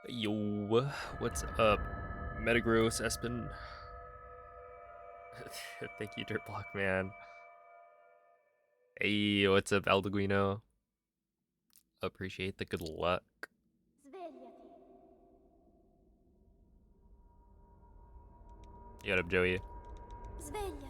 Yo, what's up? Metagross, Espen. Thank you, Dirtblock Man. Hey, what's up, Aldeguino? Appreciate the good luck. You got up, Joey? Svegliati.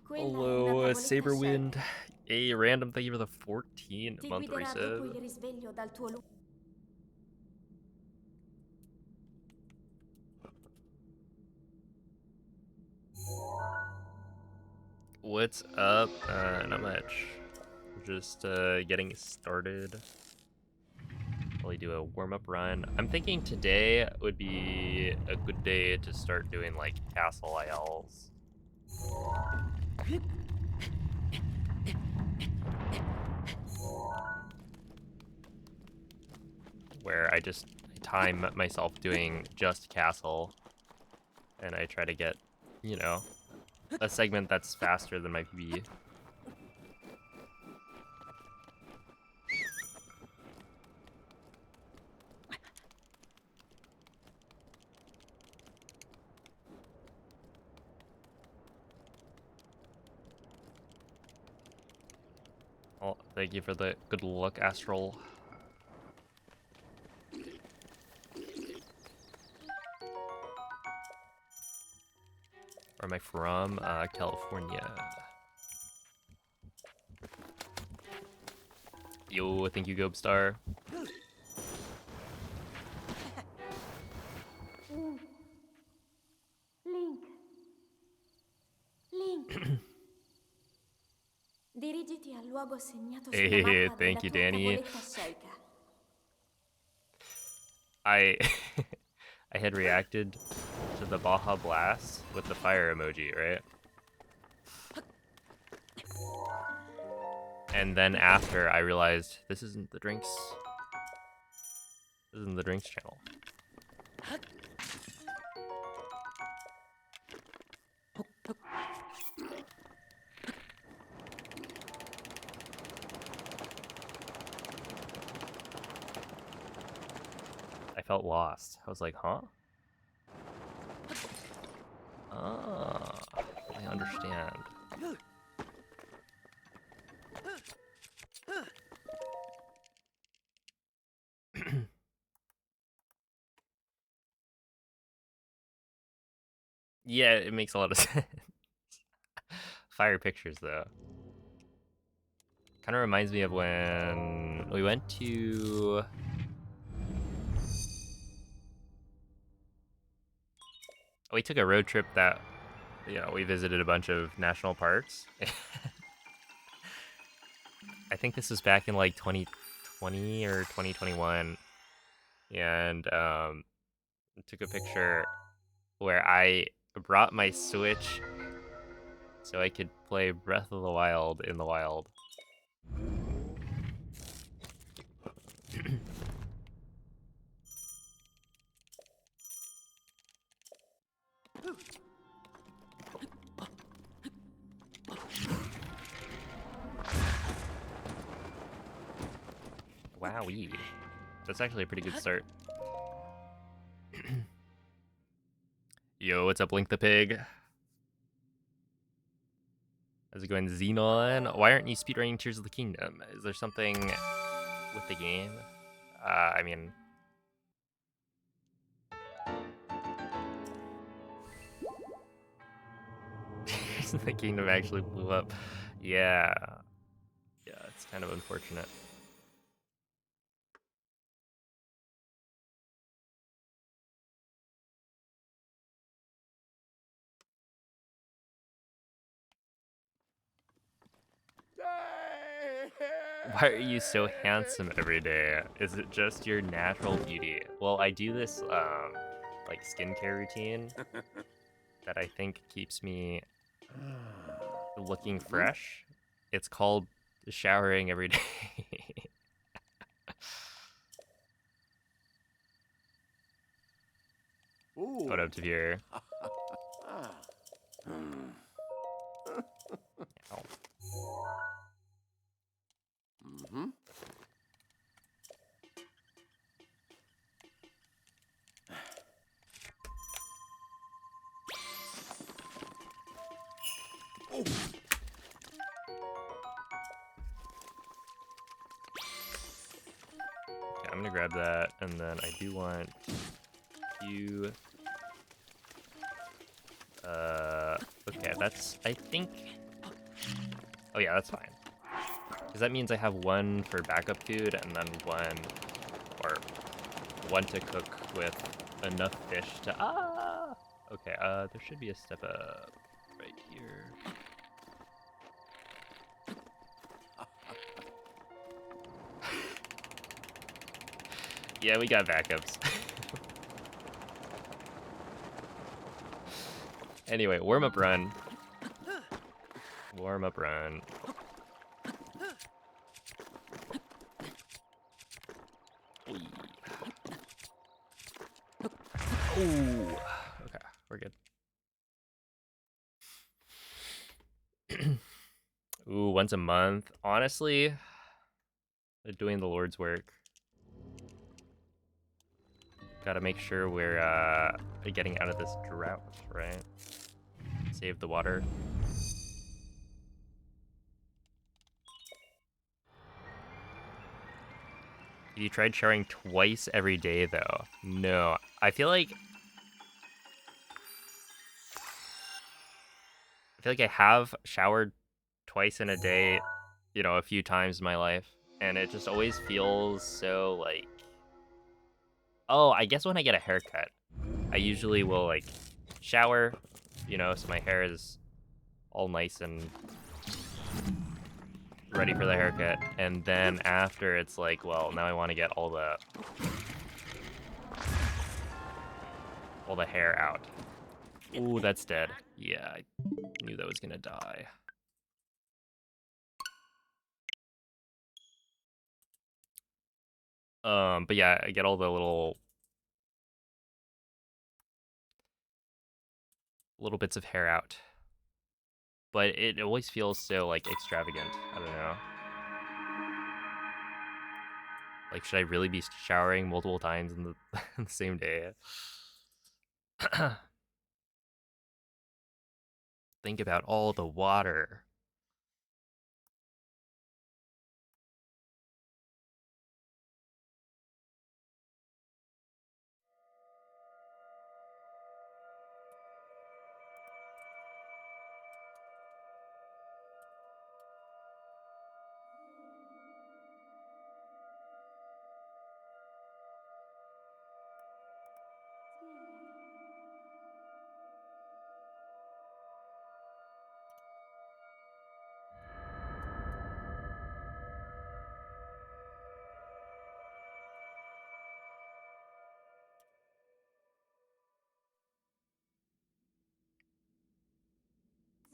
Hello, Saberwind. Hey, random, thank you for the 14 Ti month guiderà dopo resub. il risveglio dal tuo What's up? Not much. Just getting started. Probably do a warm-up run. I'm thinking today would be a good day to start doing like castle ILs. Where I just time myself doing just castle, and I try to get, you know, a segment that's faster than my PB. Well, thank you for the good luck, Astral. Where am I from? California. Yo, thank you, Gobstar. Link. Link. Dirigiti al luogo segnato sulla Hey, mappa della thank you, tua Danny. tavoletta scelta. I I had reacted to the Baja Blast with the fire emoji, right? And then after I realized this isn't the drinks. This isn't the drinks channel. I felt lost. I was like, huh? Ah, I understand. Yeah, it makes a lot of sense. Fire pictures, though. Kind of reminds me of when we went to... We took a road trip that, you know, we visited a bunch of national parks. I think this was back in like 2020 or 2021. And took a picture where I brought my Switch so I could play Breath of the Wild in the wild. Wowee. That's actually a pretty good start. Yo, what's up, Link the Pig? How's it going, Xenon? Why aren't you speedrunning Tears of the Kingdom? Is there something with the game? I mean... Tears of the Kingdom actually blew up. Yeah. Yeah, it's kind of unfortunate. Why are you so handsome every day? Is it just your natural beauty? Well, I do this, like, skincare routine. that I think keeps me looking fresh. It's called showering every day. What up, Tavir? Ow. Okay, I'm gonna grab that, and then I do want you. Okay, that's, I think. Oh yeah, that's fine. Because that means I have one for backup food, and then one to cook with enough fish to. Ah. Okay. There should be a step up right here. Yeah, we got backups. Anyway, warm up run. Warm up run. Ooh. Okay, we're good. Ooh, once a month. Honestly, doing the Lord's work. Gotta make sure we're getting out of this drought, right? Save the water. You tried showering twice every day, though. No, I feel like I have showered twice in a day, you know, a few times in my life, and it just always feels so like. Oh, I guess when I get a haircut, I usually will like shower, you know, so my hair is all nice and ready for the haircut, and then after it's like, well, now I want to get all the hair out. Ooh, that's dead. Yeah, I knew that was gonna die. But yeah, I get all the little bits of hair out. But it always feels so like extravagant. I don't know. Like, should I really be showering multiple times in the, in the same day? Think about all the water.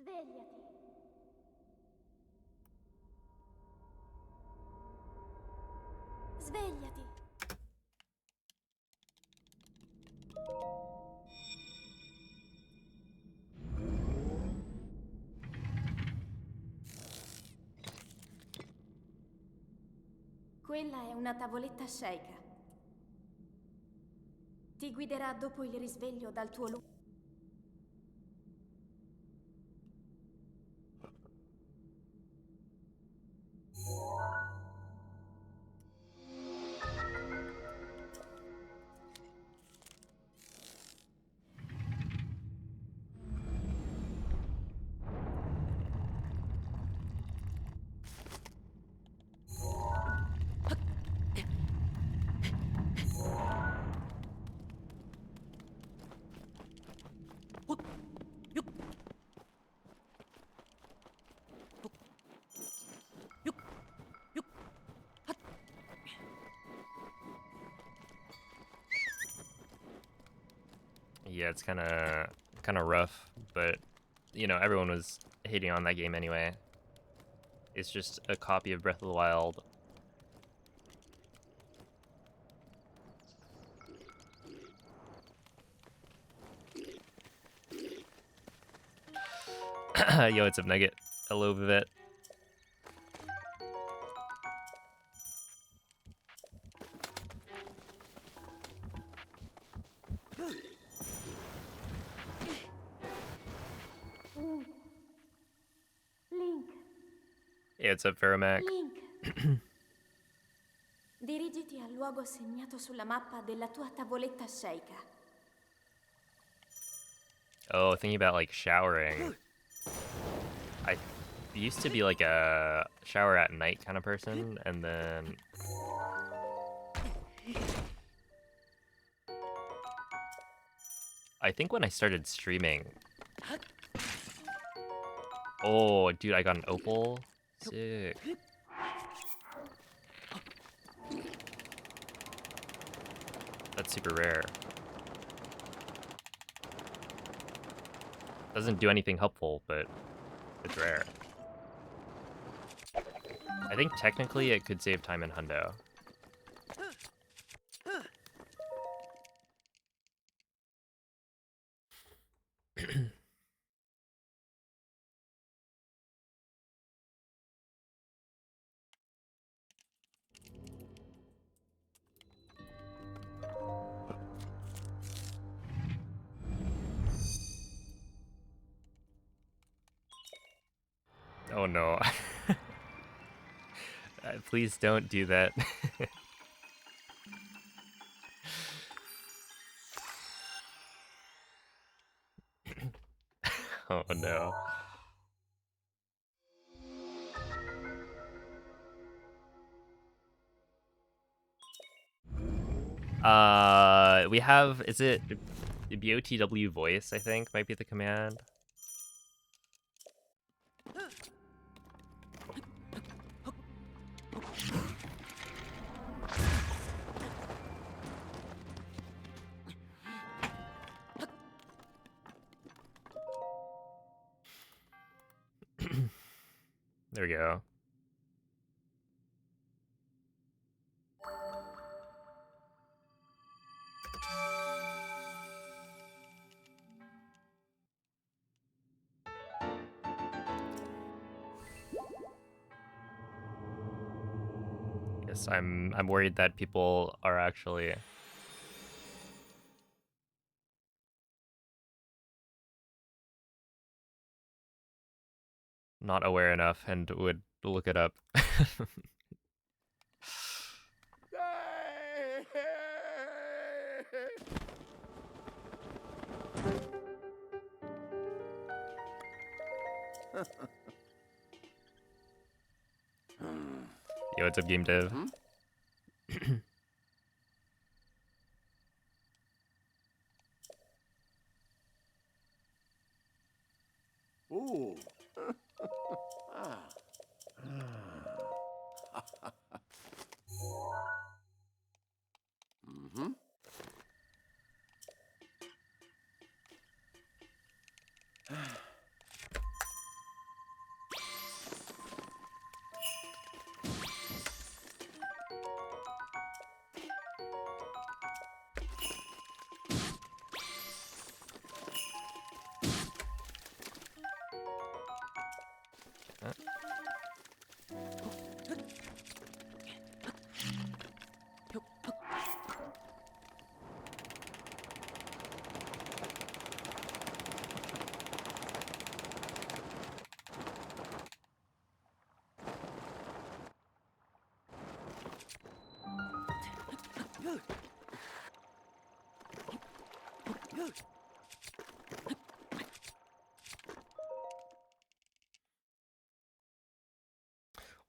Svegliati. Svegliati. Quella è una tavoletta sceicca. Ti guiderà dopo il risveglio dal tuo luogo. Yeah, it's kind of kind of rough, but you know, everyone was hating on that game anyway. It's just a copy of Breath of the Wild. Yo, what's up, Nugget? Hello, Vivette. Link, Yeah, what's up, Ferromac? Link. Dirigiti al luogo segnato sulla mappa della tua tavoletta sceicca. Oh, thinking about like showering. I used to be like a shower at night kind of person, and then I think when I started streaming. Oh, dude, I got an opal. Sick. That's super rare. Doesn't do anything helpful, but it's rare. I think technically it could save time in Hundo. Oh no. Please don't do that. Oh no. We have, is it BOTW voice, I think, might be the command. There we go. Yes, I'm worried that people are actually not aware enough and would look it up. Yo, what's up, Game Dev? Ooh. Mm-hmm.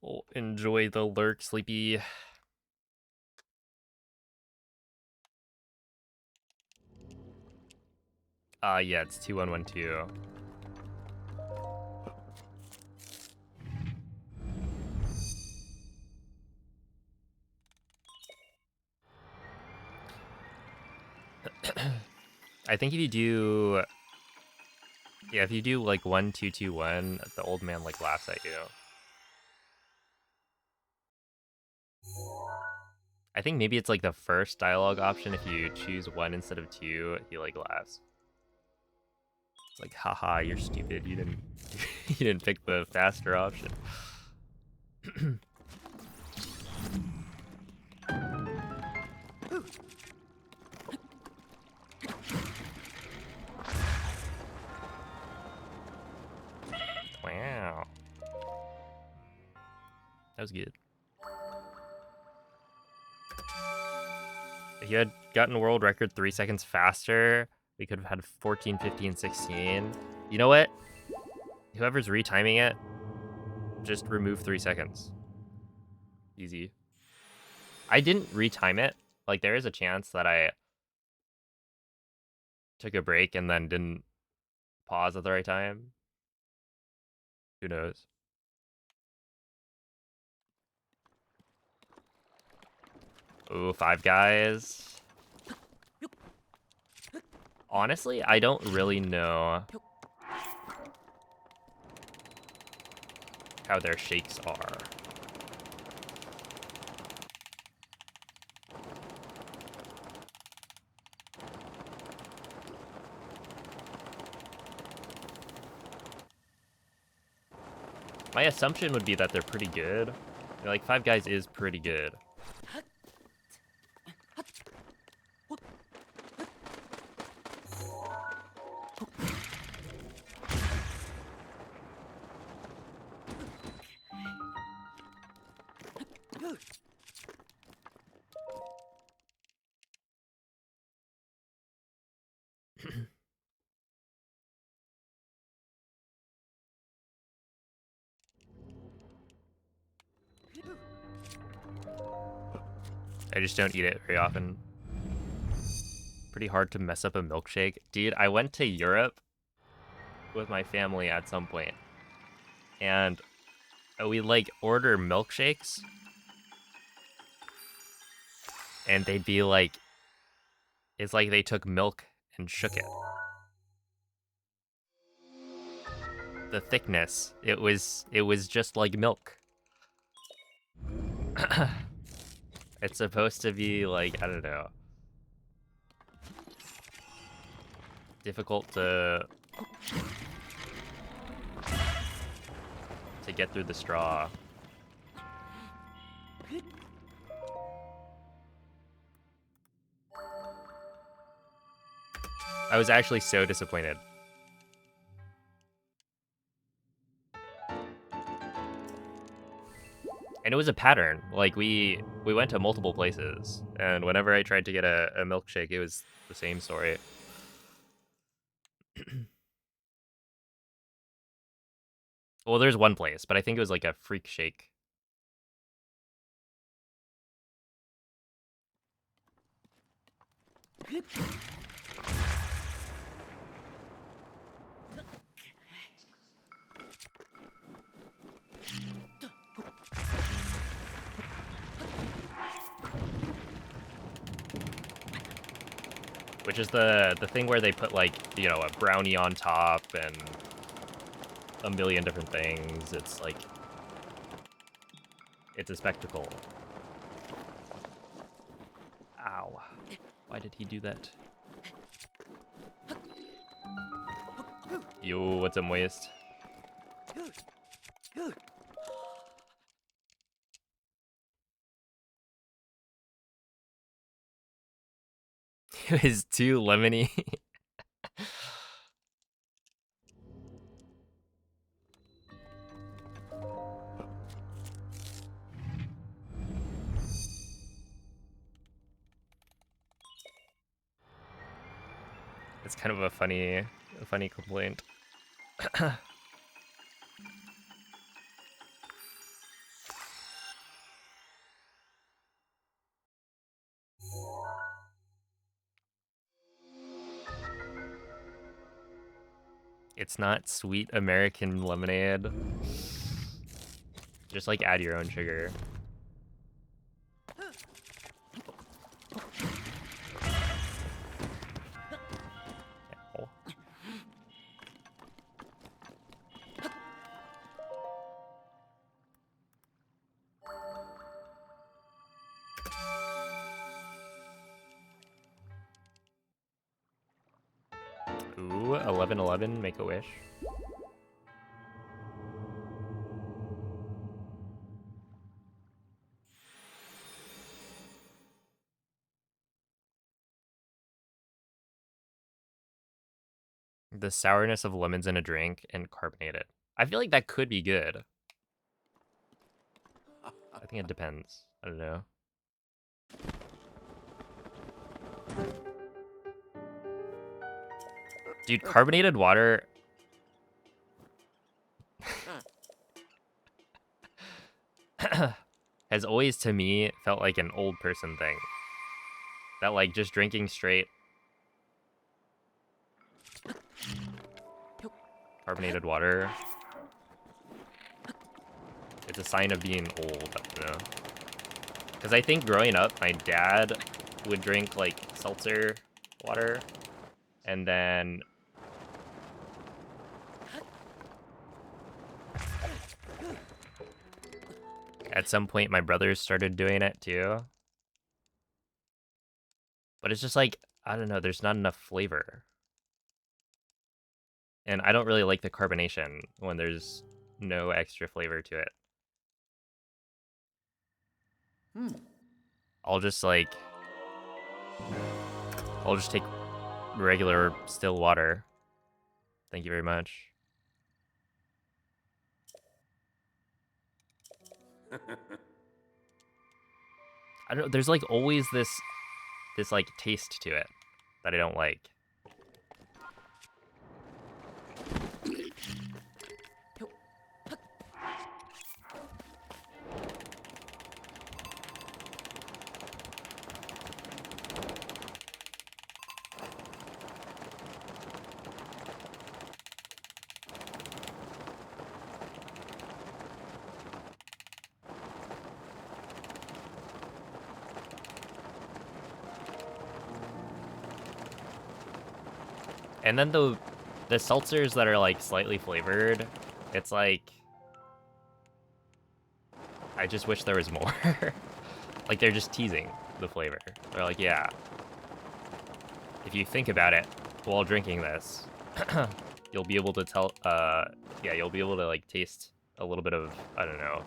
Oh, enjoy the lurk, Sleepy. Yeah, it's 2112. I think if you do Yeah, if you do like 1, 2, 2, 1, the old man like laughs at you. I think maybe it's like the first dialogue option. If you choose 1 instead of 2, he like laughs. It's like, haha, you're stupid. You didn't you didn't pick the faster option. Wow. That was good. If you had gotten world record 3 seconds faster, we could have had 14, 15, 16. You know what? Whoever's retiming it, just remove 3 seconds. Easy. I didn't retime it. Like, there is a chance that I took a break and then didn't pause at the right time. Who knows? Ooh, Five Guys. Honestly, I don't really know how their shakes are. My assumption would be that they're pretty good. Like, Five Guys is pretty good. I just don't eat it very often. Pretty hard to mess up a milkshake. Dude, I went to Europe with my family at some point, and we like order milkshakes, and they'd be like, it's like they took milk and shook it. The thickness, it was just like milk. It's supposed to be like, I don't know, difficult to get through the straw. I was actually so disappointed. And it was a pattern. Like, we went to multiple places, and whenever I tried to get a milkshake, it was the same story. Well, there's one place, but I think it was like a freak shake. Which is the thing where they put, like, you know, a brownie on top and a million different things. It's like, it's a spectacle. Ow. Why did he do that? Yo, what's up, Moist? It was too lemony. It's kind of a funny complaint. It's not sweet American lemonade. Just like add your own sugar. Ow. Ooh, 1111, make a wish. The sourness of lemons in a drink and carbonated. I feel like that could be good. I think it depends. I don't know. Dude, carbonated water has always, to me, felt like an old person thing. That, like, just drinking straight carbonated water, it's a sign of being old, you know? Because I think growing up, my dad would drink, like, seltzer water, and then at some point, my brothers started doing it, too. But it's just like, I don't know, there's not enough flavor. And I don't really like the carbonation when there's no extra flavor to it. I'll just take regular still water. Thank you very much. I don't know, there's like always this like taste to it that I don't like. And then the seltzers that are like slightly flavored, it's like I just wish there was more. Like they're just teasing the flavor. They're like, yeah, if you think about it while drinking this, you'll be able to tell, yeah, you'll be able to like taste a little bit of, I don't know,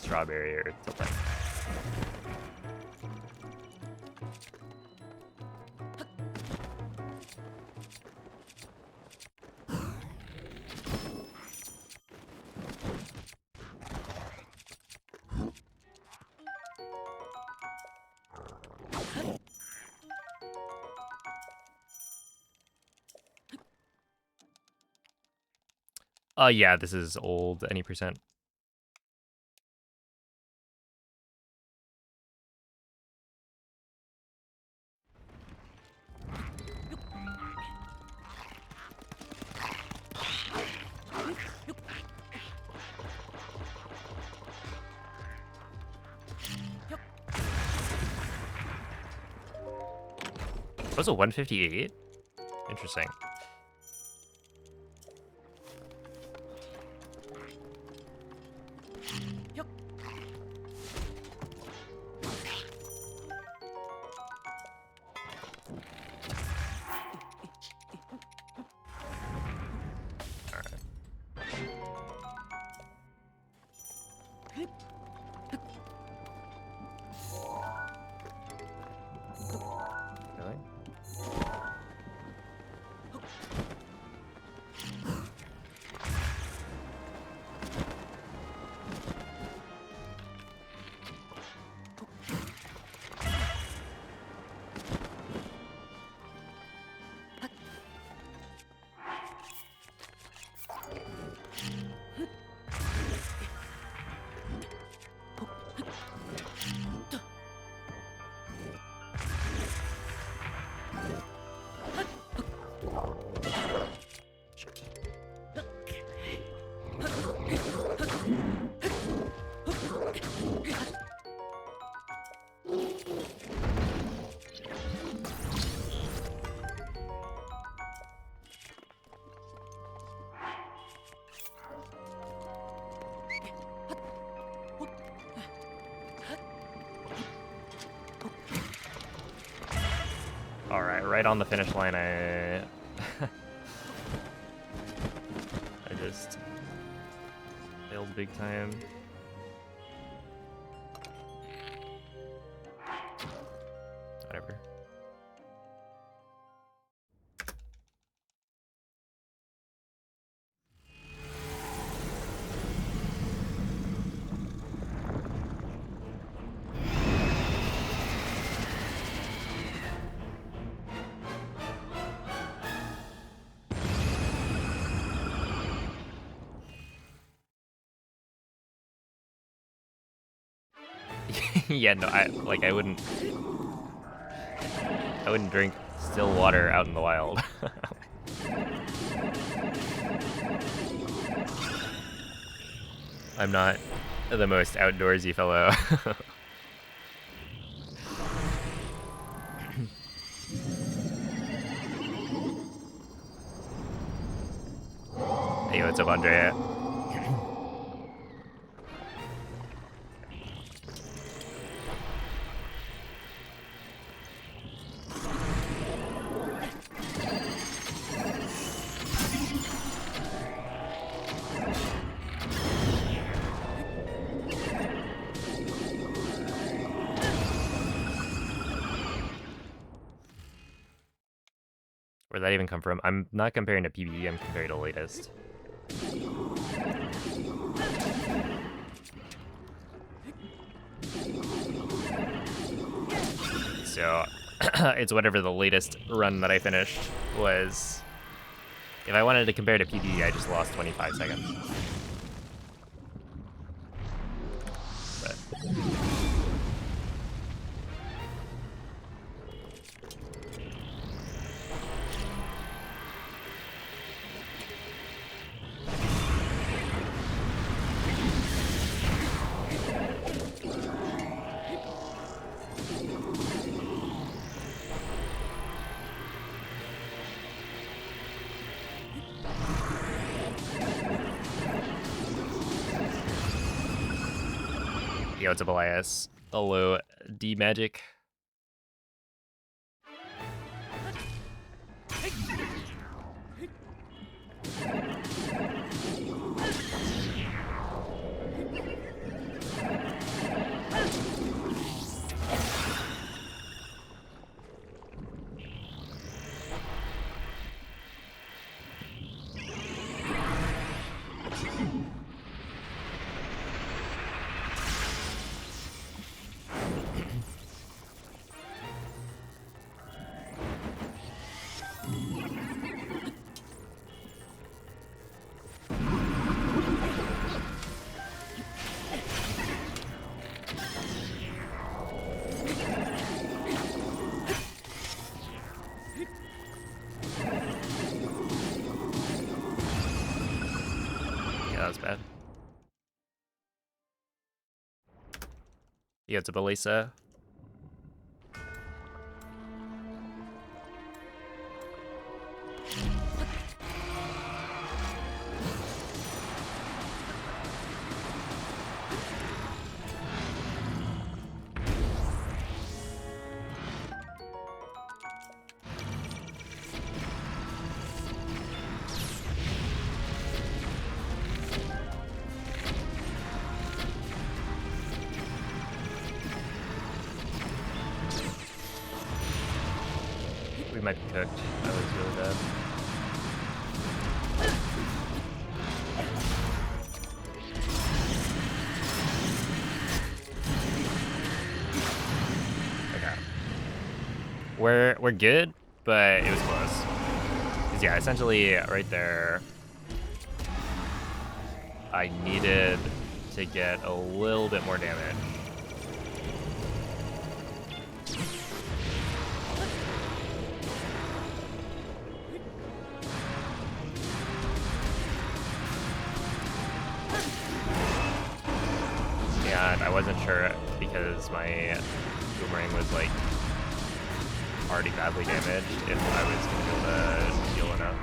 strawberry or something. Yeah, this is old, any percent. That was a 158? Interesting. Really? All right, right on the finish line. just failed big time. Whatever. Yeah, no, I wouldn't drink still water out in the wild. I'm not the most outdoorsy fellow. Hey, what's up, Andrea? Where'd that even come from? I'm not comparing to PBE, I'm comparing to latest. So, it's whatever the latest run that I finished was. If I wanted to compare to PBE, I just lost 25 seconds. But yo, what's up, Elias? Hello, D Magic. That was bad. Yeah, it's a Belisa. We might be cooked. That was really bad. Okay. We're good, but it was close. 'Cause yeah, essentially right there, I needed to get a little bit more damage. And I wasn't sure because my boomerang was like already badly damaged if I was gonna be able to heal enough.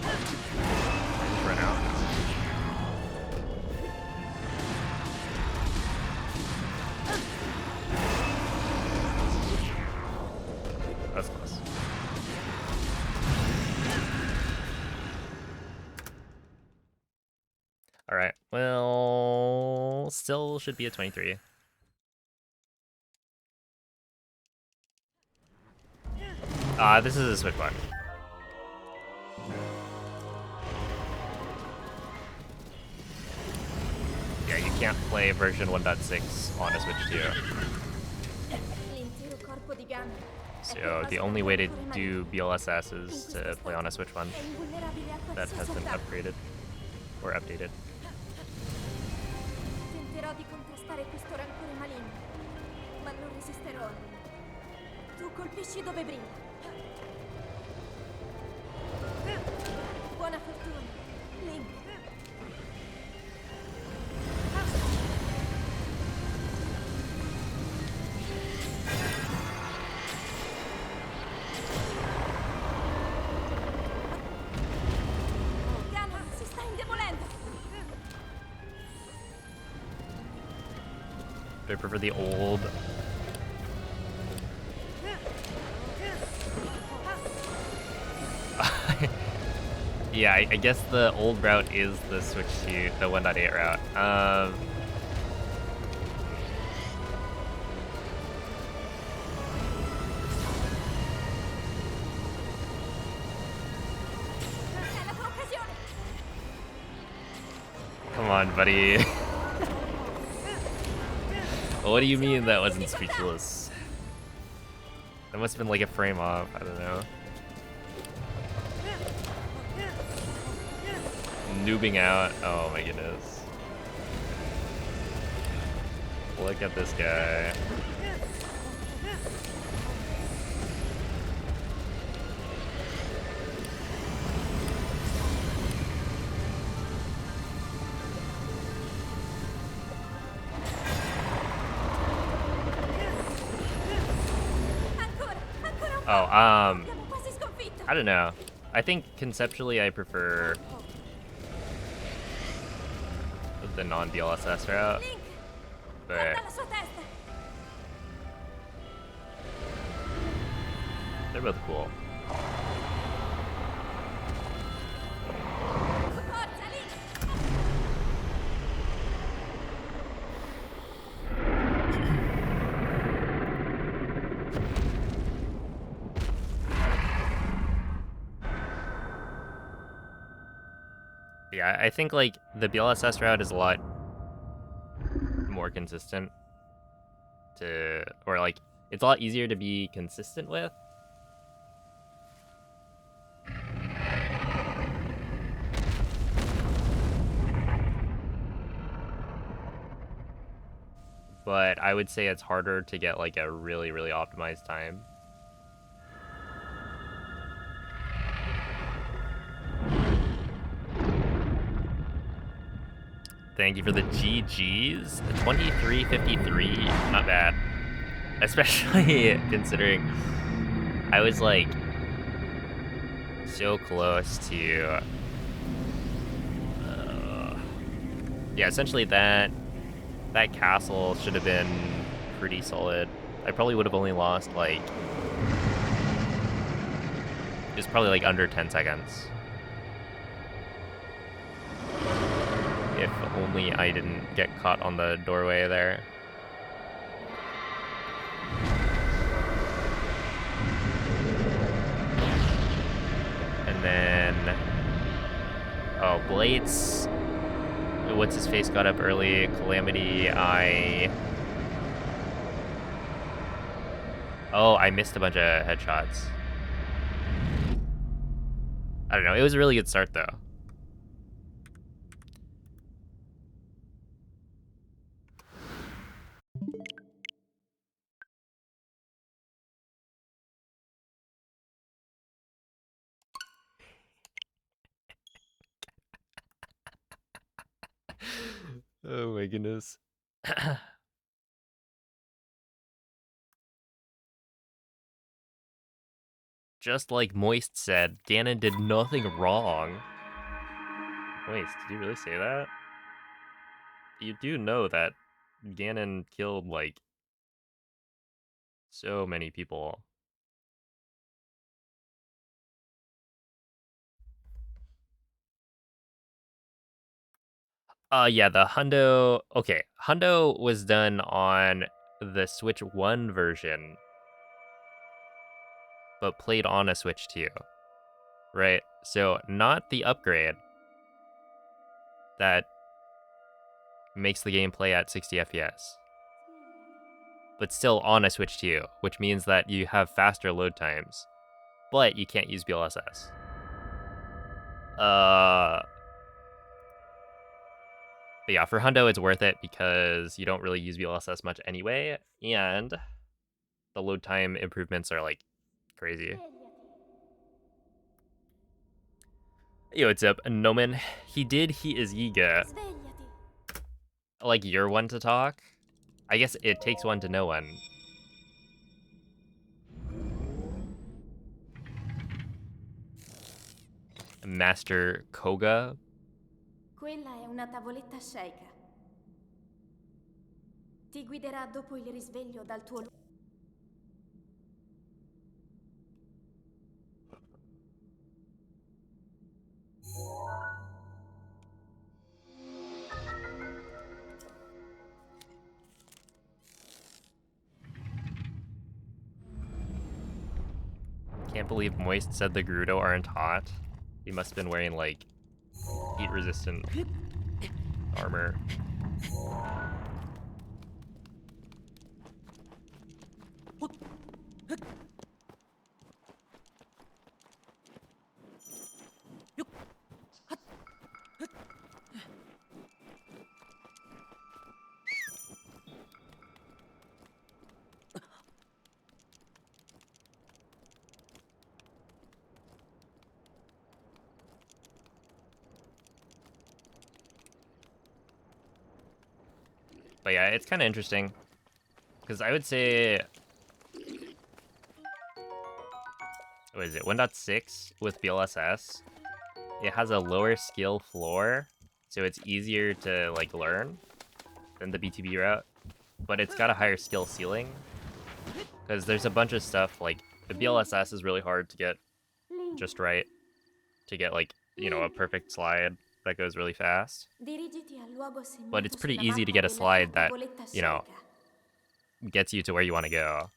I just ran out. That's close. Well, still should be a 23. This is a Switch one. Yeah, you can't play version 1.6 on a Switch 2. L'intero corpo di Ganon è So pervaso the da only un way to rancore do maligno. BLSS In is questo to play on a stato Switch 1 è invulnerabile a that has qualsiasi been attacco. upgraded or updated. Tenterò di contrastare questo rancore maligno, ma non resisterò. Tu colpisci dove brilla. Buona fortuna, Link. Ganon si sta indebolendo. Do I prefer the old? Yeah, I guess the old route is the Switch to the 1.8 route. È la tua occasione. Come on, buddy. What do you mean that wasn't speechless? That must have been like a frame off. I don't know. Noobing out. Oh my goodness. Look at this guy. Ancora, ancora un po'. Oh, Abbiamo quasi sconfitto. I don't know. I think conceptually I prefer the non-DLSS route, Link, but guarda la sua testa. they're both cool. Forza, Link. Yeah, I think like the BLSS route is a lot more consistent to, or like it's a lot easier to be consistent with. But I would say it's harder to get like a really, really optimized time. Thank you for the GGs. 2353, not bad. Especially considering I was like so close to yeah, essentially that castle should have been pretty solid. I probably would have only lost like it's probably like under 10 seconds. If only I didn't get caught on the doorway there. And then oh, Blades, what's his face got up early. Calamity, I missed a bunch of headshots. I don't know. It was a really good start though. Oh my goodness. Just like Moist said, Ganon did nothing wrong. Moist, did you really say that? You do know that Ganon killed, like, so many people. Yeah, the Hundo. Okay, Hundo was done on the Switch 1 version, but played on a Switch 2, right? So not the upgrade that makes the game play at 60 FPS, but still on a Switch 2, which means that you have faster load times, but you can't use BLSS. But yeah, for Hundo, it's worth it because you don't really use VLSS much anyway, and the load time improvements are like crazy. Yo, what's up, Noman? He is Yiga. Svegliati. Like, you're one to talk? I guess it takes one to know one. Master Koga? Quella è una tavoletta sceicca. Ti guiderà dopo il risveglio dal tuo... Can't believe Moist said the Gerudo aren't hot. He must have been wearing, like, heat-resistant armor. But yeah, it's kind of interesting. Because I would say... What is it? 1.6 with BLSS. It has a lower skill floor, so it's easier to, like, learn than the BTB route. But it's got a higher skill ceiling. Because there's a bunch of stuff, like, the BLSS is really hard to get just right. To get, like, you know, a perfect slide that goes really fast. Dirigiti al luogo But it's segnato pretty sulla easy to mappa get a della slide tua that, tavoletta you know, sceicca. gets you to where you want to go.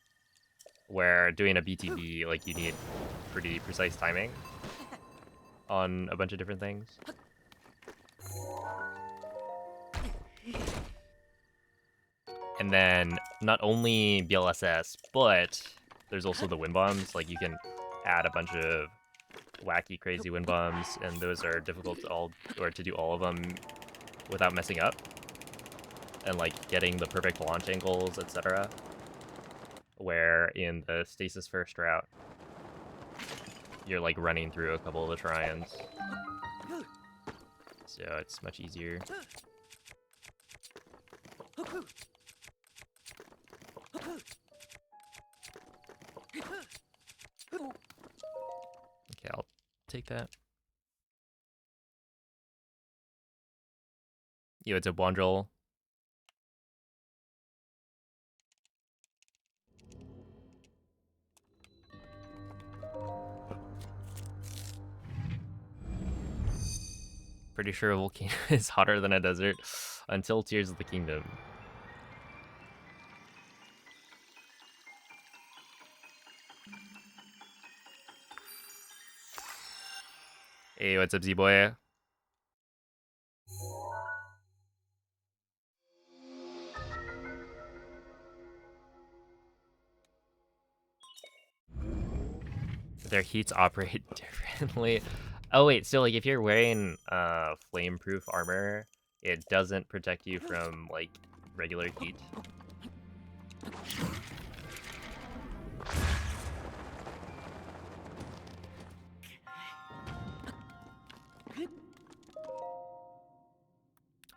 Where doing a BTB, like, you need pretty precise timing on a bunch of different things. And then not only BLSS, but there's also the wind bombs. Like, you can add a bunch of wacky, crazy wind bombs, and those are difficult to do all of them without messing up. And, like, getting the perfect launch angles, etc. Where in the Stasis First route, you're, like, running through a couple of the shrines. So it's much easier. Okay, I'll take that. Yo, it's a Bondrel. Pretty sure a volcano is hotter than a desert until Tears of the Kingdom. Hey, what's up, Z-Boy? Their heats operate differently. Oh wait, so like if you're wearing flame-proof armor, it doesn't protect you from like regular heat.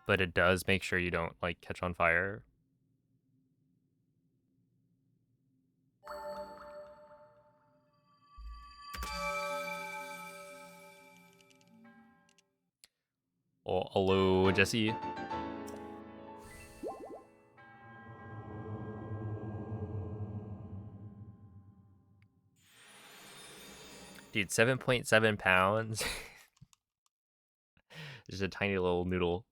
But it does make sure you don't like catch on fire. Oh, hello, Jesse. Dude, 7.7 pounds. Just a tiny little noodle.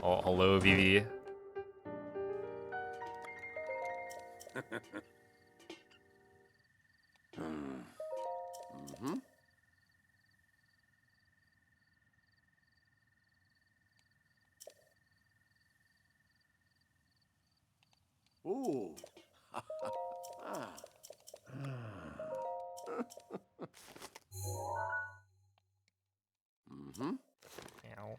Oh, hello, Vivi. Mm-hmm. Ooh. Ah. Mm-hmm. Ow.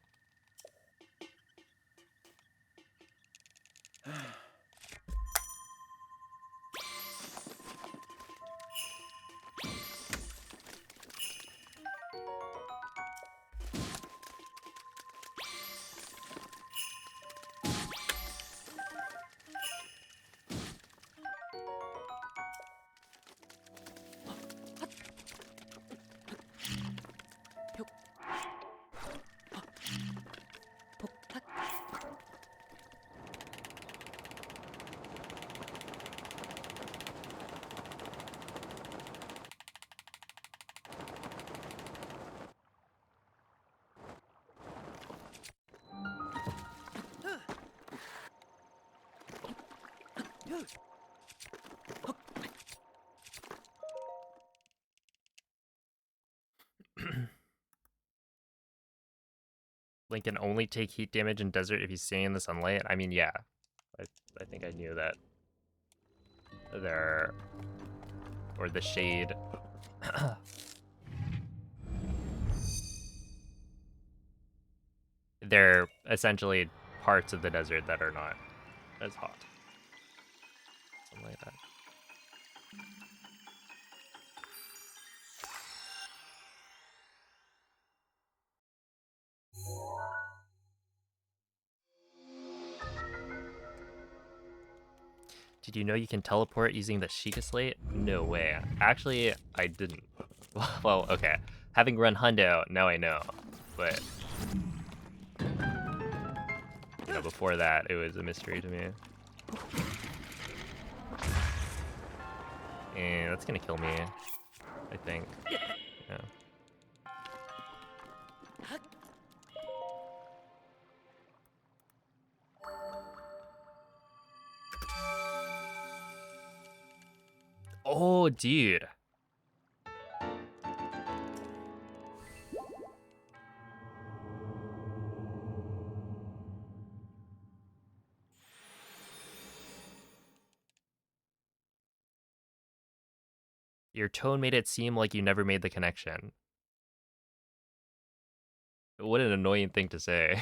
Link can only take heat damage in desert if he's staying in the sunlight. I mean, yeah. I think I knew that. There... Or the shade. They're essentially parts of the desert that are not as hot. Something like that. Did you know you can teleport using the Sheikah Slate? No way. Actually, I didn't. Well, okay. Having run Hundo, now I know. But, you know, before that, it was a mystery to me. And that's gonna kill me, I think. Yeah. Oh, dude. Your tone made it seem like you never made the connection. What an annoying thing to say.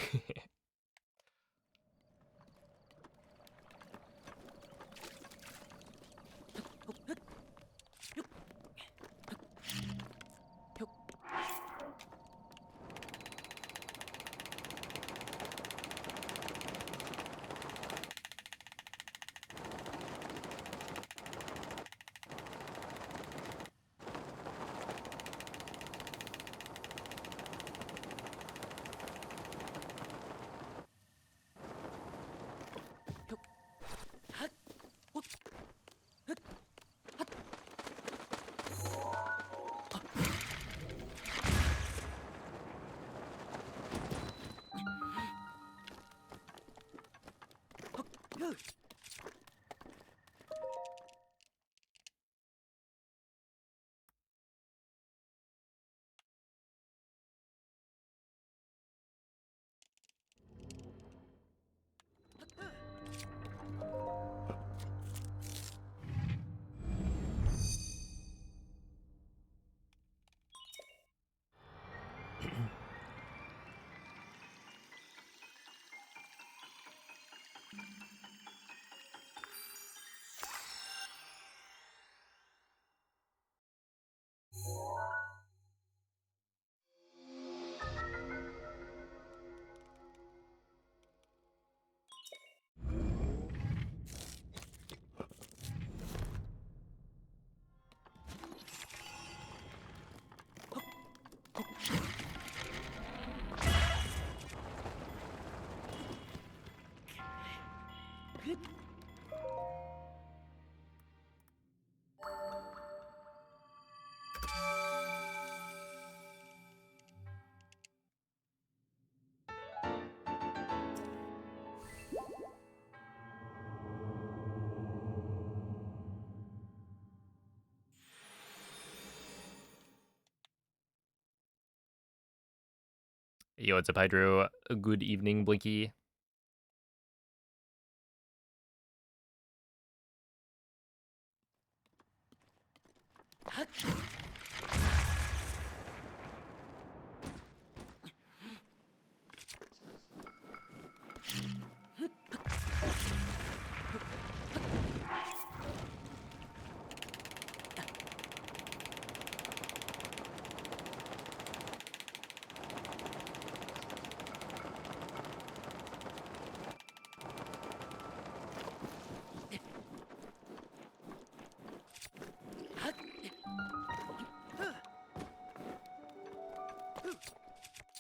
Yo, what's up, Hydro? Good evening, Blinky.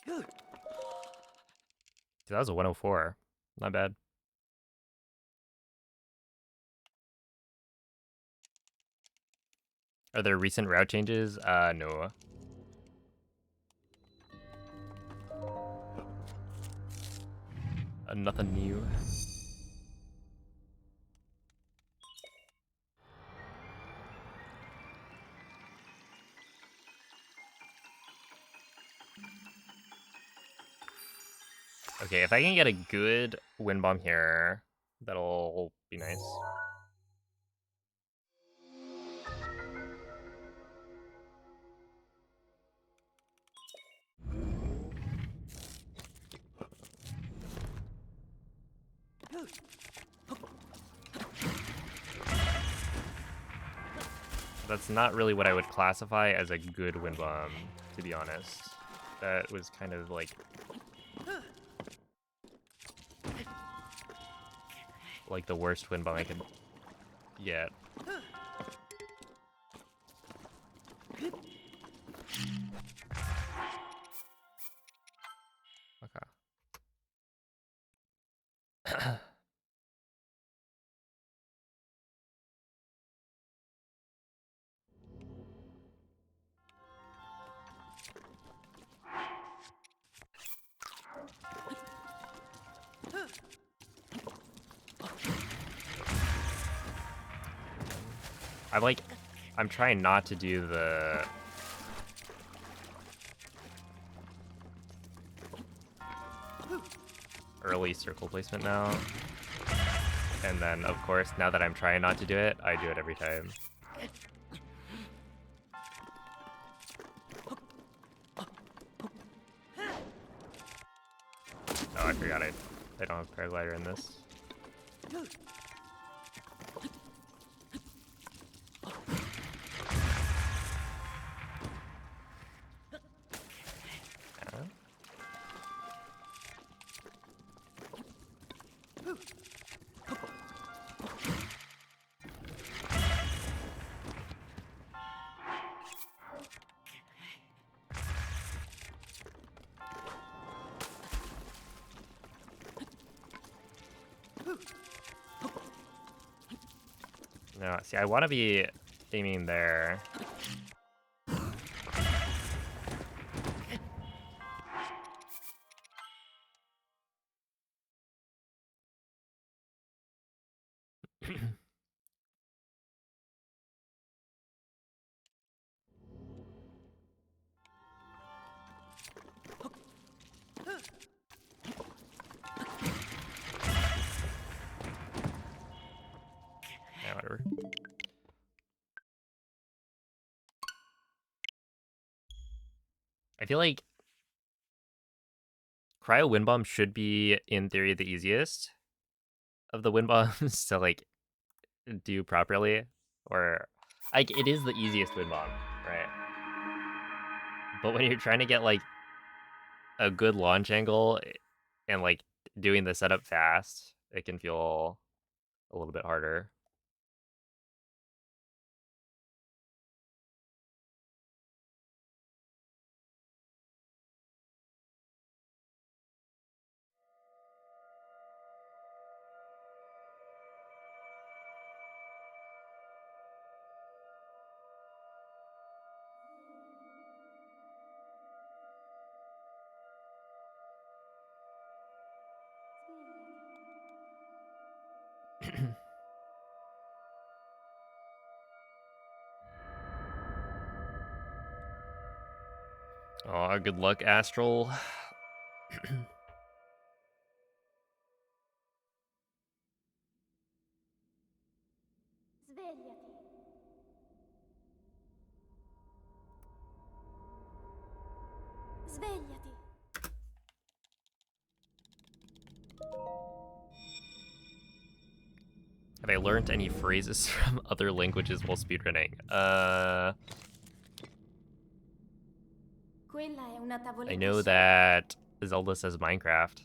Dude, that was a 104. Not bad. Are there recent route changes? No. Nothing new. Okay, if I can get a good wind bomb here, that'll be nice. That's not really what I would classify as a good wind bomb, to be honest. That was kind of like the worst wind bomb I could get. Okay. I'm trying not to do the early circle placement now. And then, of course, now that I'm trying not to do it, I do it every time. Oh, I forgot I don't have paraglider in this. No, see, I want to be aiming there. Yeah, whatever. I feel like Cryo Wind Bomb should be, in theory, the easiest of the wind bombs to, like, do properly. Or, like, it is the easiest wind bomb, right? But when you're trying to get, like, a good launch angle and, like, doing the setup fast, it can feel a little bit harder. Oh, good luck, Astral. Svegliati. Svegliati. Have I learned any phrases from other languages while speedrunning? Quella è una I tavoletta know scelta. that Zelda says Minecraft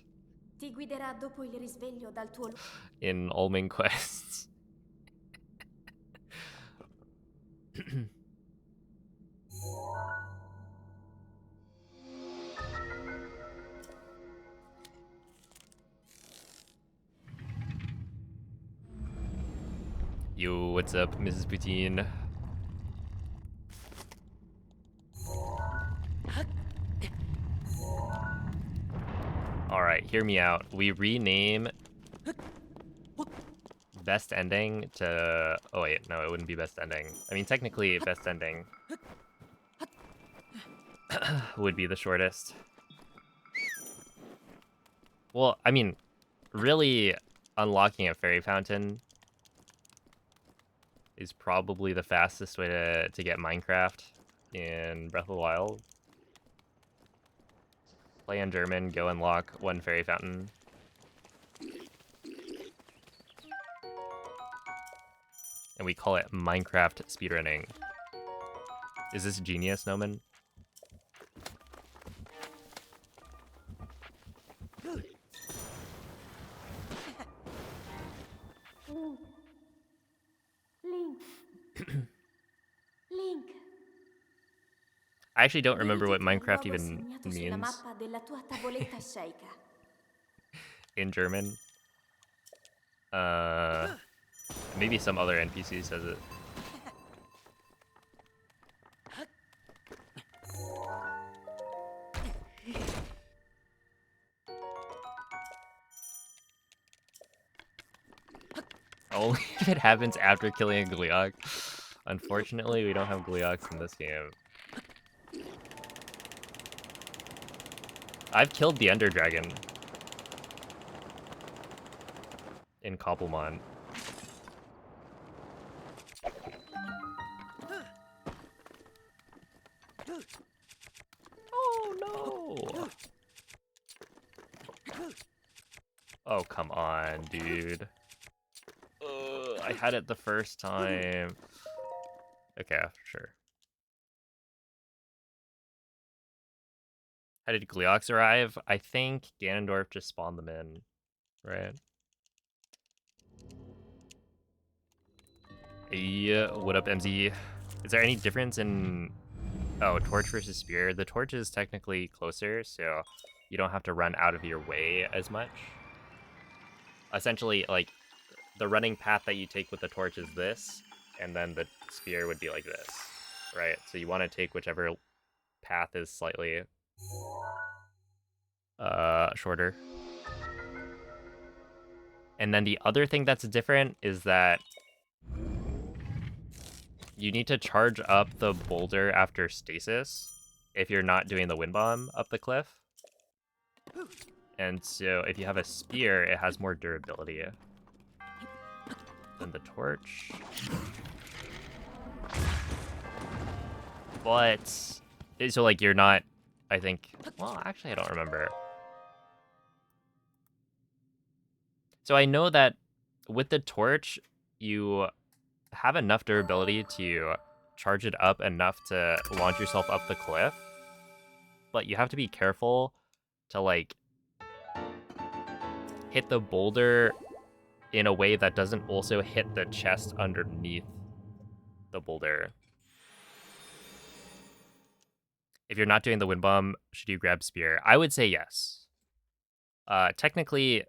Ti guiderà dopo il risveglio dal tuo in all main quests. Yo, what's up, Mrs. Poutine? Alright, hear me out. We rename best ending to... Oh wait, no, it wouldn't be best ending. I mean, technically, best ending would be the shortest. Well, I mean, really unlocking a fairy fountain is probably the fastest way to get Minecraft in Breath of the Wild. Play in German, go unlock one fairy fountain. And we call it Minecraft speedrunning. Is this genius, Noman? Link. Link. I actually don't remember what Dirigiti al Minecraft luogo even segnato sulla means mappa della tua tavoletta sceicca. in German. Maybe some other NPC says it. Only if it happens after killing a Gleeok. Unfortunately, we don't have Gleeoks in this game. I've killed the Ender Dragon in Koppelmon. Oh no! Oh, come on, dude. I had it the first time. Okay, sure. How did Gleeoks arrive? I think Ganondorf just spawned them in, right? Yeah, what up, MZ? Is there any difference in... Oh, torch versus spear? The torch is technically closer, so you don't have to run out of your way as much. Essentially, like, the running path that you take with the torch is this, and then the spear would be like this, right? So you want to take whichever path is slightly shorter. And then the other thing that's different is that you need to charge up the boulder after stasis if you're not doing the wind bomb up the cliff. And so if you have a spear, it has more durability than the torch. But, so like you're not, I think, well, actually I don't remember. So I know that with the torch, you have enough durability to charge it up enough to launch yourself up the cliff. But you have to be careful to like hit the boulder in a way that doesn't also hit the chest underneath the boulder. If you're not doing the wind bomb, should you grab spear? I would say yes. Technically,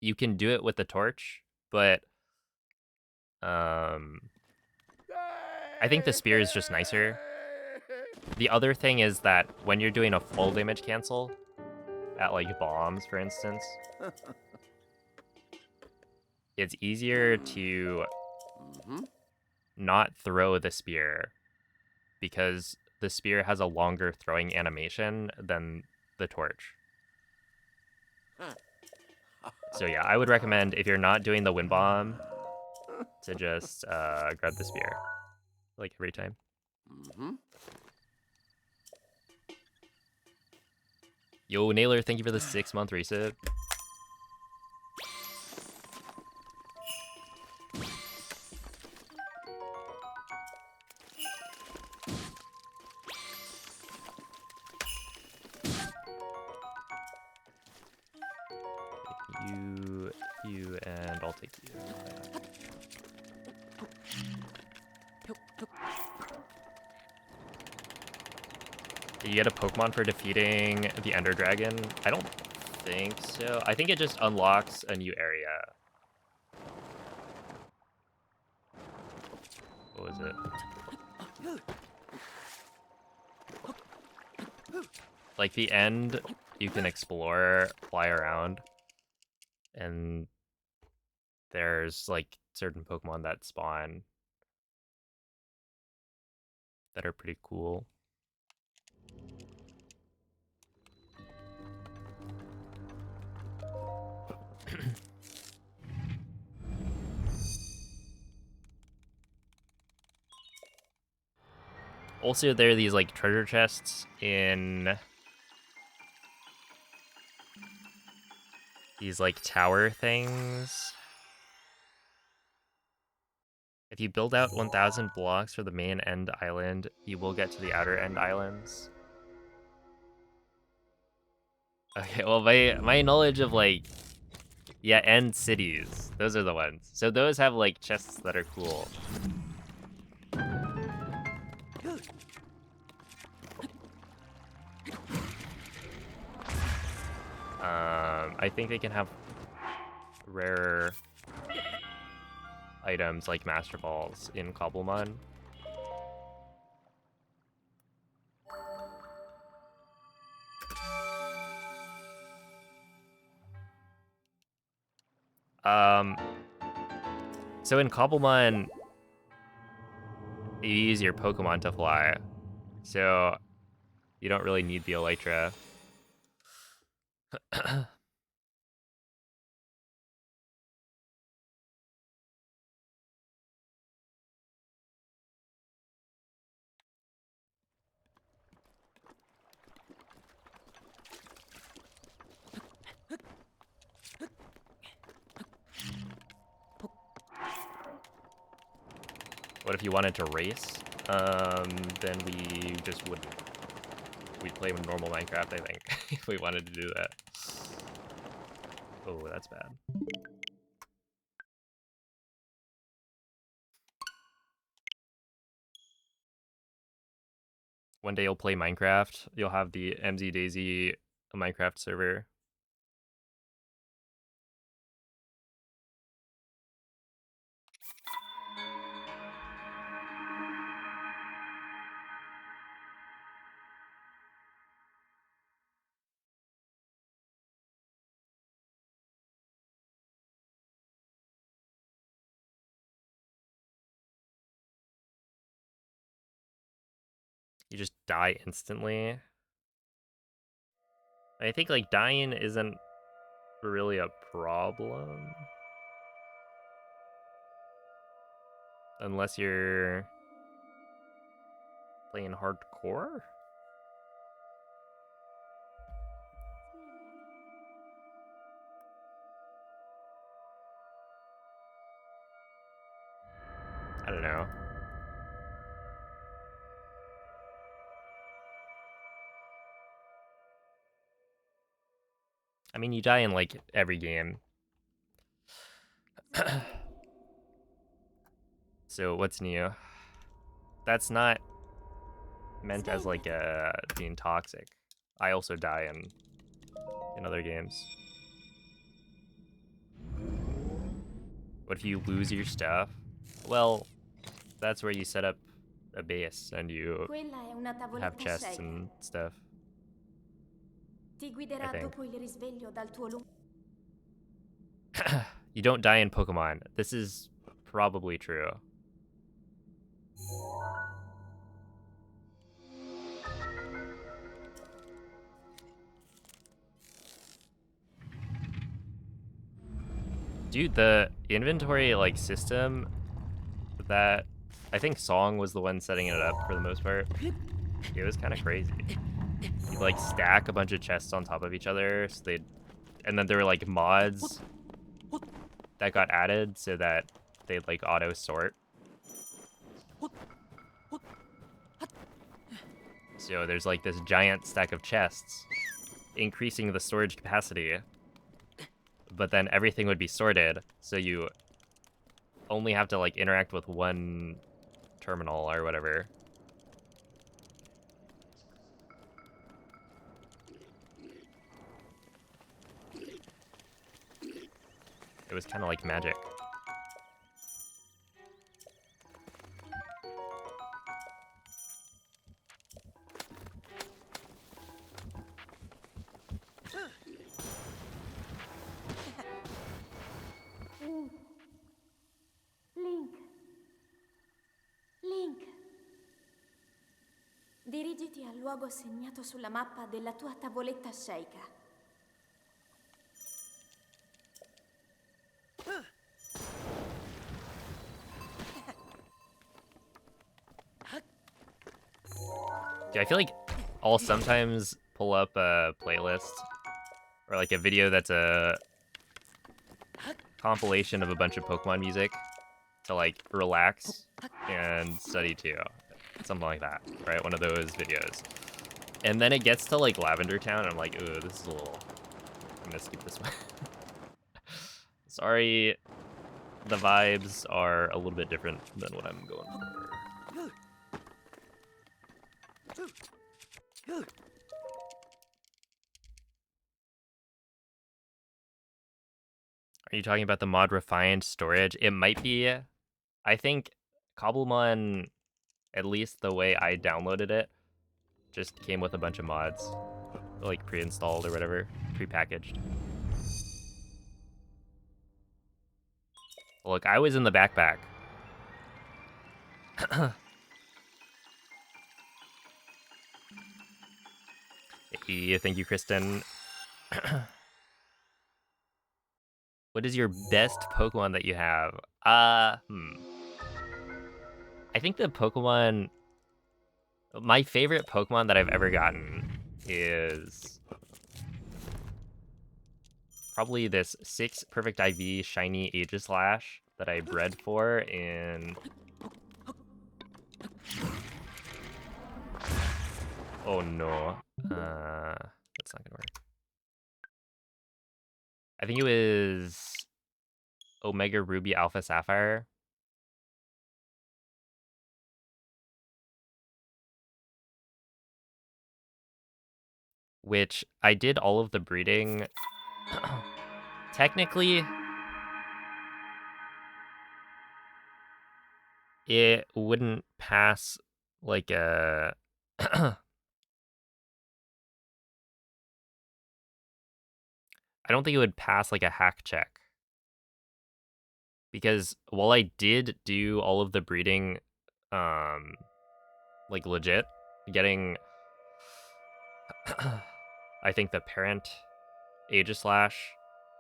you can do it with the torch, but I think the spear is just nicer. The other thing is that when you're doing a full damage cancel, at like bombs, for instance, it's easier to not throw the spear because the spear has a longer throwing animation than the torch. So yeah, I would recommend if you're not doing the wind bomb to just grab the spear, like every time. Mm-hmm. Yo, Nailer, thank you for the 6-month resub. You, and I'll take you. Did you get a Pokemon for defeating the Ender Dragon? I don't think so. I think it just unlocks a new area. What was it? Like the end, you can explore, fly around, and there's like certain Pokemon that spawn that are pretty cool. Also, there are these like treasure chests in these like tower things. If you build out 1,000 blocks for the main end island, you will get to the outer end islands. Okay, well, my knowledge of like, yeah, end cities, those are the ones. So those have like chests that are cool. I think they can have rarer items like Master Balls in Cobblemon. So in Cobblemon, you use your Pokemon to fly, so you don't really need the Elytra. What if you wanted to race? Then we just wouldn't. We'd play with normal Minecraft, I think, if we wanted to do that. Oh, that's bad. One day you'll play Minecraft. You'll have the MZ Daisy Minecraft server. You just die instantly. I think like dying isn't really a problem. Unless you're playing hardcore? I don't know. I mean, you die in like every game. So what's new? That's not meant as like being toxic. I also die in other games. What if you lose your stuff? Well, that's where you set up a base and you Quella è una have tavoletta chests Sega. and stuff. Ti I guiderà think. dopo il risveglio dal tuo lungo... You don't die in Pokemon. This is probably true. Dude, the inventory like system that I think Song was the one setting it up for the most part. It was kind of crazy. You'd like stack a bunch of chests on top of each other, so and then there were like mods that got added so that they'd like auto sort. So there's like this giant stack of chests, increasing the storage capacity, but then everything would be sorted, so you only have to like interact with one terminal or whatever. It was kind of like magic. Link. Link. Dirigiti al luogo segnato sulla mappa della tua tavoletta sceicca. Dude, I feel like I'll sometimes pull up a playlist or like a video that's a compilation of a bunch of Pokemon music to like relax and study too. Something like that, right? One of those videos. And then it gets to like Lavender Town and I'm like, ooh, this is a little... I'm gonna skip this one. Sorry, the vibes are a little bit different than what I'm going for. Are you talking about the mod refined storage? It might be. I think Cobblemon, at least the way I downloaded it, just came with a bunch of mods, like pre-installed or whatever, pre-packaged. Look, I was in the backpack. Hey, thank you, Kristen. What is your best Pokemon that you have? I think the Pokemon... My favorite Pokemon that I've ever gotten is... probably this 6 Perfect IV Shiny Aegislash that I bred for in... Oh no. That's not gonna work. I think it was Omega Ruby Alpha Sapphire. Which I did all of the breeding. Technically, it wouldn't pass like a... I don't think it would pass like a hack check. Because while I did do all of the breeding, like legit, getting, I think the parent Aegislash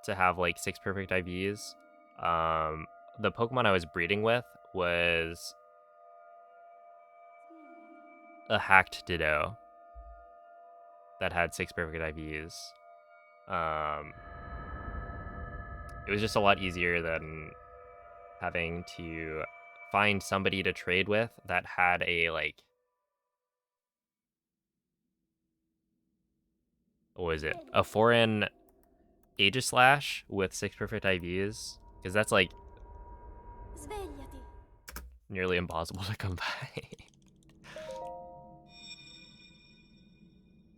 to have like 6 perfect IVs, the Pokemon I was breeding with was a hacked Ditto that had 6 perfect IVs. It was just a lot easier than having to find somebody to trade with that had a, like, what was it? A foreign Aegislash with 6 perfect IVs? Because that's, like, Svegliati. nearly impossible to come by.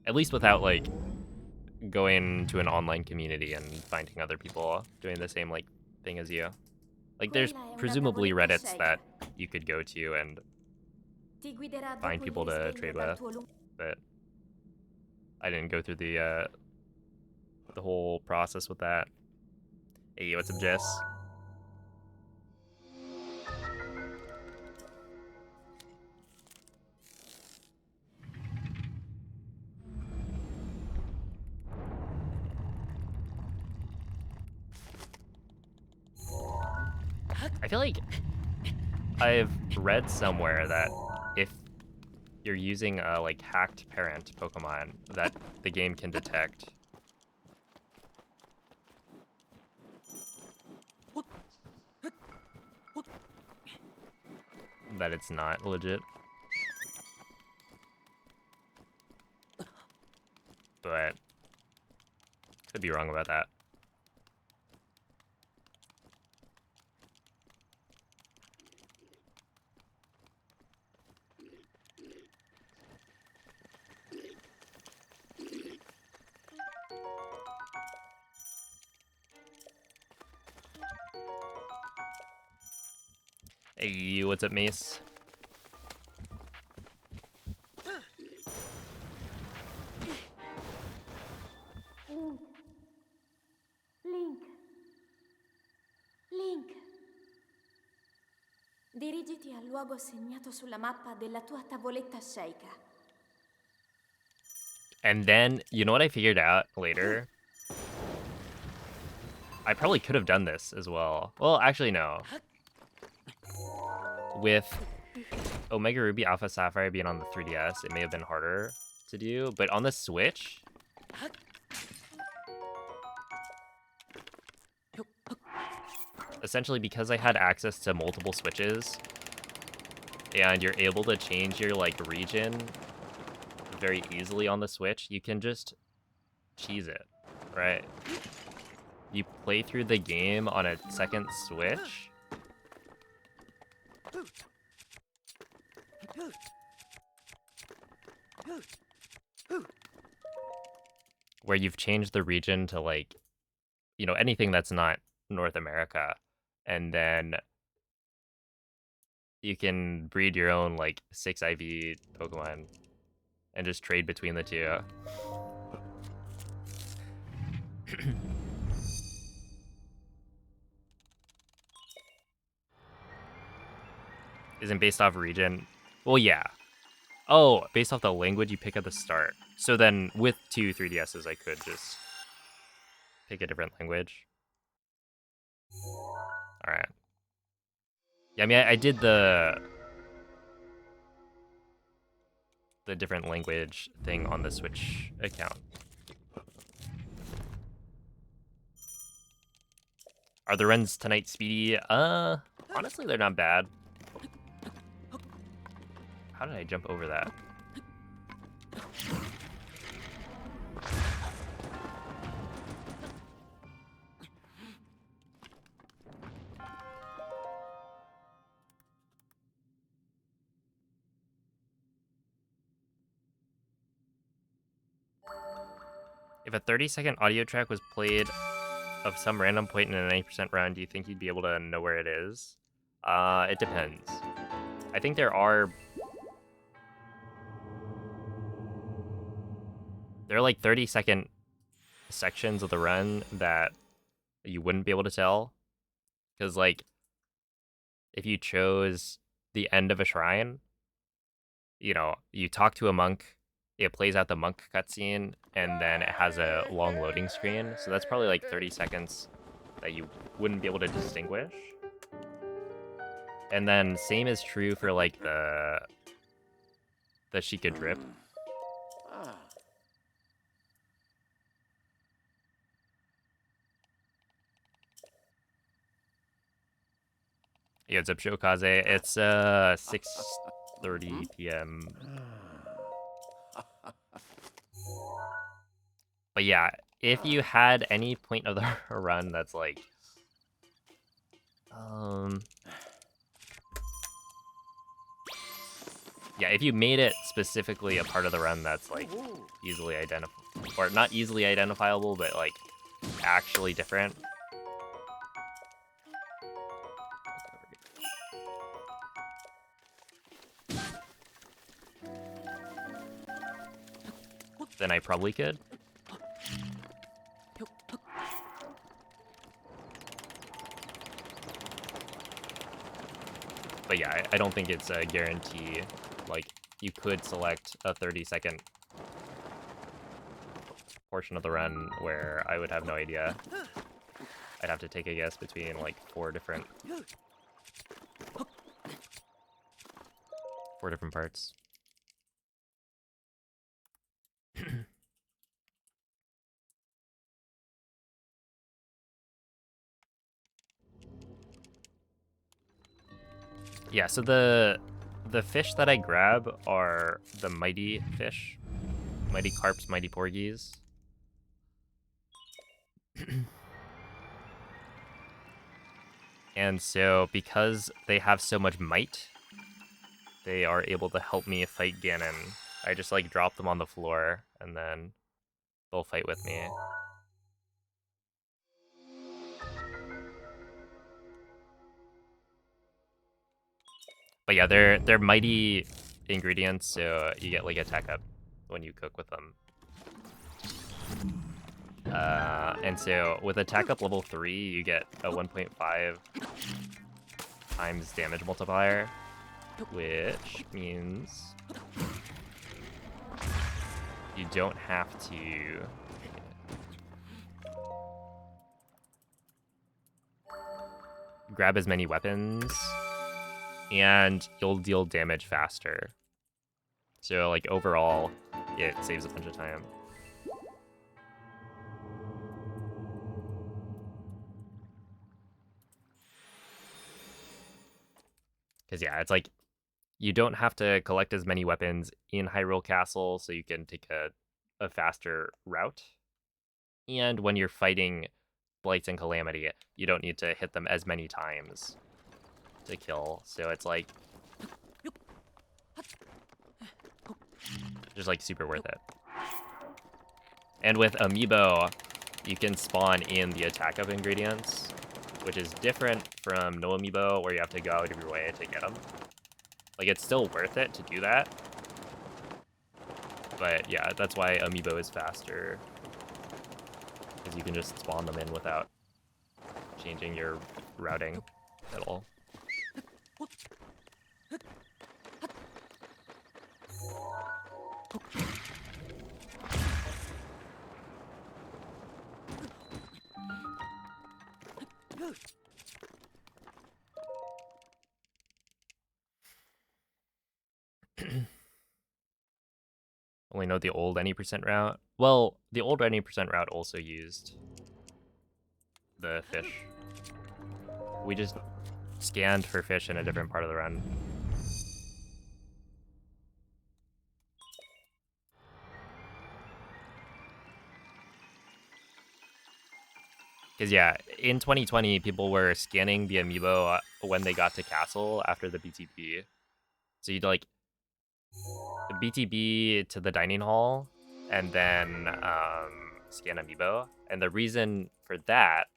At least without, like, going to an online community and finding other people doing the same, like, thing as you. Like, there's Quella è una presumably tavoletta Reddits that sceicca. you could go to and Ti guiderà find dopo il people to risveglio trade dal with, tuo but I didn't go through the whole process with that. Hey, what's up, Jess? I feel like I've read somewhere that if you're using a like hacked parent Pokemon, that the game can detect. That it's not legit. But could be wrong about that. Hey, what's up, Mace? Link. Link. Dirigiti al luogo segnato sulla mappa della tua tavoletta Sheikah. And then, you know what I figured out later? I probably could have done this as well. Well, actually, no. With Omega Ruby Alpha Sapphire being on the 3DS, it may have been harder to do, but on the Switch, essentially because I had access to multiple Switches, and you're able to change your like region very easily on the Switch, you can just cheese it, right? You play through the game on a second Switch, where you've changed the region to like, you know, anything that's not North America, and then you can breed your own like 6 IV Pokemon and just trade between the two. Isn't based off region? Well, yeah. Oh, based off the language you pick at the start. So then with two 3DSs, I could just pick a different language. All right. Yeah, I mean, I did the different language thing on the Switch account. Are the runs tonight speedy? Honestly, they're not bad. How did I jump over that? If a 30-second audio track was played of some random point in a 90% run, do you think you'd be able to know where it is? It depends. I think there are like 30-second sections of the run that you wouldn't be able to tell. Because, like, if you chose the end of a shrine, you know, you talk to a monk, it plays out the monk cutscene, and then it has a long loading screen. So that's probably like 30 seconds that you wouldn't be able to distinguish. And then same is true for like the Sheikah Drip. Yeah, it's up Showkaze. It's 6:30 p.m. But yeah, if you had any point of the run that's like yeah, if you made it specifically a part of the run that's like easily identifiable, or not easily identifiable, but like actually different. Then I probably could. But yeah, I don't think it's a guarantee. Like, you could select a 30-second portion of the run where I would have no idea. I'd have to take a guess between like 4 different 4 different parts. Yeah, so the fish that I grab are the mighty fish. Mighty carps, mighty porgies. And so because they have so much might, they are able to help me fight Ganon. I just like drop them on the floor and then they'll fight with me. But yeah, they're mighty ingredients, so you get like attack up when you cook with them. And so with attack up level 3, you get a 1.5 times damage multiplier, which means you don't have to grab as many weapons, and you'll deal damage faster. So like overall, it saves a bunch of time. Because yeah, it's like you don't have to collect as many weapons in Hyrule Castle, so you can take a faster route. And when you're fighting Blights and Calamity, you don't need to hit them as many times to kill. So it's like just like super worth it. And with Amiibo, you can spawn in the attack up ingredients, which is different from no Amiibo, where you have to go out of your way to get them. Like, it's still worth it to do that. But yeah, that's why Amiibo is faster. Because you can just spawn them in without changing your routing at all. Only know the old any percent route. Well, the old any percent route also used the fish. We just scanned for fish in a different part of the run. Because yeah, in 2020, people were scanning the Amiibo when they got to Castle after the BTB. So you'd like BTB to the dining hall, and then scan Amiibo. And the reason for that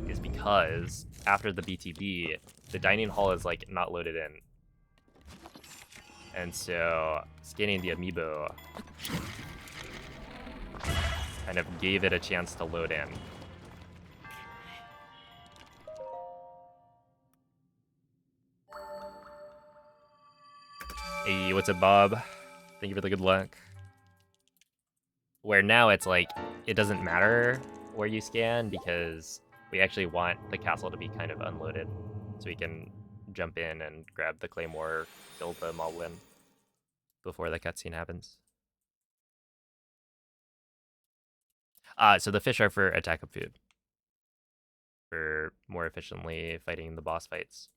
is because after the BTB, the dining hall is like not loaded in. And so scanning the Amiibo kind of gave it a chance to load in. Hey, what's up, Bob? Thank you for the good luck. Where now it's like, it doesn't matter where you scan because we actually want the castle to be kind of unloaded so we can jump in and grab the claymore, kill the moblin before the cutscene happens. So the fish are for attack up food. For more efficiently fighting the boss fights.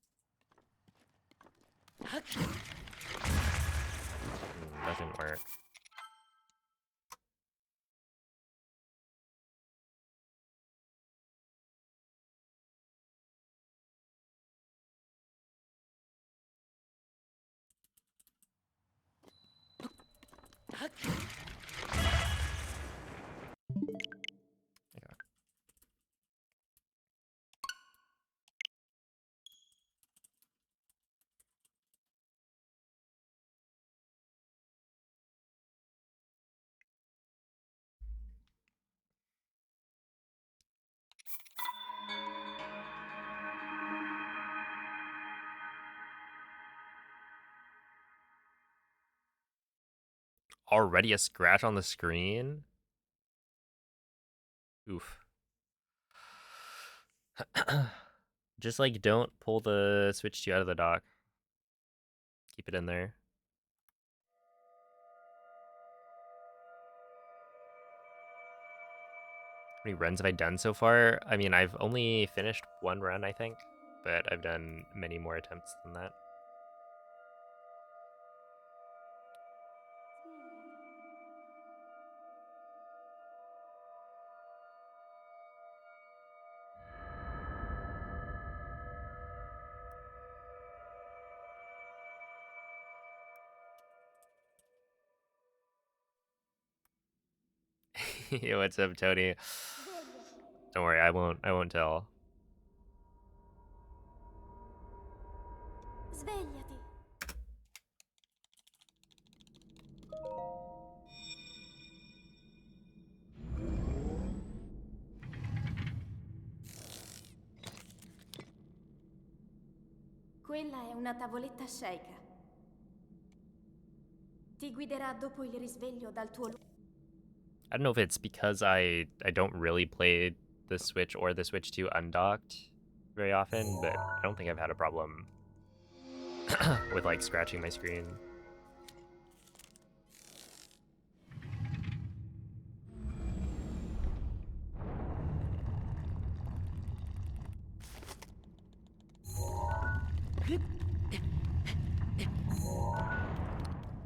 That didn't work. Yeah. Already a scratch on the screen? Oof. Just like don't pull the Switch 2 out of the dock. keep it in there. How many runs have I done so far? I mean, I've only finished one run, I think, but I've done many more attempts than that. What's up, Tony? Svegliati. Don't worry, I won't tell. Svegliati. Quella è una tavoletta Sheikah. Ti guiderà dopo il risveglio dal tuo I don't know if it's because I don't really play the Switch or the Switch 2 undocked very often, but I don't think I've had a problem with like scratching my screen.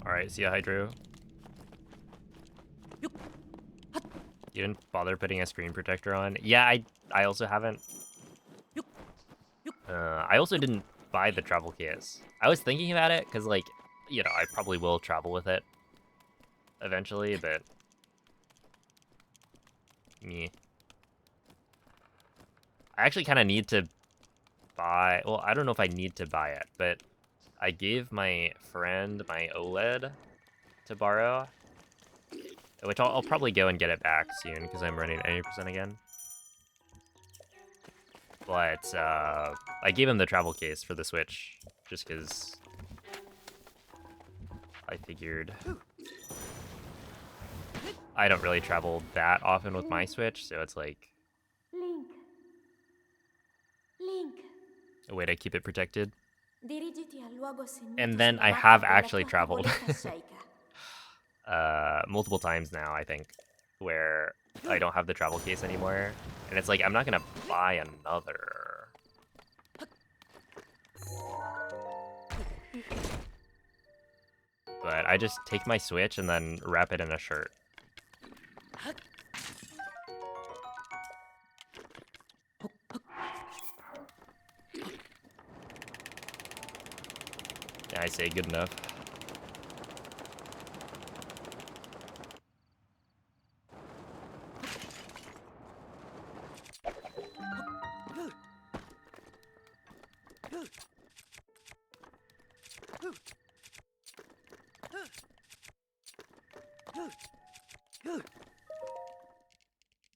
Alright, see ya, Hydro. You didn't bother putting a screen protector on? Yeah, I also haven't. I also didn't buy the travel case. I was thinking about it, because, like, you know, I probably will travel with it eventually, but... meh. I actually kind of need to buy... Well, I don't know if I need to buy it, but I gave my friend my OLED to borrow, which I'll probably go and get it back soon, because I'm running 80% again. But I gave him the travel case for the Switch, just because I figured I don't really travel that often with my Switch, so it's like Link. Link. a way to keep it protected. Dirigiti al luogo segnato And then sulla I mappa have della actually tua traveled tavoletta Sheikah. multiple times now, I think, where I don't have the travel case anymore, and it's like I'm not gonna buy another. But I just take my Switch and then wrap it in a shirt. Yeah, I say good enough.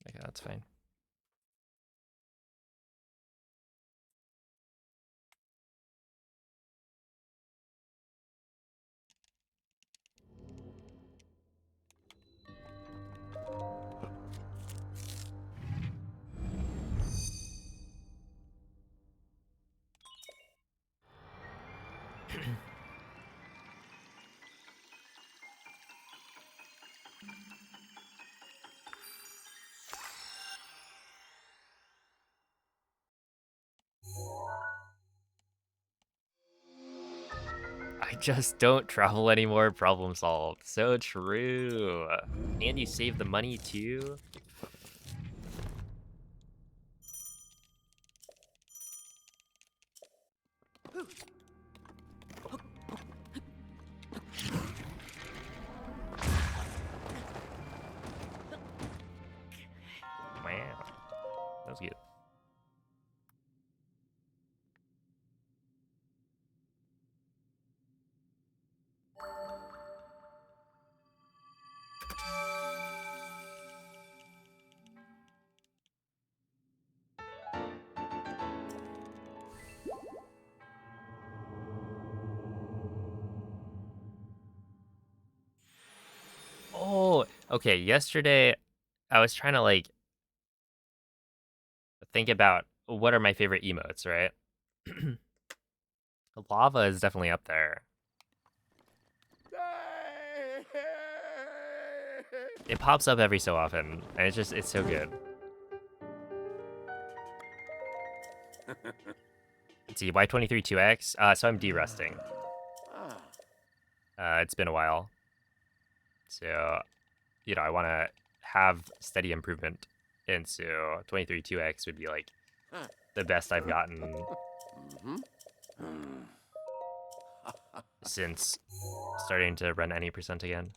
Okay, that's fine. I just don't travel anymore, problem solved. So true. And you save the money too? Wow. That was good. Oh, okay. Yesterday, I was trying to like think about what are my favorite emotes, right? Lava is definitely up there. It pops up every so often, and it's so good. Let's see, Y23 2X. So I'm derusting. It's been a while. So, you know, I want to have steady improvement. And so 23 2X would be like the best I've gotten since starting to run any percent again.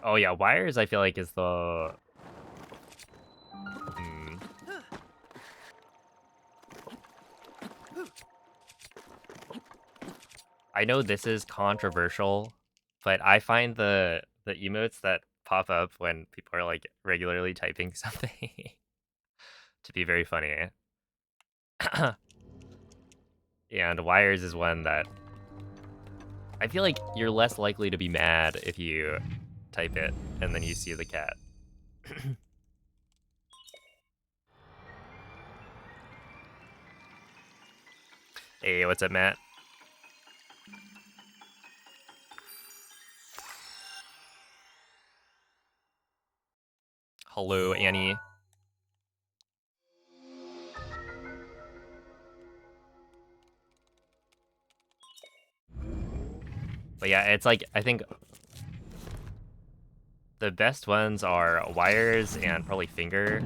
Oh yeah, wires I feel like is the I know this is controversial, but I find the emotes that pop up when people are like regularly typing something to be very funny. And wires is one that I feel like you're less likely to be mad if you type it and then you see the cat. Hey, what's up, Matt? Hello, Annie. But yeah, it's like, I think the best ones are wires and probably finger.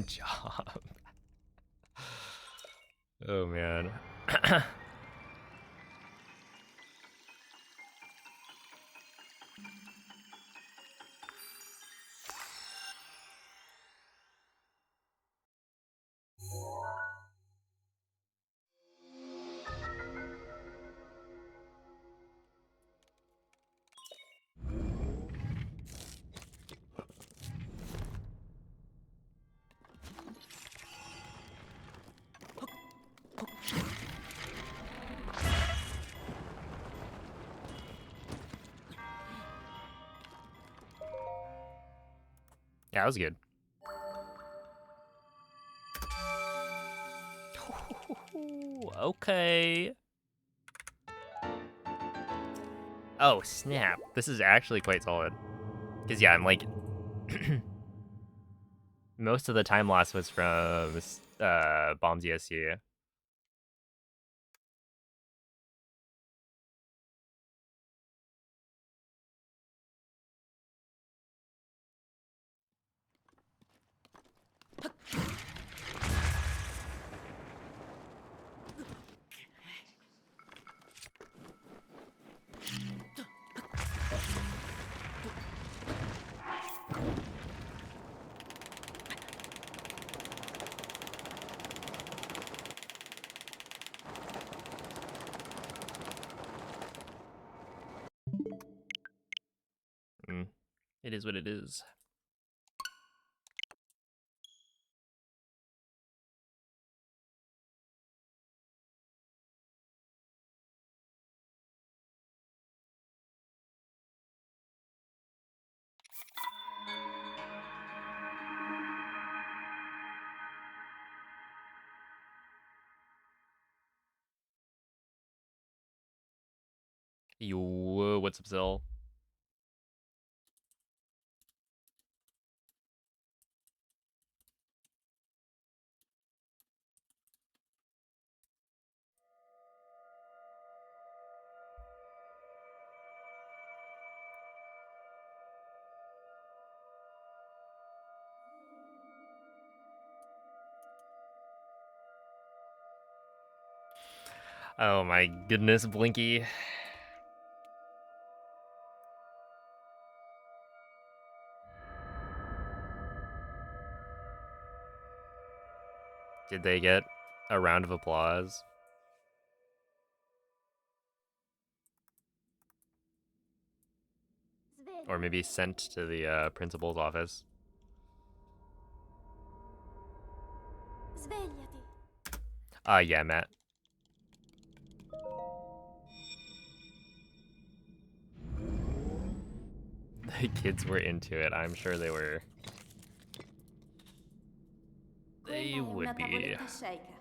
Job. Oh man. Yeah, that was good. Okay. Oh, snap. This is actually quite solid. Because, yeah, I'm like... most of the time loss was from Bombs ESC. It is what it is. Yo, what's up, Zell? Oh my goodness, Blinky. Did they get a round of applause? Or Sveglia. maybe sent to the principal's office? Svegliati. Yeah, Matt. The kids were into it. I'm sure they were. They Quella è would una be. tavoletta sceicca.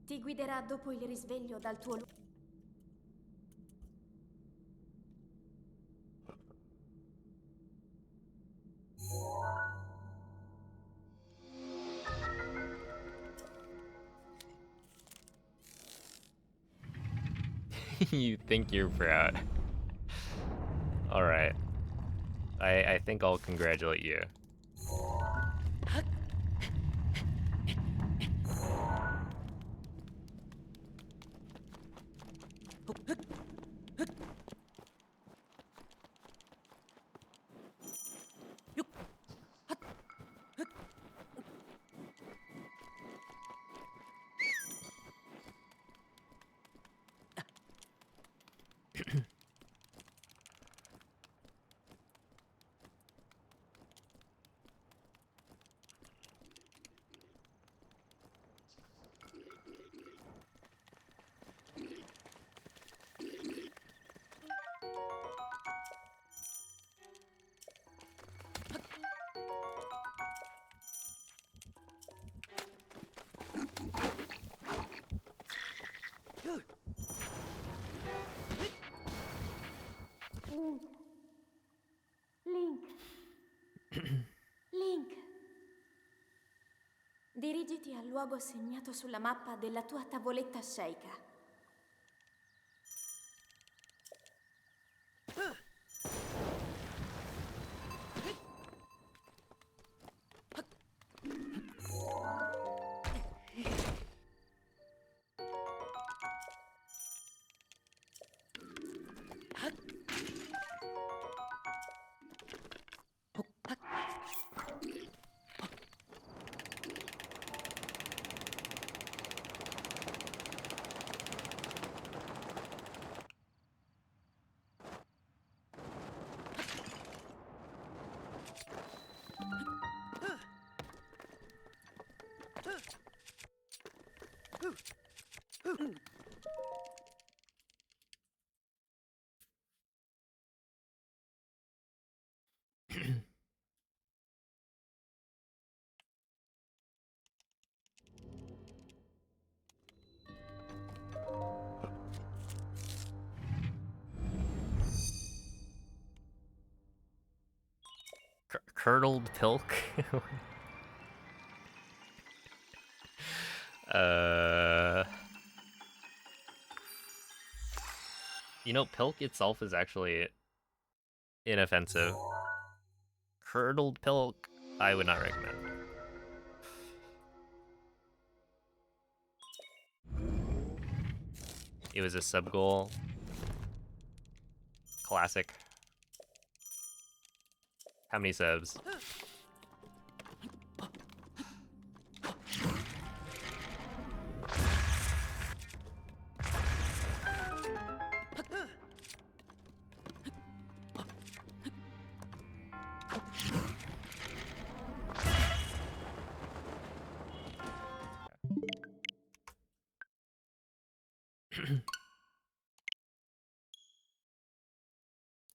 Ti guiderà dopo il risveglio dal tuo luogo. You think you're proud. Alright. I think I'll congratulate you. Link. Link. Dirigiti al luogo segnato sulla mappa della tua tavoletta sceicca. Curdled Pilk? You know, Pilk itself is actually inoffensive. Curdled Pilk. I would not recommend. It was a sub goal. Classic. How many subs?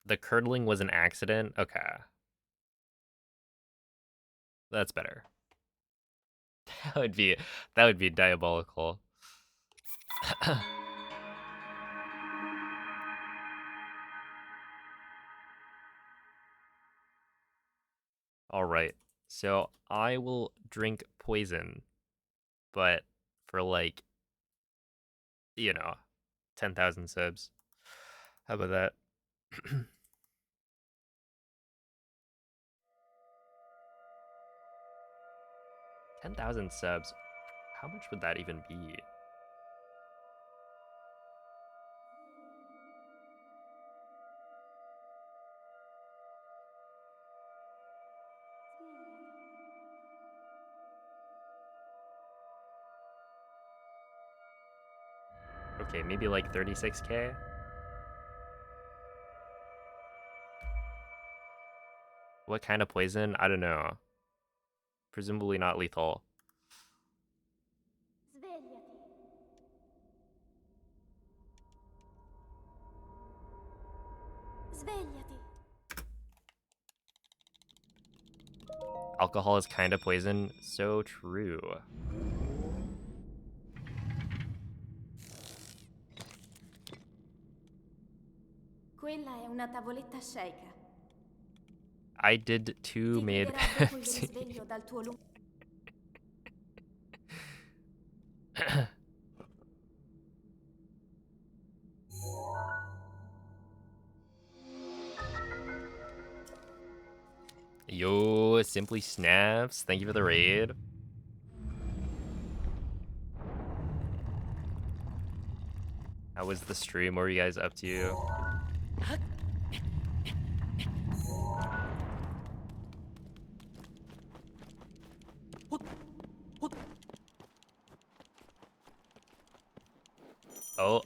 The curdling was an accident? Okay. That's better. That would be diabolical. All right. So I will drink poison, but for like, 10,000 subs. How about that? 10,000 subs. How much would that even be? Okay, maybe like 36K? What kind of poison? I don't know. Presumably not lethal. Svegliati. Svegliati. Alcohol is kind of poison. So true. Quella è una tavoletta sceika. I did two Ti made guiderà dopo il Pepsi. risveglio dal tuo lungo... Yo, Simply Snaps. Thank you for the raid. How was the stream? What were you guys up to?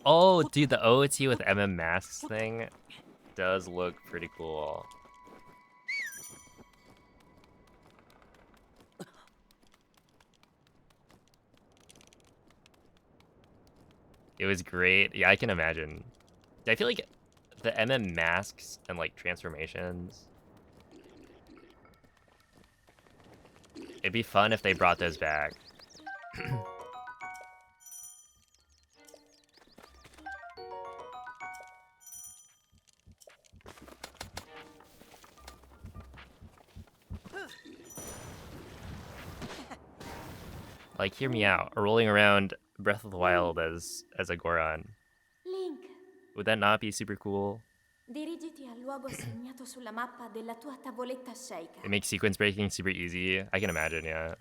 Oh, dude, the OOT with MM masks thing does look pretty cool. It was great. Yeah, I can imagine. I feel like the MM masks and like transformations, it'd be fun if they brought those back. Like, hear me out. Rolling around Breath of the Wild as a Goron. Link, Would that not be super cool? dirigiti al luogo segnato sulla mappa della tua tavoletta sceika. It makes sequence breaking super easy. I can imagine, yeah.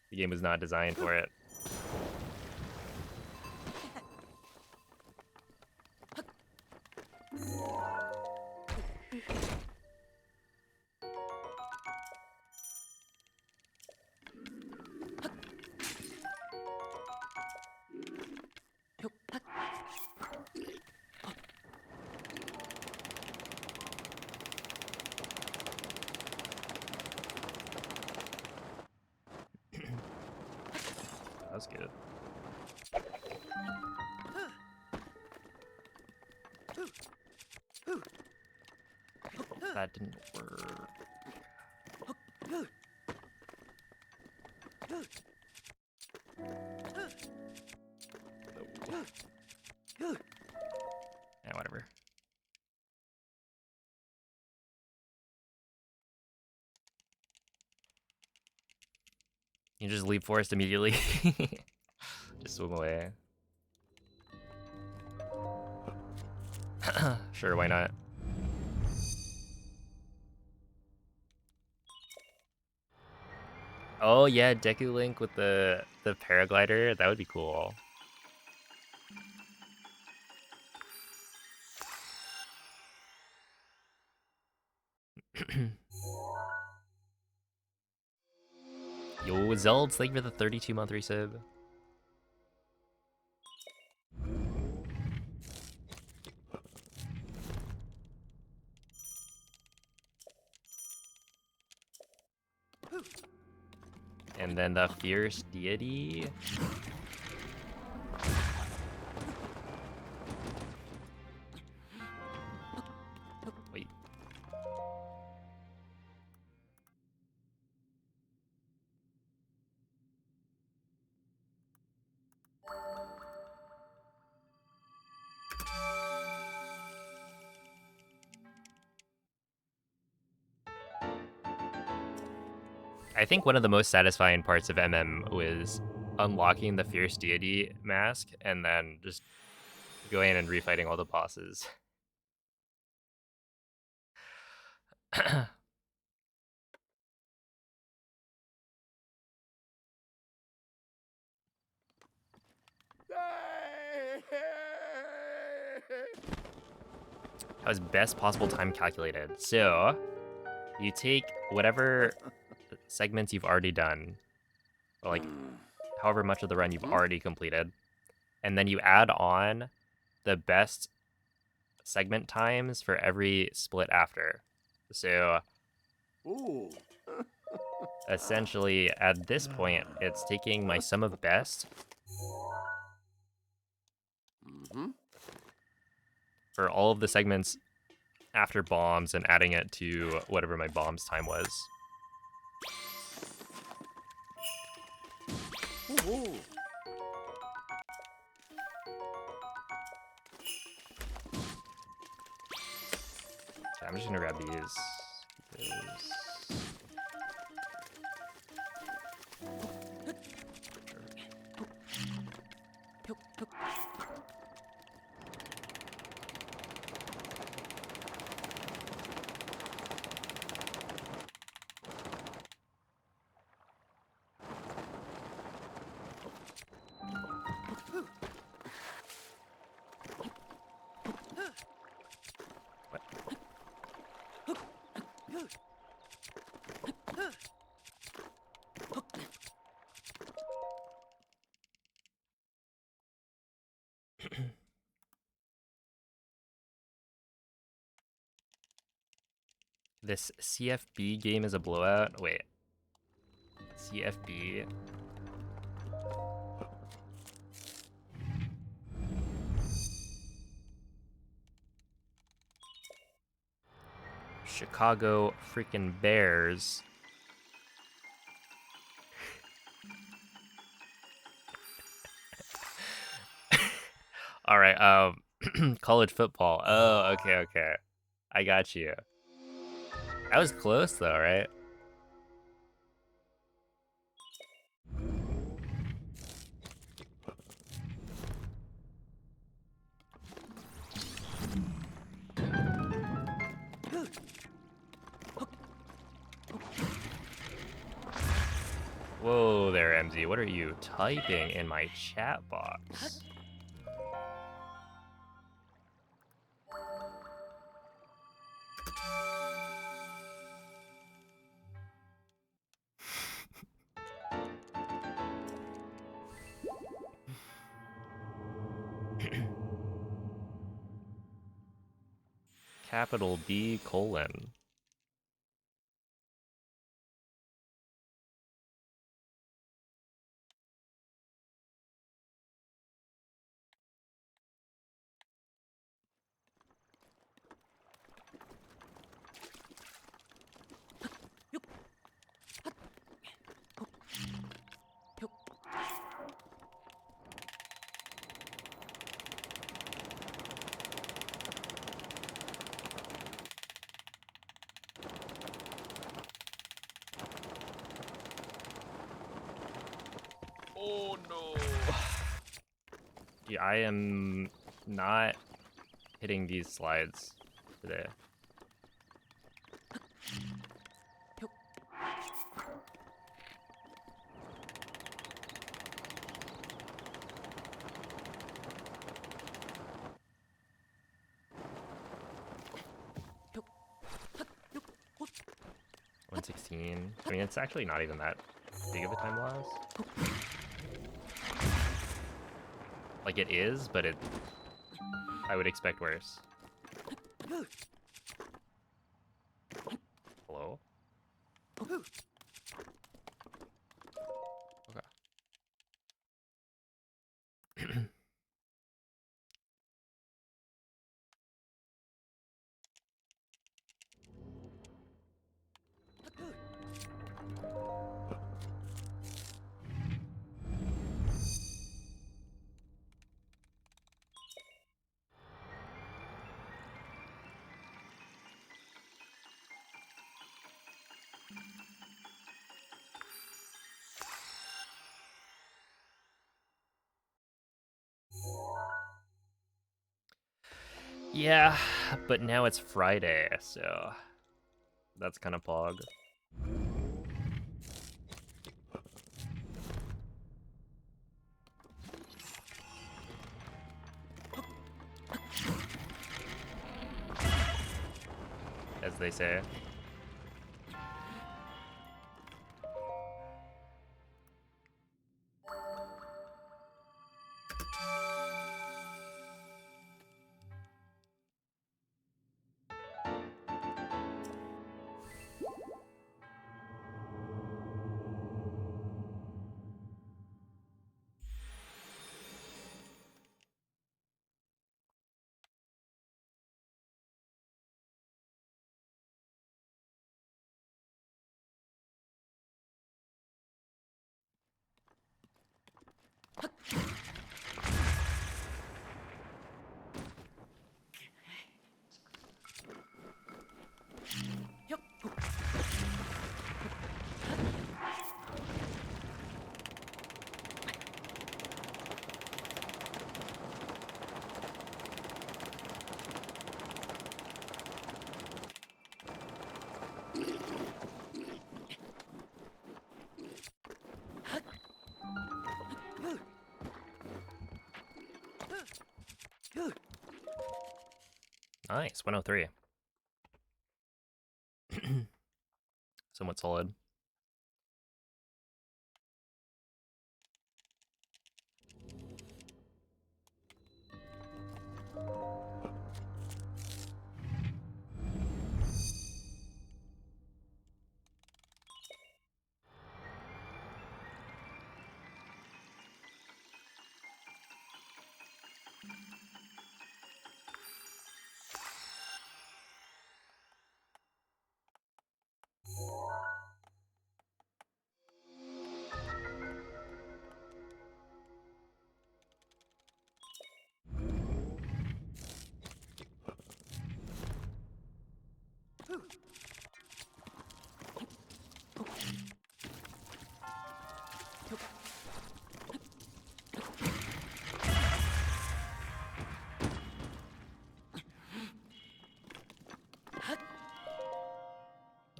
The game was not designed for it. That was good. Oh, that didn't work. No. Yeah, whatever. You just leave forest immediately. Just swim away. Sure, why not? Oh yeah, Deku Link with the paraglider. That would be cool. Yo, Zeld, thank you for the 32-month resub. And then the Fierce Deity. Wait. I think one of the most satisfying parts of MM was unlocking the Fierce Deity mask and then just going and refighting all the bosses. That was best possible time calculated. So, you take whatever segments you've already done, or like however much of the run you've already completed, and then you add on the best segment times for every split after. So, Ooh. essentially, at this point, it's taking my sum of best for all of the segments after bombs and adding it to whatever my bombs time was. Ooh. Okay, I'm just gonna grab these. Because... This CFB game is a blowout. Wait. CFB. Chicago freaking Bears. All right. College football. Oh, okay. I got you. That was close though, right? Whoa there, MZ. What are you typing in my chat box? Capital D colon. Oh no. Dude, I am not hitting these slides today. 116. I mean, it's actually not even that big of a time loss. Like, it is, but I would expect worse. Hello? Okay. Yeah, but now it's Friday, so that's kind of pog. As they say. Nice, 103. Somewhat solid.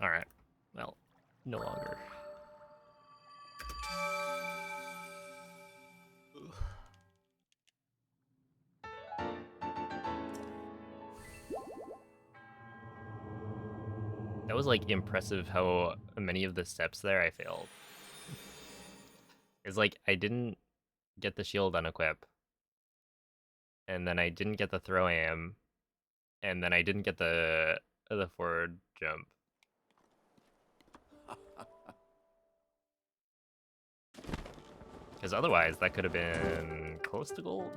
Alright, well, no longer. That was like impressive how many of the steps there I failed. It's like I didn't get the shield unequip, and then I didn't get the throw aim, and then I didn't get the forward jump. Because otherwise, that could have been close to gold.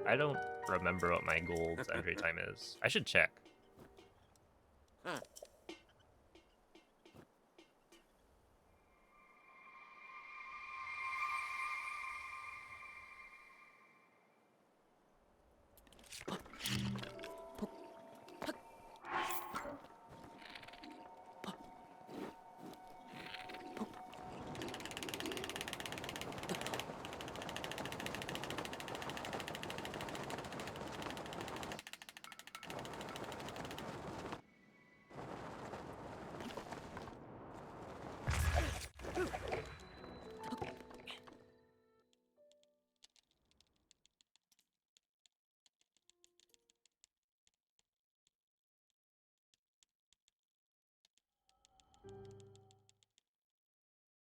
I don't remember what my gold's entry time is. I should check.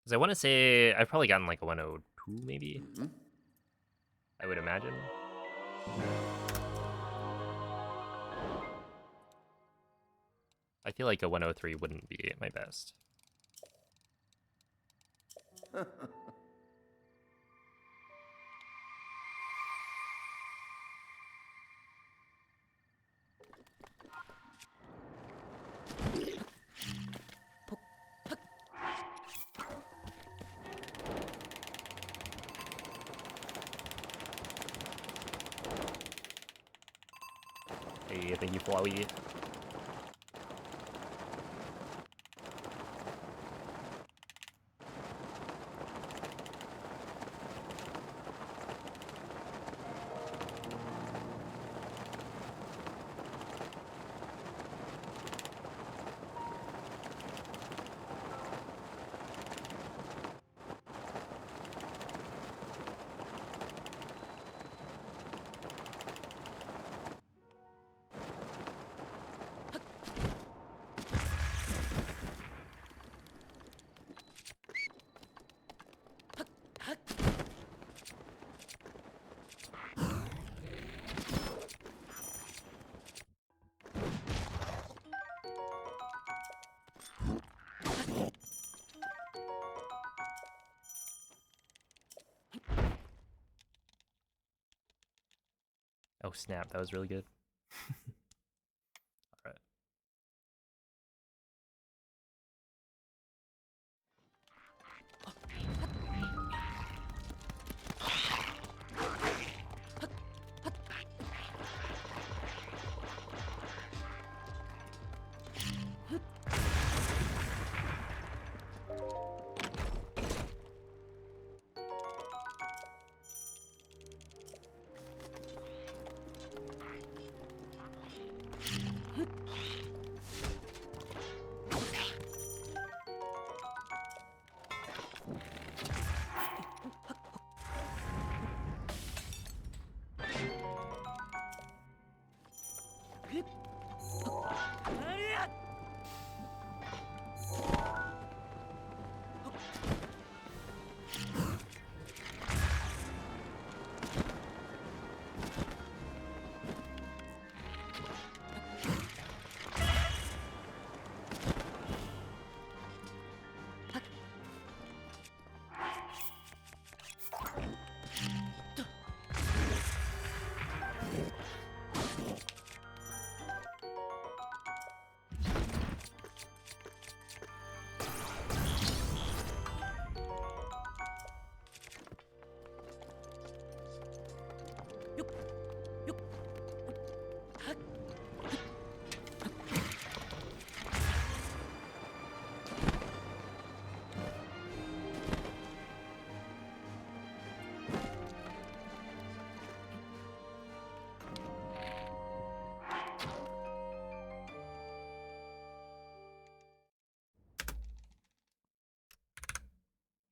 Because I want to say I've probably gotten like a 102 maybe. Mhm. I would imagine. I feel like a 103 wouldn't be my best. Hey, thank you, Flowey. Oh snap, that was really good. Alright.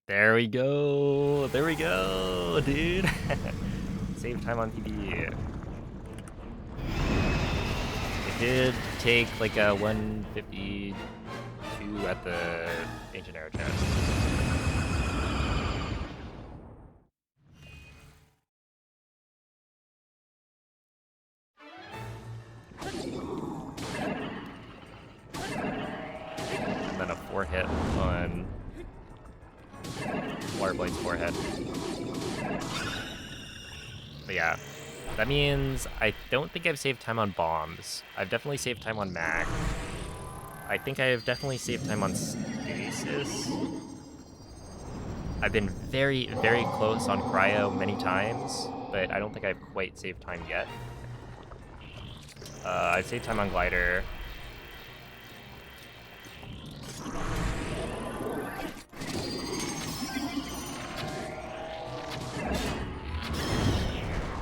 There we go. There we go, dude. Save time on PB. It did take like a 152 at the Ancient Arrow chest. And then a 4-hit on Waterblade's forehead. But yeah, that means I don't think I've saved time on bombs. I've definitely saved time on Mac. I think I have definitely saved time on Stasis. I've been very, very close on Cryo many times, but I don't think I've quite saved time yet. I've saved time on Glider.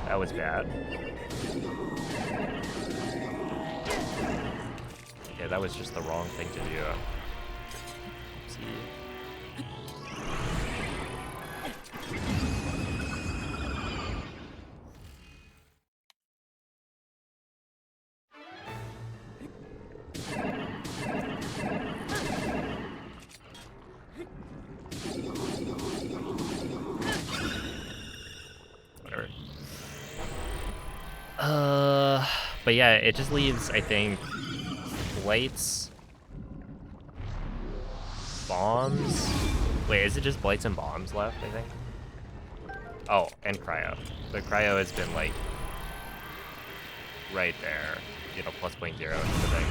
That was bad. Yeah, that was just the wrong thing to do. Oopsie. But yeah, it just leaves, I think, blights, bombs. Wait, is it just blights and bombs left, I think? Oh, and cryo. But cryo has been like right there, you know, plus 0.0 is the thing.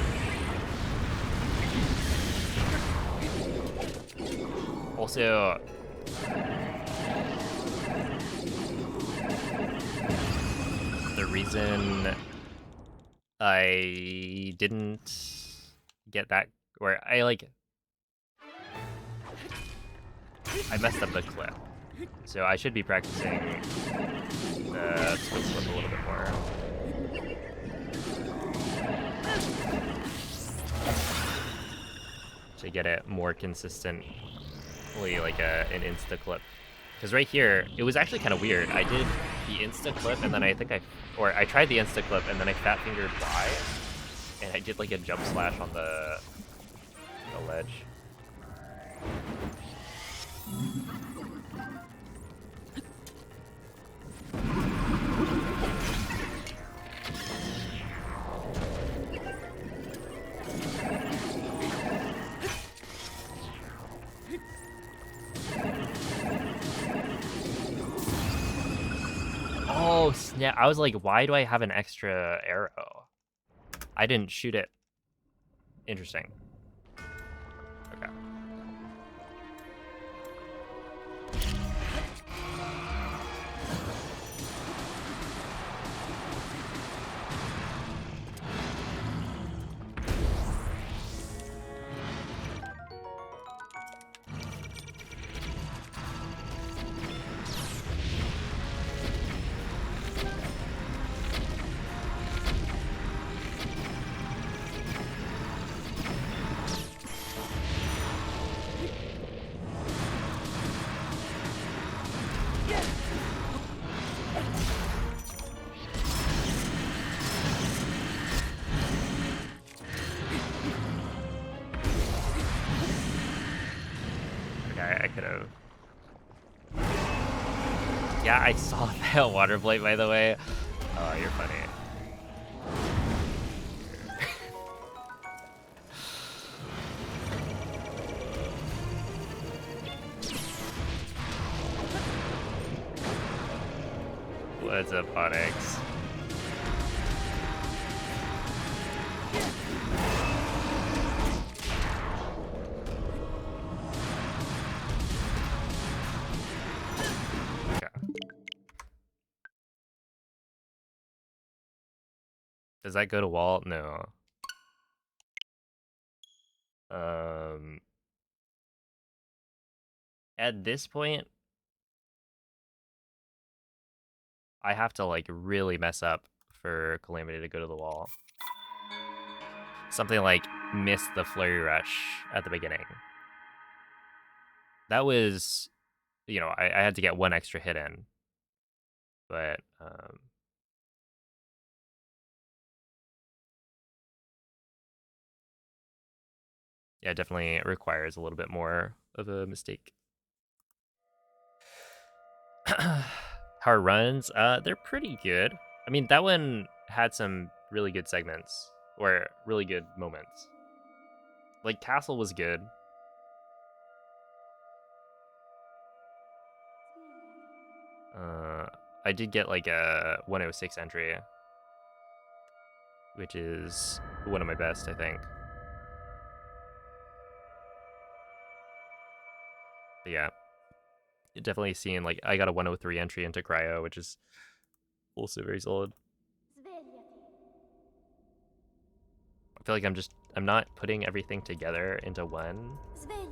Also, the reason I didn't get that, or I messed up the clip. So I should be practicing the split slip a little bit more. To get it more consistently, like an insta clip. Because right here, it was actually kind of weird. I did the insta clip, and then I tried the insta clip, and then I fat fingered Y, and I did like a jump slash on the ledge. Oh, snap. I was like, why do I have an extra arrow? I didn't shoot it. Interesting. Okay. I could have. Yeah, I saw that water blight, by the way. Oh, you're funny. What's up, Onyx? Does that go to wall? No. At this point, I have to like really mess up for Calamity to go to the wall. Something like miss the Flurry Rush at the beginning. That was, you know, I had to get one extra hit in. But, yeah, it definitely requires a little bit more of a mistake. How it runs? They're pretty good. I mean, that one had some really good segments, or really good moments. Like, Castle was good. I did get like a 106 entry, which is one of my best, I think. But yeah, definitely seeing like I got a 103 entry into cryo, which is also very solid. I feel like I'm not putting everything together into one,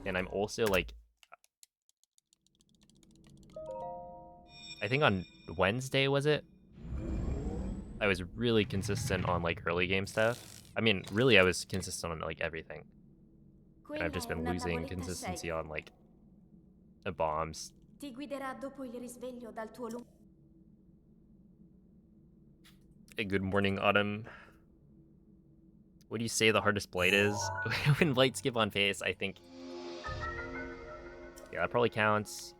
and I'm also like, I think on Wednesday, was it? I was really consistent on like early game stuff. I mean, really, I was consistent on like everything. And I've just been losing consistency on like the bombs. Ti guiderà dopo il risveglio dal tuo lungo. Hey, good morning, Autumn. What do you say the hardest blight is? When blight skip on face, I think. Yeah, that probably counts.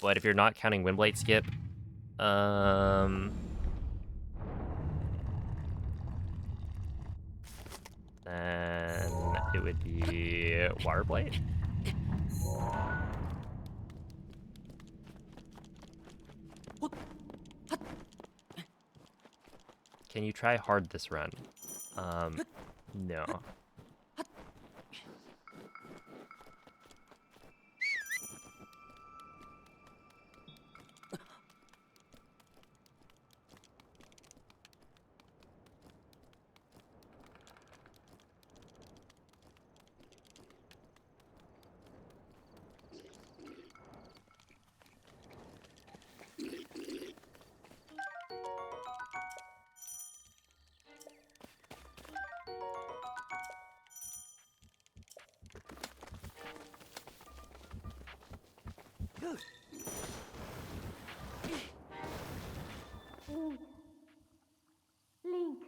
But if you're not counting wind blight skip, Then it would be Water Blight. Can you try hard this run? No. Link.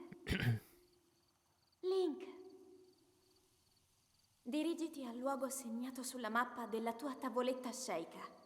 Link. Dirigiti al luogo segnato sulla mappa della tua tavoletta sceicca.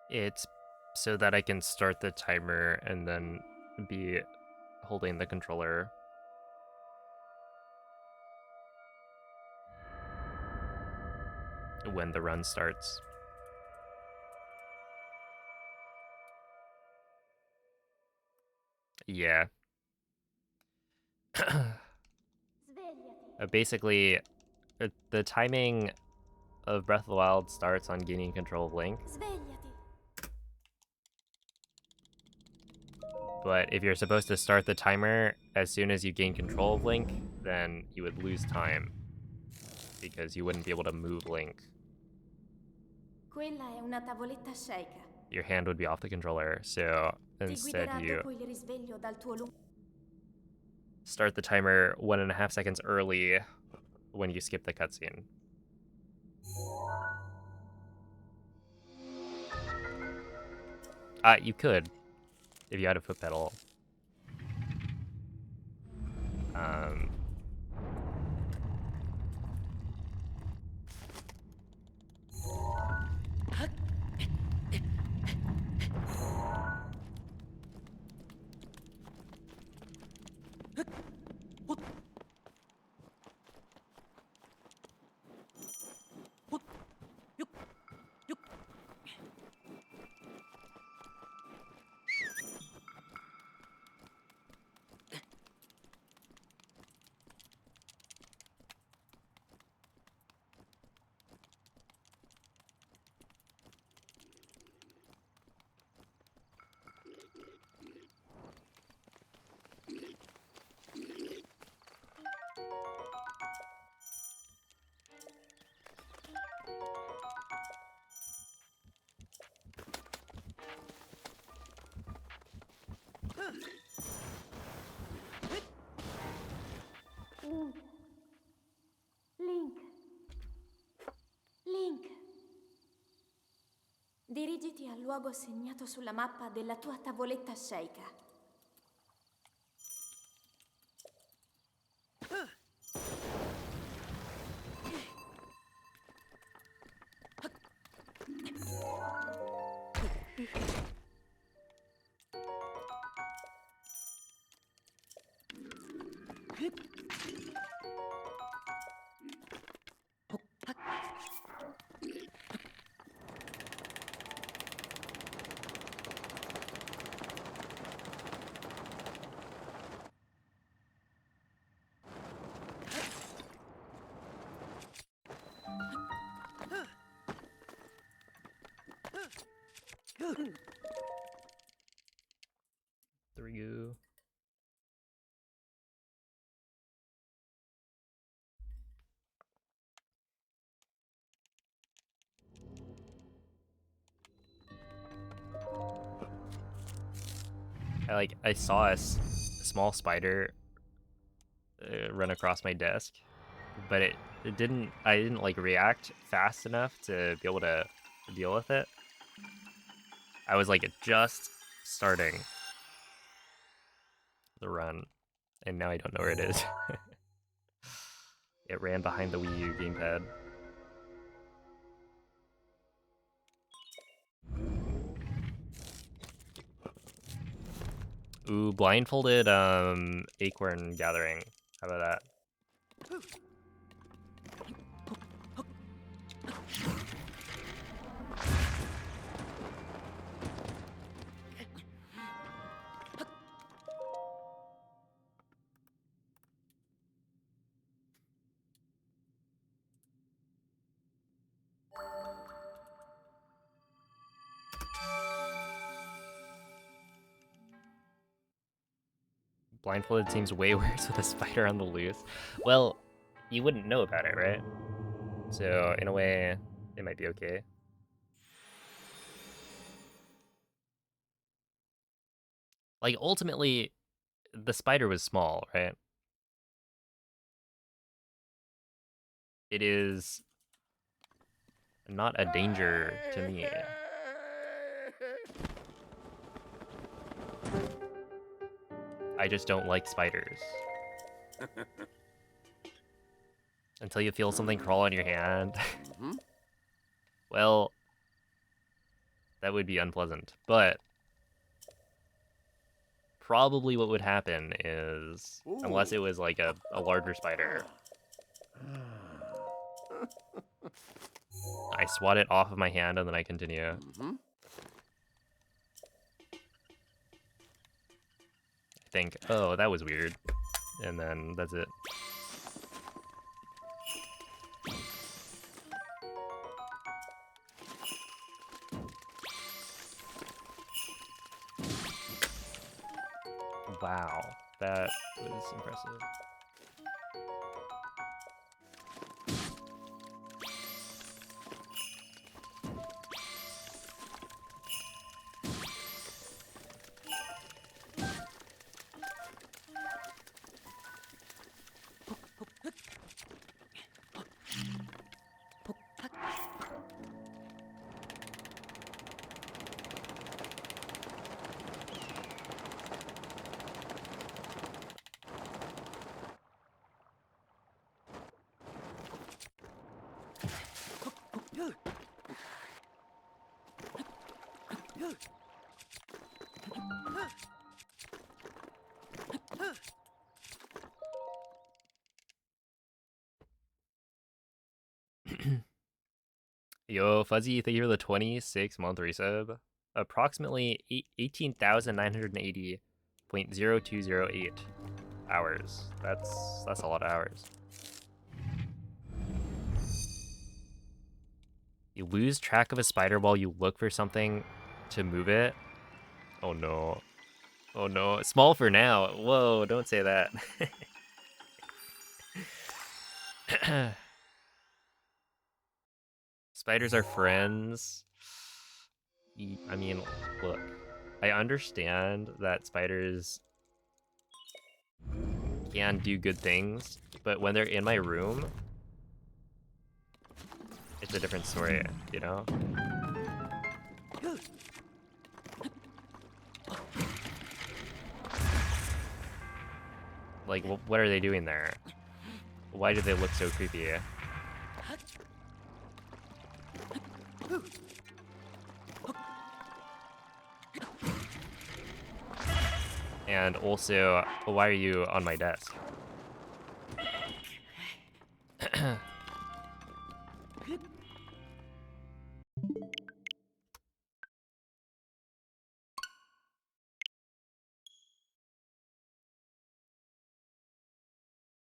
It's so that I can start the timer and then be holding the controller. When the run starts. Yeah. Basically, the timing of Breath of the Wild starts on gaining control of Link. Svegliati. But if you're supposed to start the timer as soon as you gain control of Link, then you would lose time. Because you wouldn't be able to move Link. Quella è una tavoletta sceicca. Your hand would be off the controller, so Ti instead guiderà you dopo il risveglio dal tuo start the timer 1.5 seconds early when you skip the cutscene. You could, if you had a foot pedal. Dirigiti al luogo segnato sulla mappa della tua tavoletta sceika. There we go. I saw a small spider run across my desk, but it didn't. I didn't like react fast enough to be able to deal with it. I was like just starting the run, and now I don't know where it is. It ran behind the Wii U gamepad. Ooh, blindfolded acorn gathering. How about that? Blindfolded seems way worse with a spider on the loose. Well, you wouldn't know about it, right? So in a way, it might be okay. Like ultimately, the spider was small, right? It is not a danger to me. I just don't like spiders. Until you feel something crawl on your hand. Well, that would be unpleasant. But probably what would happen is, unless it was like a larger spider, I swat it off of my hand and then I continue. I think, oh, that was weird. And then that's it. Wow, that was impressive. Yo, Fuzzy, thank you for the 26-month resub. Approximately 18,980.0208 hours. That's a lot of hours. You lose track of a spider while you look for something to move it. Oh no. Oh no. Small for now. Whoa, don't say that. Spiders are friends. I mean, look. I understand that spiders can do good things, but when they're in my room, it's a different story, you know? Like, what are they doing there? Why do they look so creepy? And also, why are you on my desk?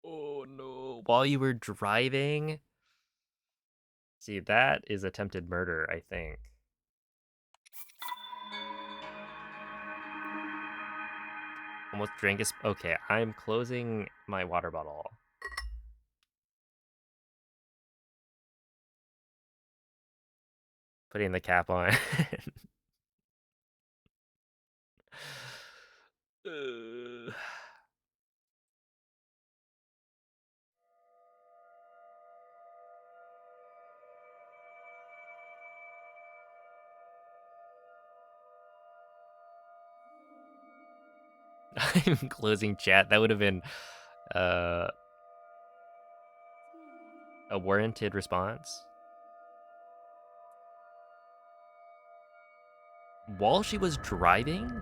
Oh no. While you were driving? See, that is attempted murder, I think. Almost drank a okay, I'm closing my water bottle. Putting the cap on. I'm closing chat. That would have been a warranted response. While she was driving?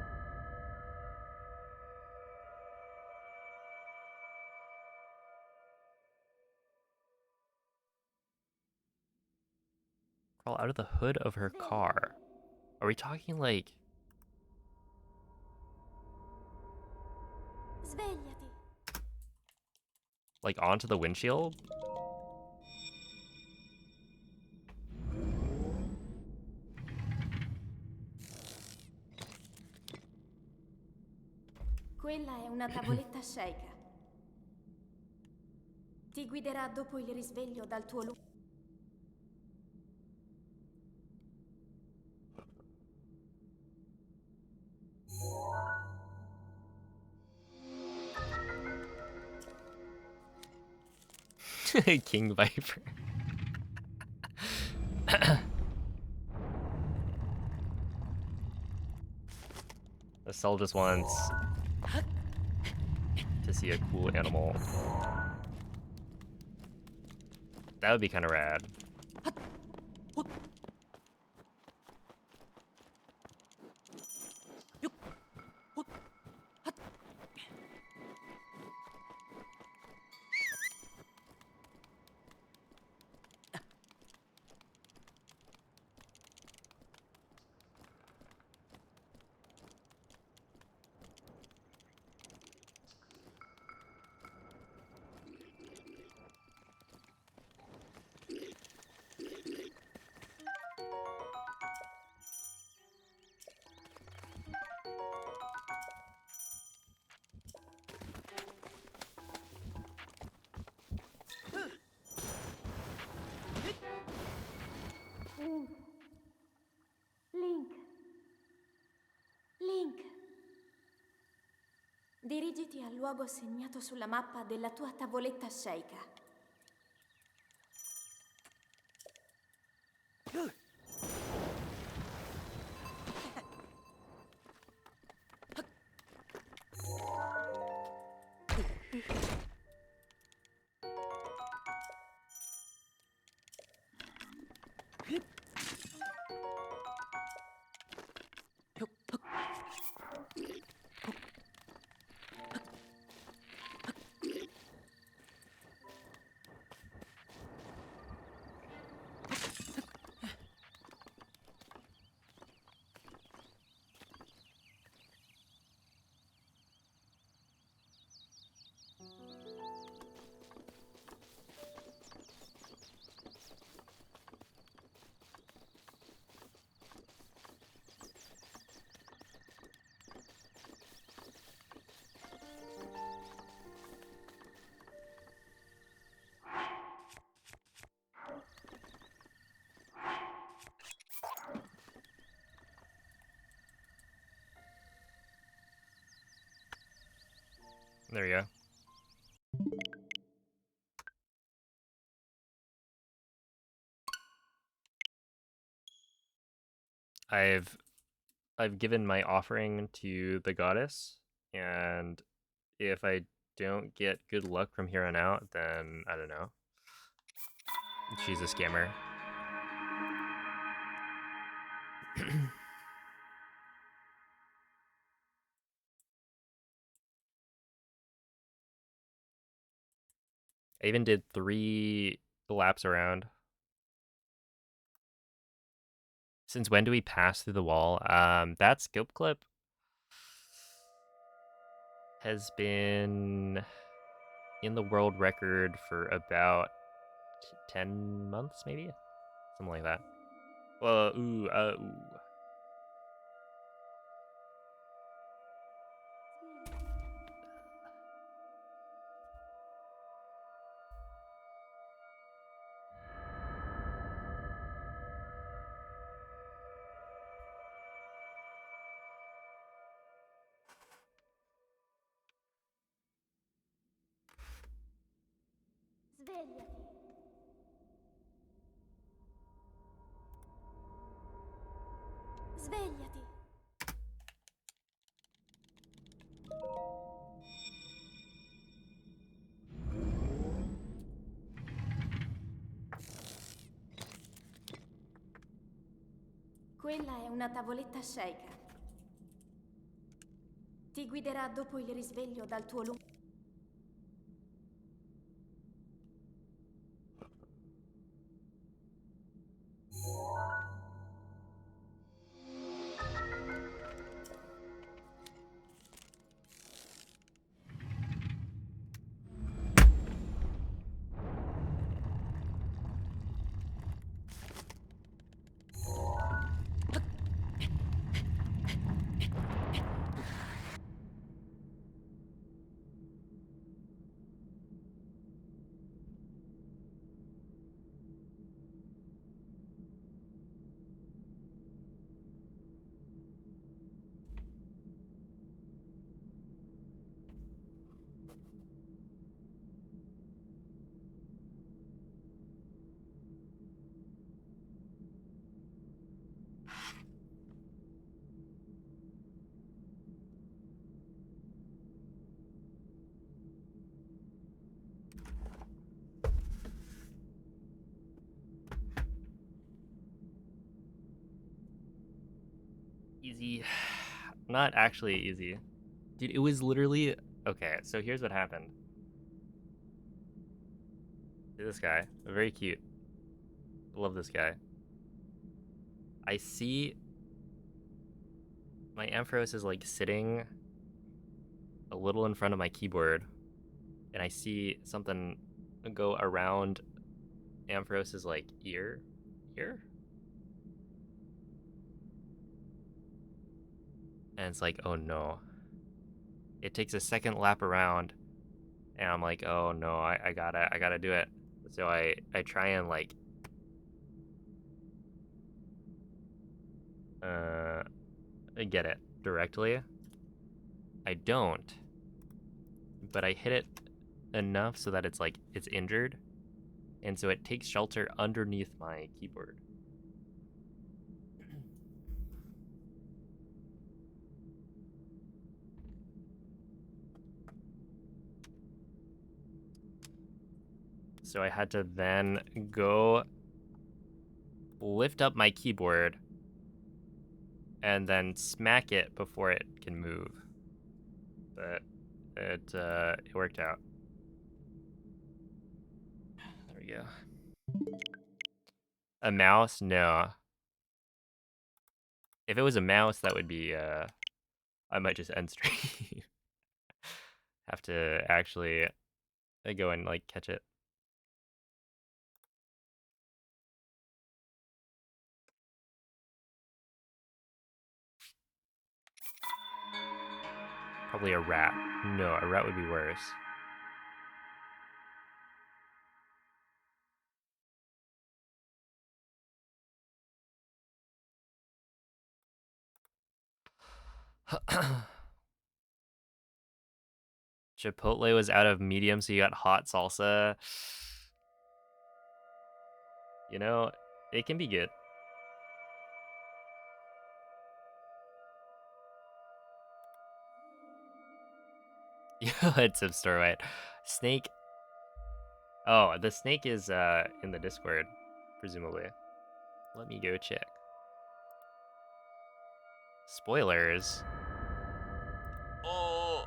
Crawl out of the hood of her car. Are we talking like... Svegliati. like onto the windshield? Quella è una tavoletta Sheikah. Ti guiderà dopo il risveglio dal tuo luogo. King Viper. Estelle just wants to see a cool animal. That would be kind of rad. Link. Link. Dirigiti al luogo segnato sulla mappa della tua tavoletta Sheikah. There you go. I've given my offering to the goddess, and if I don't get good luck from here on out, then I don't know. She's a scammer. I even did 3 laps around. Since when do we pass through the wall? That scope clip has been in the world record for about 10 months, maybe? Something like that. Well, ooh. Svegliati. Svegliati. Quella è una tavoletta Sheikah. Ti guiderà dopo il risveglio dal tuo lungo... Easy. Not actually easy. Dude, it was literally... Okay, so here's what happened. This guy. Very cute. Love this guy. I see... My Ampharos is, like, sitting a little in front of my keyboard. And I see something go around Ampharos's, like, ear? And it's like, oh no. It takes a second lap around, and I'm like, oh no, I gotta do it. So I try and like get it directly. I don't, but I hit it enough so that it's like it's injured, and so it takes shelter underneath my keyboard. So I had to then go lift up my keyboard and then smack it before it can move. But it worked out. There we go. A mouse? No. If it was a mouse, that would be I might just end stream. Have to actually go and like catch it. Probably a rat. No, a rat would be worse. Chipotle was out of medium, so you got hot salsa. You know, it can be good. Yo, it's some store white. Snake. Oh, the snake is in the Discord, presumably. Let me go check. Spoilers. Oh.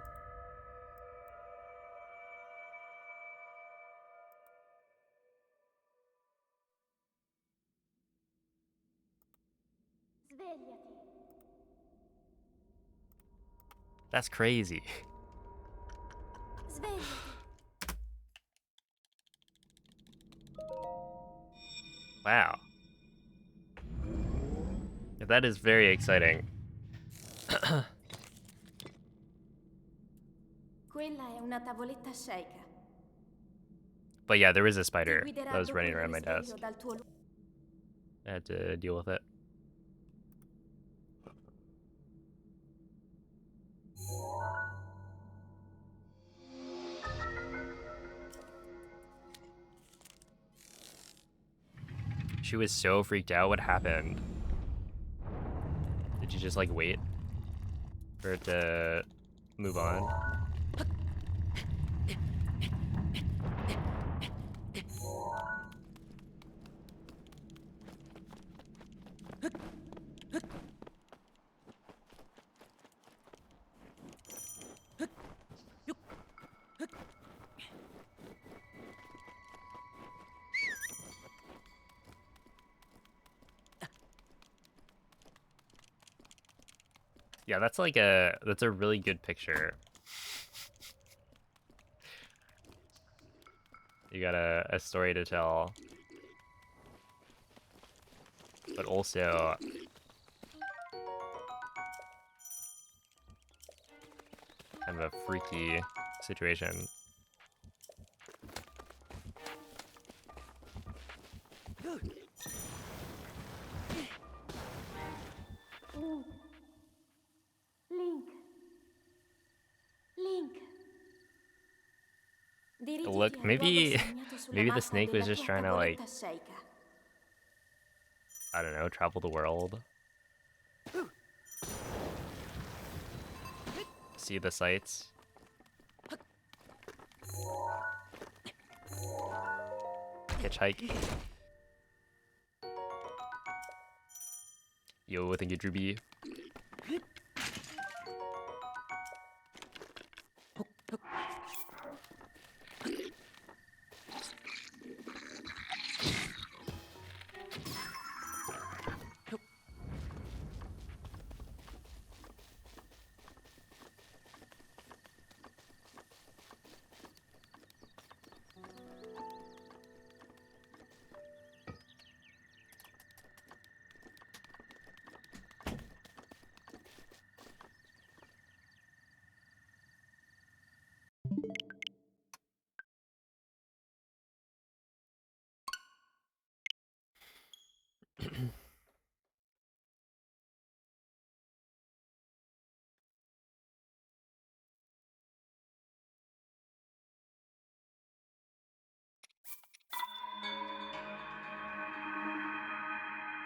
Svegliati. That's crazy. Svegliati. Wow. That is very exciting. Quella è una tavoletta Sheikah. But yeah, there was a Ti spider that guiderà was dopo running il around my risveglio desk. dal tuo I had to deal with it. She was so freaked out. What happened? Did you just like wait for it to move on? Yeah, that's a really good picture. You got a story to tell, but also kind of a freaky situation. Link. Link. Dirigiti Look, al luogo maybe segnato sulla maybe the mappa snake was della just tua trying to like, tavoletta Sheikah. I don't know, travel the world. See the sights. Hitchhike. Yo, thank you, Drewby.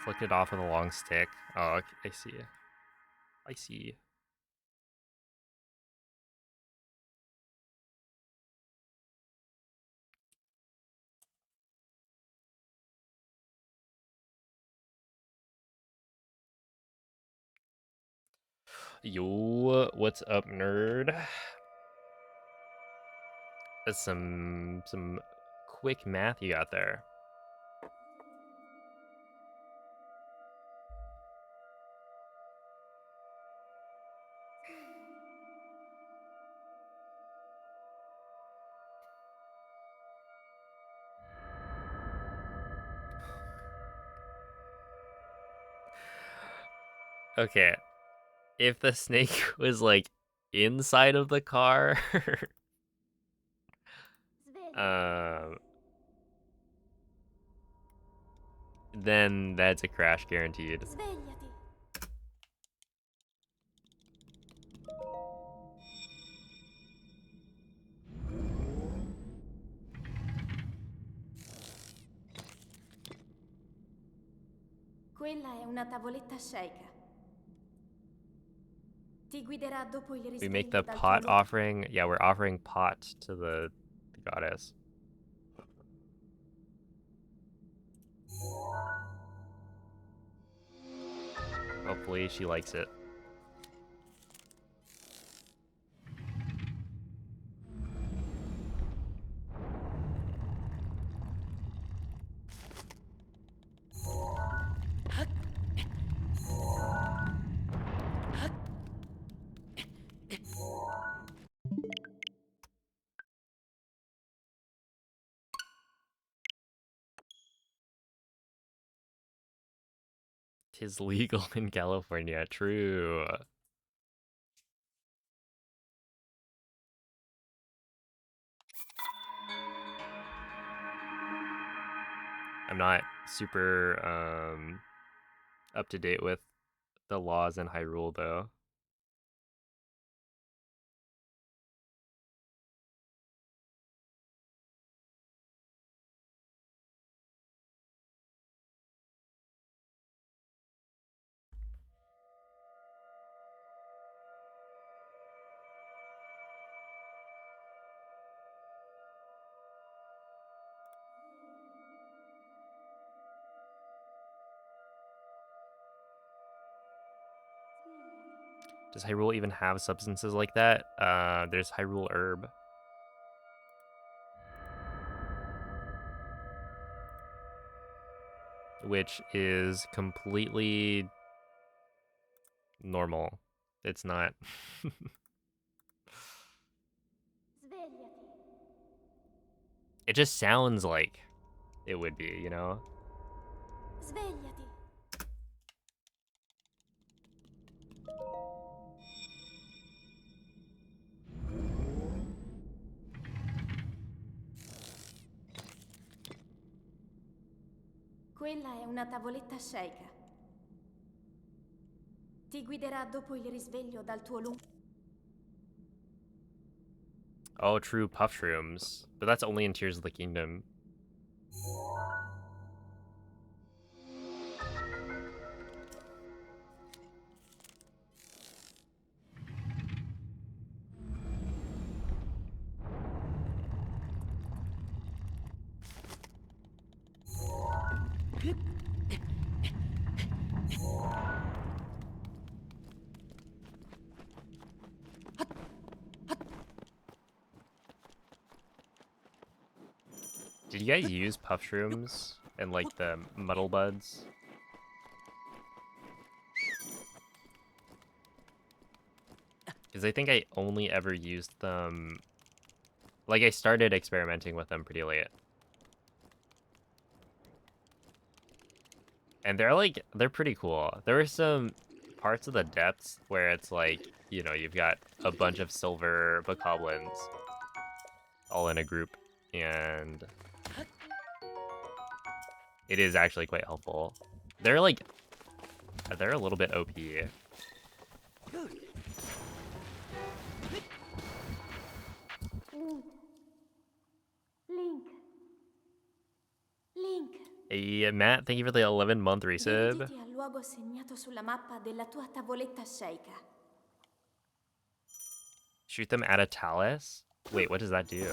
Flicked it off with a long stick. Oh, okay, I see. I see. Yo, what's up, nerd? That's some quick math you got there. Okay, if the snake was like inside of the car, Svegliati. then that's a crash guaranteed. Svegliati. Quella è una tavoletta Sheikah. Ti Ti guiderà dopo il We make risveglio the dal tuo pot lungo... offering. Yeah, we're offering pot to the goddess. Hopefully she likes it. Tis legal in California. True. I'm not super up to date with the laws in Hyrule though. Does Hyrule even have substances like that? There's Hyrule Herb. Which is completely normal. It's not. Svegliati. It just sounds like it would be, you know? Svegliati. Quella è una tavoletta sceika. Ti guiderà dopo il risveglio dal tuo lungo... Oh, true, puff shrooms. But that's only in Tears of the Kingdom. Did you guys use puff shrooms and like the muddle buds? Because I think I only ever used them. Like, I started experimenting with them pretty late. And they're pretty cool. There were some parts of the depths where it's like, you know, you've got a bunch of silver bokoblins all in a group, and it is actually quite helpful. They're a little bit OP. Link. Link. Hey, Matt, thank you for the 11-month resub. Dirigiti al luogo segnato sulla mappa della tua tavoletta sceika. Shoot them at a Talus? Wait, what does that do?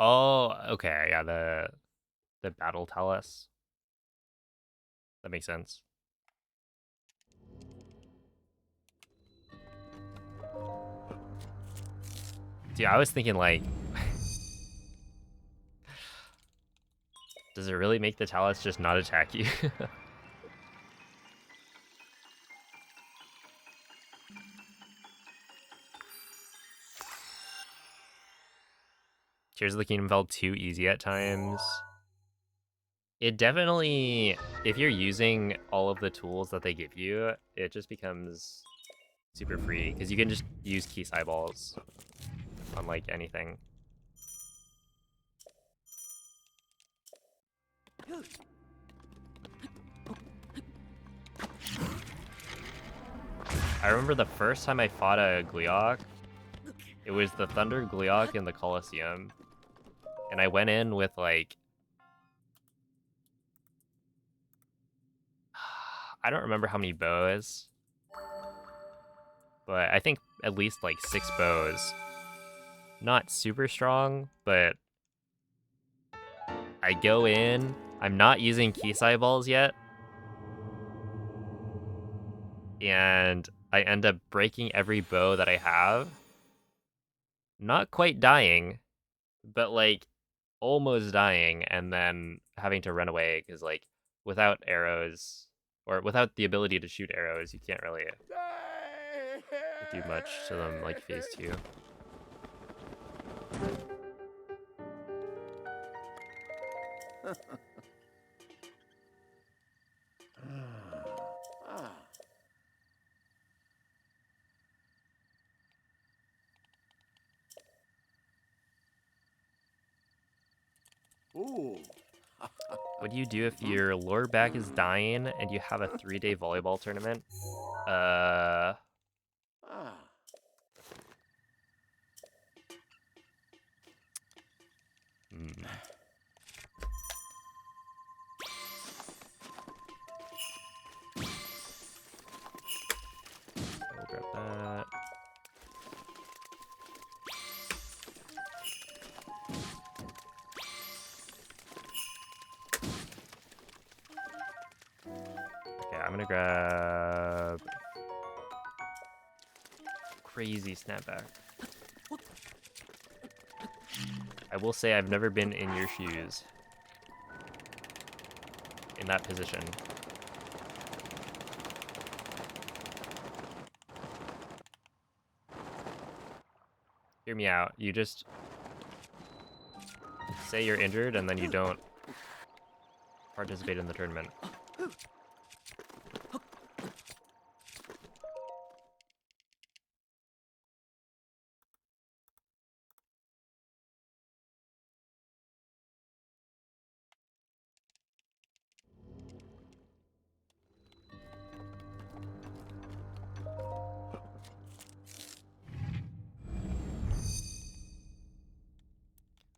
Oh, okay, yeah, the battle Talus. That makes sense. Dude, I was thinking like, does it really make the Talus just not attack you? Tears of the Kingdom felt too easy at times. It definitely, if you're using all of the tools that they give you, it just becomes super free because you can just use Keese eyeballs on like anything. I remember the first time I fought a Gleeok, it was the Thunder Gleeok in the Colosseum, and I went in with like, I don't remember how many bows, but I think at least like 6 bows. Not super strong, but I go in, I'm not using Keese eyeballs yet, and I end up breaking every bow that I have. Not quite dying, but like almost dying, and then having to run away because like without arrows or without the ability to shoot arrows, you can't really do much to them like phase 2. Ah. Ooh. What do you do if your lure back is dying and you have a 3-day volleyball tournament? Ah. Hmm. We'll grab that. Okay, I'm gonna grab crazy snapback. I will say I've never been in your shoes. In that position. Hear me out. You just say you're injured and then you don't participate in the tournament.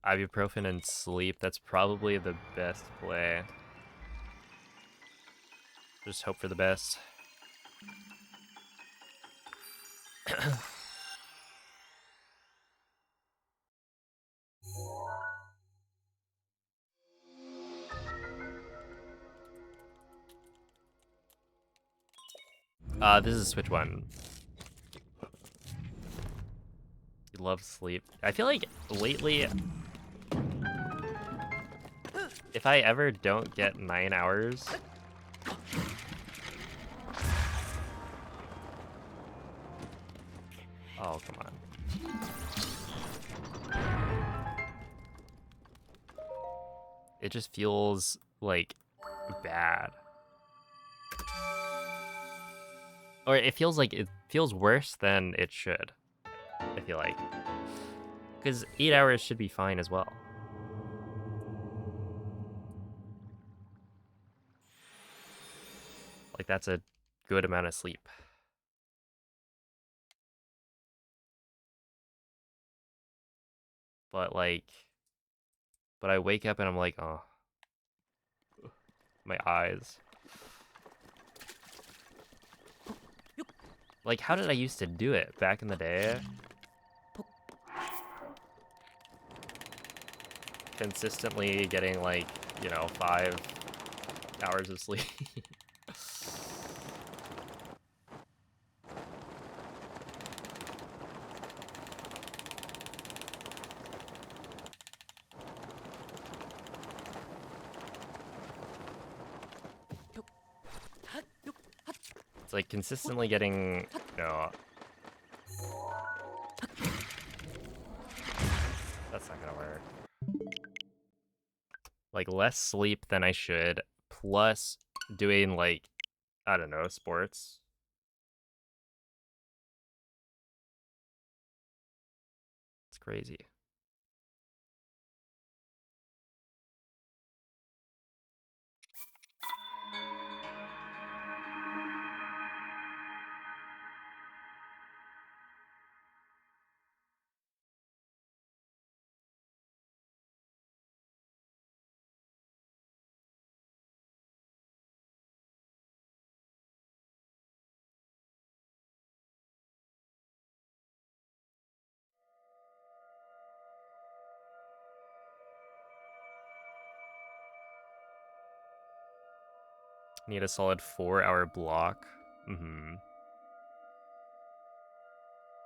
Ibuprofen and sleep, that's probably the best play. Just hope for the best. This is Switch 1. You love sleep. I feel like lately, if I ever don't get 9 hours, oh, come on. It just feels like bad. Or it feels like it feels worse than it should. I feel like. Because 8 hours should be fine as well. Like, that's a good amount of sleep. But, like... But I wake up and I'm like, oh. My eyes. Like, how did I used to do it back in the day? Consistently getting, like, you know, 5 hours of sleep. It's like consistently getting, you know... That's that's not gonna work. Like, less sleep than I should, plus doing, like, I don't know, sports. It's crazy. Need a solid 4-hour block. Mm-hmm.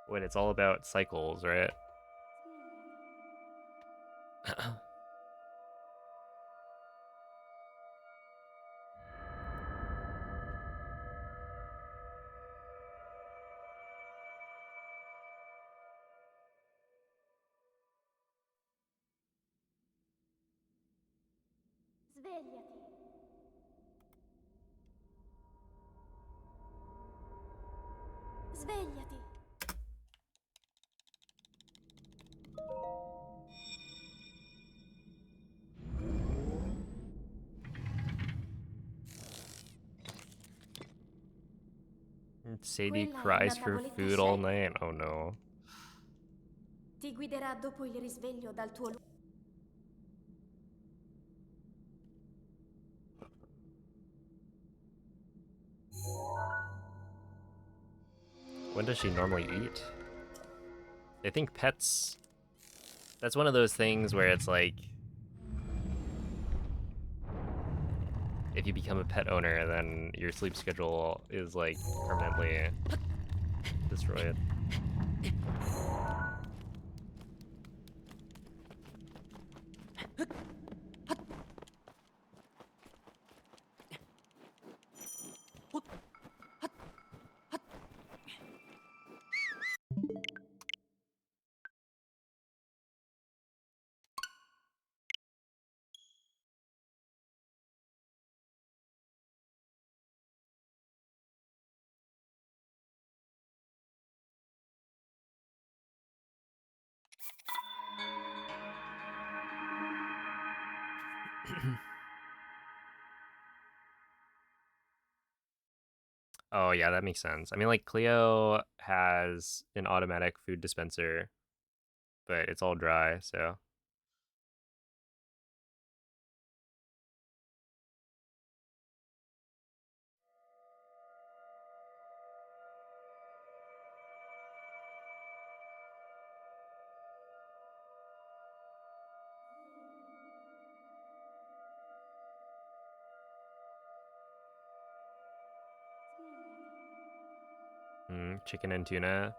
Wait, it's all about cycles, right? Svegliati. Svegliati. Sadie Quella è una cries for tavoletta food all shaker. night. Oh no. Ti guiderà dopo il risveglio dal tuo When does she normally eat? I think pets... That's one of those things where it's like... If you become a pet owner, then your sleep schedule is like permanently destroyed. Oh yeah, that makes sense. I mean, like, Cleo has an automatic food dispenser, but it's all dry, so... chicken and tuna.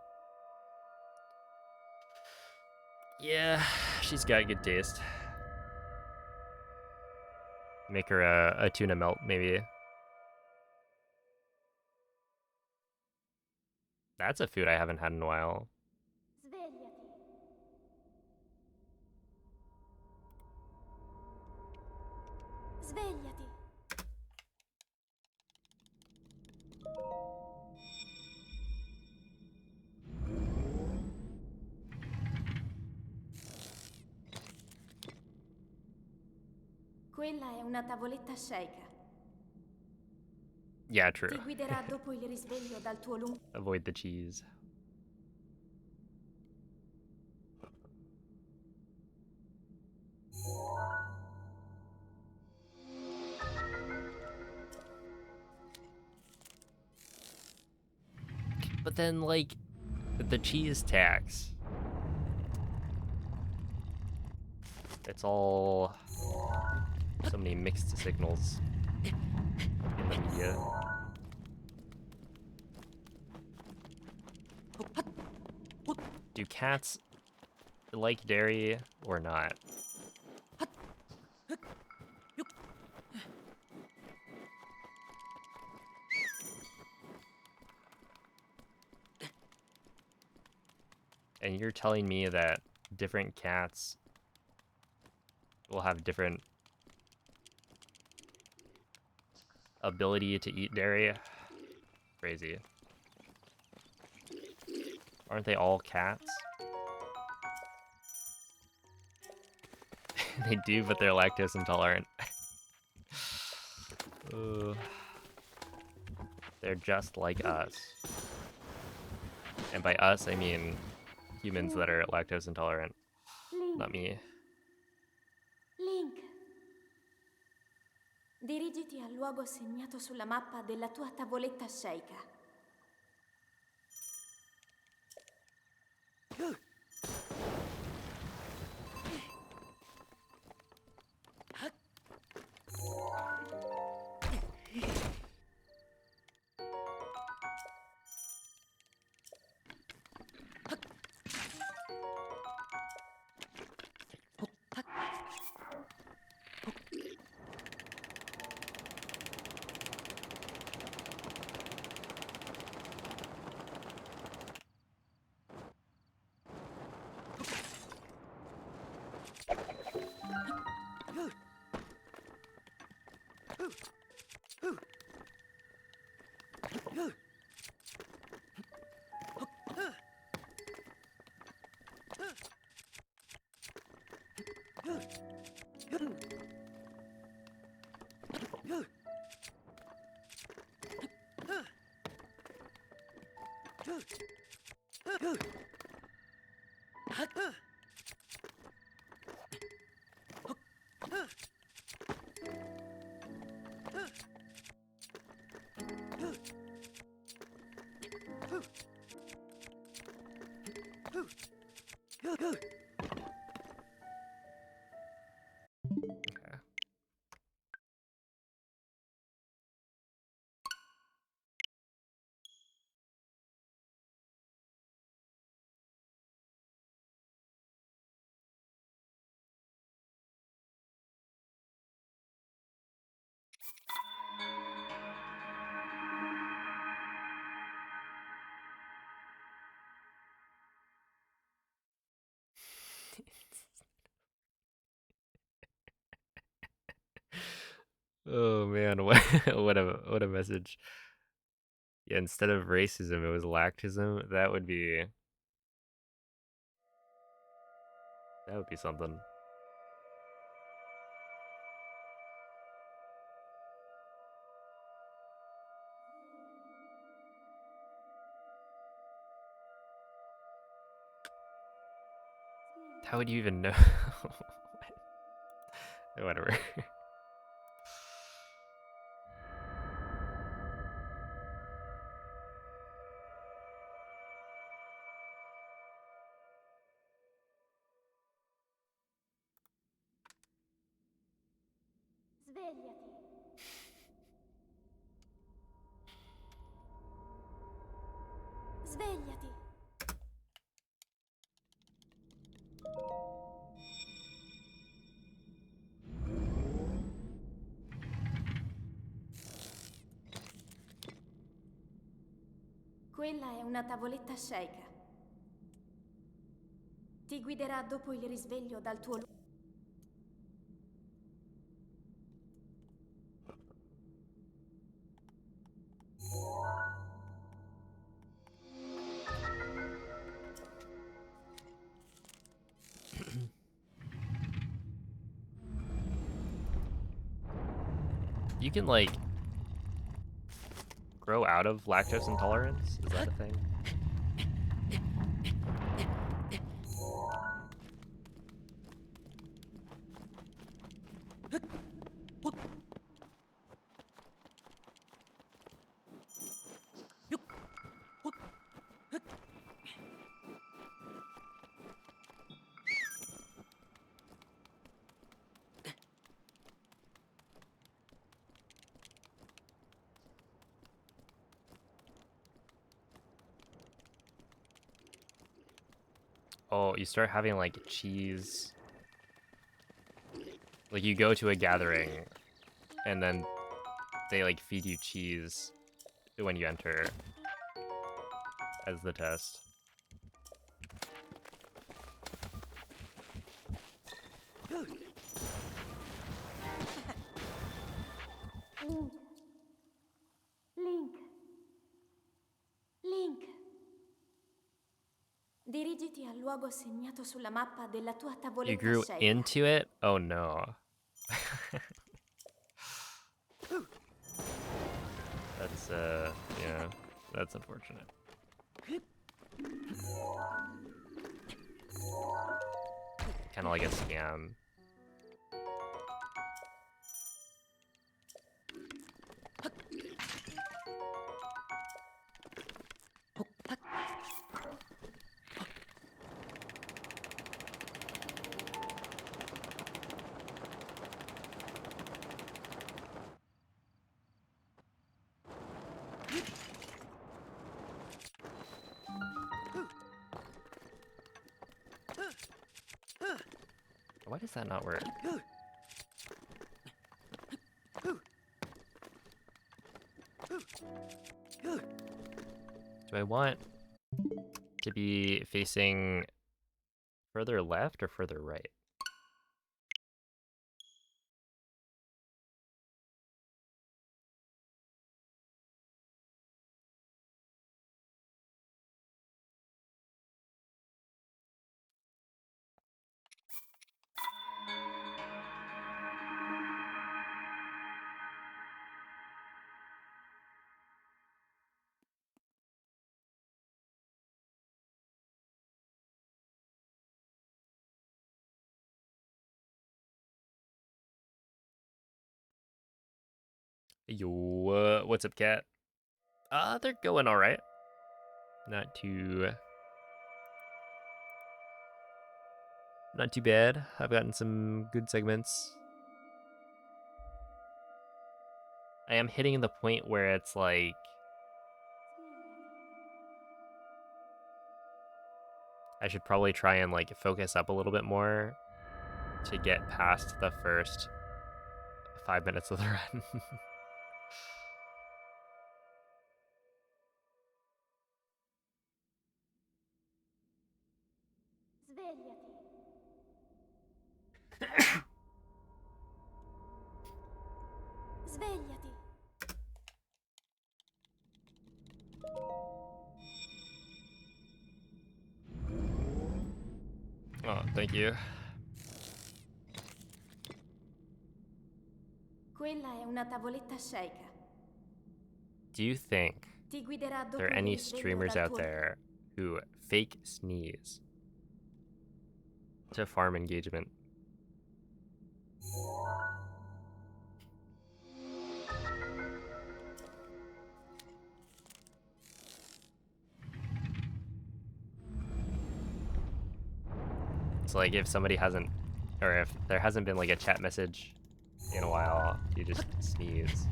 Yeah, she's got good taste. Make her a tuna melt, maybe. That's a food I haven't had in a while. Svegliati. Svegliati. Quella è una tavoletta shaker. Yeah, true. Ti guiderà dopo il risveglio dal tuo lungo... Avoid the cheese. But then, like, the cheese tax. It's all so many mixed signals in the media. Do cats like dairy or not? And you're telling me that different cats will have different ability to eat dairy. Crazy. Aren't they all cats? They do, but they're lactose intolerant. Ugh. They're just like us. And by us, I mean humans that are lactose intolerant, Link, not me. Link. Dirigiti al luogo segnato sulla mappa della tua tavoletta sceicca. Okay. Oh man, what a message. Yeah, instead of racism, it was lactism. That would be something. How would you even know? Whatever. Svegliati. Svegliati. Quella è una tavoletta sceicca. Ti guiderà dopo il risveglio dal tuo luogo. You can like grow out of lactose intolerance? Is that a thing? Oh, you start having like cheese. Like you go to a gathering and then they like feed you cheese when you enter as the test. Link. Link. Link. Dirigiti al luogo segnato sulla mappa della tua You tavoletta grew scelta. into it? Oh no. That's yeah, that's unfortunate. Kind of like a scam. Why does that not work? Do I want to be facing further left or further right? Yo, what's up, cat? They're going all right. Not too bad. I've gotten some good segments. I am hitting the point where it's like I should probably try and like focus up a little bit more to get past the first 5 minutes of the run. Svegliati. Svegliati. Oh, thank you. Quella è una tavoletta sceicca. Do you think Ti guiderà dopo there are il any risveglio streamers dal out tuo... there who fake sneeze to farm engagement? It's like if somebody hasn't, or if there hasn't been like a chat message in a while, you just sneeze.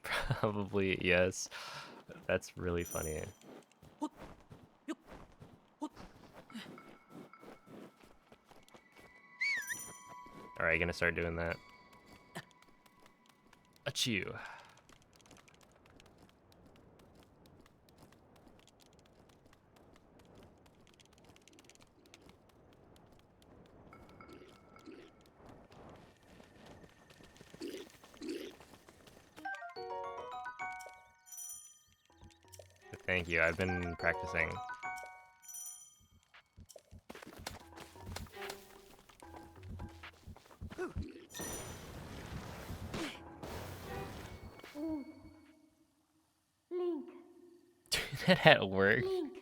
Probably, yes. That's really funny. Alright, gonna start doing that. Achoo. Thank you, I've been practicing. Link. Do that at work? Link.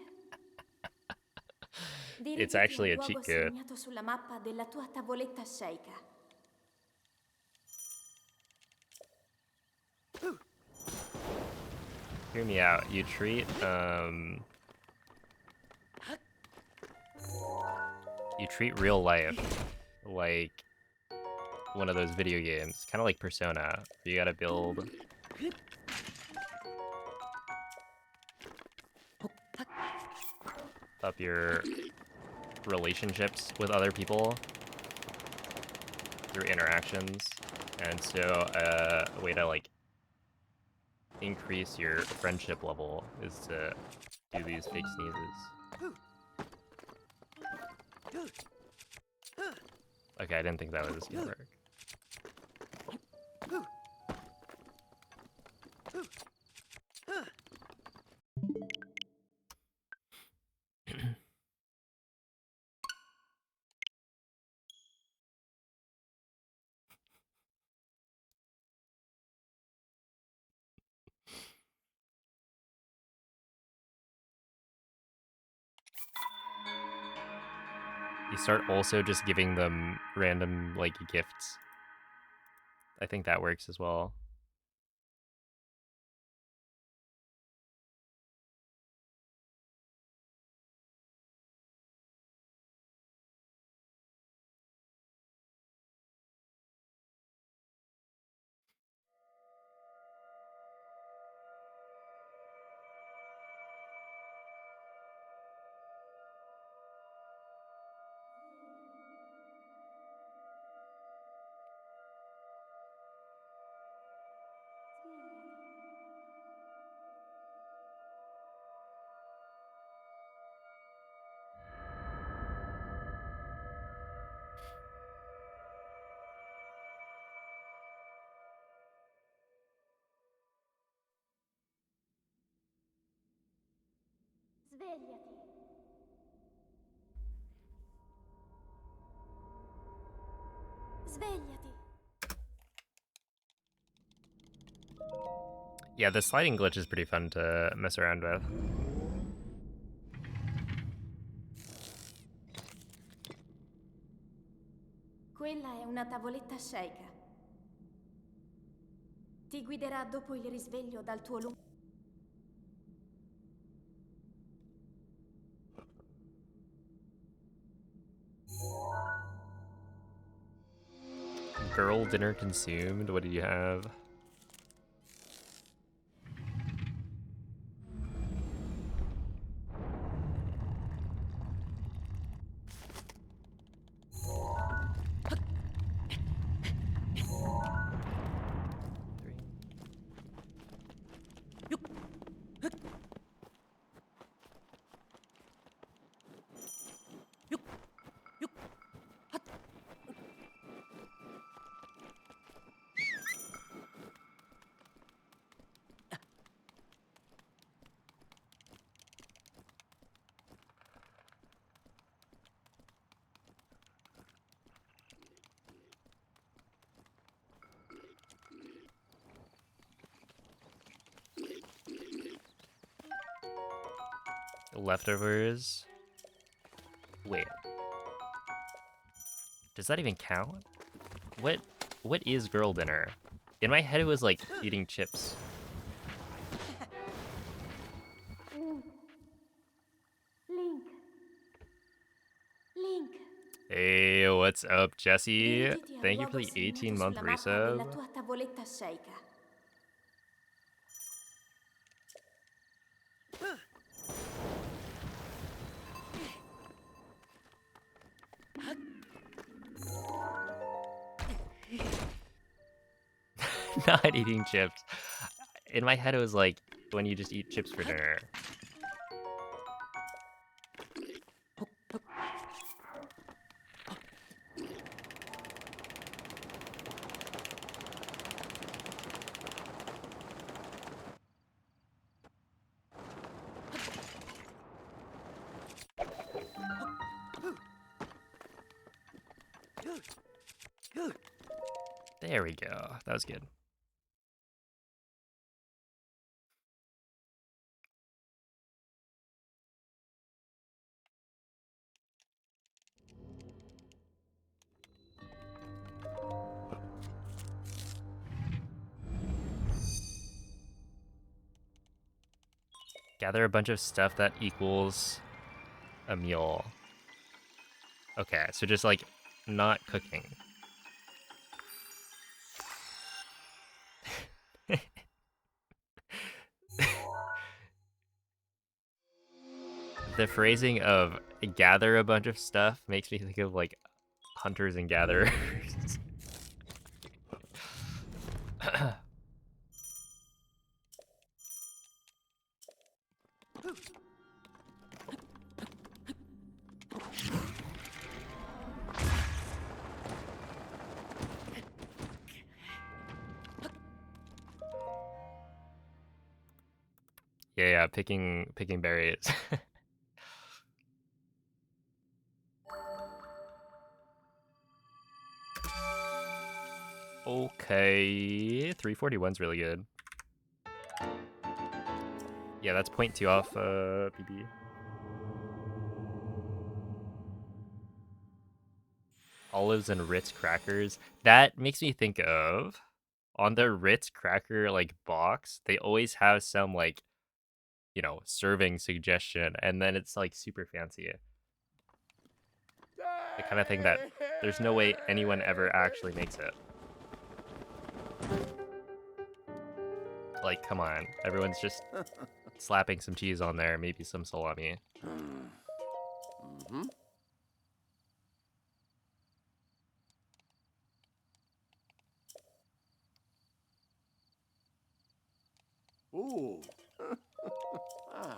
It's Dirigiti actually al a cheat luogo code. segnato sulla mappa della tua tavoletta sceicca. Hear me out. You treat real life like one of those video games, kind of like Persona. You gotta build up your relationships with other people through interactions, and so a way to like increase your friendship level is to do these fake sneezes. Okay, I didn't think that was gonna work. You start also just giving them random, like, gifts. I think that works as well. Svegliati. Svegliati. Yeah, the sliding glitch is pretty fun to mess around with. Quella è una tavoletta Sheikah. Ti guiderà dopo il risveglio dal tuo lungo... Girl dinner consumed. What do you have? Leftovers. Wait. Does that even count? What is girl dinner? In my head it was like eating chips. Link. Link. Hey, what's up, Jesse? Dirigiti al Thank you for luogo the segnato 18-month sulla mappa della resub. tua tavoletta Sheikah. Not eating chips. In my head it was like when you just eat chips for dinner. There we go. That was good. Gather a bunch of stuff that equals a meal. Okay, so just like not cooking. The phrasing of gather a bunch of stuff makes me think of like hunters and gatherers. Yeah, picking berries. Okay, 341's really good. Yeah, that's 0.2 off BB. Olives and Ritz crackers. That makes me think of, on the Ritz cracker like box, they always have some like, you know, serving suggestion, and then it's like super fancy. The kind of thing that there's no way anyone ever actually makes it. Like, come on, everyone's just slapping some cheese on there, maybe some salami. Mm-hmm. Ooh. Ah.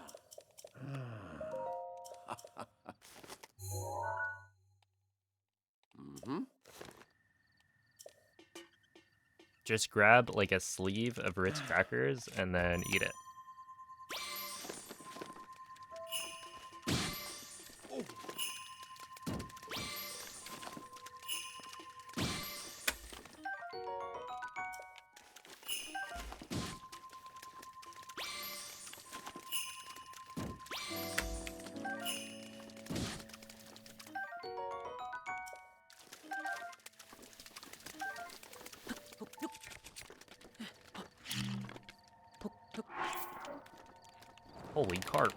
Mm-hmm. Just grab like a sleeve of Ritz crackers and then eat it. Holy carp.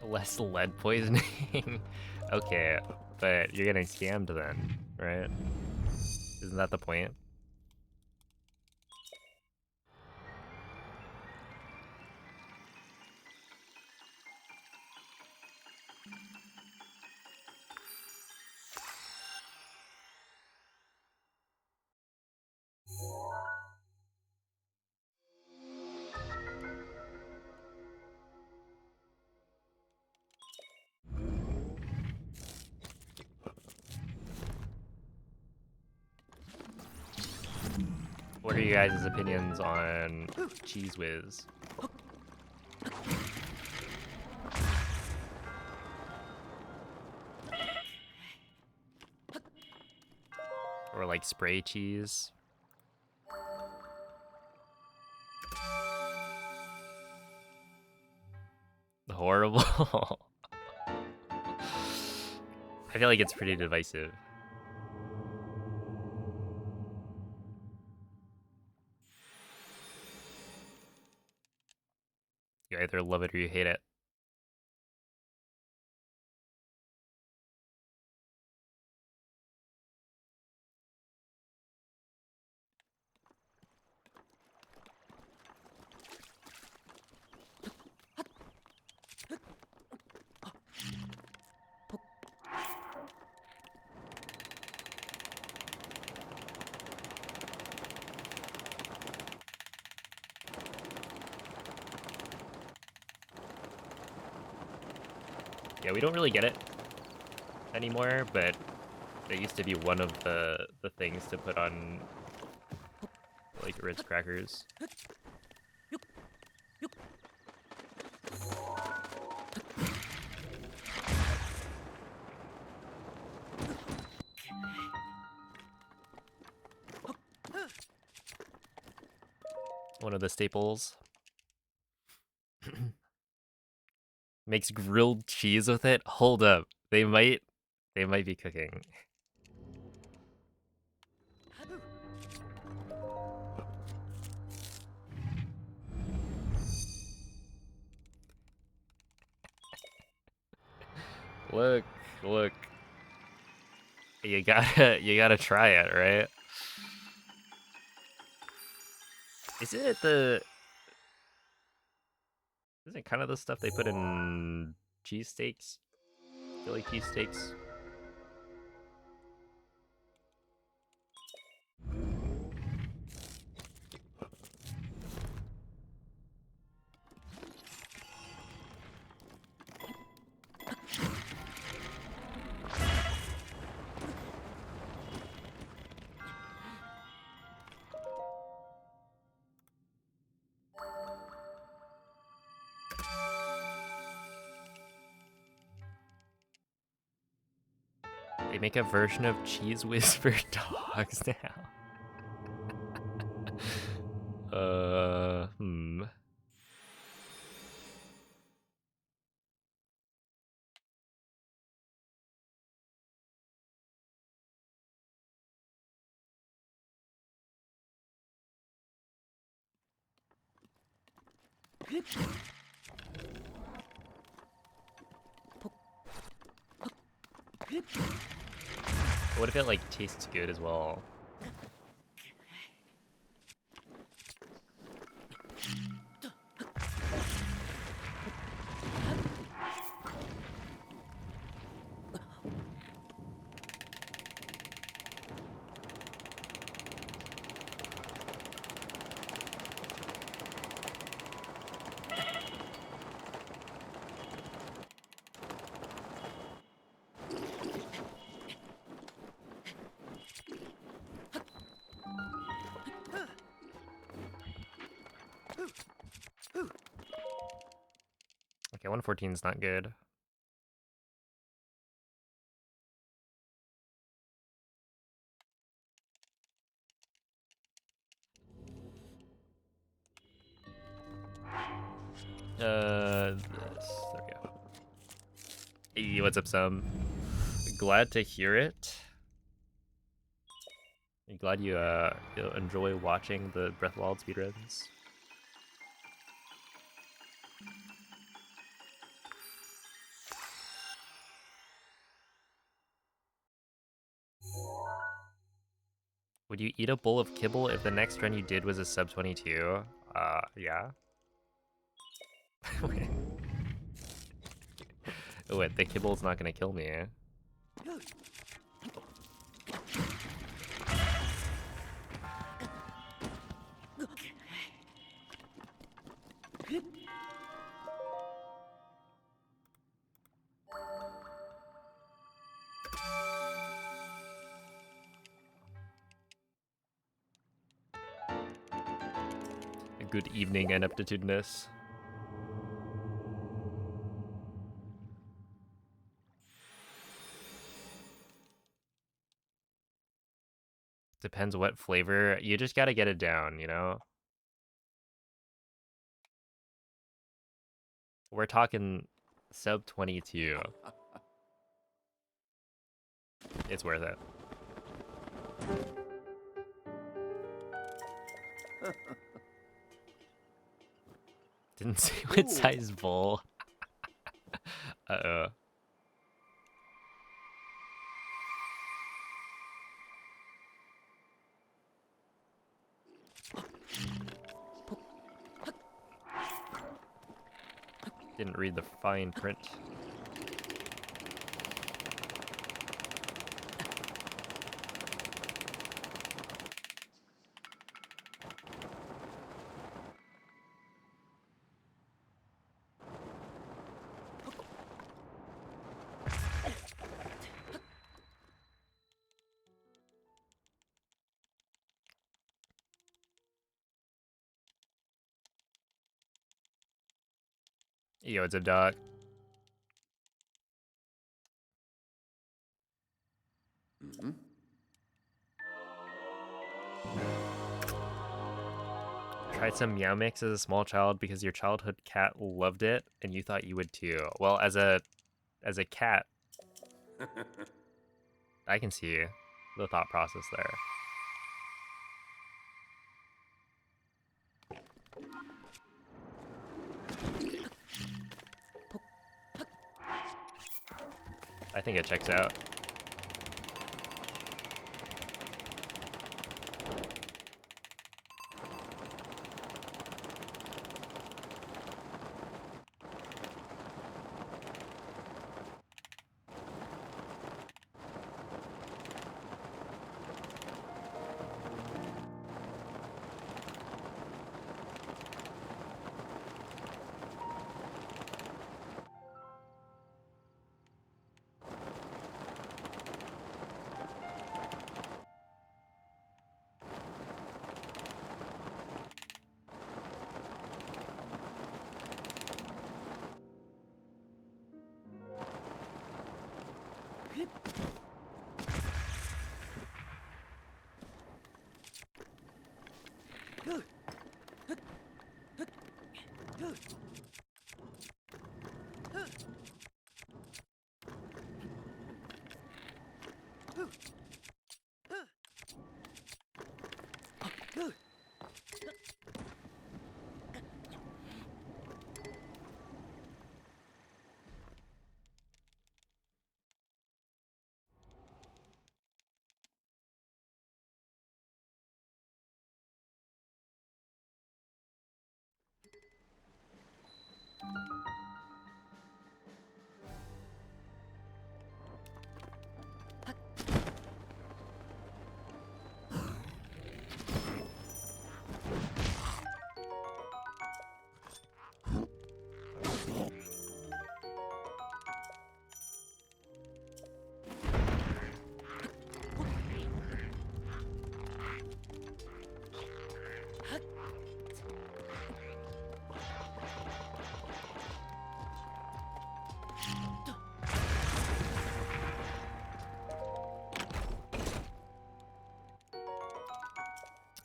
Less lead poisoning. Okay, but you're getting scammed then, right? Isn't that the point? What are you guys' opinions on Cheese Whiz? Or like spray cheese? Horrible. I feel like it's pretty divisive. You either love it or you hate it. Yeah, we don't really get it anymore, but it used to be one of the things to put on like Ritz crackers. One of the staples. Makes grilled cheese with it. Hold up. They might be cooking. Look, look. You gotta try it, right? Is it the Isn't it kind of the stuff they put in cheesesteaks? Philly cheesesteaks? They make a version of Cheese Whiz for dogs now. Hmm. What if it like tastes good as well? Okay, 114 is not good. This. There we go. Hey, what's up, Sam? Glad to hear it. I'm glad you enjoy watching the Breath of the Wild speedruns. Would you eat a bowl of kibble if the next run you did was a sub 22? Yeah. Wait, the kibble's not gonna kill me, eh? Good evening, ineptitudinous. Depends what flavor. You just gotta get it down, you know? We're talking sub 22. It's worth it. Didn't say what Ooh. size bowl. Uh-oh. Didn't read the fine print. Yo, it's a dot. Mm-hmm. Tried some Meow Mix as a small child because your childhood cat loved it and you thought you would too. Well, as a cat, I can see the thought process there. I think it checks out.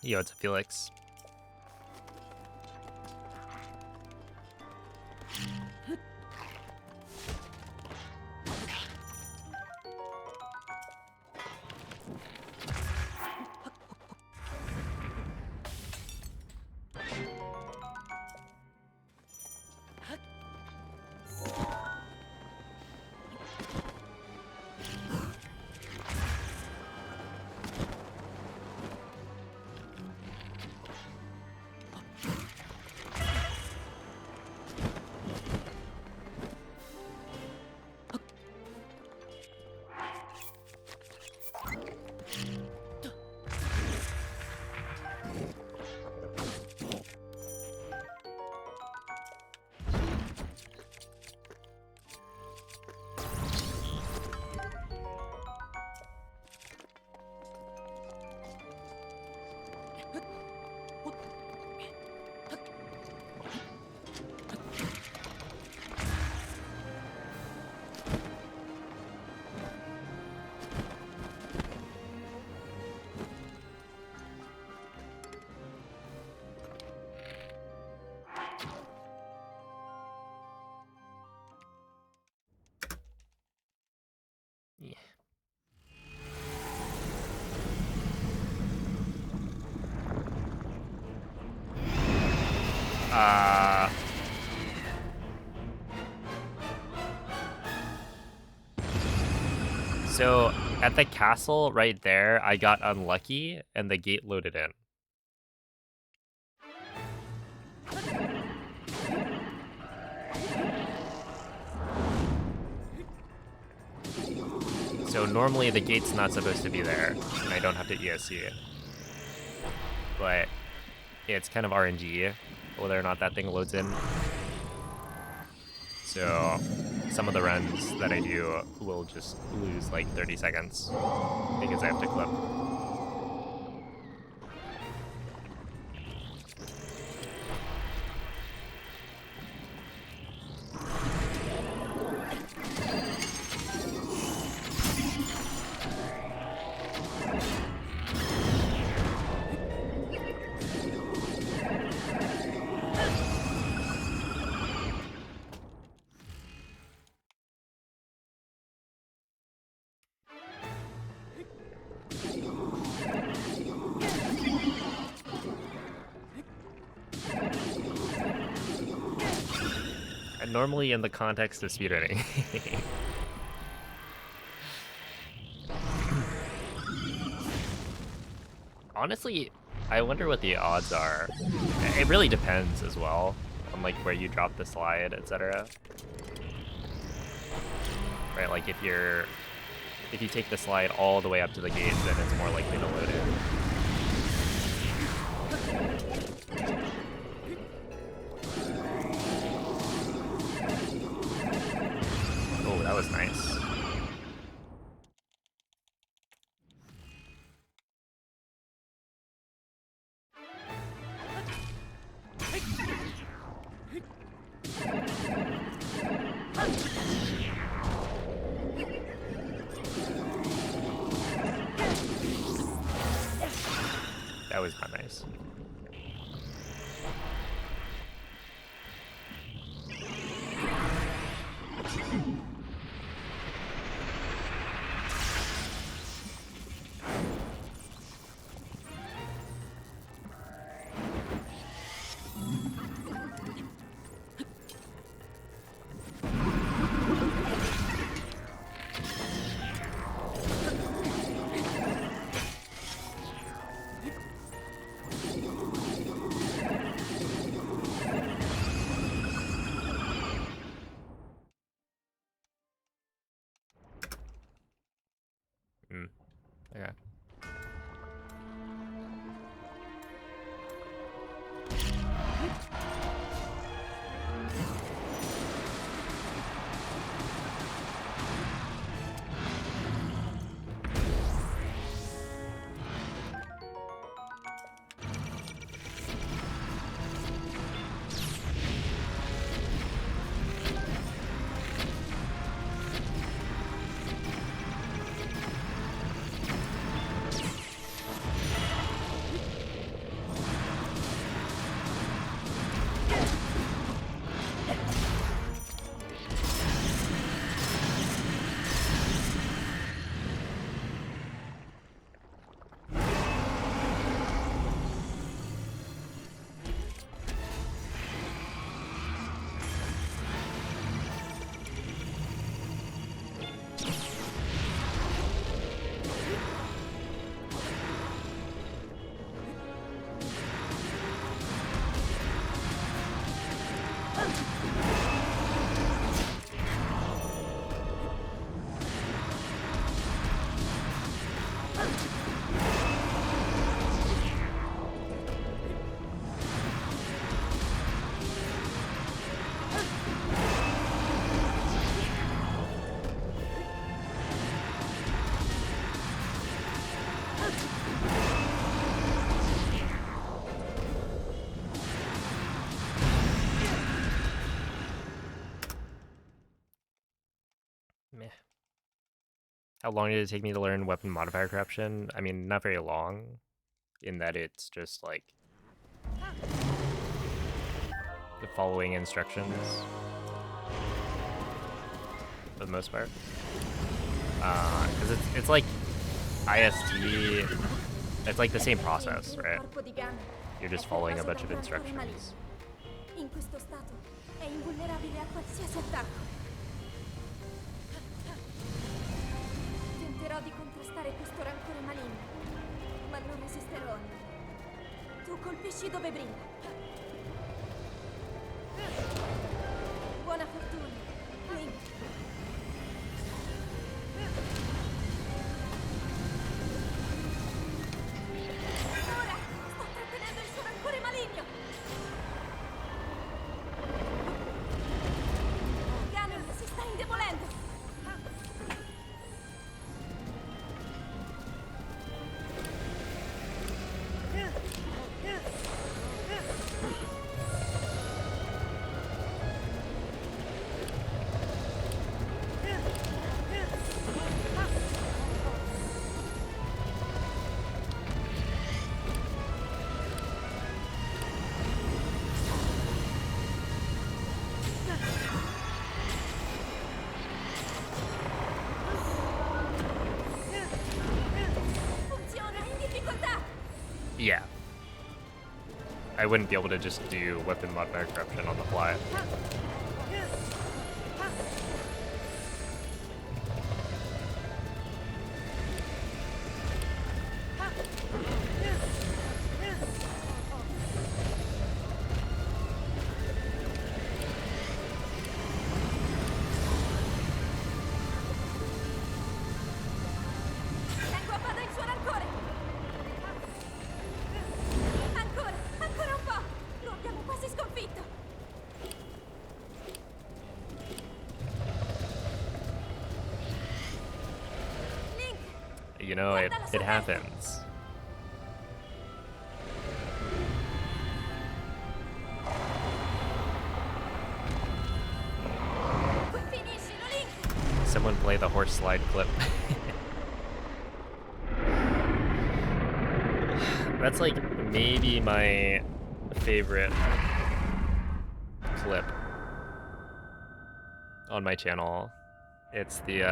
Yo, it's Felix. Yeah. So at the castle right there, I got unlucky and the gate loaded in. So normally the gate's not supposed to be there, and I don't have to ESC it. But it's kind of RNG whether or not that thing loads in. So some of the runs that I do will just lose like 30 seconds because I have to clip. And normally in the context of speedrunning. Honestly, I wonder what the odds are. It really depends as well on like where you drop the slide, etc. Right, like if you take the slide all the way up to the gate, then it's more likely to load in. Oh, that was nice. That was not nice. Okay. Meh. How long did it take me to learn weapon modifier corruption? I mean, not very long, in that it's just like the following instructions for the most part. Because it's like IST, it's like the same process, right? You're just following a bunch of instructions. In questo stato è invulnerabile a qualsiasi attacco. Tenterò di contrastare questo rancore maligno, ma non resisterò. Tu colpisci dove brilla. Buona fortuna, Link. Ora sto trattenendo il suo rancore maligno. Ganon si sta indebolendo. Yeah. I wouldn't be able to just do weapon modifier corruption on the fly. Tengo a bada il suo rancore. Ancora un po'. Lo abbiamo quasi sconfitto. Link, You know, it happens. qui finiscilo, Link. Someone play the horse slide clip. That's like maybe my favorite clip on my channel. It's the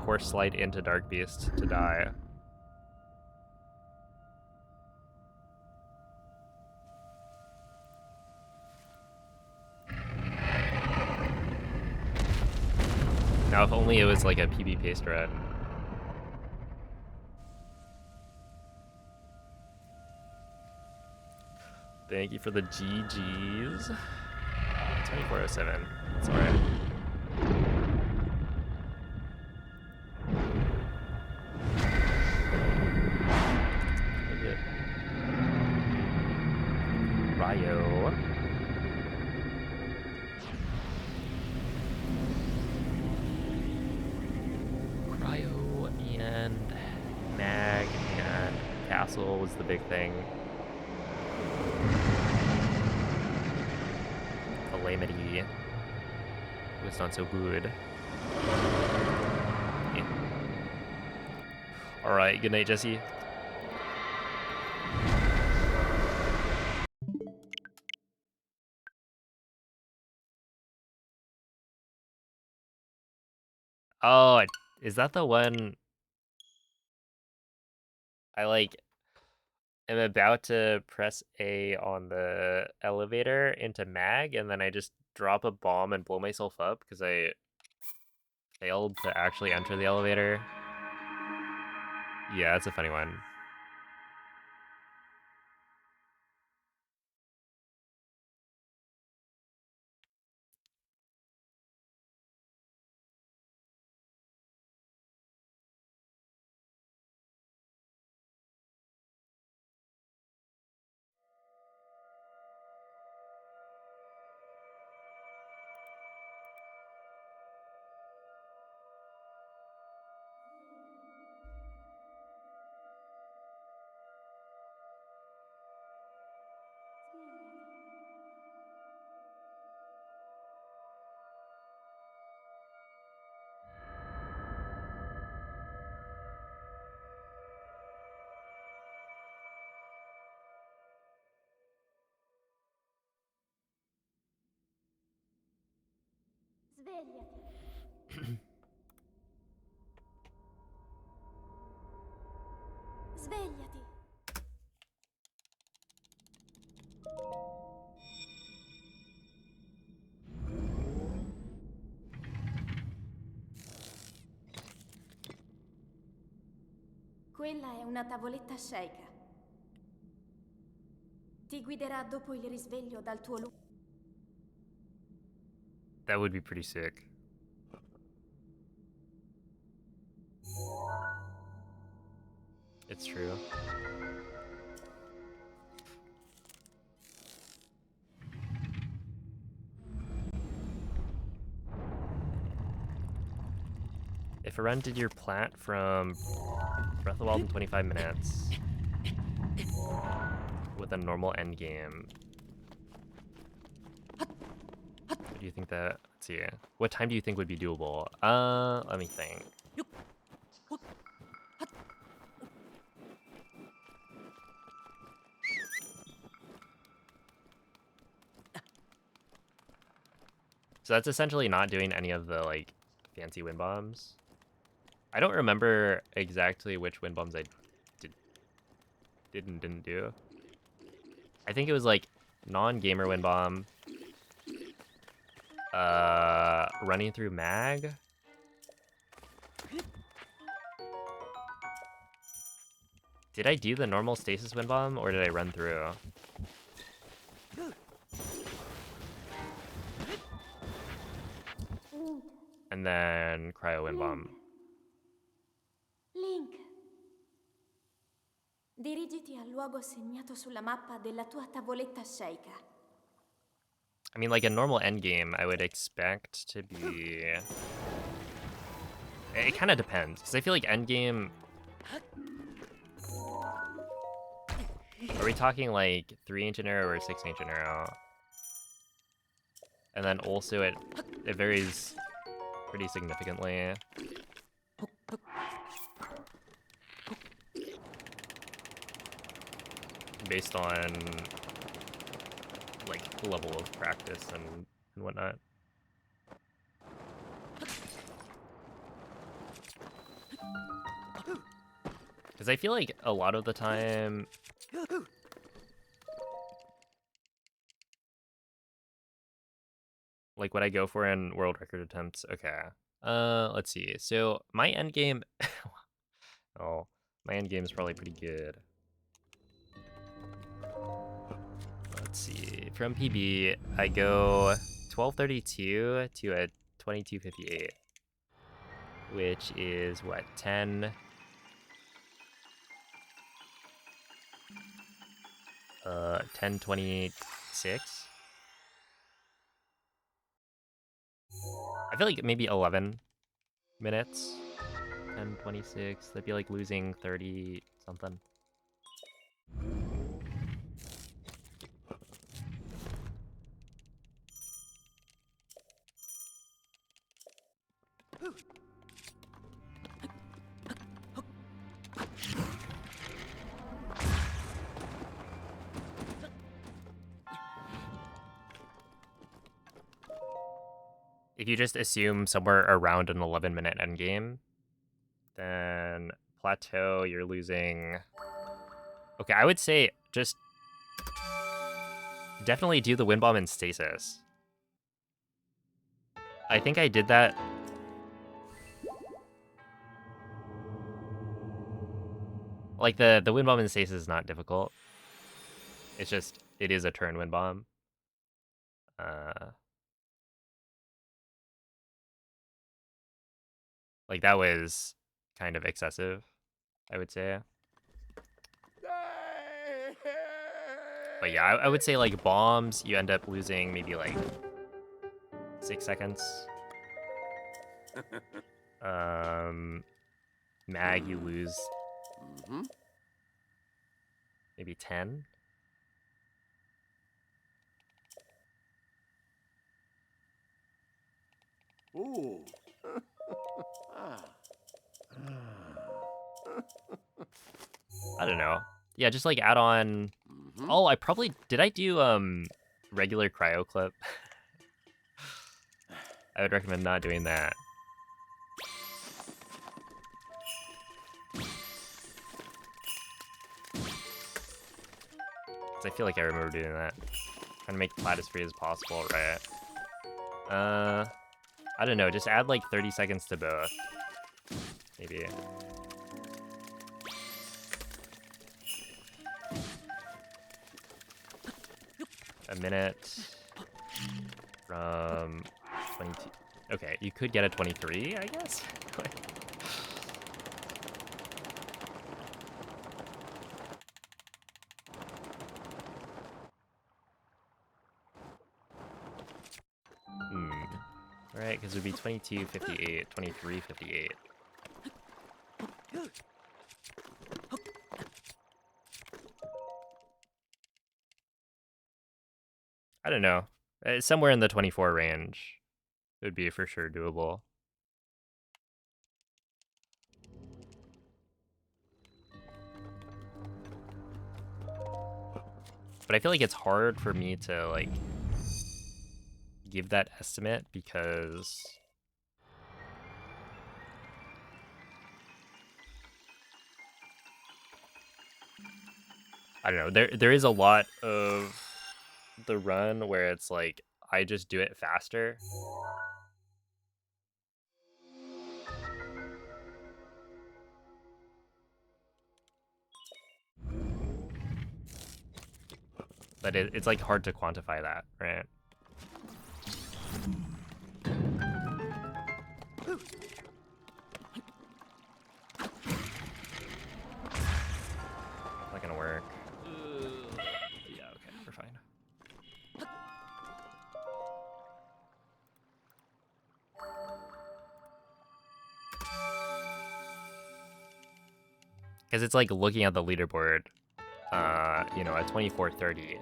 horse slide into Dark Beast to die. Now, if only it was like a PvP strat. Thank you for the GGs. 2407. That's alright. Ryo. Cryo and Mag and Castle was the big thing. Calamity was not so good. Yeah. Alright, good night, Jesse. Oh, is that the one I like am about to press A on the elevator into Mag and then I just drop a bomb and blow myself up because I failed to actually enter the elevator? Yeah, that's a funny one. Svegliati. Svegliati. Quella è una tavoletta Sheikah. Ti guiderà dopo il risveglio dal tuo luogo. That would be pretty sick. It's true. If a run did your plat from Breath of the Wild in 25 minutes with a normal end game, what do you think that? Let's see. What time do you think would be doable? Let me think. So that's essentially not doing any of the like fancy wind bombs. I don't remember exactly which wind bombs I didn't do. I think it was like non-gamer wind bomb, running through mag. Did I do the normal stasis wind bomb or did I run through? And then cryo wind bomb. Link. Dirigiti al luogo segnato sulla mappa della tua tavoletta Sheikah. I mean, like a normal end game, I would expect to be. It kind of depends, because I feel like end game. Are we talking like 3 ancient arrow or 6 ancient arrow? And then also it varies pretty significantly. Based on like level of practice and whatnot. Because I feel like a lot of the time like what I go for in world record attempts. Okay. Let's see. So my end game oh, my end game is probably pretty good. Let's see. From PB, I go 1232 to a 2258, which is what, 10 1026. I feel like maybe 11 minutes. 1026. That'd be like losing 30 something. If you just assume somewhere around an 11-minute endgame, then plateau, you're losing. Okay, I would say just definitely do the wind bomb in stasis. I think I did that. Like the wind bomb in stasis is not difficult. It's just it is a turn wind bomb. Like that was kind of excessive, I would say. But yeah, I would say like bombs, you end up losing maybe like 6 seconds. Mag, you lose maybe 10. Ooh. I don't know. Yeah, just like add on. Oh, I probably did. I do regular cryo clip. I would recommend not doing that. 'Cause I feel like I remember doing that. Trying to make the plat as free as possible, right? I don't know, just add like 30 seconds to both. Maybe. A minute from 22. Okay, you could get a 23, I guess? Right, because it would be 22:58, 23:58. I don't know. Somewhere in the 24 range would be for sure doable. But I feel like it's hard for me to, like, give that estimate because I don't know. There is a lot of the run where it's like I just do it faster. But it's like hard to quantify that, right? Not gonna work. Yeah, okay, we're fine. Because it's like looking at the leaderboard, you know, at 24:30,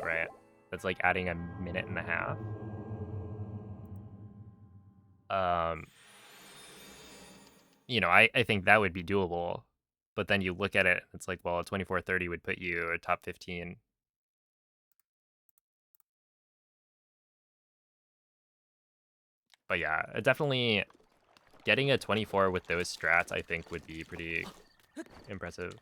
right? That's like adding a minute and a half. You know, I think that would be doable. But then you look at it, it's like, well, 24:30 would put you at top 15. But yeah, definitely getting a 24 with those strats, I think, would be pretty impressive.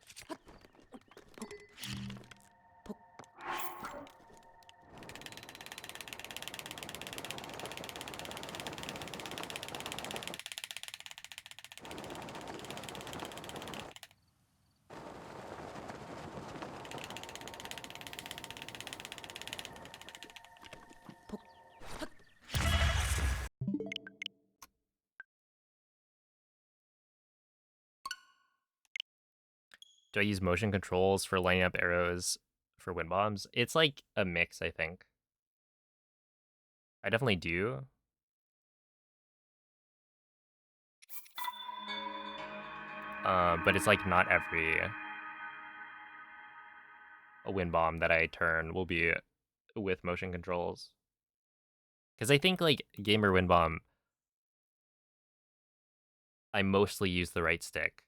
Do I use motion controls for lining up arrows for wind bombs? It's like a mix, I think. I definitely do. But it's like not every a wind bomb that I turn will be with motion controls. Because I think like Gamer Wind Bomb, I mostly use the right stick.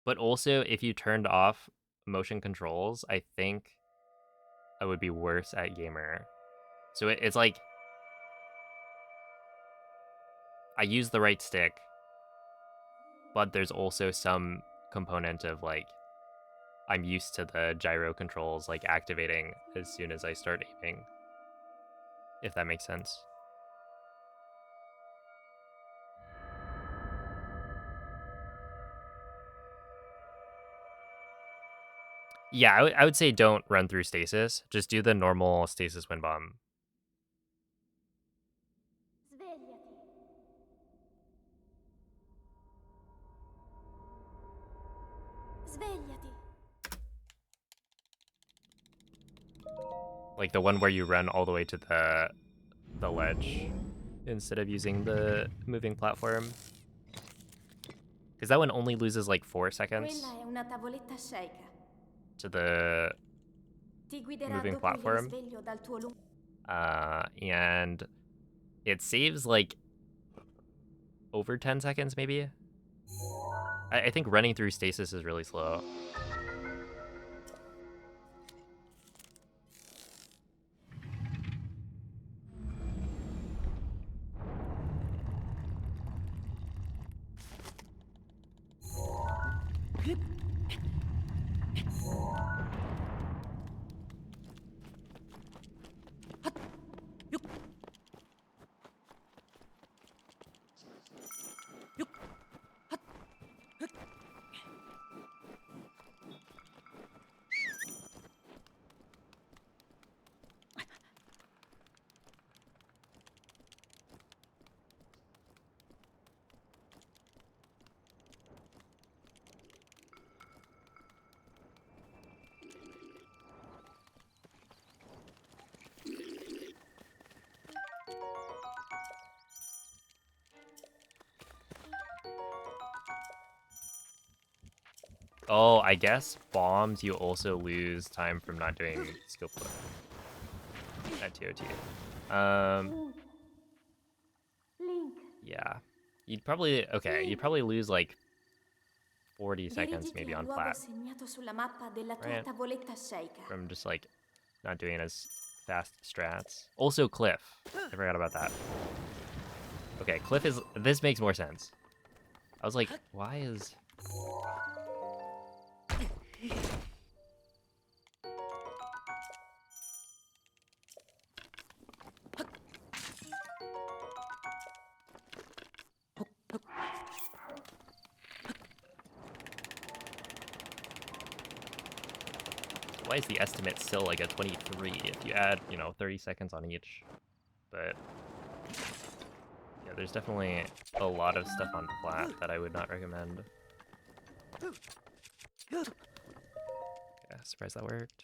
But also, if you turned off motion controls, I think I would be worse at Gamer. So it's like I use the right stick, but there's also some component of like I'm used to the gyro controls like activating as soon as I start aiming. If that makes sense. Yeah, I would say don't run through stasis. Just do the normal stasis wind bomb. Svegliati. Svegliati. Like the one where you run all the way to the ledge instead of using the moving platform. Because that one only loses like 4 seconds Quella è una tavoletta sceicca. to the Ti guiderà moving dopo il platform. risveglio dal tuo lungo. And it saves like over 10 seconds maybe. I think running through stasis is really slow. Oh, I guess bombs you also lose time from not doing skill flip at TOT. Link, Yeah. You'd probably lose like 40 seconds dirigiti maybe al on luogo plat segnato sulla mappa della tua Right. tavoletta sceicca. from just like not doing as fast strats. Also Cliff. I forgot about that. Okay, Cliff is this makes more sense. I was like, why is why is the estimate still like a 23 if you add, 30 seconds on each? But yeah, there's definitely a lot of stuff on plat that I would not recommend. Yeah, surprised that worked.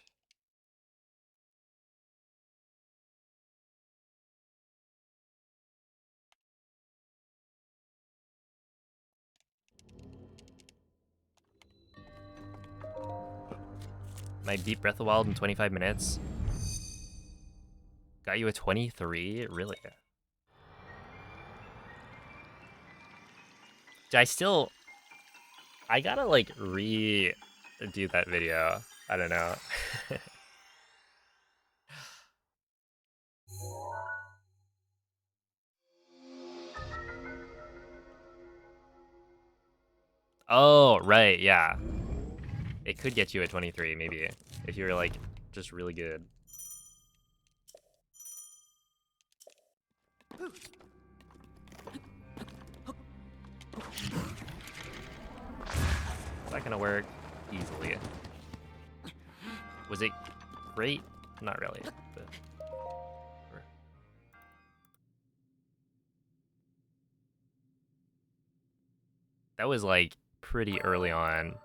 My beat Breath of the Wild in 25 minutes. Got you a 23? Really? I gotta like do that video. I don't know. Oh, right, yeah. It could get you a 23 maybe if you were like just really good. Is that gonna work? Easily. Was it great? Not really, but... That was like pretty early on.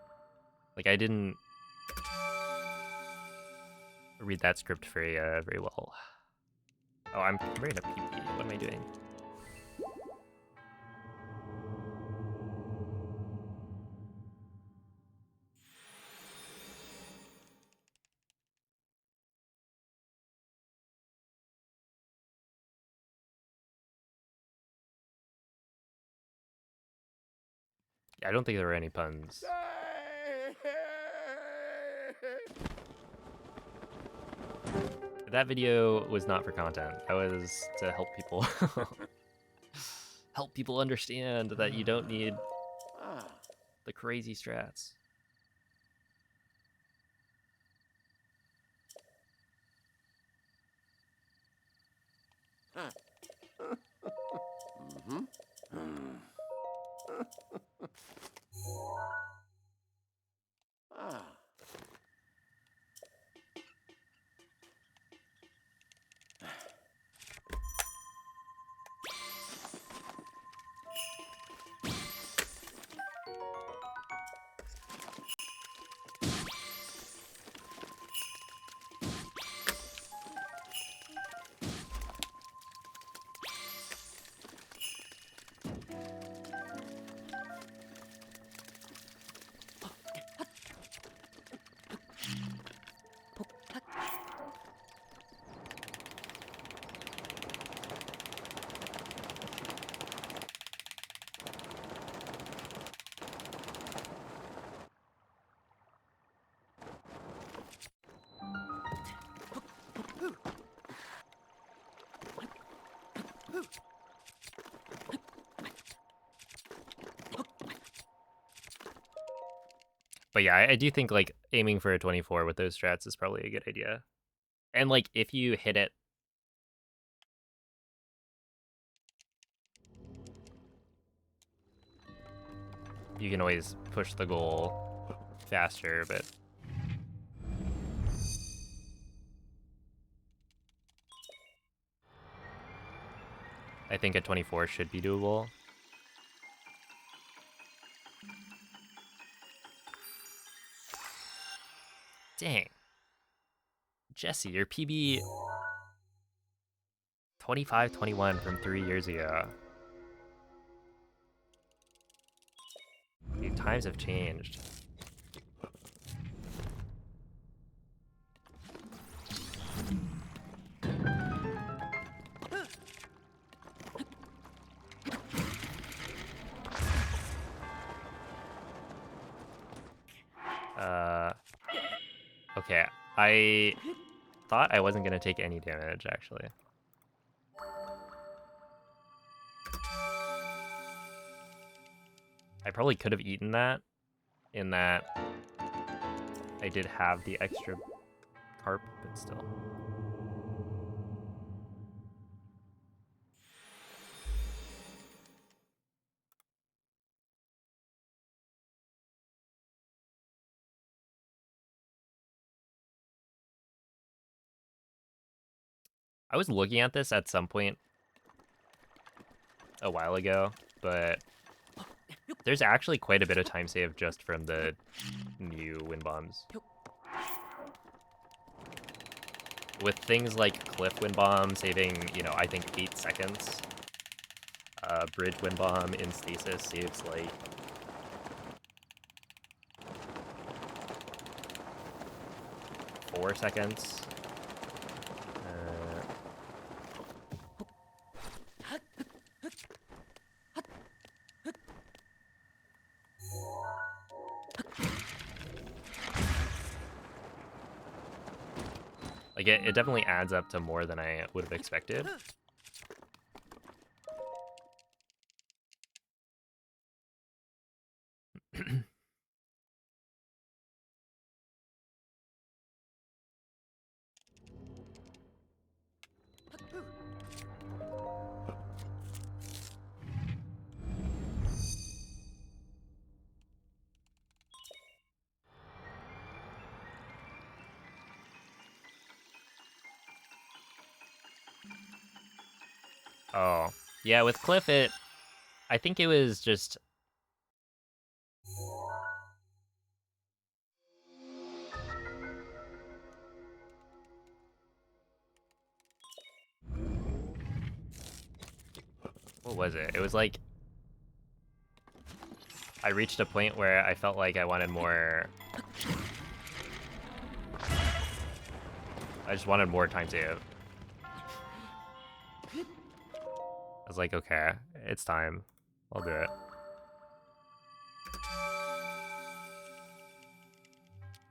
Like I didn't read that script very well. Oh, I'm ready to pee pee. What am I doing? Yeah, I don't think there were any puns. That video was not for content. That was to help people help people understand that you don't need Ah. the crazy strats. Mm-hmm. Ah. But yeah, I do think like aiming for a 24 with those strats is probably a good idea. And like if you hit it, you can always push the goal faster, but I think a 24 should be doable. Dang. Jesse, your PB 25-21 from 3 years ago. Dude, times have changed. Okay, I thought I wasn't gonna take any damage, actually. I probably could have eaten that, in that I did have the extra carp, but still. I was looking at this at some point a while ago, but there's actually quite a bit of time save just from the new wind bombs. With things like Cliff Wind Bomb saving, you know, I think 8 seconds. Bridge Wind Bomb in Stasis saves like 4 seconds. Like, it definitely adds up to more than I would have expected. Oh, yeah, with Cliff, I think it was just... What was it? It was like... I reached a point where I felt like I wanted more... I just wanted more time save. I was like, okay, it's time. I'll do it.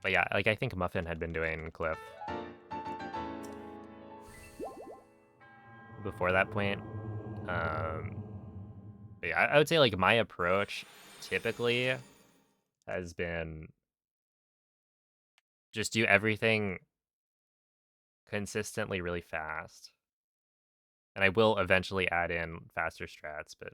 But yeah, like I think Muffin had been doing Cliff before that point. But yeah, I would say like my approach typically has been just do everything consistently really fast. And I will eventually add in faster strats, but...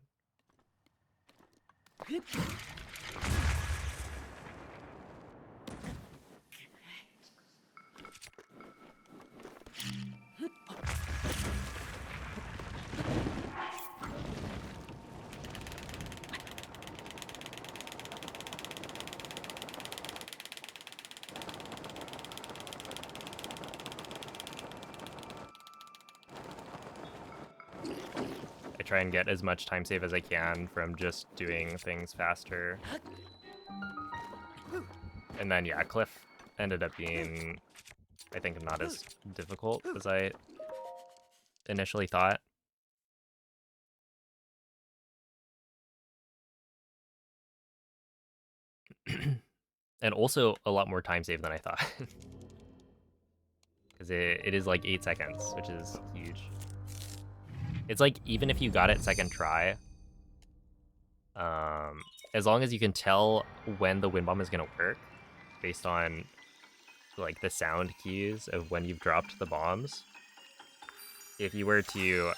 I try and get as much time save as I can from just doing things faster. And then, yeah, Cliff ended up being, I think, not as difficult as I initially thought. And also a lot more time save than I thought. Because it is like 8 seconds, which is huge. It's like, even if you got it second try, as long as you can tell when the wind bomb is gonna work, based on like the sound cues of when you've dropped the bombs. If you were to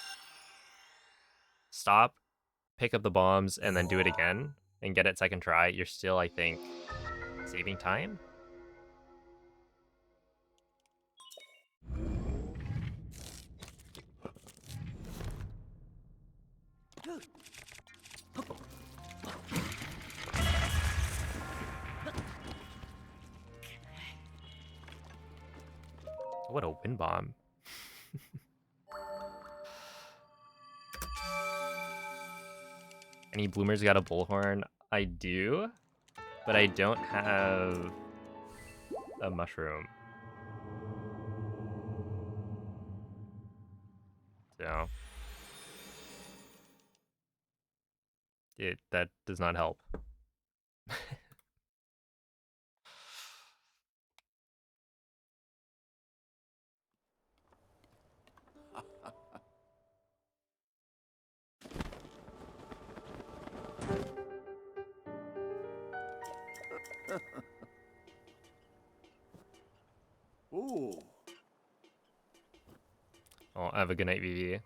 stop, pick up the bombs, and then do it again and get it second try, you're still, I think, saving time. What a wind bomb. Any bloomers got a bullhorn? I do, but I don't have a mushroom. So that does not help. Ooh. Well, have a good night, VV.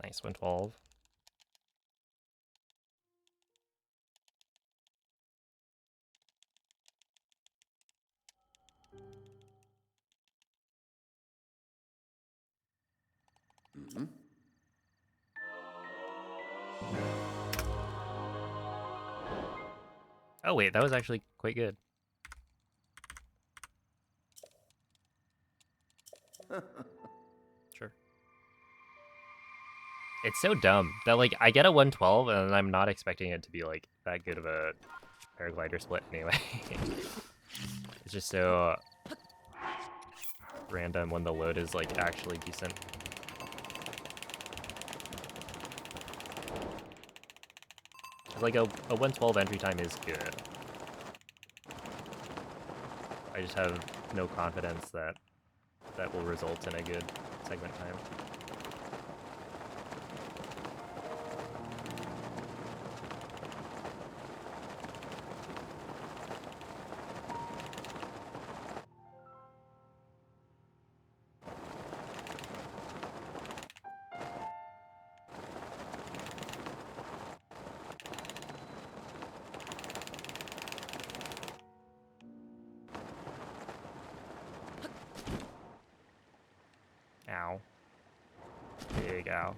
Nice, 112. Mm-hmm. Oh wait, that was actually quite good. Sure. It's so dumb that like I get a 112 and I'm not expecting it to be like that good of a paraglider split anyway. It's just so random when the load is like actually decent. Like a 112 entry time is good. I just have no confidence that that will result in a good segment time. Ow. Big ow.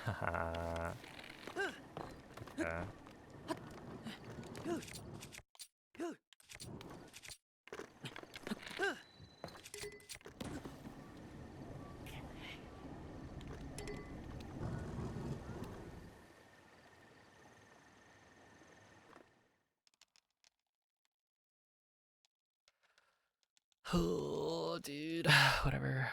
Haha. Yeah. Oh, dude. Whatever.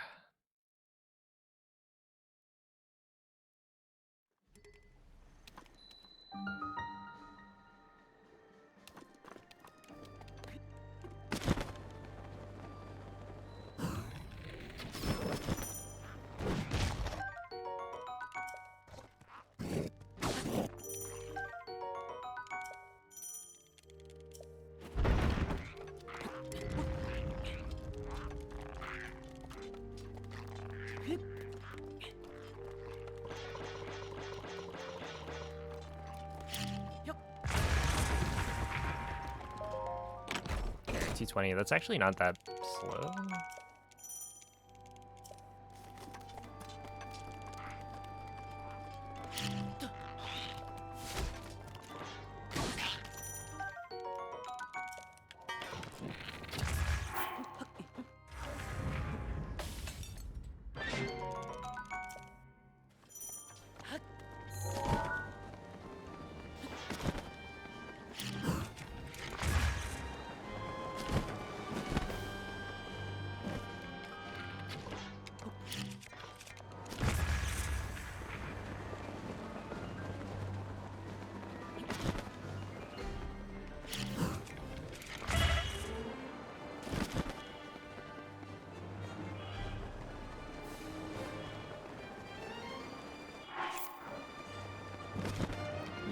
Okay, 220. That's actually not that slow.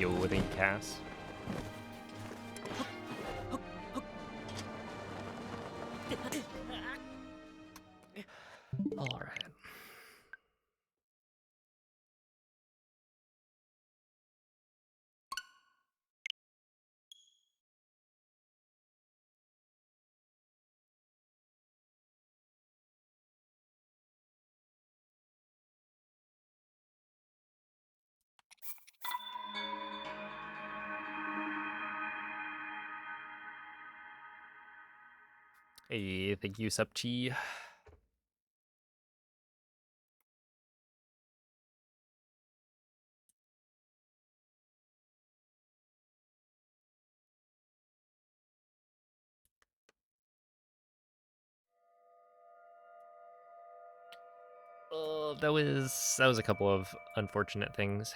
Yoding cast. All right. Hey, thank you, Subchi. Oh, that was a couple of unfortunate things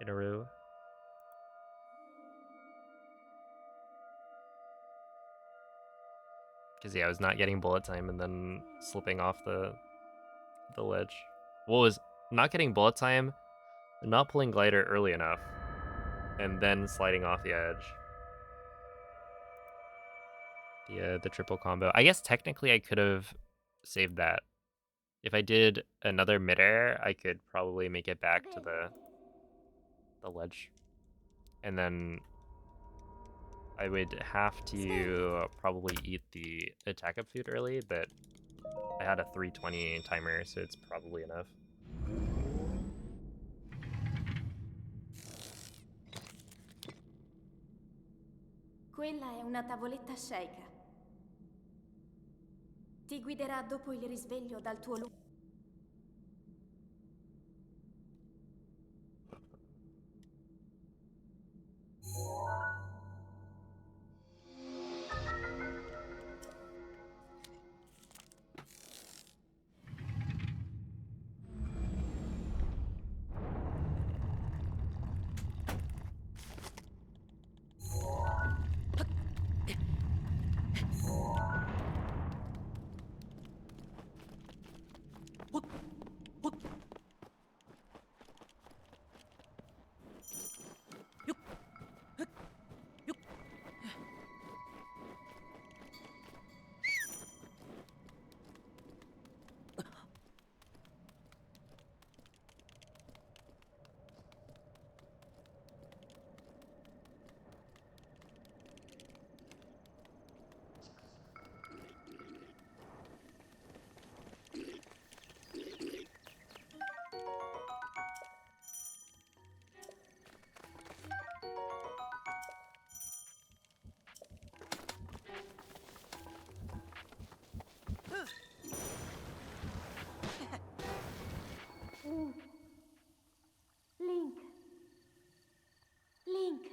in a row. Because yeah, I was not getting bullet time and then slipping off the ledge. What was not getting bullet time, not pulling glider early enough, and then sliding off the edge. The triple combo. I guess technically I could have saved that. If I did another midair, I could probably make it back to the ledge. And then I would have to probably eat the attack up food early, but I had a 320 timer, so it's probably enough. Quella è una tavoletta Sheikah. Ti guiderà dopo il risveglio dal tuo luogo. Link. Link.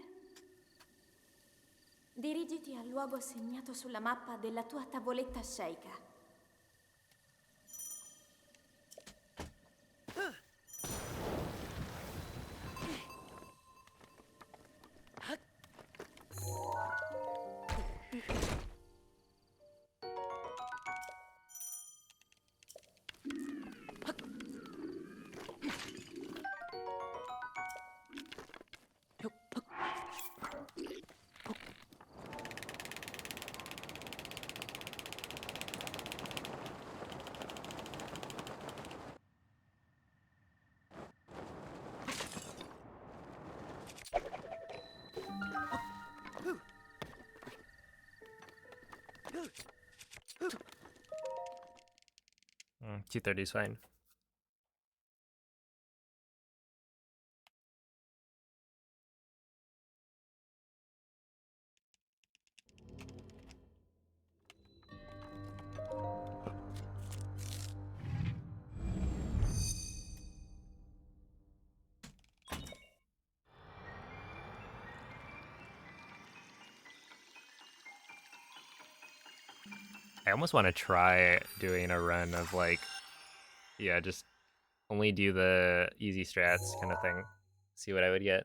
Dirigiti al luogo segnato sulla mappa della tua tavoletta Sheikah. Mm, 230 is fine. I almost want to try doing a run of like, yeah, just only do the easy strats kind of thing. See what I would get.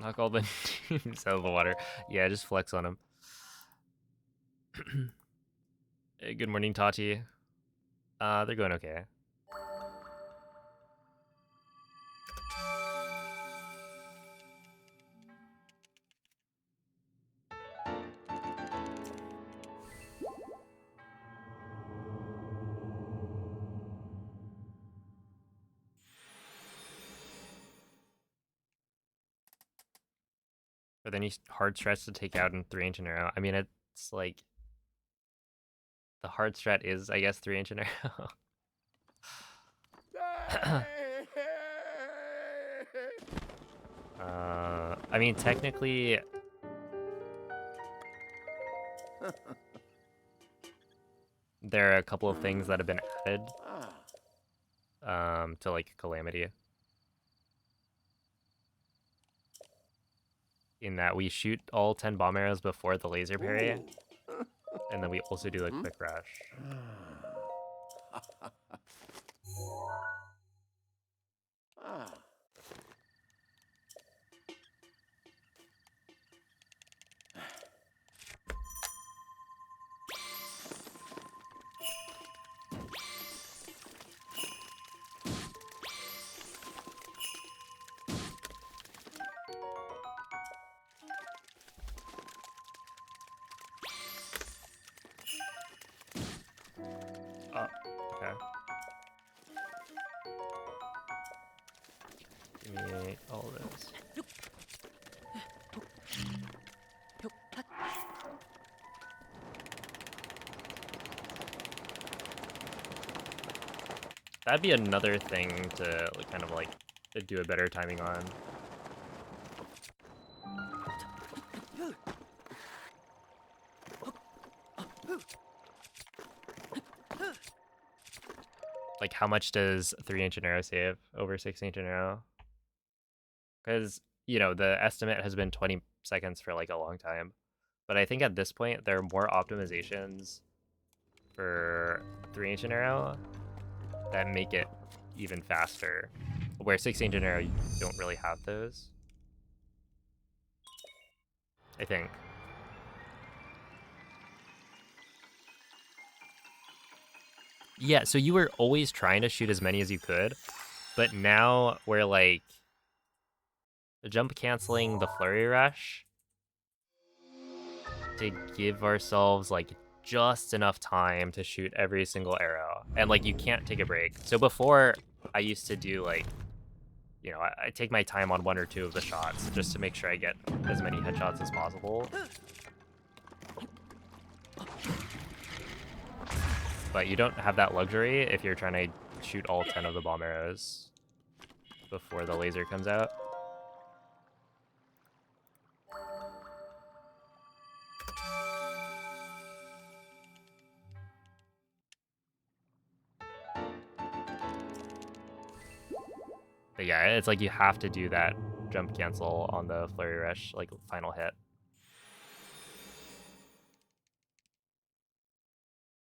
Knock all the teams out of the water. Yeah, just flex on them. Hey, good morning, Tati. They're going okay. Are there any hard strats to take out in 3-inch and arrow? I mean, it's like the hard strat is, I guess, 3-inch and arrow. I mean, technically, there are a couple of things that have been added to like Calamity. In that we shoot all 10 bomb arrows before the laser parry, and then we also do a quick rush. Oh, okay. Give me all of those. That'd be another thing to like, kind of like do a better timing on. Like, how much does 3-inch and arrow save over 6-inch and arrow? Because, you know, the estimate has been 20 seconds for like a long time. But I think at this point, there are more optimizations for 3-inch and arrow that make it even faster. Where 6-inch and arrow, you don't really have those. I think. Yeah, so you were always trying to shoot as many as you could, but now we're like jump canceling the flurry rush to give ourselves like just enough time to shoot every single arrow, and like you can't take a break. So before, I used to do like, you know, I take my time on 1 or 2 of the shots just to make sure I get as many headshots as possible. But you don't have that luxury if you're trying to shoot all 10 of the bomb arrows before the laser comes out. But yeah, it's like you have to do that jump cancel on the flurry rush, like final hit.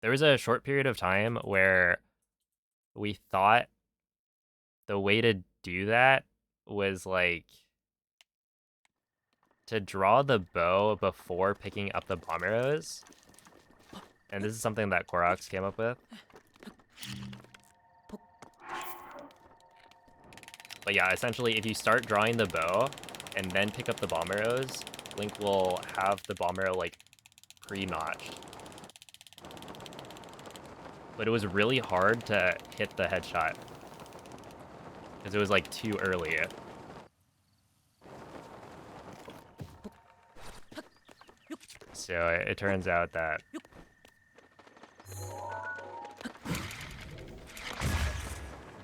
There was a short period of time where we thought the way to do that was like to draw the bow before picking up the bomb arrows. And this is something that Koroks came up with. But yeah, essentially, if you start drawing the bow and then pick up the bomb arrows, Link will have the bomb arrow like pre-notched. But it was really hard to hit the headshot because it was like too early. So it turns out that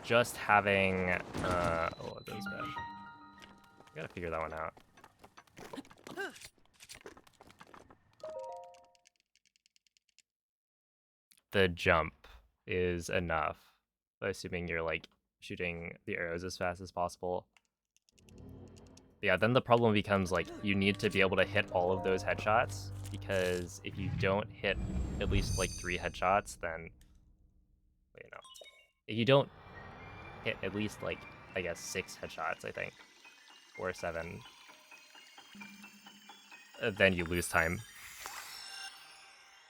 just having oh, that was bad. I gotta figure that one out. The jump is enough, assuming you're like shooting the arrows as fast as possible. Yeah, then the problem becomes like you need to be able to hit all of those headshots, because if you don't hit at least like 3 headshots, then you know, if you don't hit at least like, I guess, 6 headshots, I think, or 7, then you lose time.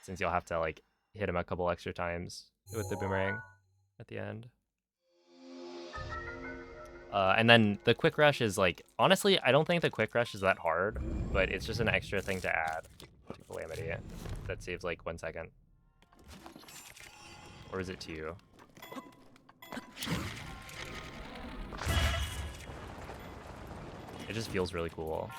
Since you'll have to like hit him a couple extra times with the boomerang at the end. And then the quick rush is like, honestly, I don't think the quick rush is that hard, but it's just an extra thing to add to Calamity that saves like 1 second. Or is it 2? It just feels really cool.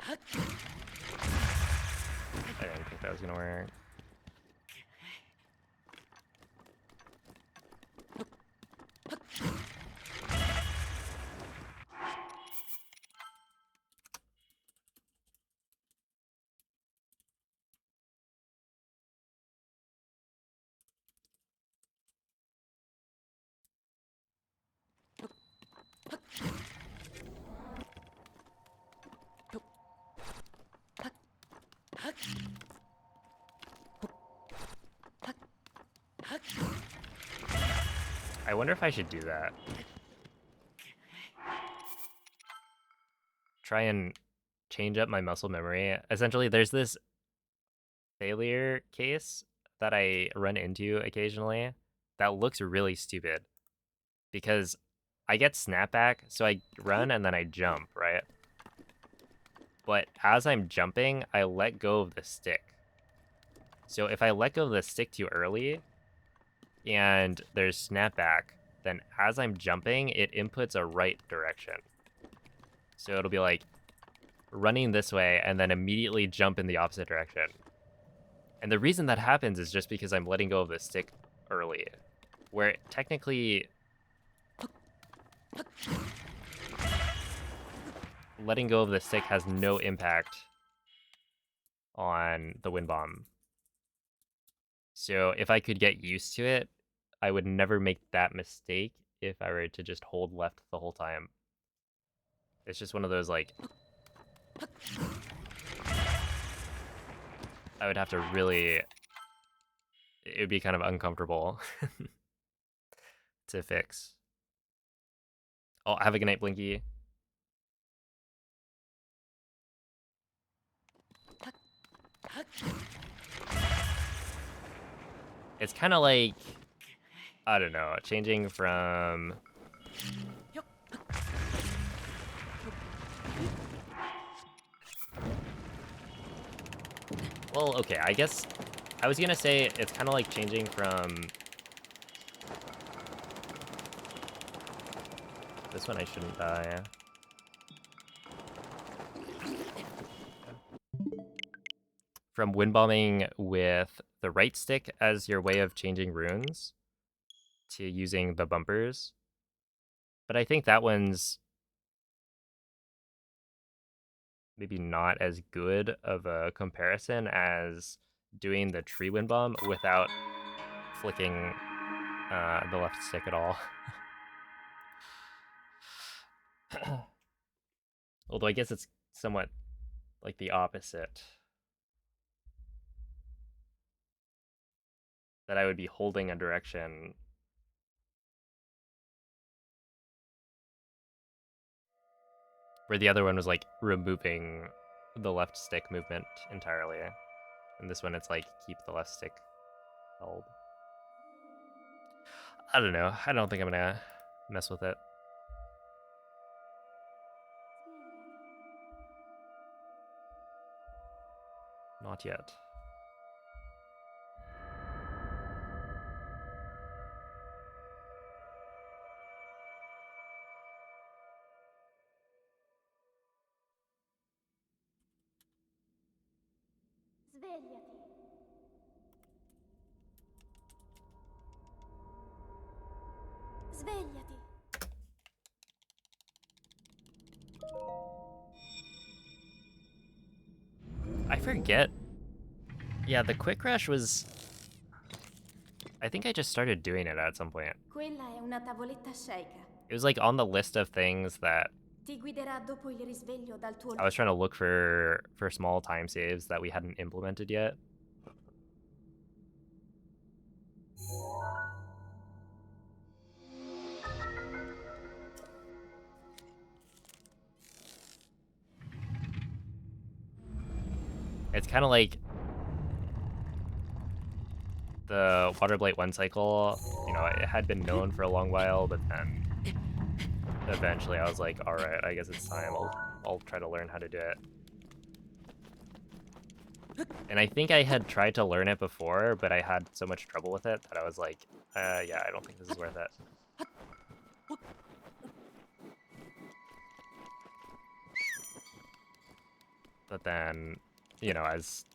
I didn't think that was gonna work. I wonder if I should do that. Try and change up my muscle memory. Essentially, there's this failure case that I run into occasionally that looks really stupid because I get snapback, so I run and then I jump, right? But as I'm jumping, I let go of the stick. So if I let go of the stick too early and there's snapback, then as I'm jumping, it inputs a right direction. So it'll be like running this way and then immediately jump in the opposite direction. And the reason that happens is just because I'm letting go of the stick early, where technically letting go of the stick has no impact on the wind bomb. So if I could get used to it, I would never make that mistake if I were to just hold left the whole time. It's just one of those like, I would have to really, it would be kind of uncomfortable to fix. Oh, have a good night, Blinky. It's kind of like, I don't know, changing from... Well, okay, I guess I was gonna say it's kind of like changing from... This one I shouldn't die. From wind bombing with the right stick as your way of changing runes to using the bumpers. But I think that one's maybe not as good of a comparison as doing the tree wind bomb without flicking the left stick at all. Although I guess it's somewhat like the opposite. That I would be holding a direction. Where the other one was like removing the left stick movement entirely. And this one it's like keep the left stick held. I don't know. I don't think I'm gonna mess with it. Not yet. Svegliati. Svegliati. forget. Yeah, the quick rush was... I think I just started doing it at some point. Quella è una tavoletta Sheikah. It was like on the list of things that Ti guiderà dopo il risveglio dal tuo I was trying to look for small time saves that we hadn't implemented yet. It's kind of like the Waterblight 1 cycle, you know, it had been known for a long while, but then eventually I was like, alright, I guess it's time. I'll try to learn how to do it. And I think I had tried to learn it before, but I had so much trouble with it that I was like, yeah, I don't think this is worth it. But then, you know, as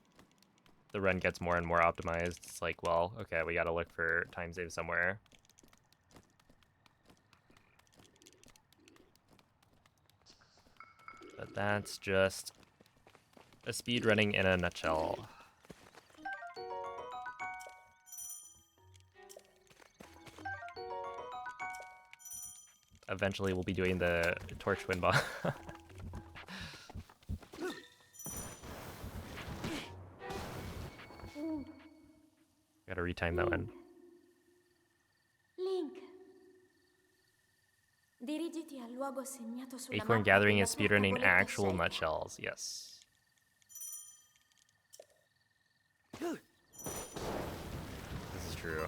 the run gets more and more optimized, it's like, well, okay, we gotta look for time save somewhere. But that's just a speedrunning in a nutshell. Eventually we'll be doing the torch wind bomb. Gotta retime that one. Link. Dirigiti al luogo segnato sulla Acorn mappa gathering della is tua speedrunning tavoletta actual Sheikah. nutshells, yes. This is true.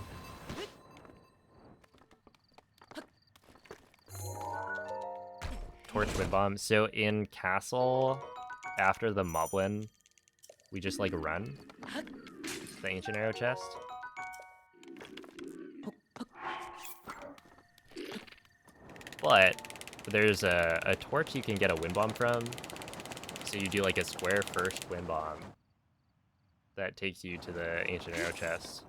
Torch wind bomb. So in Castle, after the Moblin, we just like run the ancient arrow chest. But there's a torch you can get a wind bomb from. So you do like a square first wind bomb that takes you to the ancient arrow chest.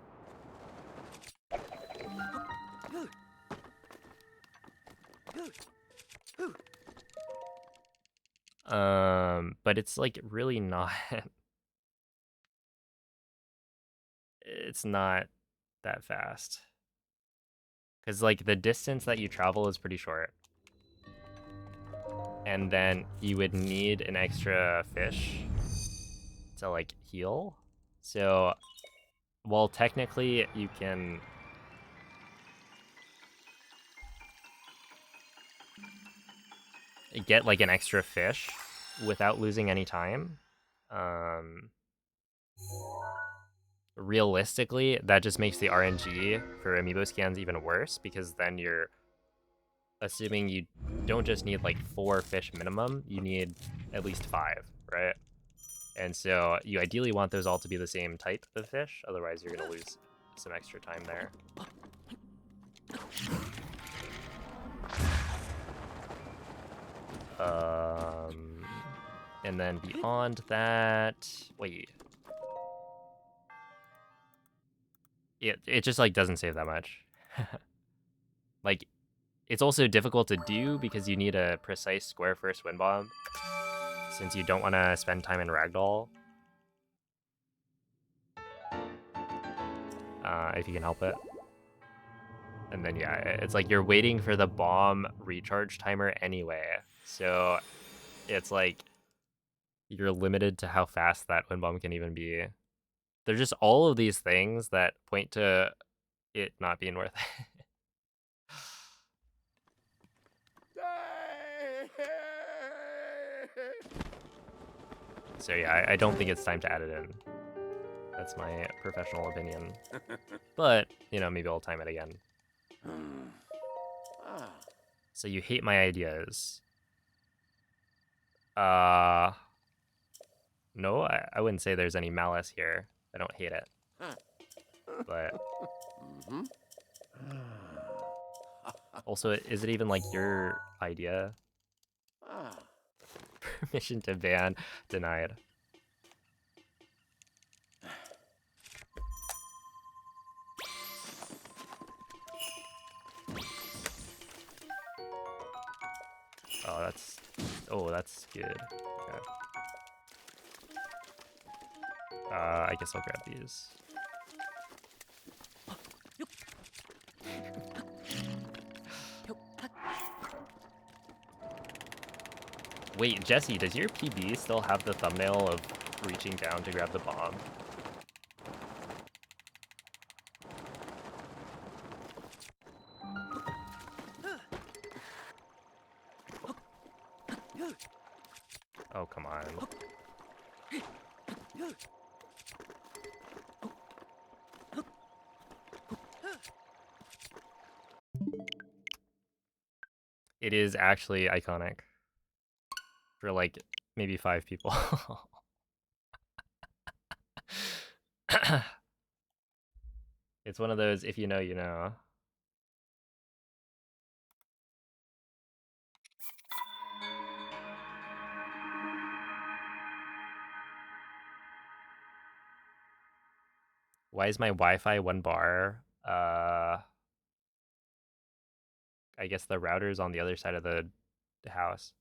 But it's like really not. It's not that fast. Because like the distance that you travel is pretty short. And then you would need an extra fish to like heal. So while technically you can get like an extra fish without losing any time, realistically that just makes the RNG for amiibo scans even worse, because then you're assuming you don't just need like 4 fish minimum, you need at least 5, right? And so you ideally want those all to be the same type of fish, otherwise you're gonna lose some extra time there. And then beyond that, wait. It just like doesn't save that much. Like, it's also difficult to do because you need a precise square first wind bomb, since you don't want to spend time in ragdoll. If you can help it. And then yeah, it's like you're waiting for the bomb recharge timer anyway. So it's like you're limited to how fast that wind bomb can even be. There's just all of these things that point to it not being worth it. So yeah, I don't think it's time to add it in. That's my professional opinion. But, you know, maybe I'll time it again. So you hate my ideas. No, I wouldn't say there's any malice here. I don't hate it. But also, is it even like your idea? Permission to ban denied. Oh, that's good. Okay. I guess I'll grab these. Wait, Jesse, does your PB still have the thumbnail of reaching down to grab the bomb? Oh, come on. It is actually iconic. For like maybe 5 people. It's one of those, if you know, you know. Why is my Wi-Fi 1 bar? I guess the router's on the other side of the house.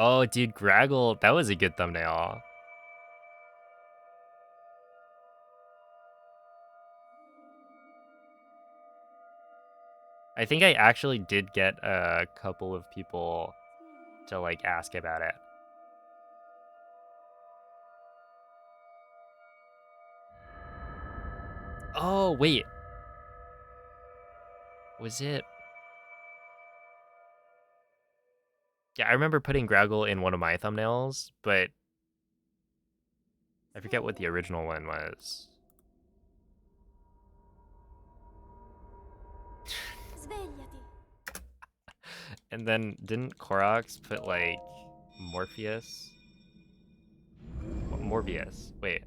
Oh, dude, Graggle, that was a good thumbnail. I think I actually did get a couple of people to like ask about it. Oh, wait. Was it? Yeah, I remember putting Graggle in one of my thumbnails, but I forget what the original one was. Svegliati. And then didn't Koroks put like Morpheus? Morbius. Wait.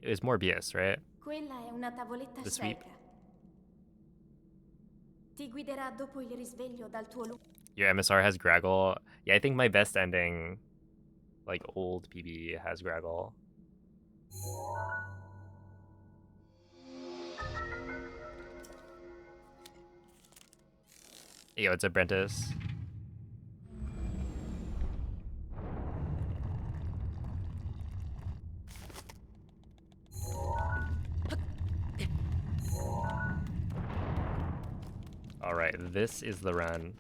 It was Morbius, right? Quella è una tavoletta The sweep. cieca. Ti guiderà dopo il risveglio dal tuo Your MSR has Graggle. Yeah, I think my best ending, like old PB, has Graggle. Yo, it's Apprentice. All right, this is the run.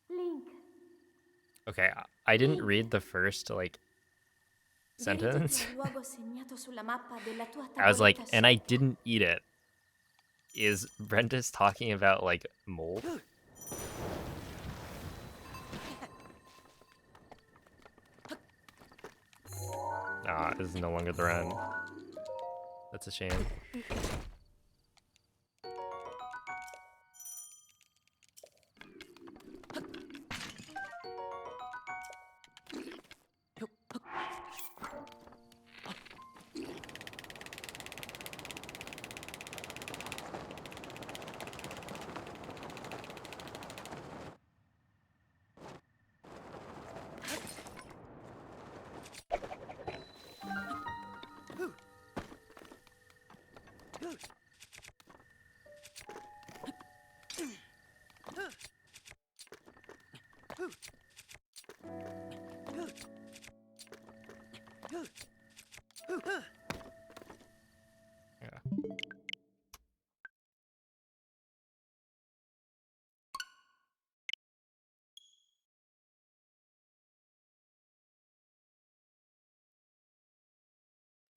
Link. Okay, I didn't read the first like sentence. Dirigiti al luogo segnato sulla mappa della tua I was like, tavoletta and I scelta. didn't eat it. Is Brentis talking about like mold? Nah, this is no longer the run. That's a shame.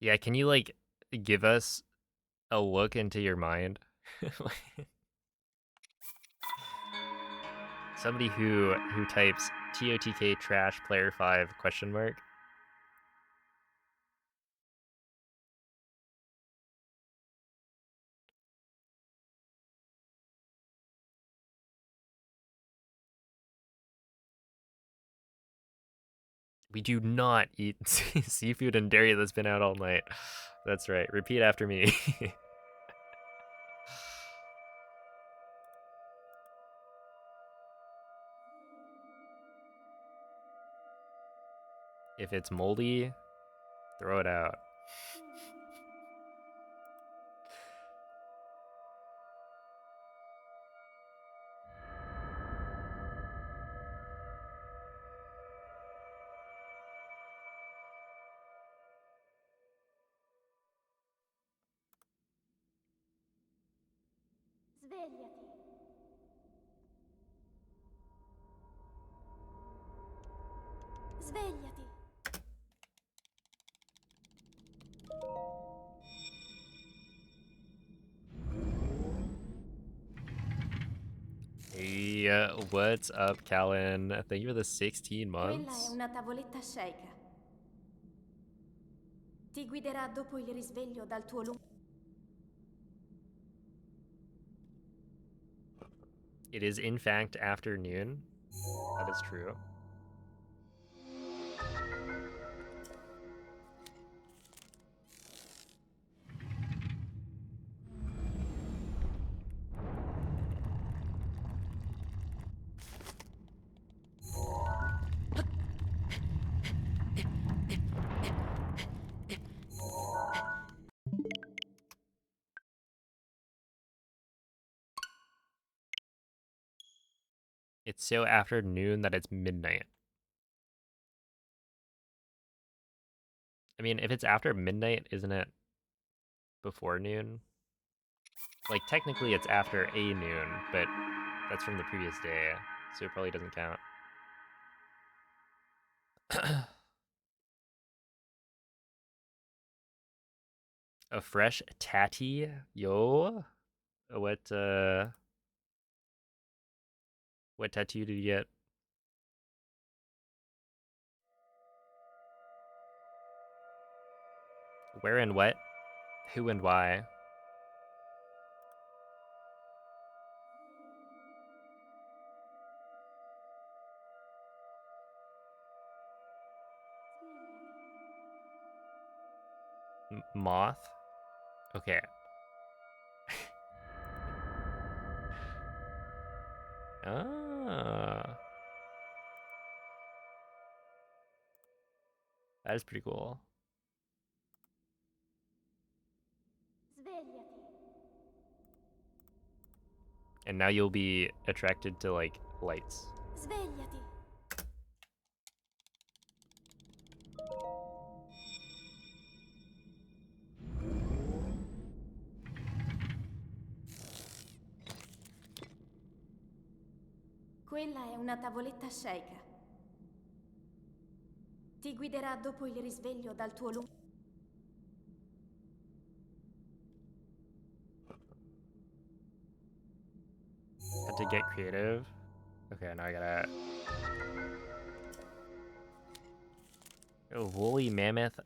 Yeah. Yeah, can you like give us a look into your mind? Somebody who types TOTK trash player 5 question mark. We do not eat seafood and dairy that's been out all night. That's right. Repeat after me. If it's moldy, throw it out. Svegliati. Svegliati. Hey, what's up, Callan? Thank you for the 16 Quella è months. una tavoletta sceicca. Ti guiderà dopo il risveglio dal tuo lungo... It is in fact afternoon. That is true. It's so afternoon that it's midnight. I mean, if it's after midnight, isn't it before noon? Like, technically it's after a noon, but that's from the previous day, so it probably doesn't count. A fresh tatty? Yo? What tattoo did you get? Where and what? Who and why? Moth? Okay. Ah. That is pretty cool. Svegliati. And now you'll be attracted to, like, lights. Svegliati. Quella è una tavoletta sceicca. Ti guiderà dopo il risveglio dal tuo lungo... Had to get creative. Okay, now I gotta... Oh, woolly mammoth.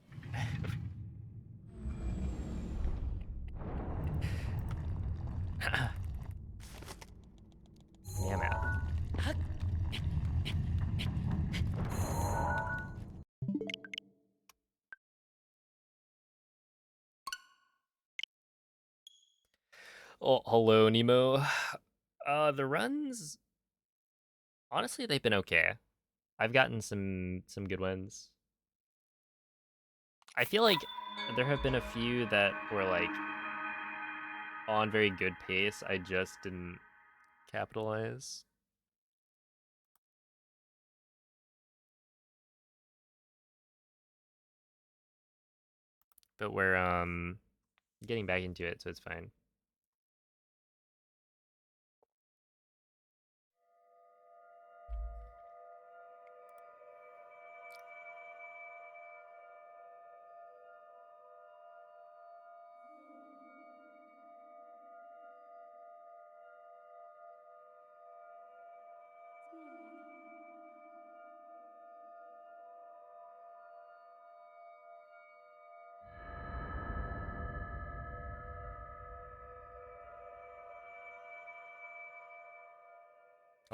Mammoth. Oh, hello, Nemo. The runs, honestly, they've been okay. I've gotten some good ones. I feel like there have been a few that were like on very good pace. I just didn't capitalize. But we're getting back into it, so it's fine.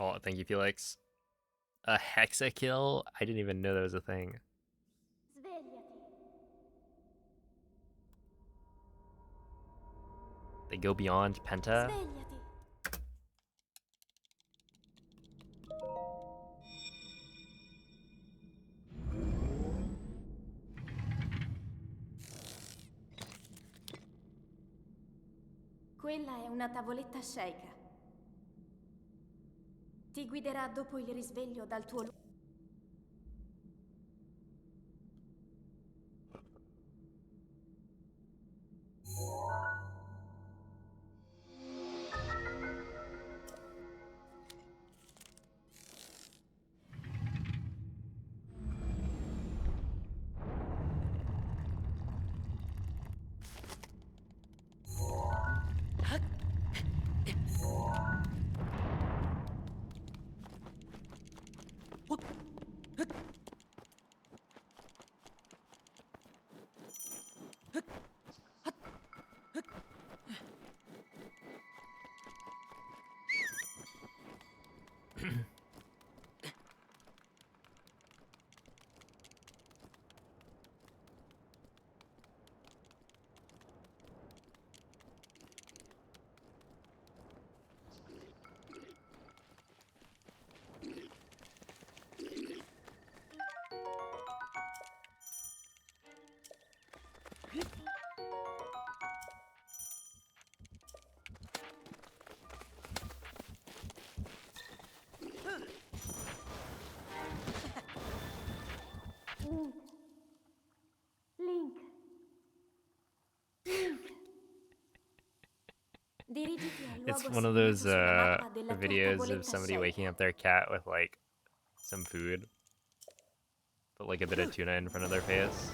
Oh, thank you, Felix. A hexakill? I didn't even know that was a thing. Svegliati. They go beyond penta? Svegliati. Quella è una tavoletta Sheikah. Ti guiderà dopo il risveglio dal tuo luogo. Link. Dirigiti al It's luogo one of segnato those sulla mappa della tua videos of tavoletta somebody waking Sheikah. up their cat with like some food. Put like a bit of tuna in front of their face.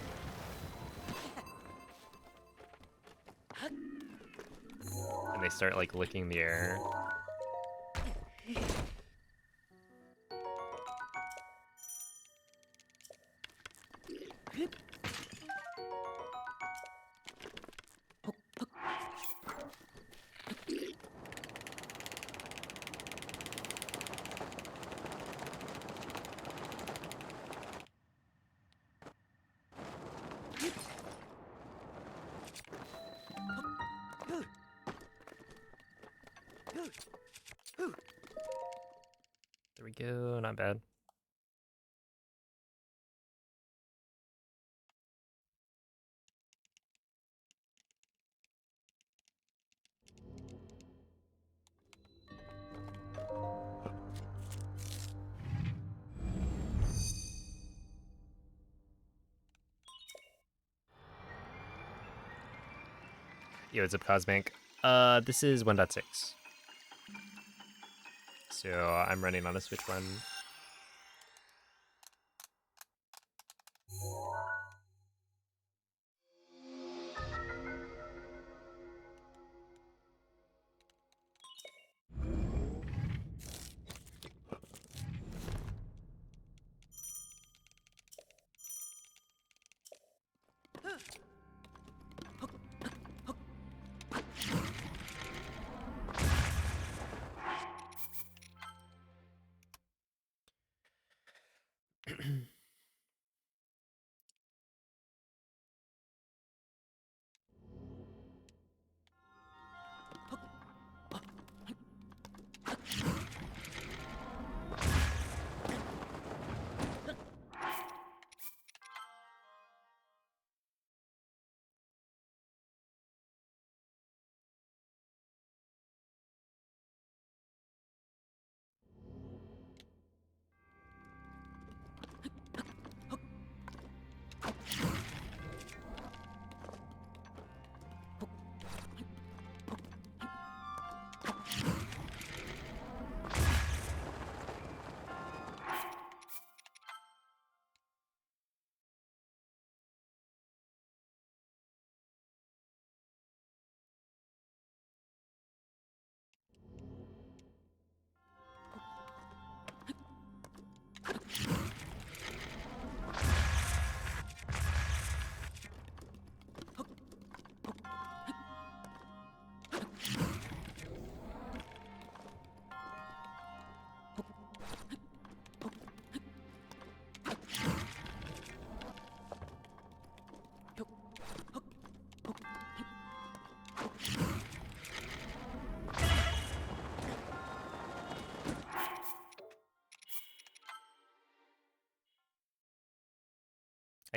And they start like licking the air. There we go, not bad. Yo, what's up, Cosmic? This is 1.6. So I'm running on a Switch One.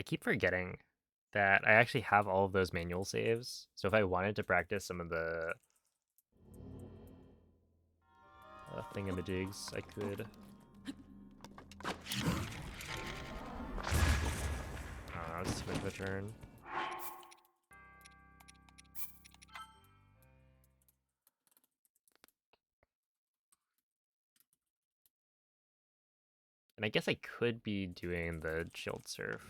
I keep forgetting that I actually have all of those manual saves. So if I wanted to practice some of the thingamajigs, I could. Oh, that's too much of a turn. And I guess I could be doing the shield surf.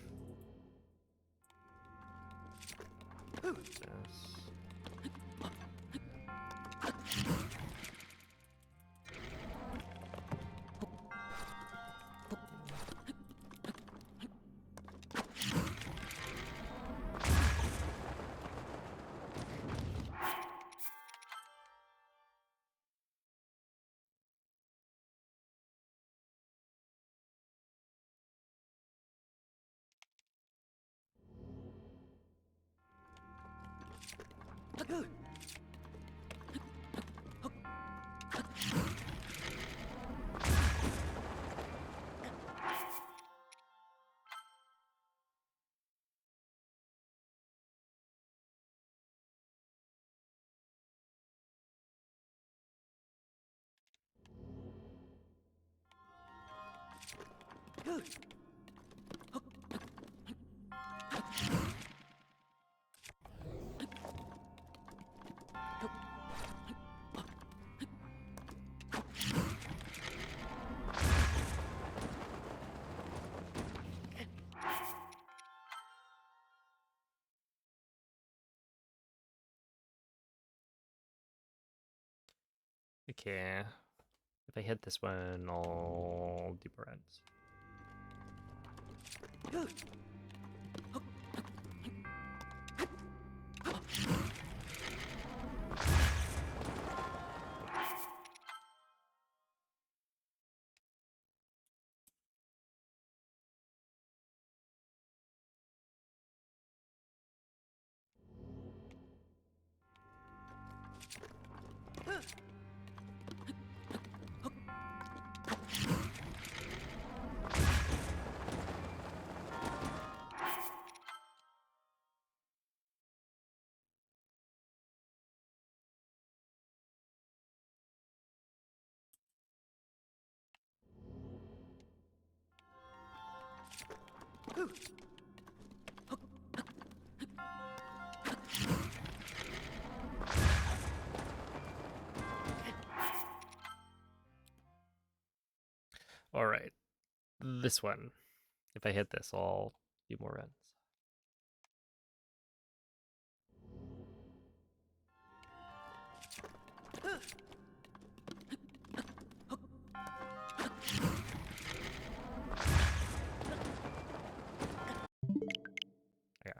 Yes. Okay. If I hit this one, I'll do more ends. All right. This one. If I hit this, I'll do more ends. Yeah.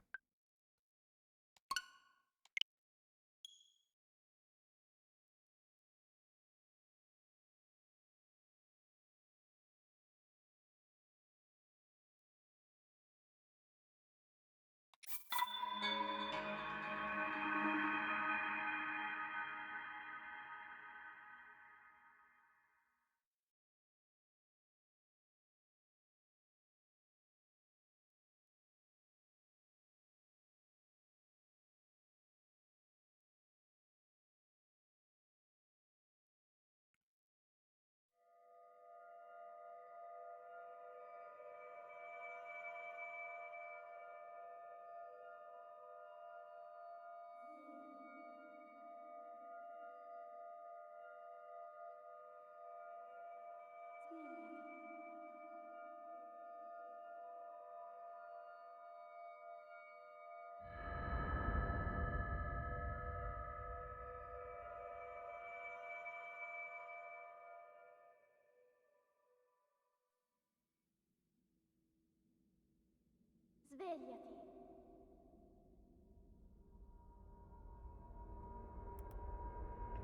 Svegliati.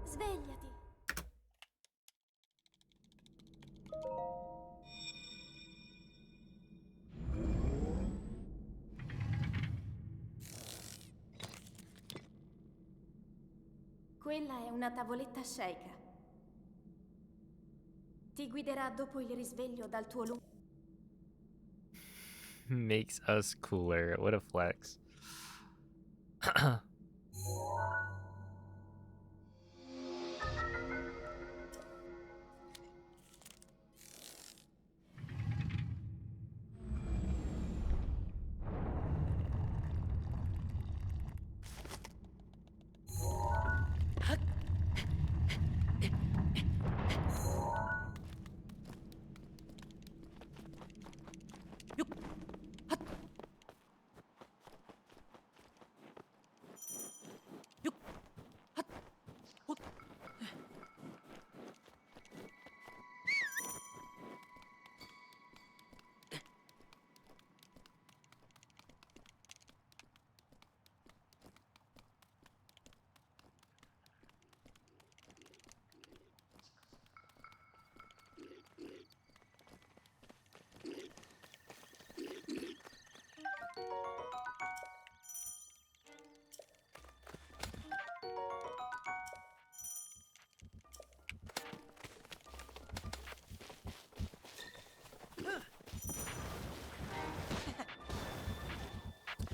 Svegliati. Quella è una tavoletta sceika. Ti guiderà dopo il risveglio dal tuo lungo... Makes us cooler. What a flex.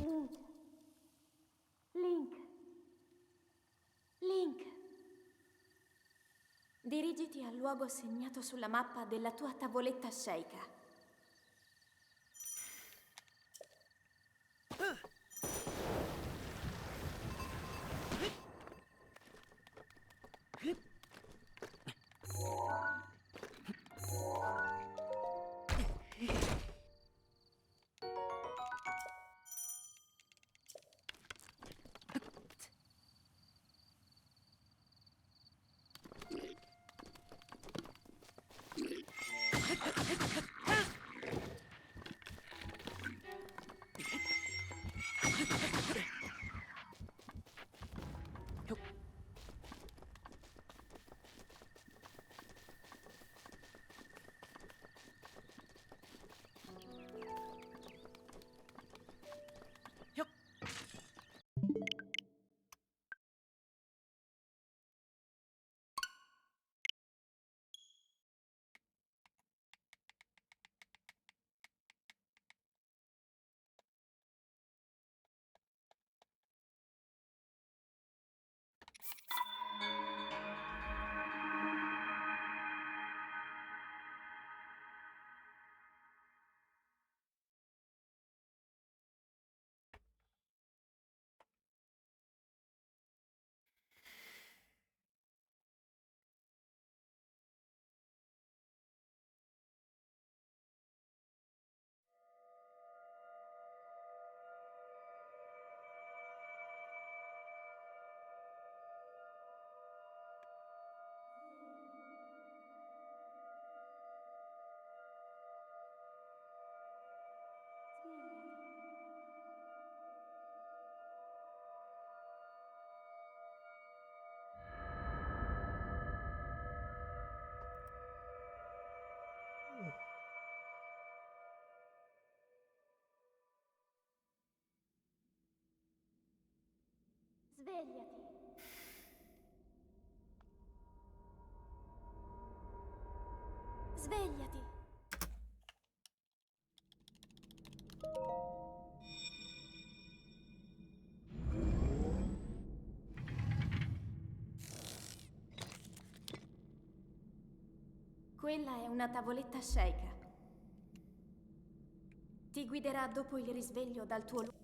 Link. Link. Link. Dirigiti al luogo segnato sulla mappa della tua tavoletta sceicca. Svegliati. Svegliati. Quella è una tavoletta sceicca. Ti guiderà dopo il risveglio dal tuo luogo.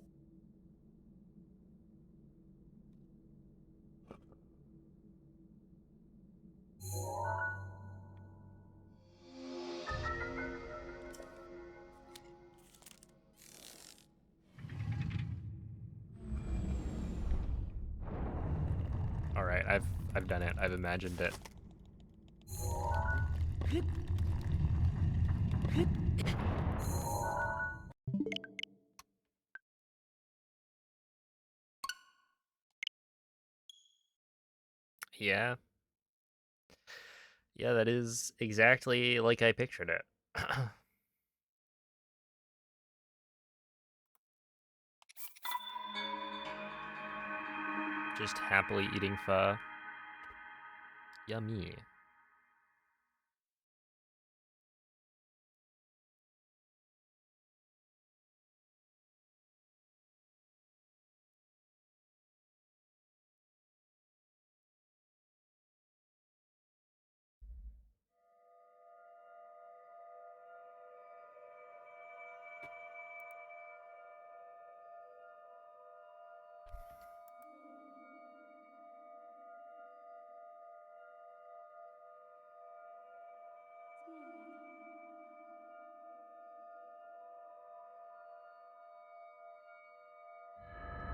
All right, I've done it. I've imagined it. Yeah. Yeah, that is exactly like I pictured it. Just happily eating pho. Yummy.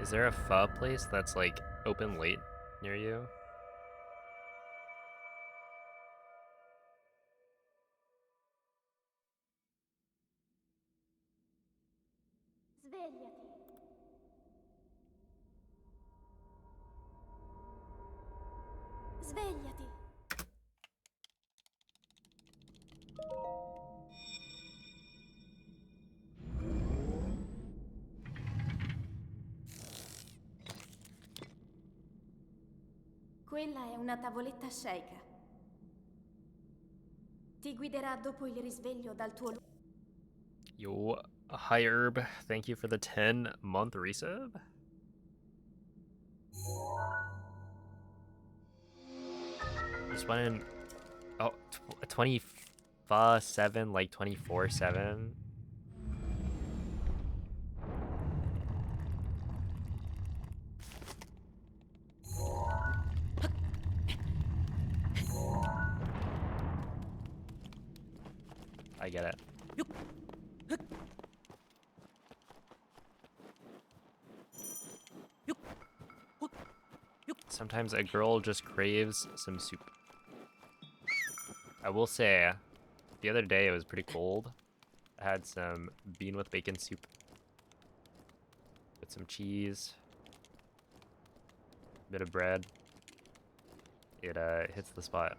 Is there a pho place that's like open late near you? Svegliati. Svegliati. Quella è una tavoletta Sheikah. Ti guiderà dopo il risveglio dal tuo luogo. Yo, hi Herb. Thank you for the 10-month resub. Just went in. Oh, 27, like 24/7. I get it. Sometimes a girl just craves some soup. I will say, the other day it was pretty cold. I had some bean with bacon soup with some cheese, bit of bread. It hits the spot.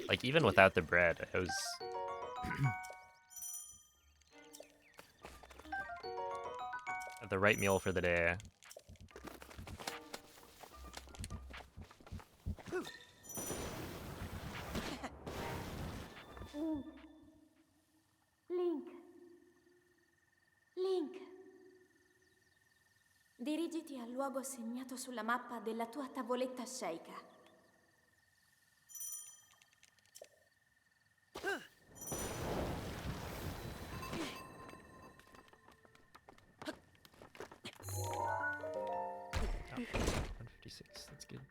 Like even without the bread, it was the right meal for the day. Link. Link. Dirigiti al luogo segnato sulla mappa della tua tavoletta Sheikah. Oh, 156, that's good.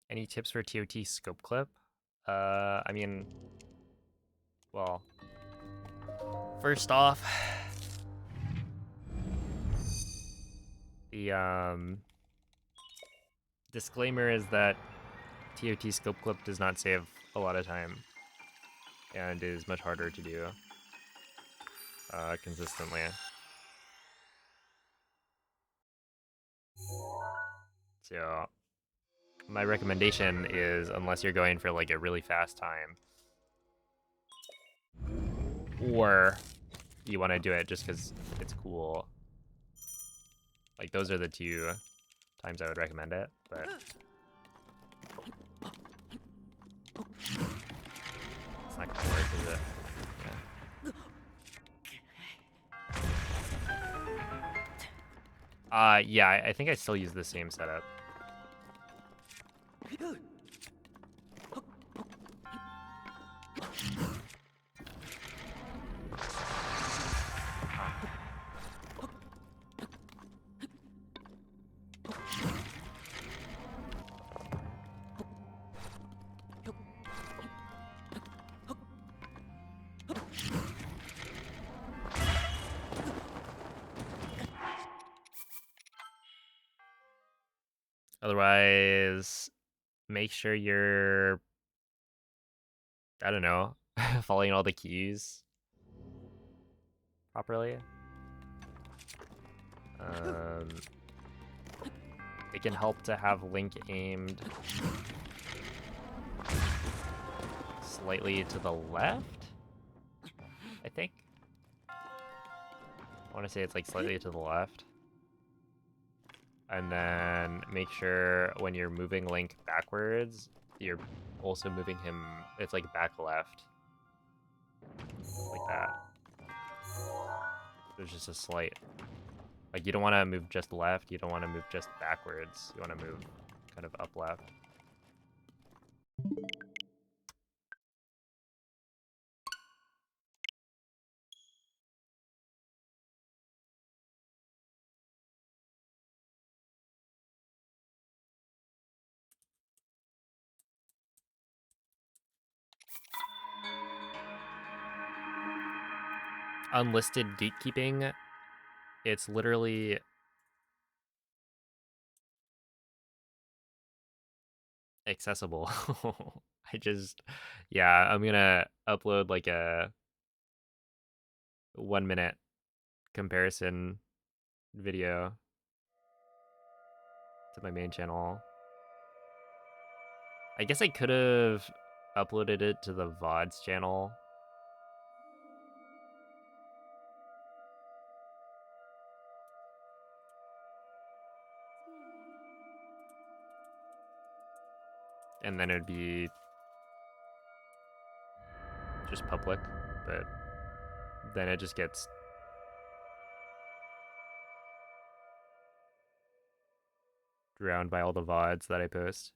Any tips for TOT scope clip? I mean, well, first off, the disclaimer is that TOT scope clip does not save a lot of time and is much harder to do consistently. So my recommendation is, unless you're going for like a really fast time, or you want to do it just because it's cool, like those are the two times I would recommend it, but it's not gonna work, is it? Yeah, I think I still use the same setup. Otherwise, make sure you're, I don't know, following all the keys properly. It can help to have Link aimed slightly to the left, I think. I want to say it's like slightly to the left. And then make sure when you're moving Link backwards, you're also moving him, it's like back left. Like that. There's just a slight, like you don't want to move just left, you don't want to move just backwards, you want to move kind of up left. Unlisted gatekeeping, it's literally accessible. Yeah, I'm gonna upload like a 1-minute comparison video to my main channel. I guess I could have uploaded it to the VODs channel. And then it'd be just public, but then it just gets drowned by all the VODs that I post.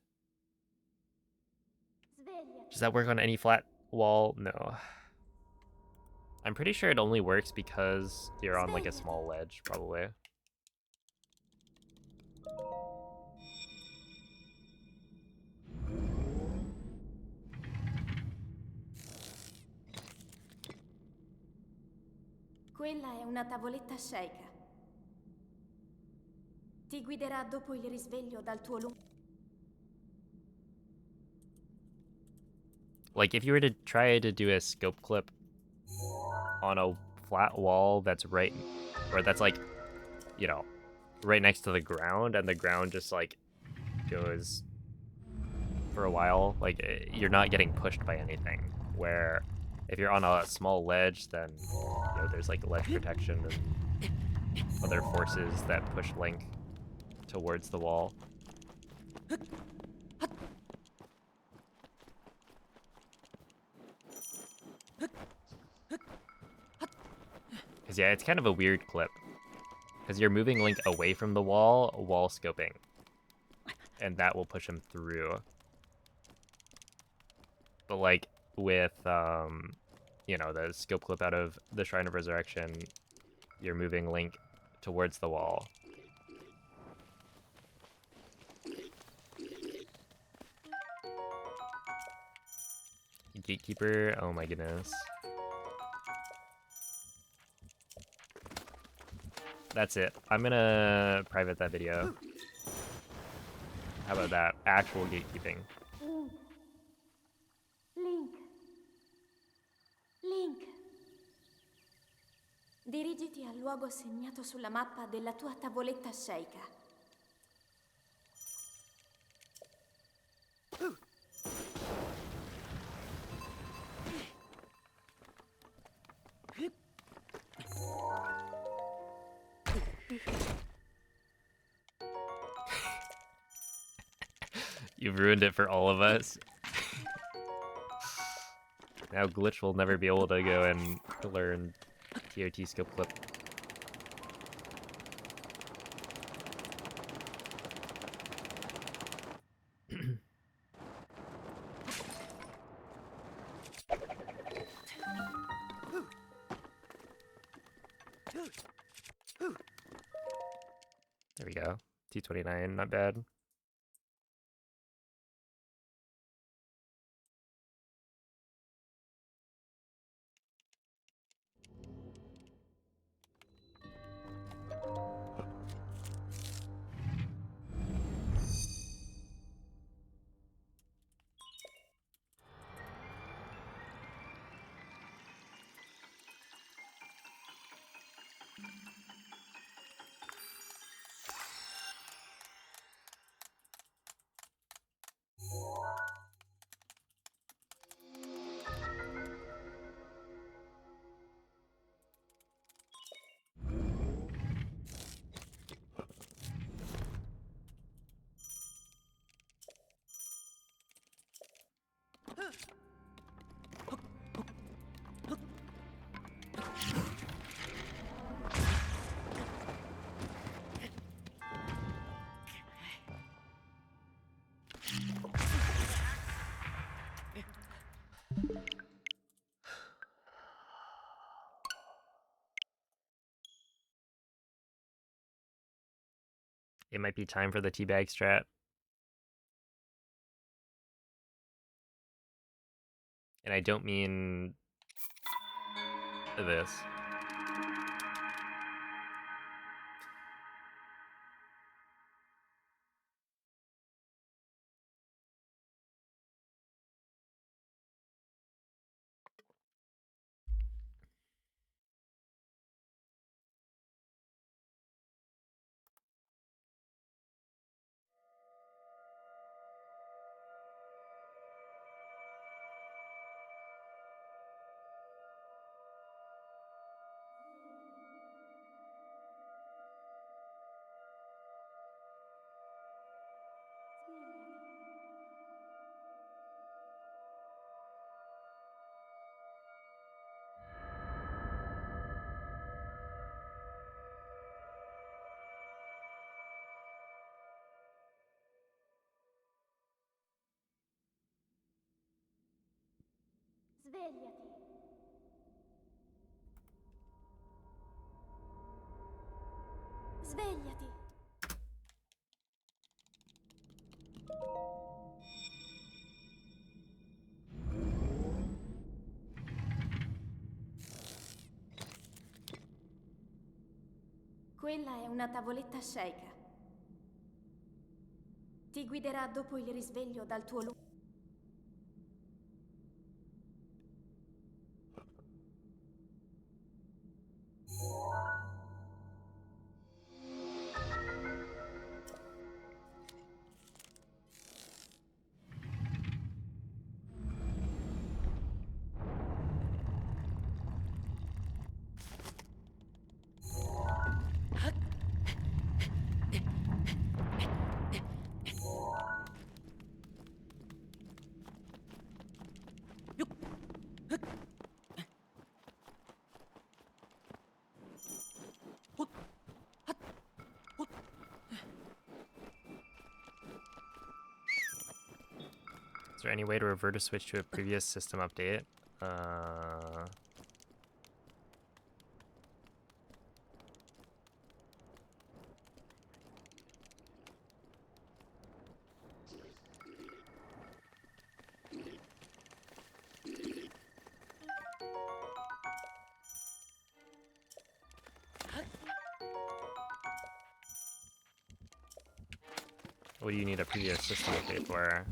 Svegliati. Does that work on any flat wall? No. I'm pretty sure it only works because you're on like a small ledge, probably. Quella è una tavoletta sceicca. Ti guiderà dopo il risveglio dal tuo lungo... Like if you were to try to do a scope clip on a flat wall that's right, or that's like, you know, right next to the ground, and the ground just like goes for a while, like you're not getting pushed by anything. Where if you're on a small ledge, then you know there's like ledge protection and other forces that push Link towards the wall. Because yeah, it's kind of a weird clip. Because you're moving Link away from the wall while scoping. And that will push him through. But like with, you know, the scope clip out of the Shrine of Resurrection, you're moving Link towards the wall. Gatekeeper, oh my goodness. That's it. I'm gonna private that video. How about that? Actual gatekeeping. Link. Link. Link. Dirigiti al luogo segnato sulla mappa della tua tavoletta sceicca. You've ruined it for all of us. Now Glitch will never be able to go and learn TOT scope clip. There we go. T29, not bad. It might be time for the teabag strat. And I don't mean this. Svegliati. Svegliati. Quella è una tavoletta Sheikah. Ti guiderà dopo il risveglio dal tuo luogo. Is there any way to revert a switch to a previous system update? What do you need a previous system update for?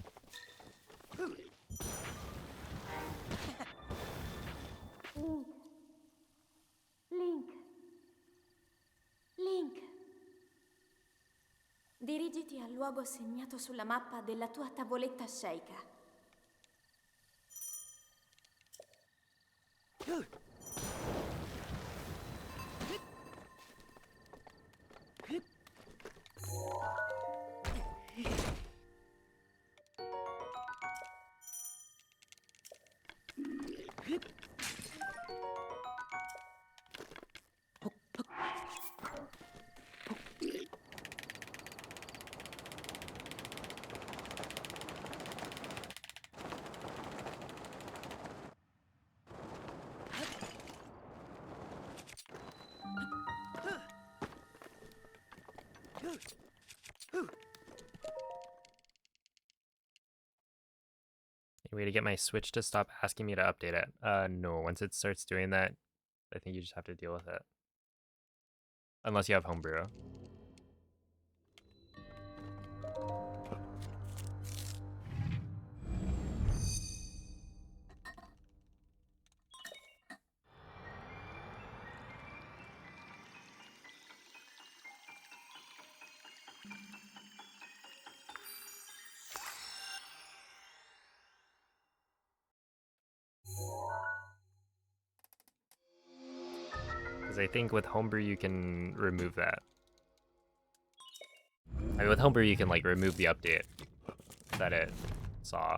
Link. Link. Dirigiti al luogo segnato sulla mappa della tua tavoletta Sheikah. Any way to get my Switch to stop asking me to update it? No. Once it starts doing that, I think you just have to deal with it. Unless you have Homebrew. Because I think with Homebrew you can remove that. I mean, with Homebrew you can like remove the update that it saw.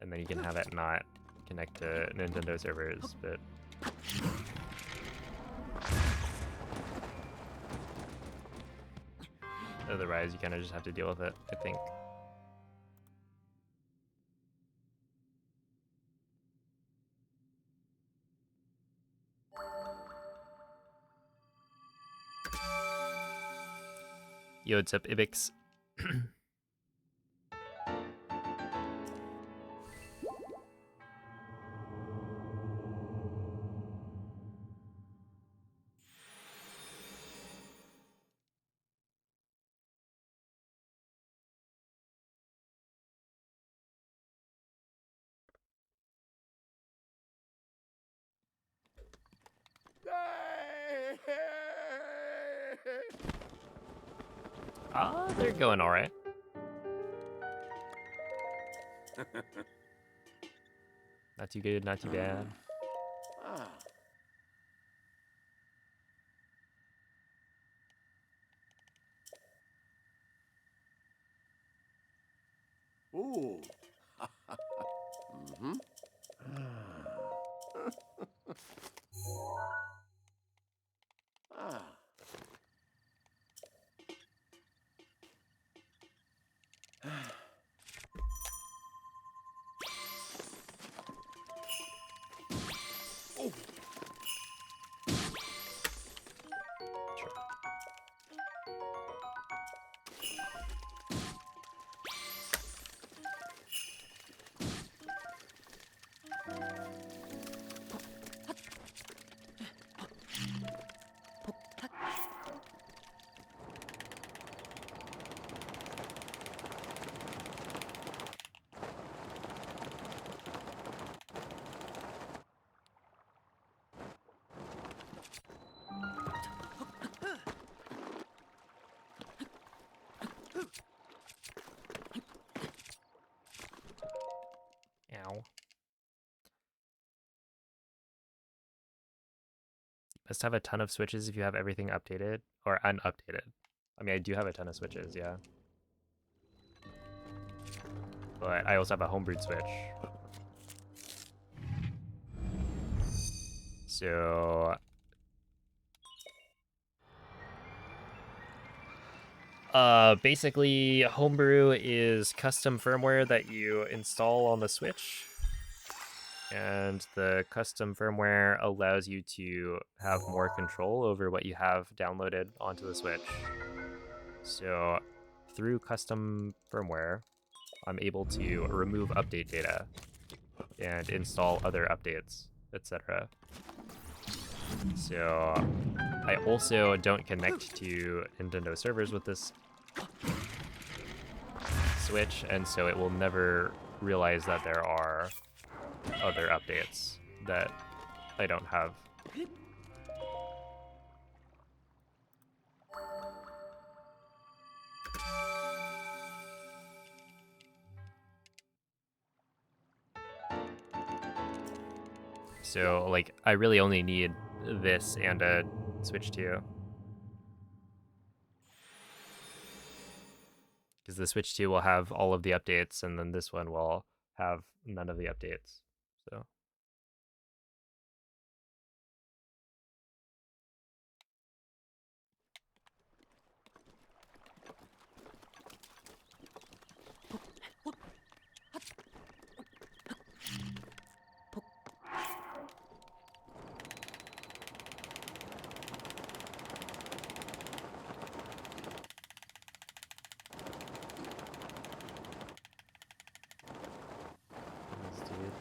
and then you can have it not connect to Nintendo servers, but otherwise you kind of just have to deal with it, I think. Yo, what's up, Ibix? Ah, they're going all right. Not too good, not too bad. Ah. Ooh. Mm-hmm. Ah. Oh. Sure. Ow. Must have a ton of switches if you have everything updated or unupdated. I mean, I do have a ton of switches, yeah. But I also have a homebrewed switch. So basically homebrew is custom firmware that you install on the Switch. And the custom firmware allows you to have more control over what you have downloaded onto the Switch. So through custom firmware, I'm able to remove update data and install other updates, etc. So I also don't connect to Nintendo servers with this Switch, and so it will never realize that there are other updates that I don't have. So, like, I really only need this and a Switch 2. Because the Switch 2 will have all of the updates, and then this one will have none of the updates. So. Let's do it.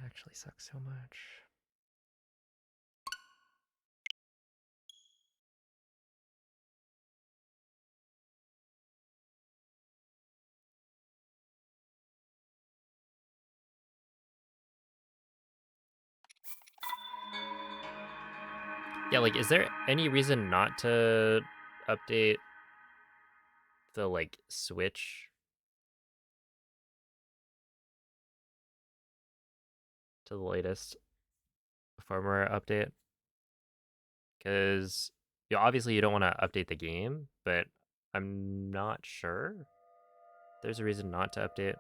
Actually sucks so much. Yeah, like, is there any reason not to update the, like, Switch to the latest firmware update? Because obviously you don't want to update the game, but I'm not sure there's a reason not to update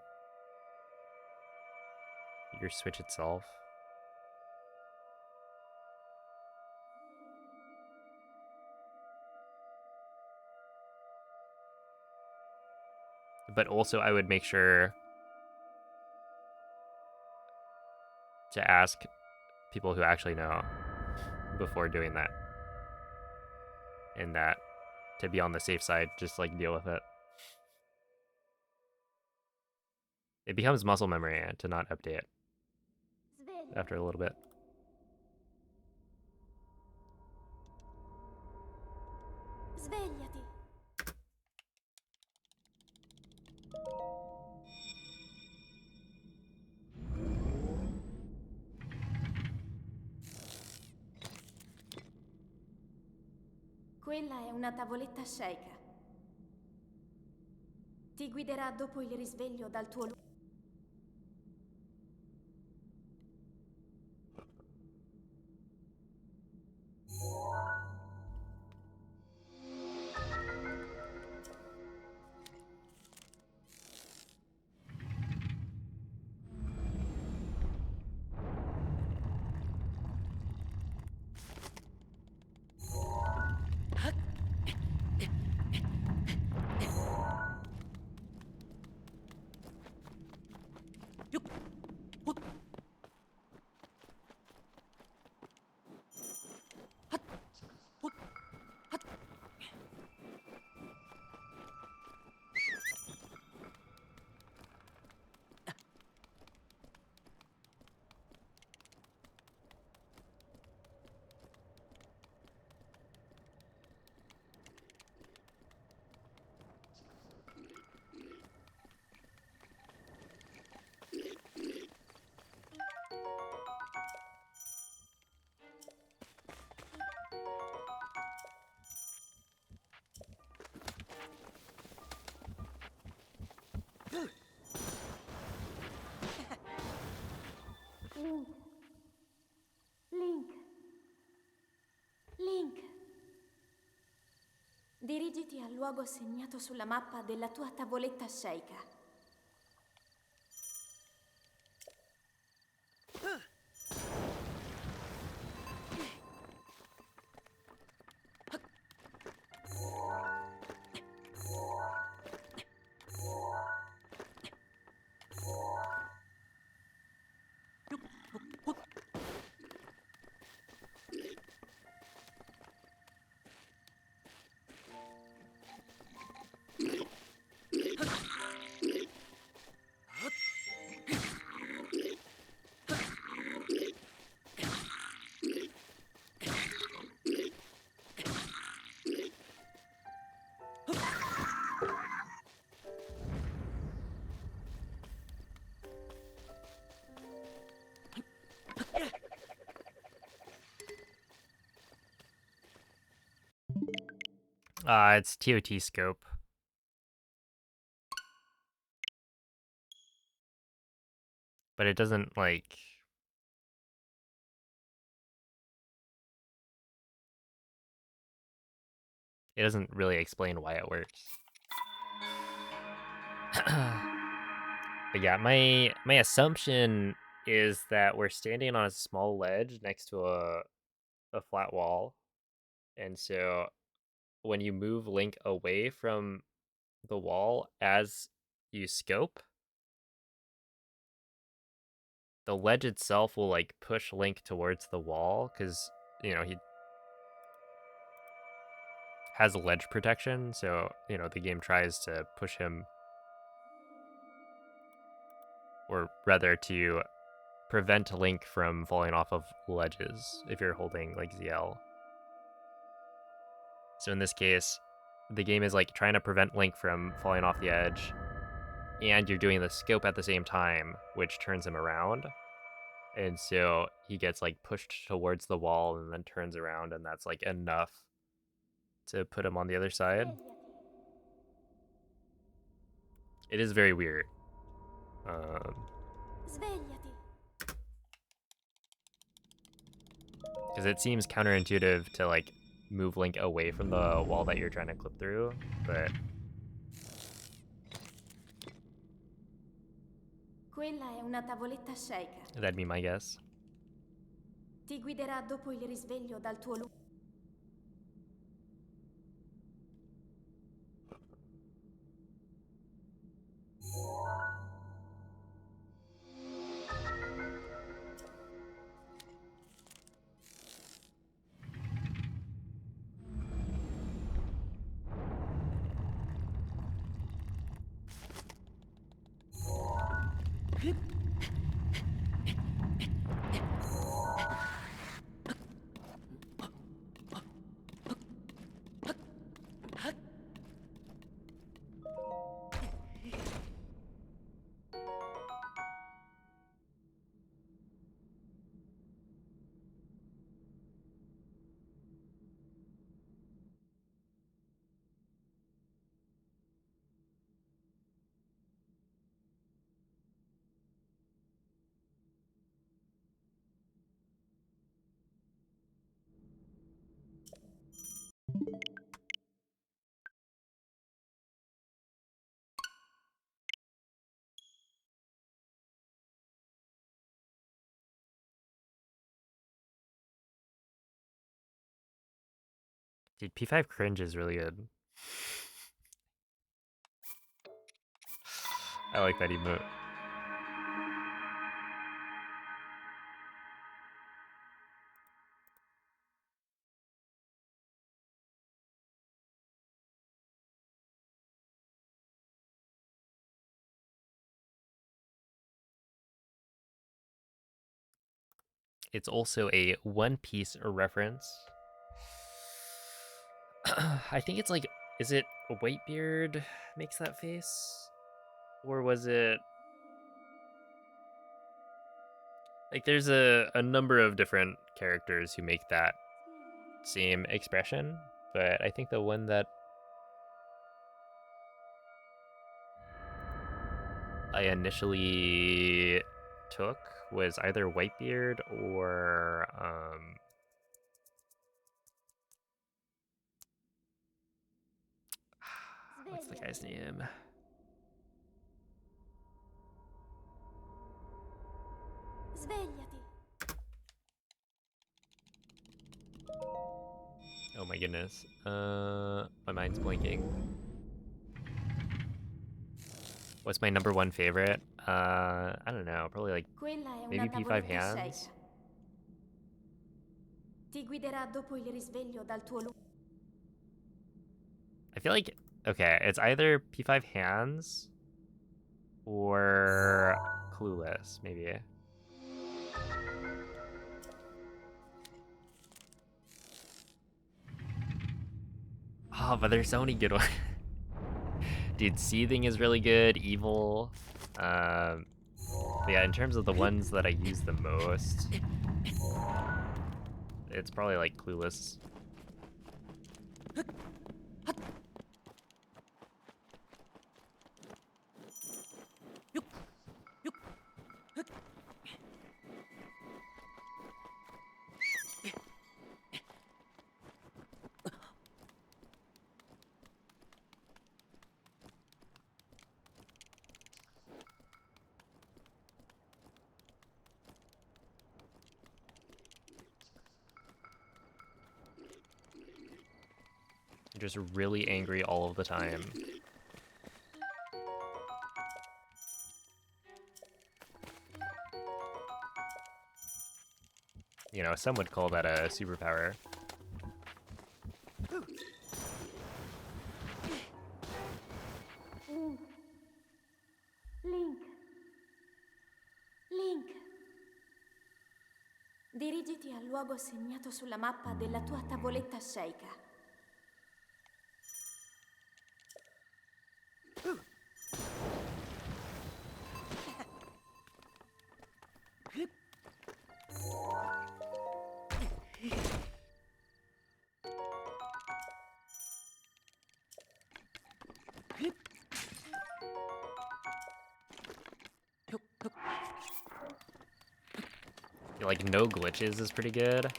your Switch itself. But also I would make sure to ask people who actually know before doing that. And that to be on the safe side, just like deal with it. It becomes muscle memory to not update Sveglia. after a little bit. Svegliati. Quella è una tavoletta sceicca. Ti guiderà dopo il risveglio dal tuo luogo. Link. Link. Link. Dirigiti al luogo segnato sulla mappa della tua tavoletta sceicca. It's TOT scope. But it doesn't, like... It doesn't really explain why it works. But yeah, my assumption is that we're standing on a small ledge next to a flat wall. And so when you move Link away from the wall as you scope, the ledge itself will like push Link towards the wall because, you know, he has ledge protection. So, you know, the game tries to push him, or rather to prevent Link from falling off of ledges if you're holding like ZL. So in this case, the game is like trying to prevent Link from falling off the edge, and you're doing the scope at the same time, which turns him around. And so he gets like pushed towards the wall and then turns around, and that's like enough to put him on the other side. Svegliati. It is very weird. Um, Svegliati. because it seems counterintuitive to like move Link away from the wall that you're trying to clip through, but Quella è una tavoletta Sheikah. that'd be my guess. Ti guiderà dopo il risveglio dal tuo lungo. Dude, P5 cringe is really good. I like that emote. It's also a One Piece reference. I think it's like, is it Whitebeard makes that face? Or was it like there's a number of different characters who make that same expression, but I think the one that I initially took was either Whitebeard or what's the guy's name? Svegliati. Oh my goodness. My mind's blanking. What's my number one favorite? I don't know. Probably like Quella è una maybe P5 tavoletta hands. Sheikah. Ti guiderà dopo il risveglio dal tuo lungo. I feel like okay, it's either P5 hands or Clueless, maybe. Oh, but there's so many good ones. Dude, Seething is really good. Evil. Yeah, in terms of the ones that I use the most, it's probably like Clueless. Just really angry all of the time. You know, some would call that a superpower. Link. Link. Link. Dirigiti al luogo segnato sulla mappa della tua tavoletta Sheikah. Like, no glitches is pretty good.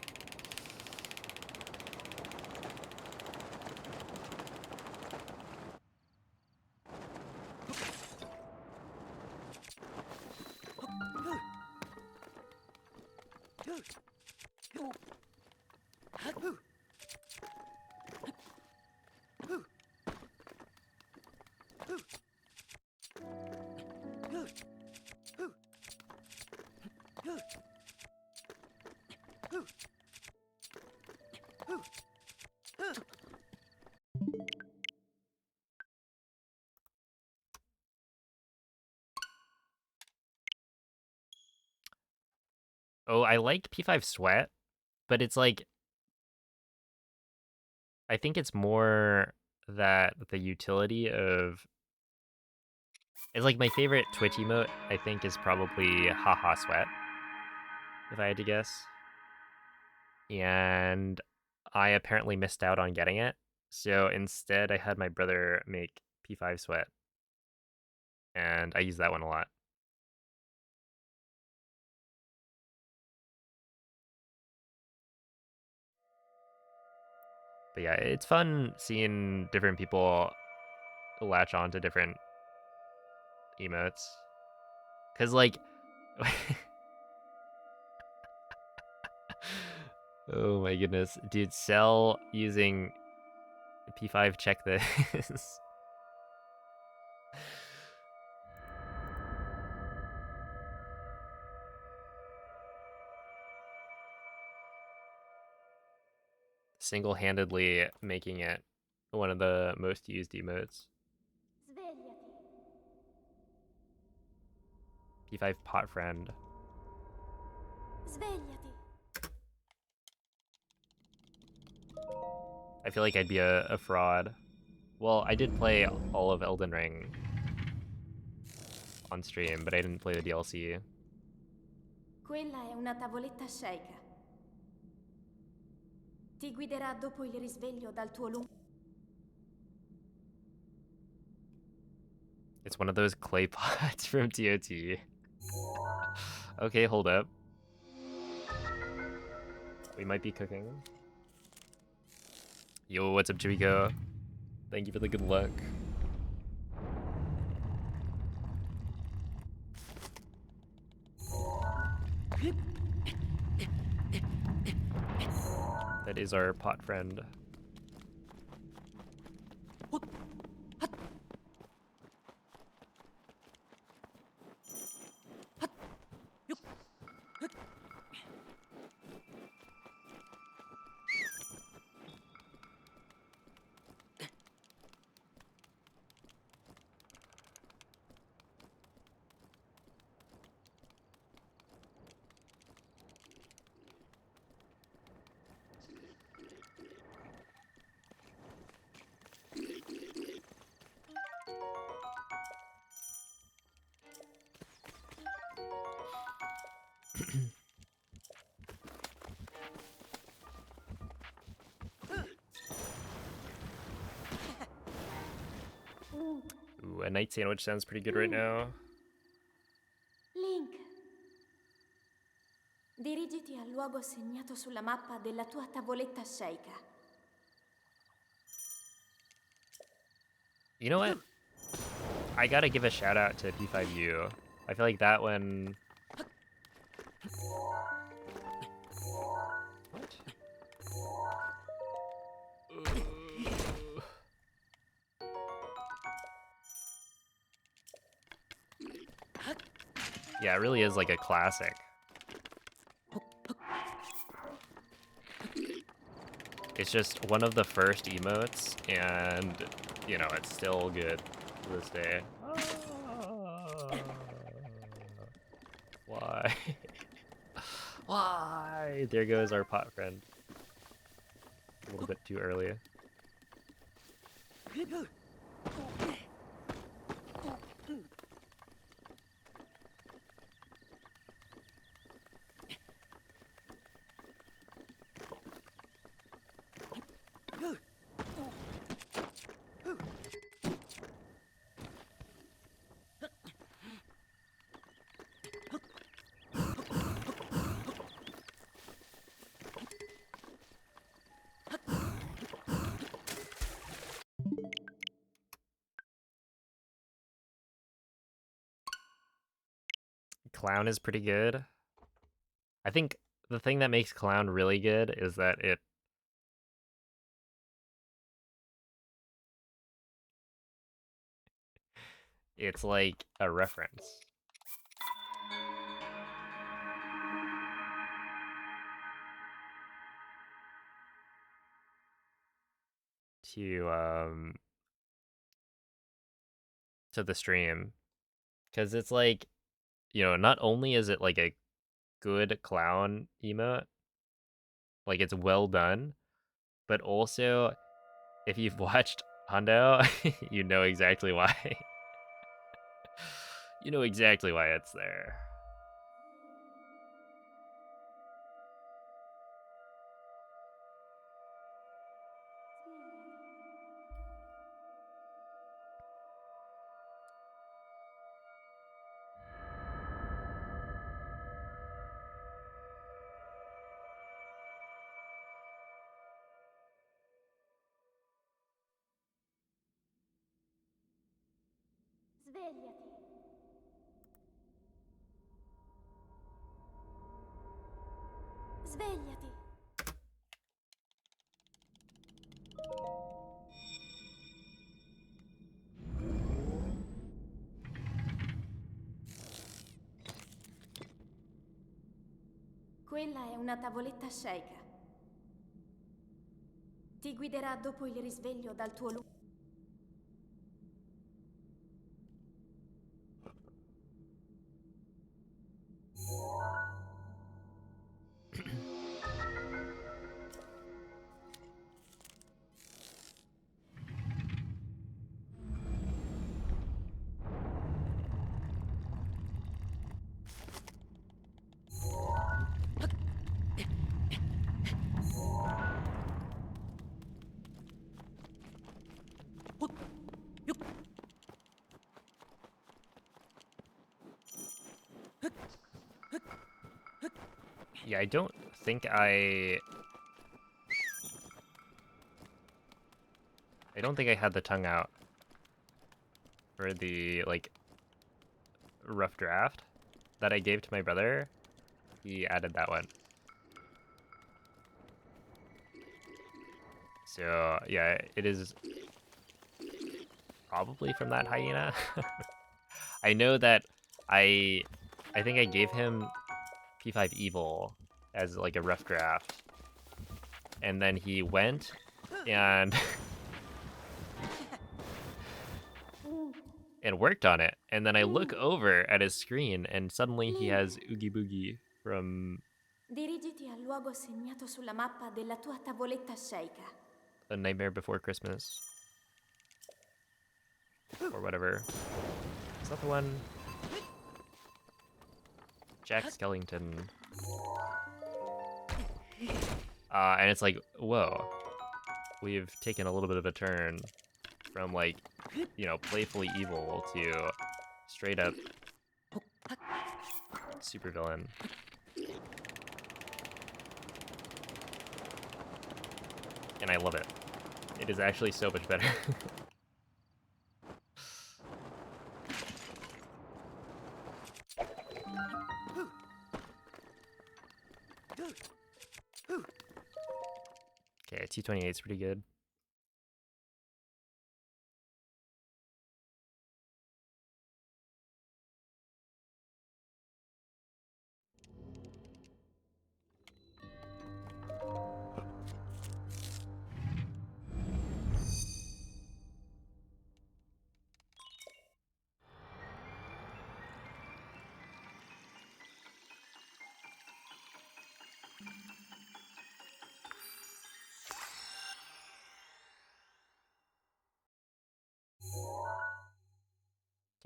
Oh, I like P5 Sweat, but it's like, I think it's more that the utility of, it's like my favorite Twitch emote, I think, is probably Haha Sweat, if I had to guess. And I apparently missed out on getting it. So instead, I had my brother make P5 Sweat, and I use that one a lot. But yeah, it's fun seeing different people latch on to different emotes. Because, like, oh my goodness. Dude, Cell using P5 check this. Single-handedly making it one of the most used emotes. Svegliati. P5 pot friend. Svegliati. I feel like I'd be a fraud. Well, I did play all of Elden Ring on stream, but I didn't play the DLC. Quella è una tavoletta Sheikah. Ti guiderà dopo il risveglio dal tuo lungo... It's one of those clay pots from TOT. Okay, hold up. We might be cooking. Yo, what's up, Chibico? Thank you for the good luck. That is our pot friend. Ooh, a night sandwich sounds pretty good right now. Link. Dirigiti al luogo segnato sulla mappa della tua tavoletta Sheikah. You know what? I gotta give a shout out to P5U. I feel like that one... What? Yeah, it really is like a classic. It's just one of the first emotes, and, you know, it's still good to this day. Why? Why? There goes our pot friend. A little bit too early. Clown is pretty good. I think the thing that makes Clown really good is that it's like a reference to the stream, because it's like, you know, not only is it like a good clown emote, like it's well done, but also if you've watched Hundo, you know exactly why. You know exactly why it's there. Svegliati. Svegliati. Quella è una tavoletta Sheikah. Ti guiderà dopo il risveglio dal tuo luogo. Yeah, I don't think I had the tongue out for the like rough draft that I gave to my brother. He added that one. So yeah, it is probably from that hyena. I know that I think I gave him P5 Evil as like a rough draft, and then he went and and worked on it, and then I look over at his screen and suddenly he has Oogie Boogie from Dirigiti al luogo segnato sulla mappa della tua tavoletta Sheikah. A Nightmare Before Christmas or whatever. Is that the one? Jack Skellington. And it's like, whoa, we've taken a little bit of a turn from like, you know, playfully evil to straight up supervillain. And I love it. It is actually so much better. Okay, T28 is pretty good.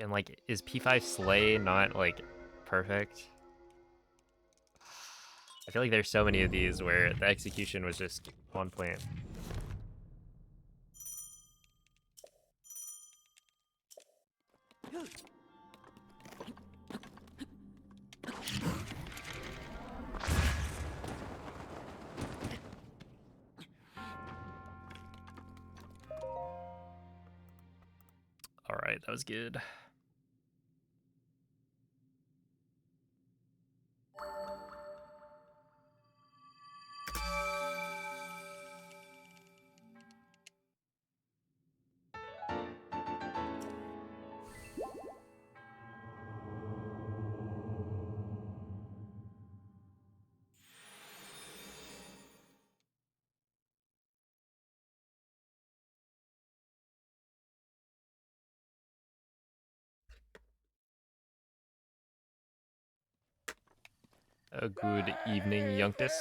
And like, is P5 Slay not like perfect? I feel like there's so many of these where the execution was just on point. All right, that was good. A good evening, Youngtus.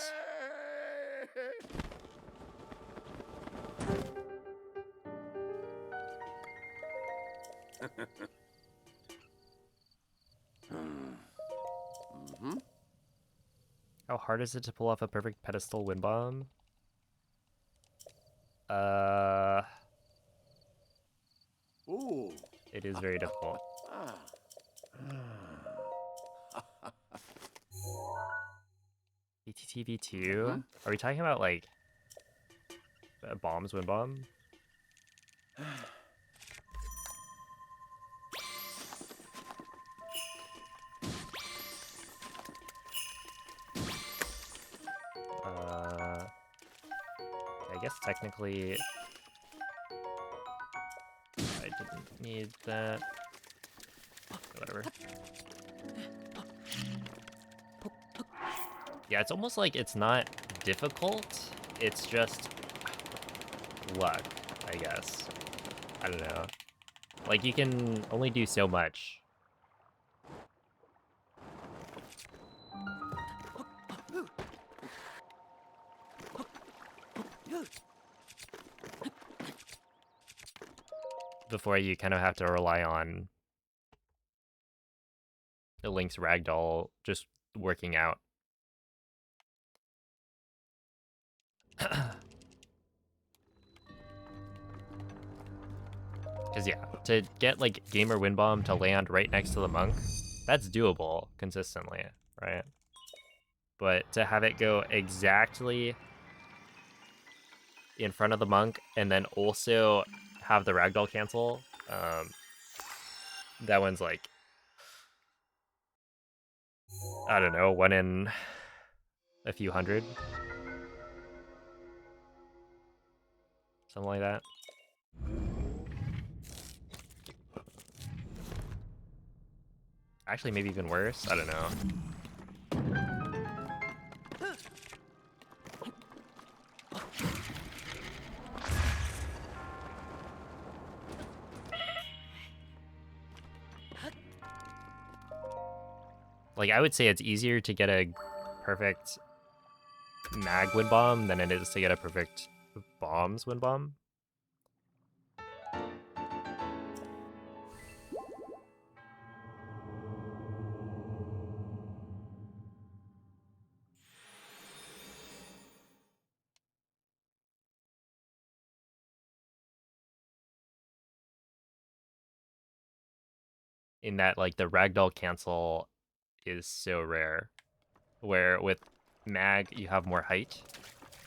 Mm-hmm. How hard is it to pull off a perfect pedestal wind bomb? Ooh. It is very difficult. Ah. BTTV2? Are we talking about like bombs, wind bomb? I guess technically I didn't need that. Whatever. Yeah, it's almost like it's not difficult. It's just luck, I guess. I don't know. Like, you can only do so much. Before you kind of have to rely on the Link's ragdoll just working out. Because, yeah, to get, like, Gamer Wind Bomb to land right next to the monk, that's doable consistently, right? But to have it go exactly in front of the monk and then also have the ragdoll cancel, that one's like, I don't know, 1 in a few hundred. Something like that. Actually, maybe even worse. I don't know. Like, I would say it's easier to get a perfect mag wind bomb than it is to get a perfect bombs wind bomb. In that, like, the ragdoll cancel is so rare. Where with mag, you have more height,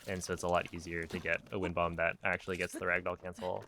and so it's a lot easier to get a wind bomb that actually gets the ragdoll cancel.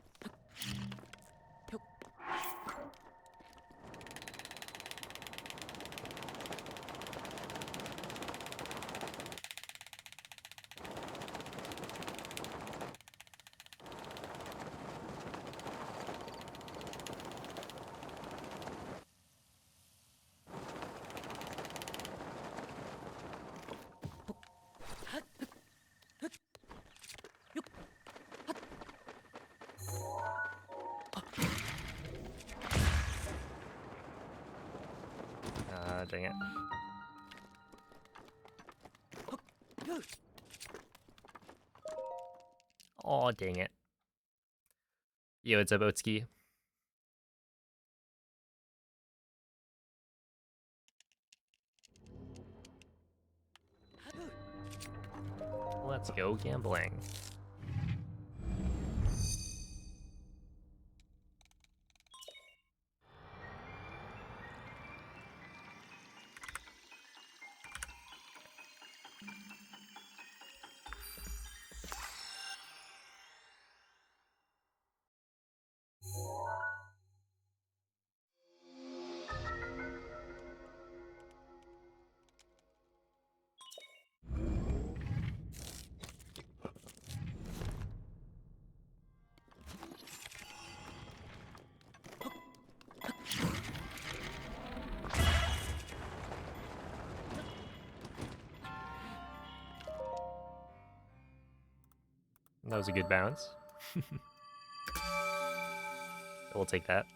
Dang it. Oh, dang it. Yo, it's a Botski. Let's go gambling. That was a good bounce. We'll take that.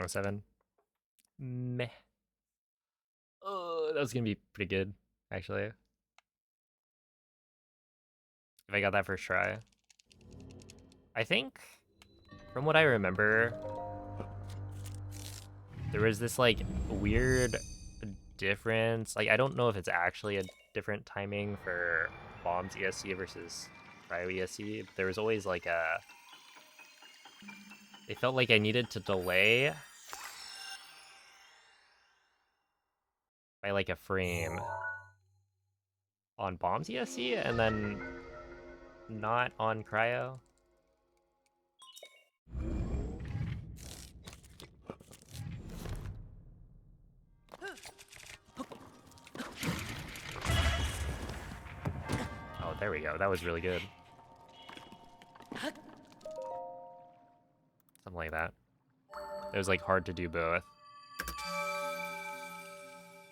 107. Meh. Oh, that was gonna be pretty good, actually. If I got that first try. I think, from what I remember, there was this like weird difference. Like, I don't know if it's actually a different timing for Bombs ESC versus Cryo ESC, but there was always like a. They felt like I needed to delay by like a frame on Bombs ESC and then not on Cryo. Oh, there we go. That was really good. Something like that. It was like hard to do both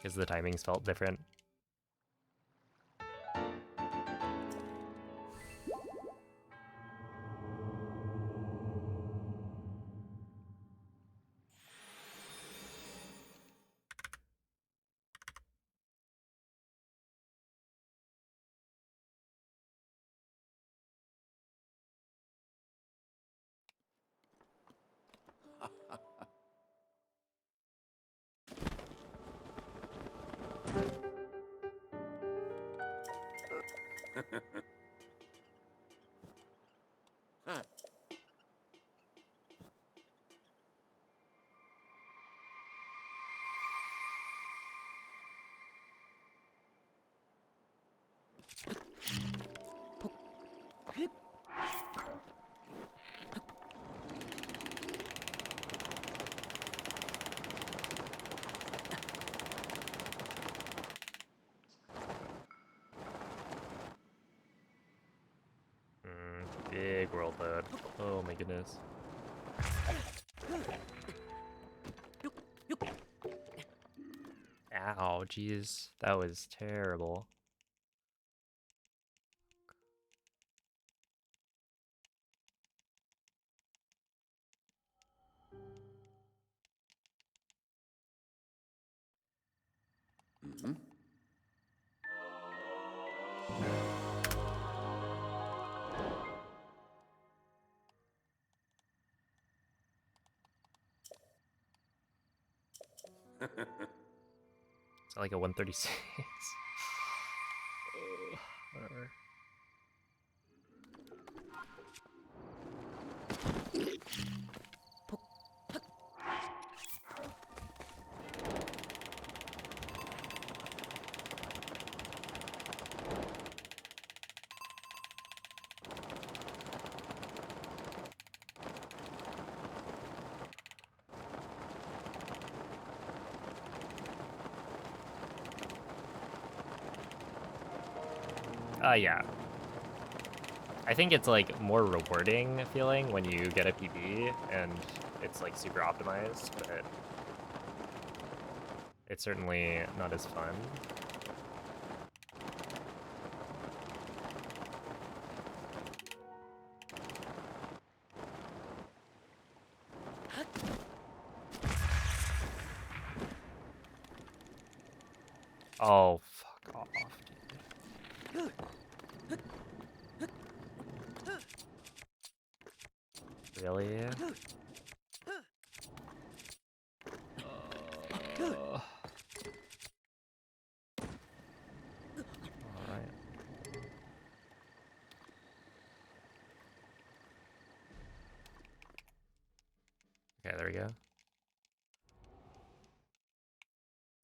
because the timings felt different. Big world load. Oh my goodness. Ow, jeez. That was terrible. Mhm. Is that like a 136? Whatever. Yeah. I think it's like more rewarding feeling when you get a PB and it's like super optimized, but it's certainly not as fun. Oh, fuck off, dude. Really? Alright. Okay, there we go.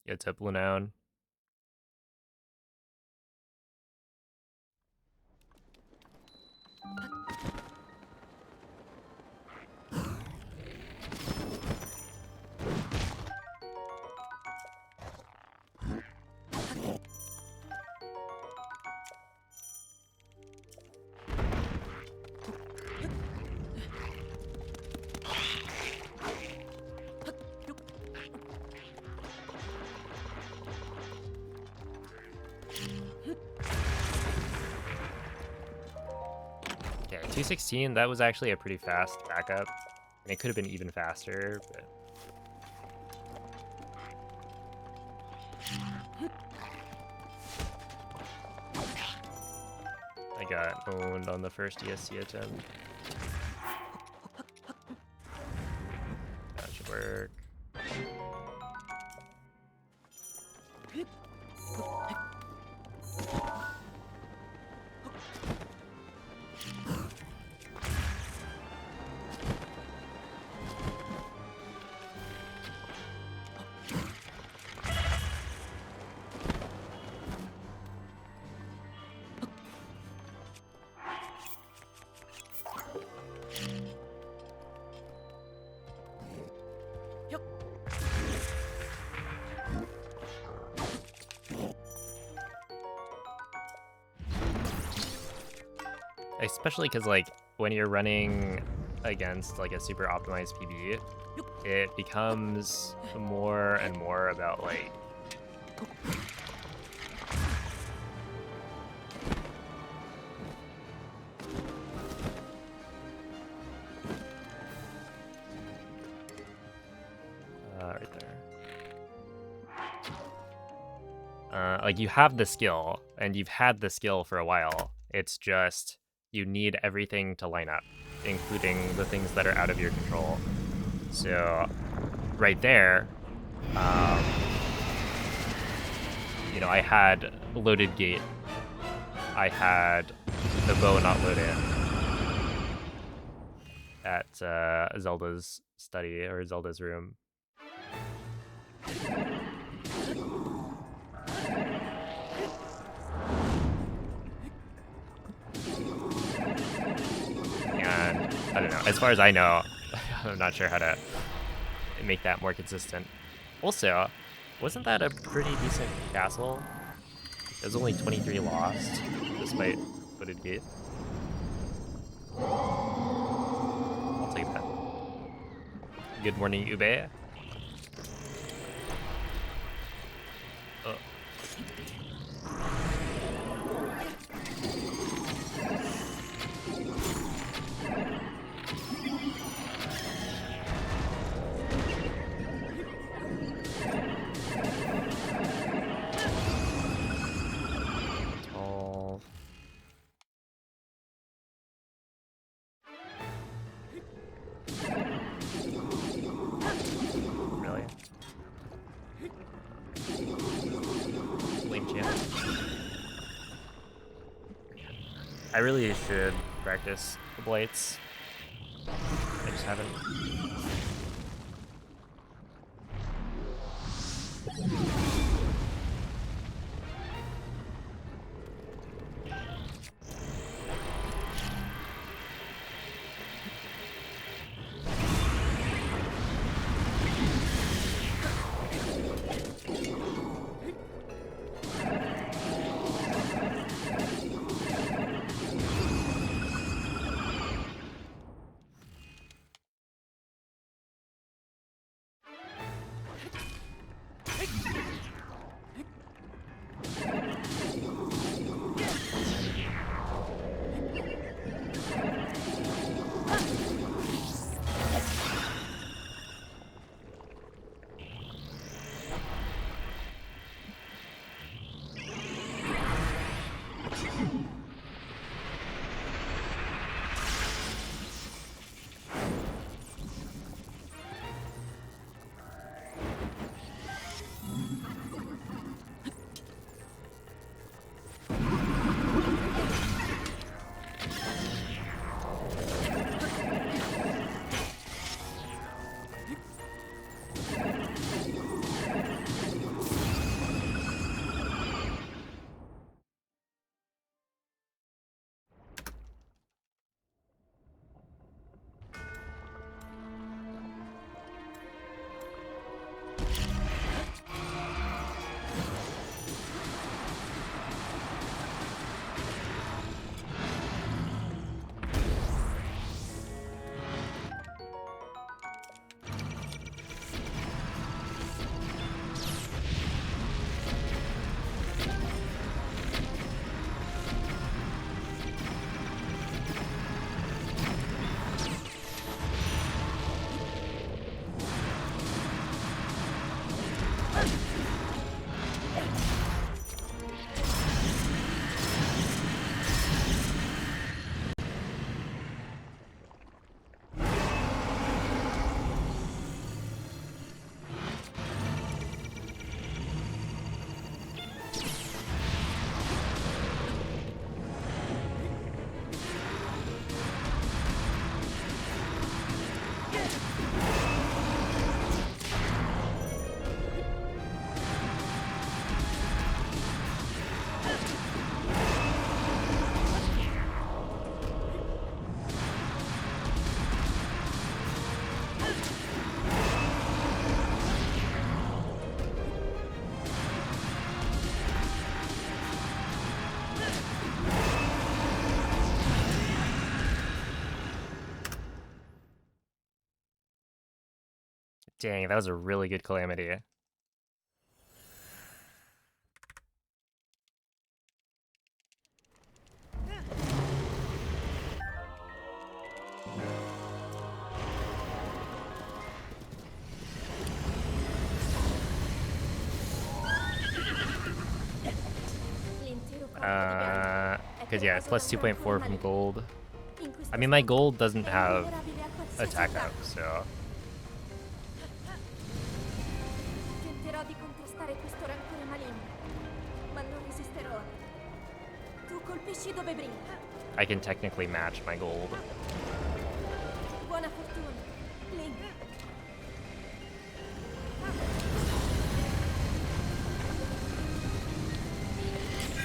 Yeah, it's up Lunown. Yeah, 216, that was actually a pretty fast backup. And it could have been even faster, but... I got owned on the first ESC attempt. That should work. Especially because, like, when you're running against, like, a super optimized PB, it becomes more and more about, like... right there. Like, you have the skill, and you've had the skill for a while. It's just... you need everything to line up, including the things that are out of your control. So, right there, you know, I had loaded gate. I had the bow not loaded at Zelda's study, or Zelda's room. And I don't know, as far as I know, I'm not sure how to make that more consistent. Also, wasn't that a pretty decent castle? There's only 23 lost, despite loaded gate. I'll take that. Good morning, Ube. Oh. Really? Lame chance. I really should practice the blights. I just haven't. Dang, that was a really good Calamity. L'intero corpo di Bianca è Because yeah, it's plus pervaso da 2.4 rancore from maligno. gold. In questo I mean, my stato gold doesn't è have invulnerabile a qualsiasi attack attacco. up, so Tenterò di contrastare questo rancore maligno, ma non resisterò. Tu colpisci dove brilla. I can technically match my gold. Buona fortuna, Link.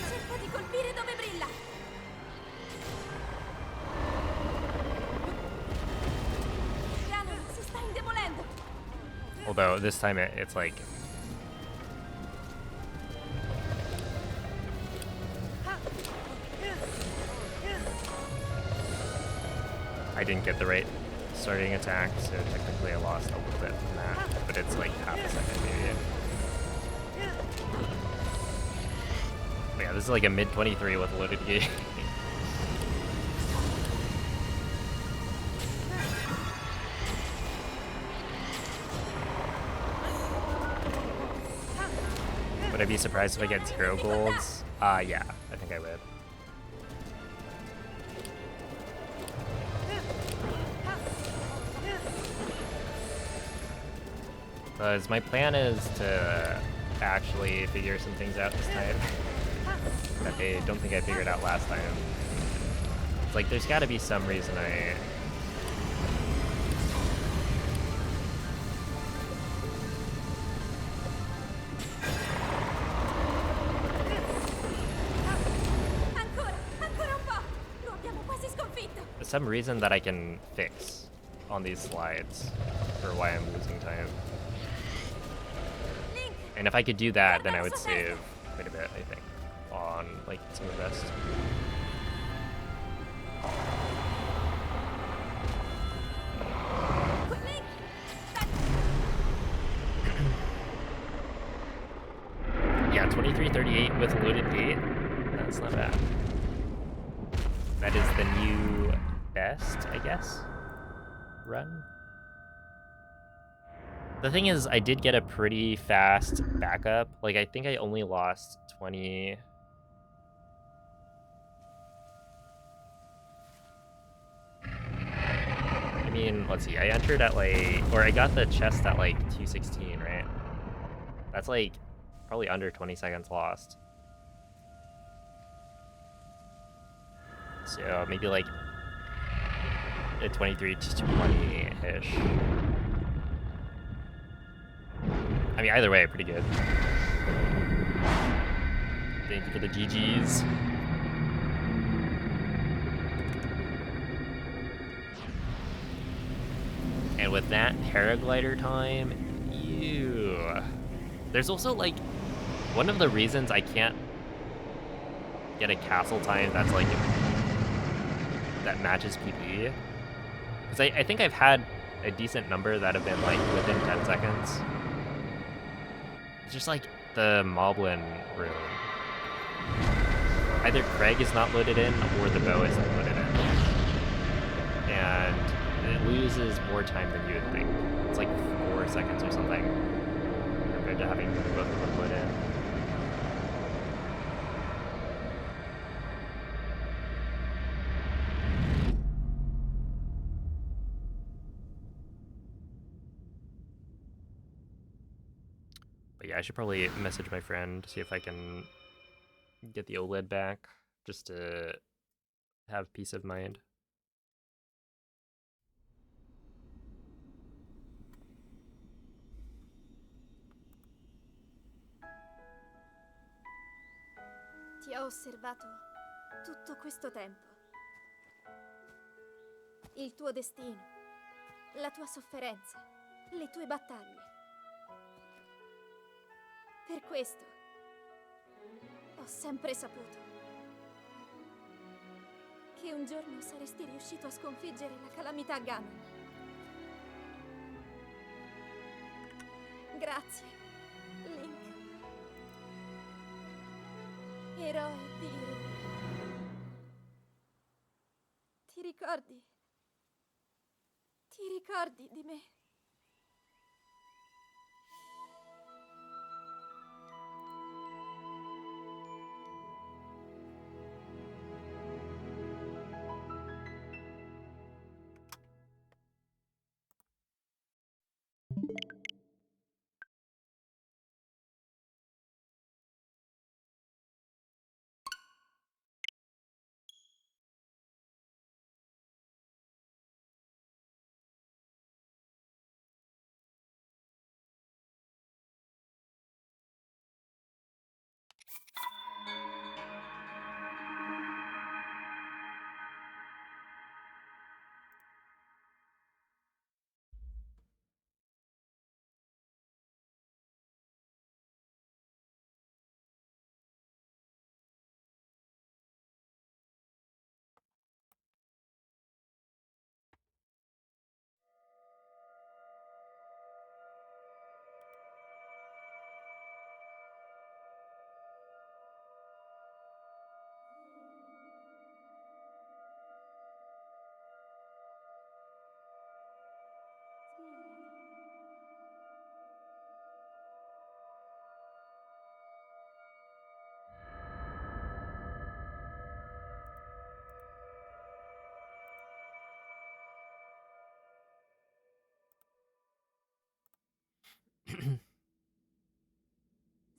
Cerca di colpire dove brilla. Piano, si sta indebolendo. Although this time it's like I didn't get the right starting attack, so technically I lost a little bit from that, but it's like half a second maybe. But yeah, this is like a mid 23 with loaded gate. Would I be surprised if I get 0 golds? Yeah, I think I would. Because my plan is to actually figure some things out this time that I don't think I figured out last time. It's like there's got to be some reason I... Ancora un po'. Lo abbiamo quasi sconfitto. Some reason that I can fix on these slides for why I'm losing time. Link, And if I could do that, then I would save quite a bit, I think, on like some of the best. Link. Yeah, 2338 with loaded gate. That's not bad. That is the new best, I guess, run. The thing is, I did get a pretty fast backup. Like, I think I only lost 20... I mean, let's see, I entered at like, or I got the chest at like 216, right? That's like probably under 20 seconds lost. So maybe like a 23 to 20-ish. I mean, either way, pretty good. Thank you for the GGs. And with that paraglider time, ew. There's also like one of the reasons I can't get a castle time that's like that matches PP. Because I think I've had a decent number that have been like within 10 seconds. It's just like the Moblin room. Either Craig is not loaded in or the bow isn't loaded in. And it loses more time than you would think. It's like 4 seconds or something. Per forward to having both of them put in. But yeah, I should probably message my friend to see if I can get the OLED back, just to have peace of mind. Ti ho osservato tutto questo tempo. Il tuo destino, la tua sofferenza, le tue battaglie. Per questo ho sempre saputo che un giorno saresti riuscito a sconfiggere la calamità Ganon. Grazie, Link. Eroe di Hyrule. Ti ricordi? Ti ricordi di me?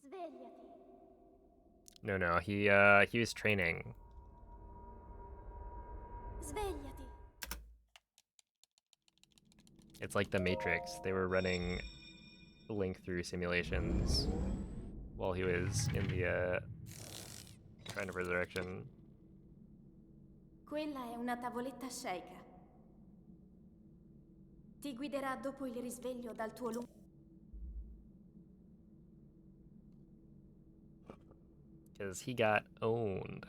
Svegliati. No, he was training. Svegliati. It's like the Matrix. They were running Link through simulations while he was in the Shrine of Resurrection. Quella è una tavoletta Sheikah. Ti guiderà dopo il risveglio dal tuo lungo... Because he got owned.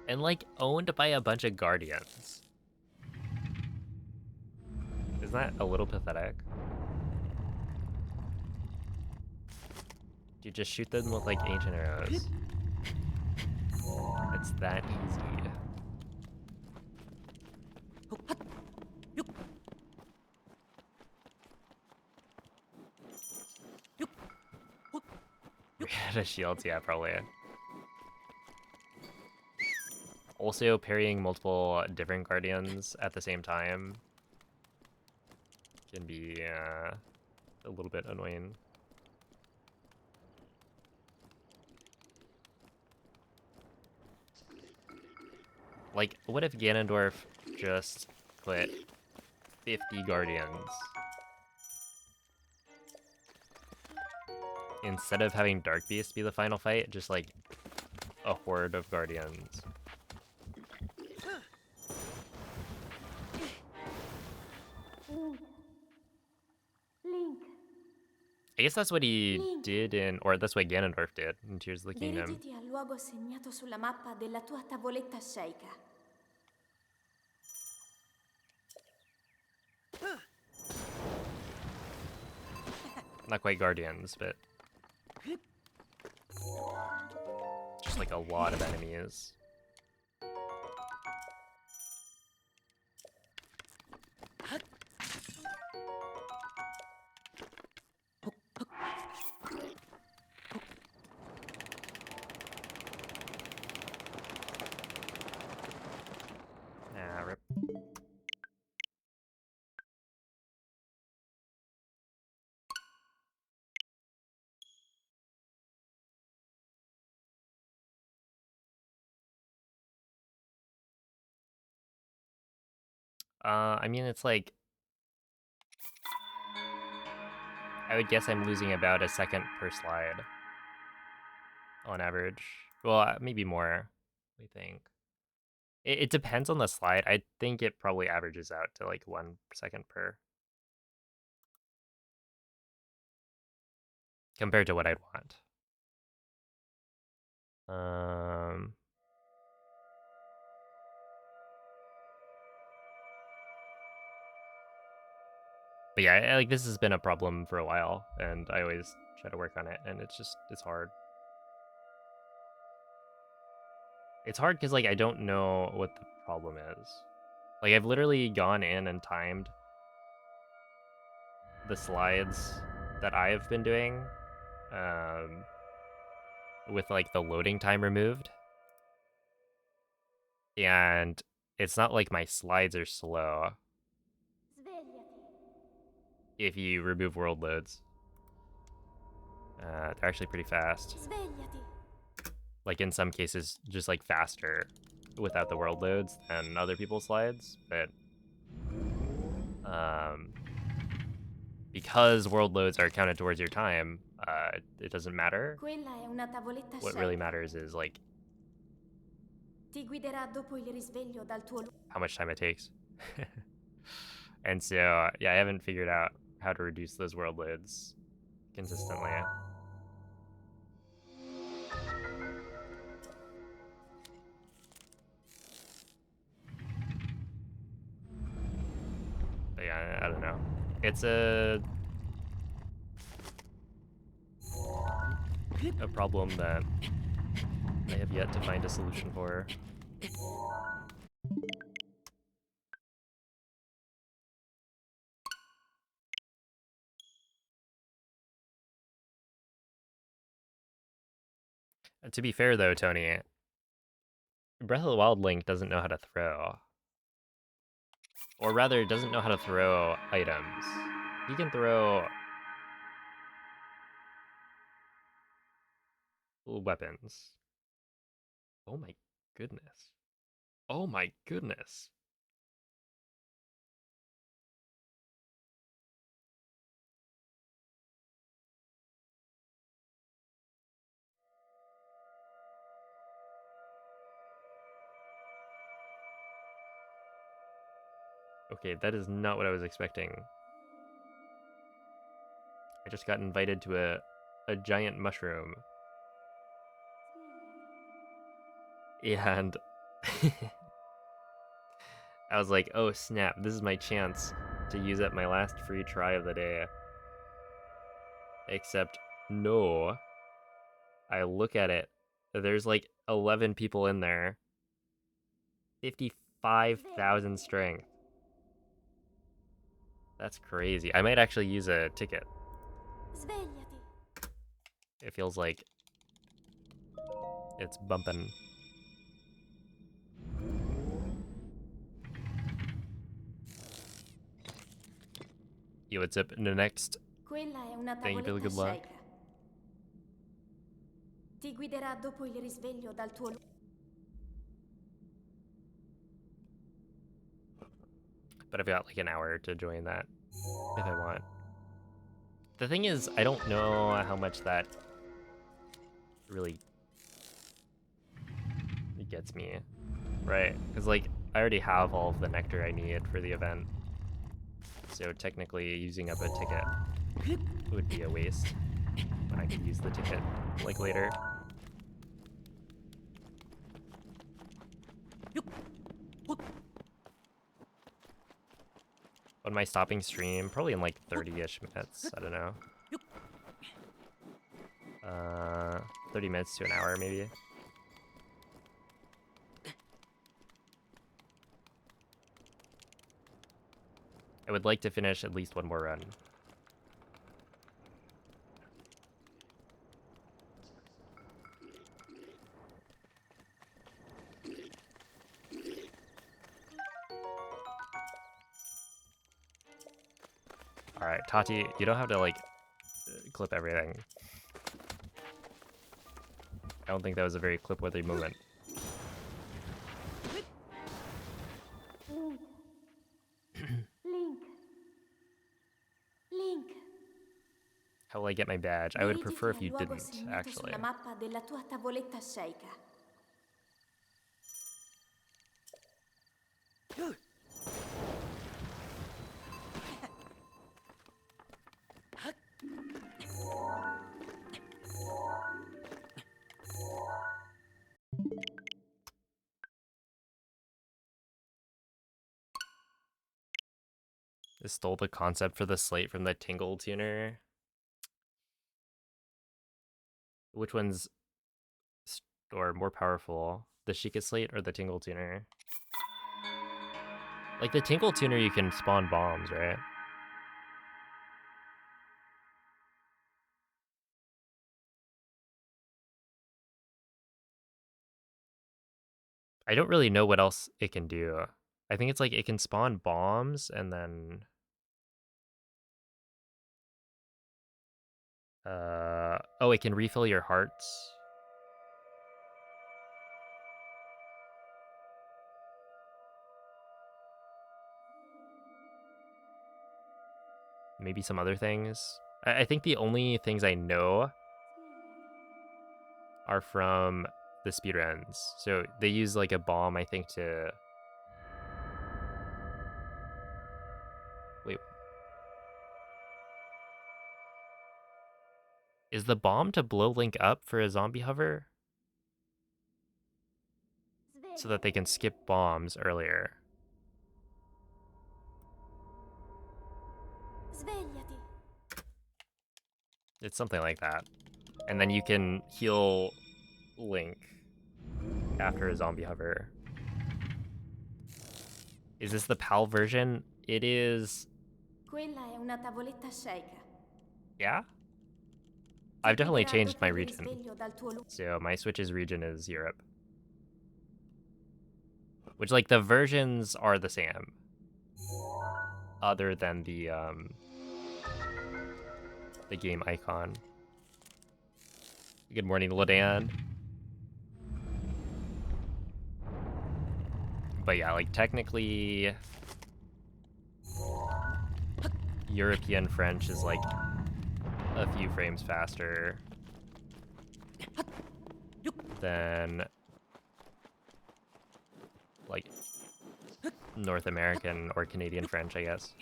And like owned by a bunch of guardians. Isn't that a little pathetic? You just shoot them with like ancient arrows. It's that easy. We had a shield, yeah, probably. Also, parrying multiple different guardians at the same time can be a little bit annoying. Like, what if Ganondorf just put 50 guardians instead of having Dark Beast be the final fight, just like a horde of guardians? Link. I guess that's what he did in, or that's what Ganondorf did in Tears of the Kingdom. Dirigiti al luogo segnato sulla mappa della tua tavoletta Sheikah. Not quite guardians, but just like a lot of enemies. I mean, it's like, I would guess I'm losing about a second per slide on average. Well, maybe more, I think. It depends on the slide. I think it probably averages out to like 1 second per. Compared to what I'd want. But yeah, like this has been a problem for a while, and I always try to work on it, and it's hard. It's hard because like I don't know what the problem is. Like I've literally gone in and timed the slides that I've been doing, with like the loading time removed, and it's not like my slides are slow Svegliati. if you remove world loads. They're actually pretty fast. Svegliati. Like in some cases, just like faster without the world loads than other people's slides. But because world loads are counted towards your time, it doesn't matter. Quella è una tavoletta What really scelta. matters is like Ti guiderà dopo il risveglio dal tuo how much time it takes. And so, yeah, I haven't figured out how to reduce those world loads consistently. But yeah, I don't know. It's a problem that I have yet to find a solution for. To be fair though, Tony, Breath of the Wild Link doesn't know how to throw. Or rather, doesn't know how to throw items. He can throw weapons. Oh my goodness. Oh my goodness. Okay, that is not what I was expecting. I just got invited to a giant mushroom. And I was like, oh snap, this is my chance to use up my last free try of the day. Except, no. I look at it. There's like 11 people in there. 55,000 strength. That's crazy. I might actually use a ticket. Svegliati. It feels like it's bumping. Yo, what's up? The next. Quella è una Thank you for the tavoletta good luck. scelta. Ti guiderà dopo il risveglio dal tuo But I've got like an hour to join that if I want. The thing is, I don't know how much that really gets me, right? Because like I already have all of the nectar I need for the event, so technically using up a ticket would be a waste when I could use the ticket like later. When am I stopping stream? Probably in like 30-ish minutes. I don't know. 30 minutes to an hour maybe. I would like to finish at least one more run. Alright, Tati, you don't have to like clip everything. I don't think that was a very clip-worthy moment. How will I get my badge? I would prefer if you Dirigiti al luogo didn't, segnato actually. sulla mappa della tua tavoletta sceicca. It stole the concept for the slate from the Tingle Tuner. Which one's or more powerful? The Sheikah Slate or the Tingle Tuner? Like the Tingle Tuner, you can spawn bombs, right? I don't really know what else it can do. I think it's like it can spawn bombs and then oh, it can refill your hearts. Maybe some other things. I think the only things I know are from the speedruns. So they use like a bomb, I think, to... Wait. Is the bomb to blow Link up for a zombie hover? So that they can skip bombs earlier. Svegliati. It's something like that. And then you can heal Link after a zombie hover. Is this the PAL version? It is... Quella è una tavoletta sceicca. Yeah? Ti I've definitely guiderà changed my dopo il region. risveglio dal tuo So my Switch's region is Europe. Which, like, the versions are the same. Other than the game icon. Good morning, Ladan. But yeah, like, technically... European French is, like, a few frames faster than, like, North American or Canadian French, I guess.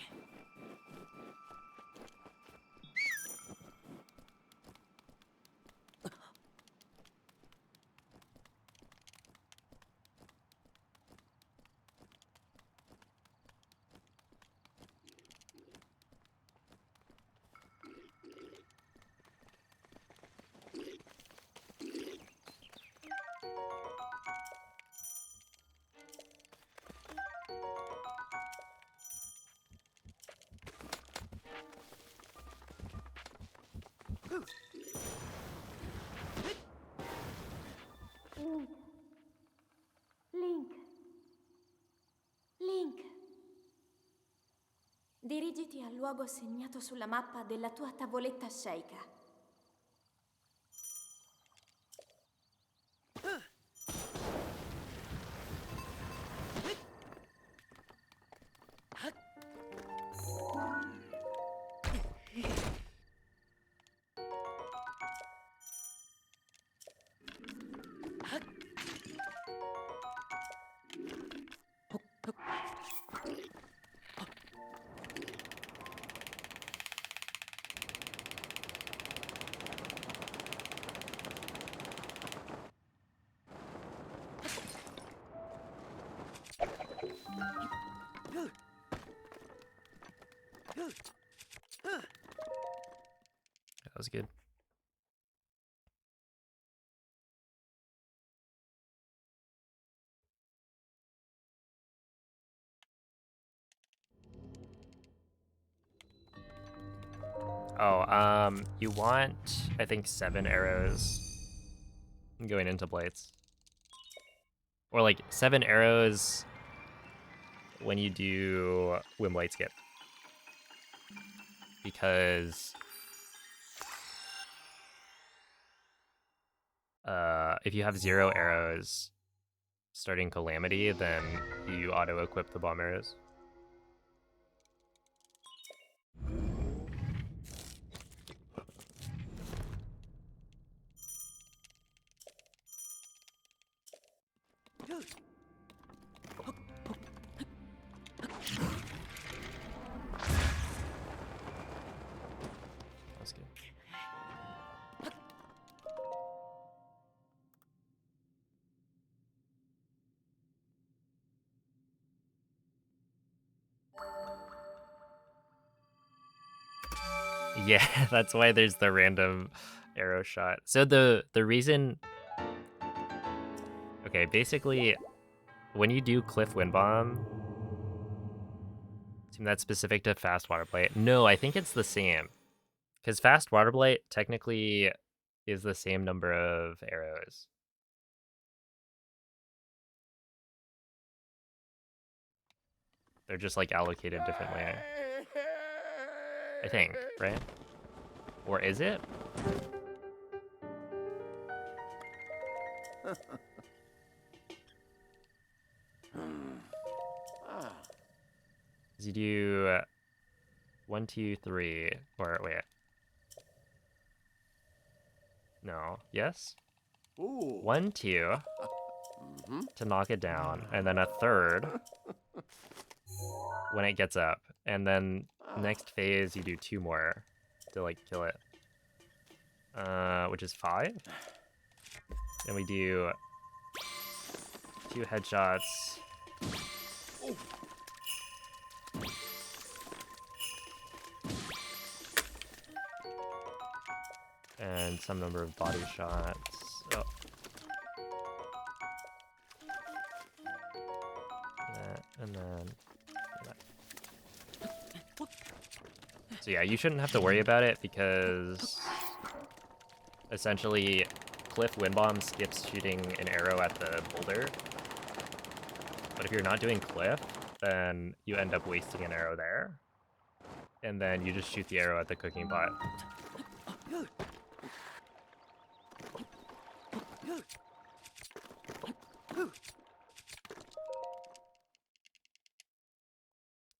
Link. Link. Dirigiti al luogo segnato sulla mappa della tua tavoletta sceicca. That was good. Oh, you want, I think, 7 arrows going into Blights. Or, like, 7 arrows when you do Wimblight skip. Because if you have 0 arrows starting Calamity, then you auto-equip the bomb arrows. Yeah, that's why there's the random arrow shot. So the reason, okay, basically when you do Cliff Wind Bomb, assume that's specific to Fast Water Blight. No, I think it's the same. Because Fast Water Blight technically is the same number of arrows. They're just like allocated differently. I think, right? Or is it? You do 1, 2, 3, or wait. No. Yes? Ooh. 1, 2 Mm-hmm. to knock it down, and then a third when it gets up, and then next phase you do 2 more to like kill it. Which is 5. And we do 2 headshots. And some number of body shots. Oh. That, and then that. So yeah, you shouldn't have to worry about it because essentially Cliff Wind Bomb skips shooting an arrow at the boulder. But if you're not doing Cliff, then you end up wasting an arrow there. And then you just shoot the arrow at the cooking pot.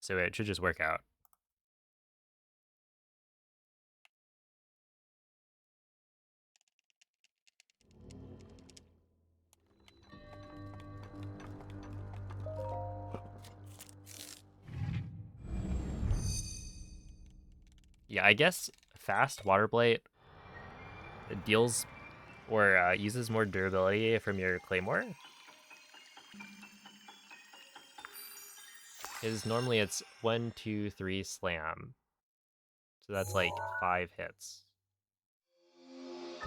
So it should just work out. Yeah, I guess Fast Water Blight deals or uses more durability from your Claymore. Because normally it's 1, 2, 3 slam. So that's like 5 hits.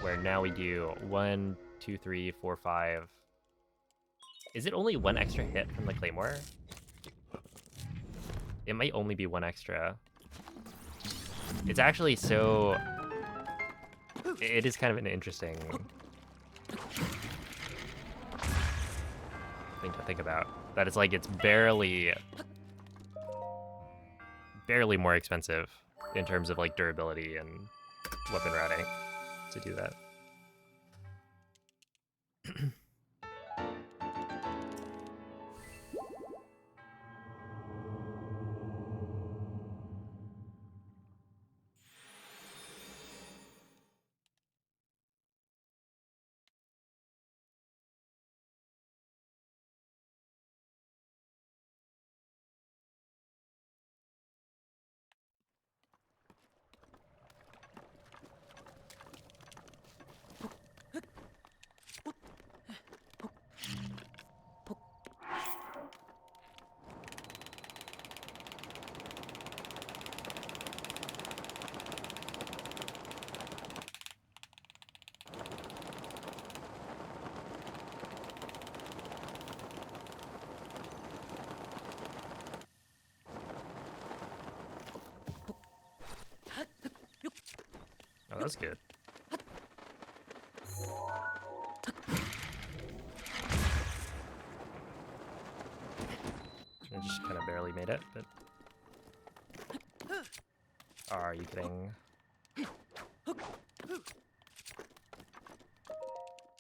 Where now we do 1, 2, 3, 4, 5. Is it only 1 extra hit from the Claymore? It might only be 1 extra. It's actually so... It is kind of an interesting thing to think about. That it's like it's barely more expensive in terms of like durability and weapon routing to do that. Oh, that's good. I just kind of barely made it, but... Are you kidding?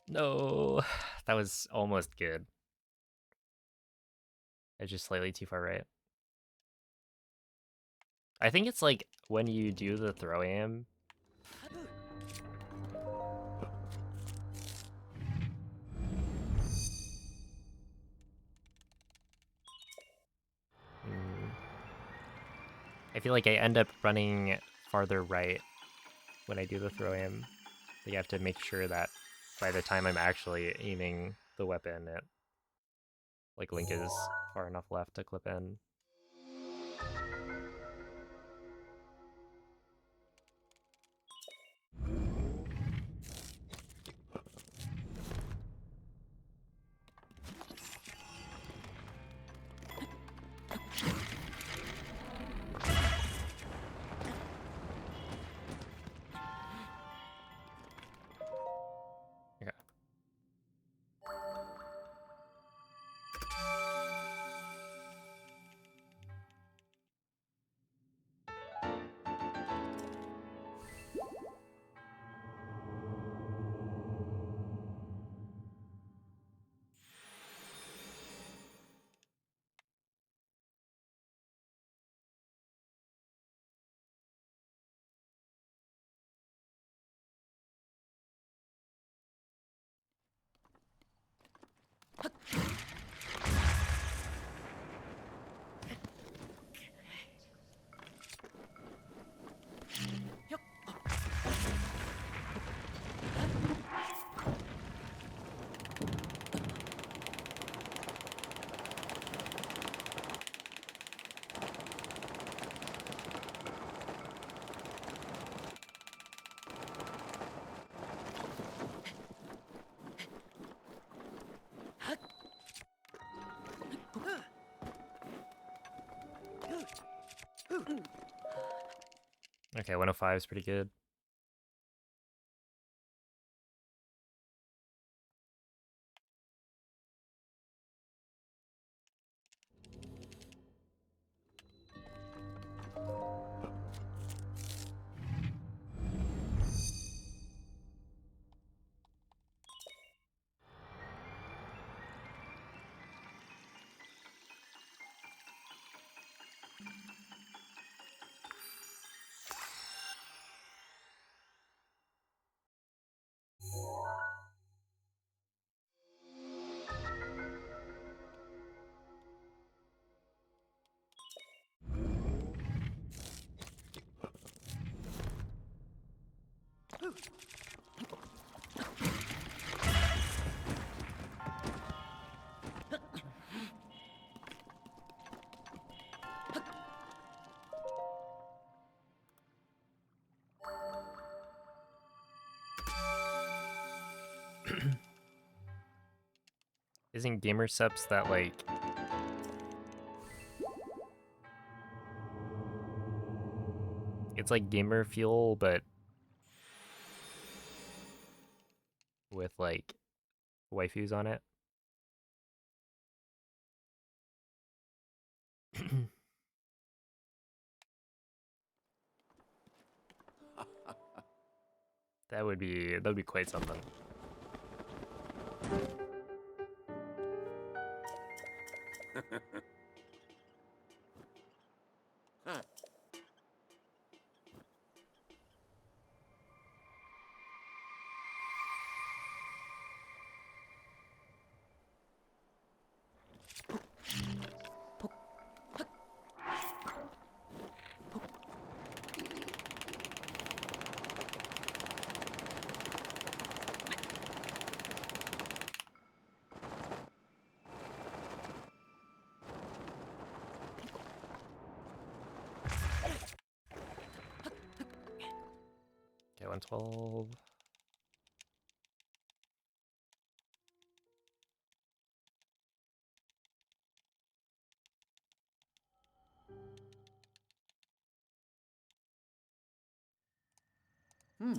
No, that was almost good. It's just slightly too far right. I think it's like when you do the throw aim. I feel like I end up running farther right when I do the throw aim. You have to make sure that by the time I'm actually aiming the weapon, it like Link is far enough left to clip in. Okay, 105 is pretty good. Isn't Gamersups that like it's like gamer fuel but with like waifus on it? That'd be quite something. Huh. Okay, 112. Hmm.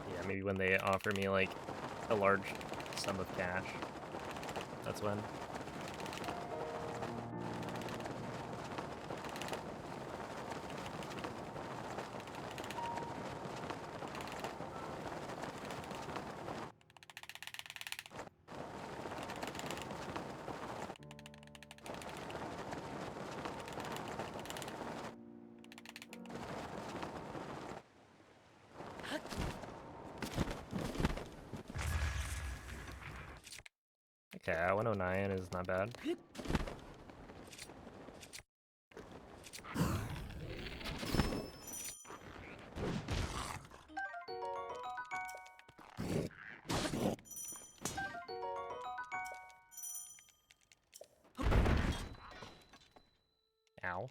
Yeah, maybe when they offer me like a large sum of cash. That's when. Okay, 109 is not bad. Ow.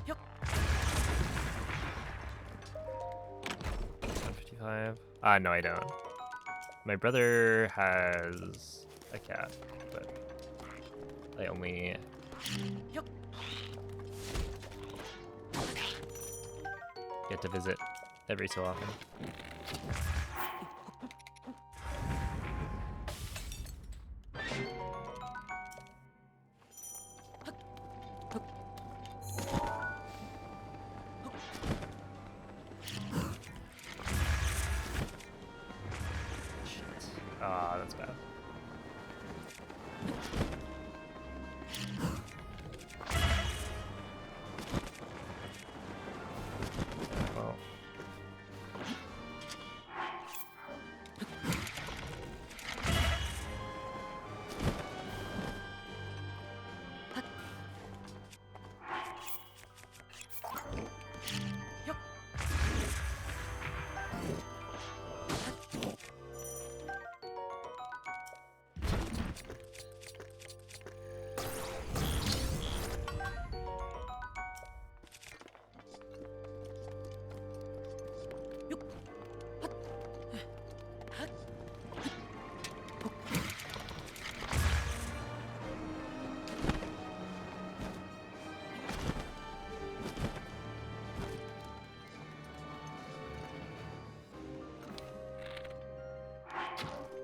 Yup. 155. No, I don't. My brother has a cat, but I only Yup. get to visit every so often.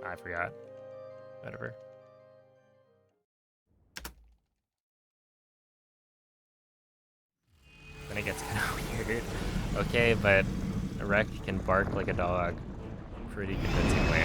I forgot. Whatever. Then it gets kind of weird. Okay, but a wreck can bark like a dog. Pretty convincingly.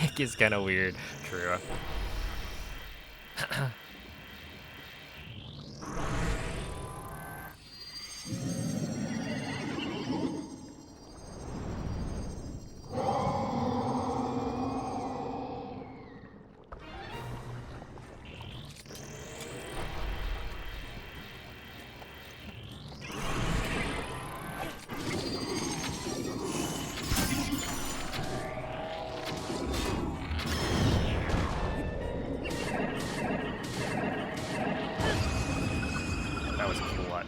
Rick is kind of weird. True. That was clutch.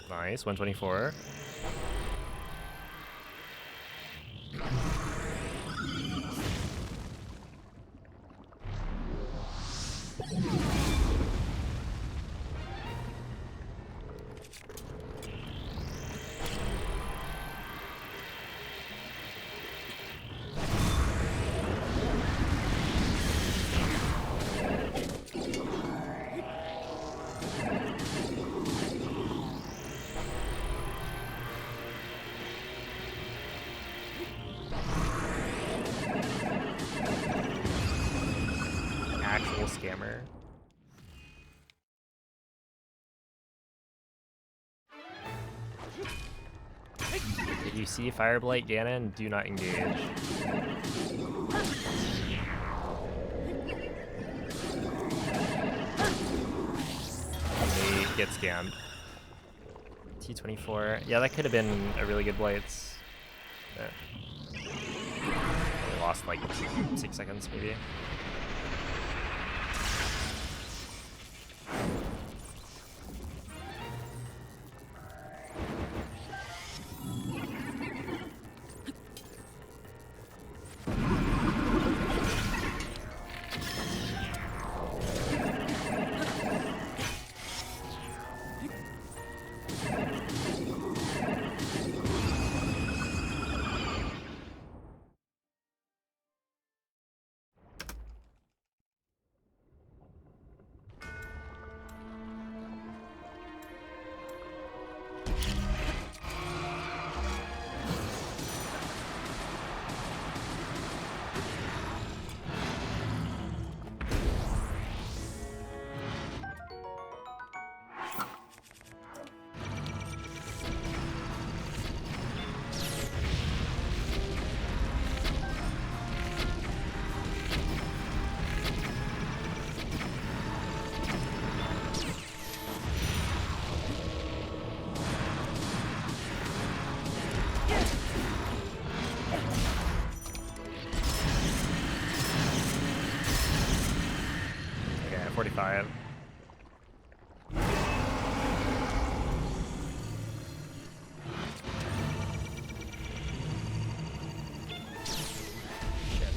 Nice, 124. Actual scammer. If you see Fireblight Ganon, do not engage. They get scammed. T24. Yeah, that could have been a really good Blights. But we lost like 6 seconds maybe. Okay, 45. Shit.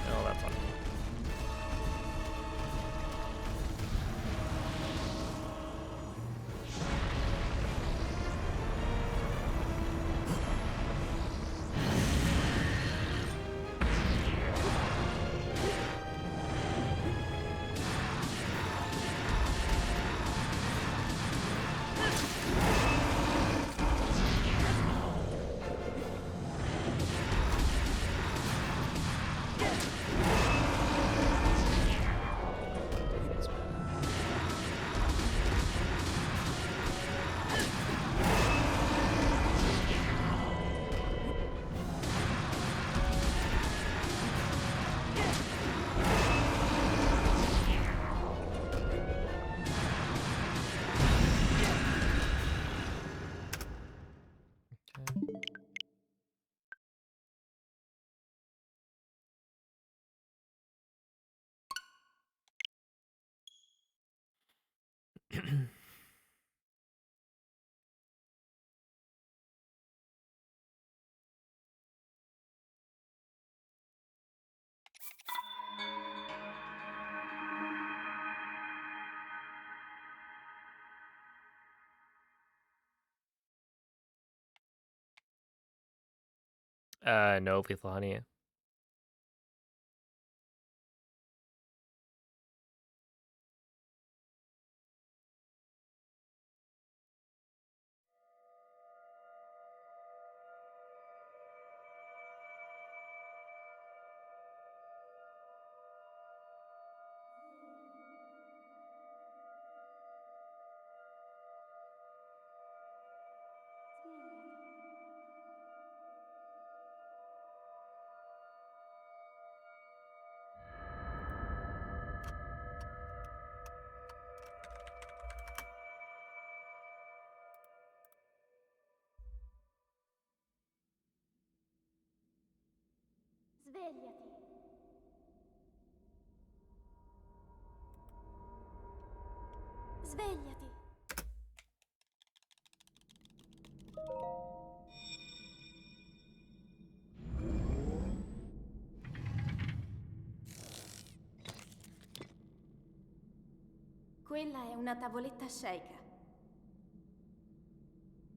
Oh, that's on me. No lethal honey. Svegliati. Svegliati. Quella è una tavoletta sceicca.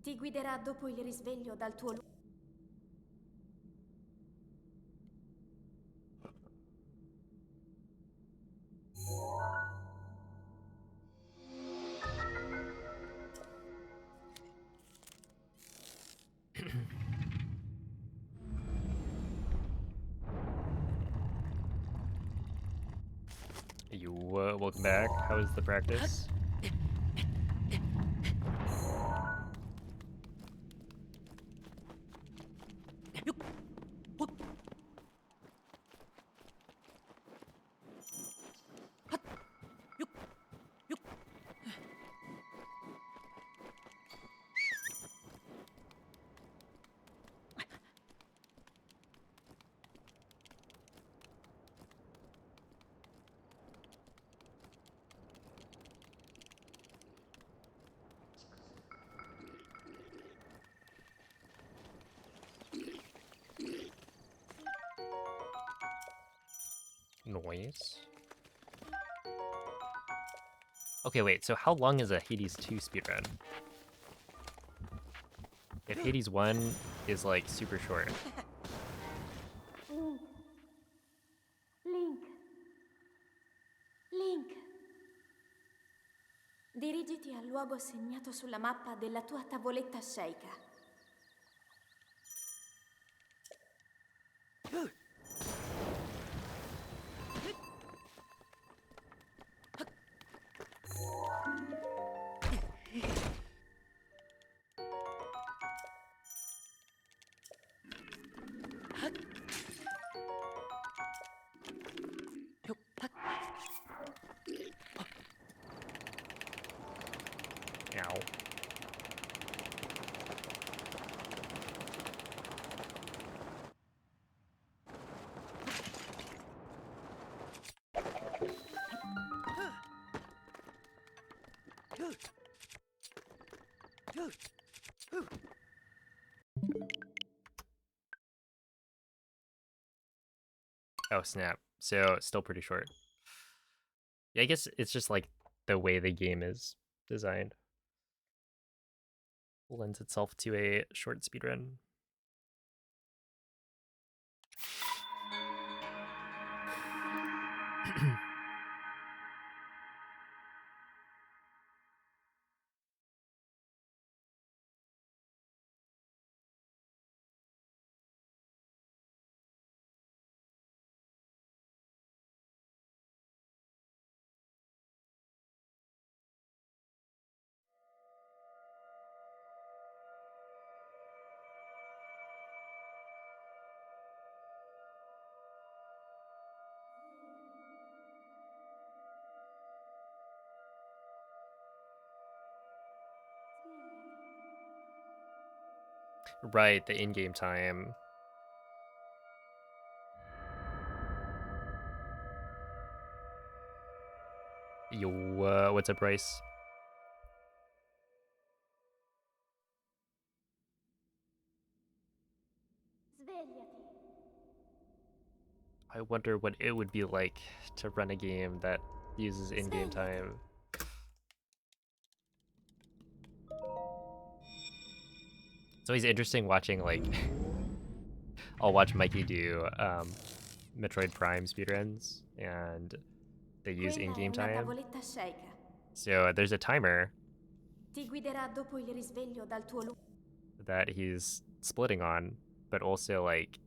Ti guiderà dopo il risveglio dal tuo luogo. You welcome back. How was the practice? Noise. Okay, wait, so how long is a Hades 2 speedrun? If Hades 1 is like super short. Link. Link. Link. Dirigiti al luogo segnato sulla mappa della tua tavoletta sceicca. Ow. Oh snap. So still pretty short. Yeah, I guess it's just like the way the game is designed lends itself to a short speedrun. Right, the in-game time. Yo, what's up, Bryce? I wonder what it would be like to run a game that uses in-game time. It's always interesting watching, like, I'll watch Mikey do Metroid Prime speedruns, and they use Quella è in-game una time. tavoletta Sheikah. So there's a timer Ti guiderà dopo il risveglio dal tuo that he's splitting on, but also, like,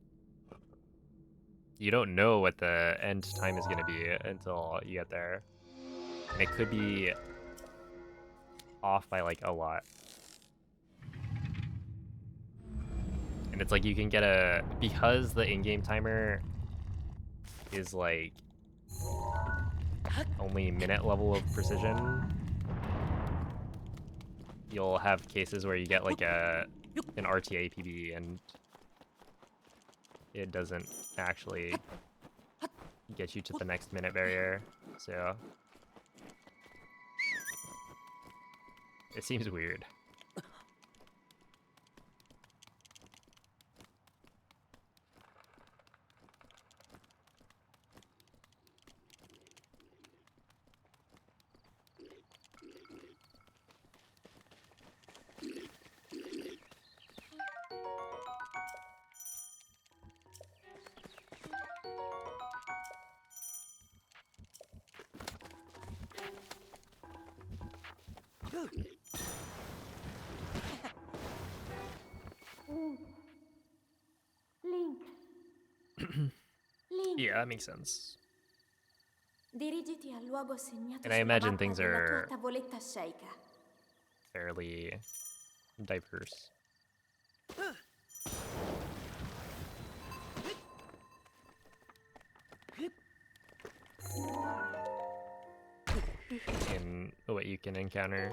you don't know what the end time is going to be until you get there. And it could be off by, like, a lot. And it's like you can get a... Because the in-game timer is, like, only minute level of precision, you'll have cases where you get, like, an RTA PB and it doesn't actually get you to the next minute barrier, so it seems weird. Link. Link. Yeah, that makes sense. Dirigiti al luogo assegnato And I sulla imagine mappa things della tua are tavoletta Sheikah. fairly diverse. In what you can encounter.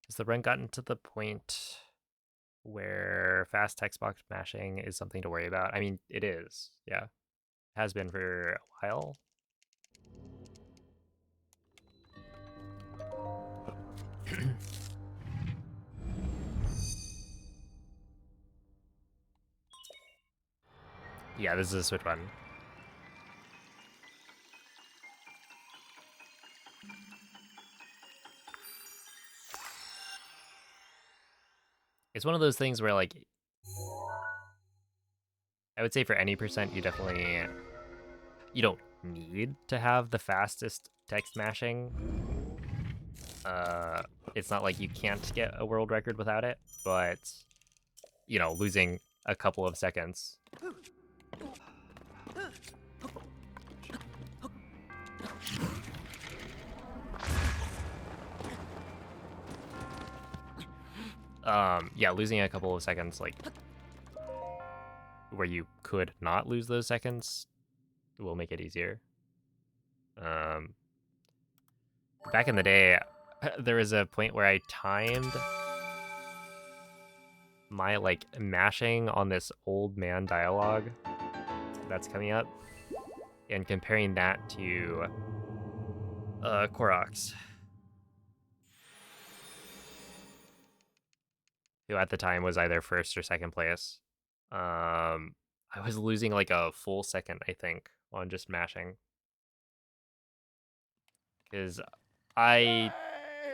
Has the run gotten to the point where fast text box mashing is something to worry about? I mean, it is, yeah. Has been for a while. Yeah, this is a Switch button. It's one of those things where, like, I would say for any percent, you don't need to have the fastest text mashing. It's not like you can't get a world record without it, but, you know, losing a couple of seconds. Yeah, losing a couple of seconds, like, where you could not lose those seconds will make it easier. Back in the day, there was a point where I timed my, like, mashing on this old man dialogue that's coming up and comparing that to Koroks, who at the time was either first or second place. I was losing like a full second, I think, on just mashing. Because I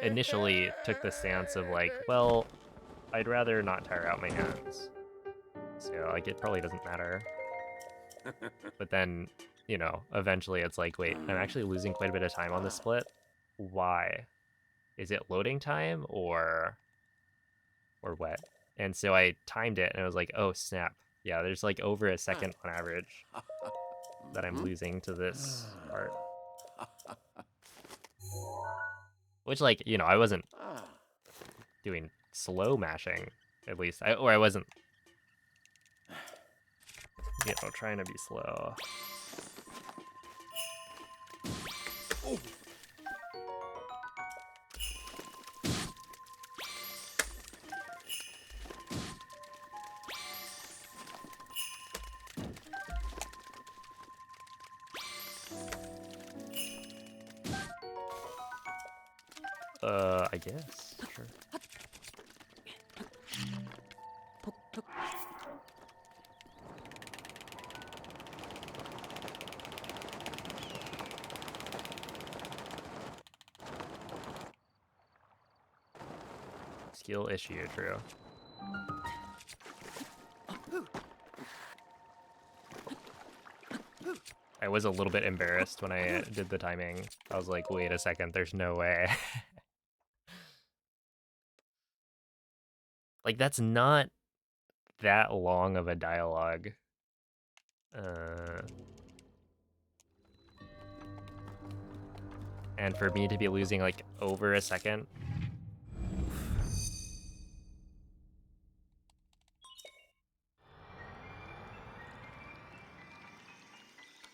initially took the stance of like, well, I'd rather not tire out my hands. So like it probably doesn't matter. But then, you know, eventually it's like, wait, I'm actually losing quite a bit of time on this split. Why? Is it loading time or what? And so I timed it and I was like, oh snap. Yeah, there's like over a second on average that I'm losing to this part. Which, like, you know, I wasn't doing slow mashing, at least. I wasn't you know, trying to be slow. I guess. Sure. Skill issue, true. I was a little bit embarrassed when I did the timing. I was like, wait a second, there's no way. Like, that's not that long of a dialogue. And for me to be losing, like, over a second.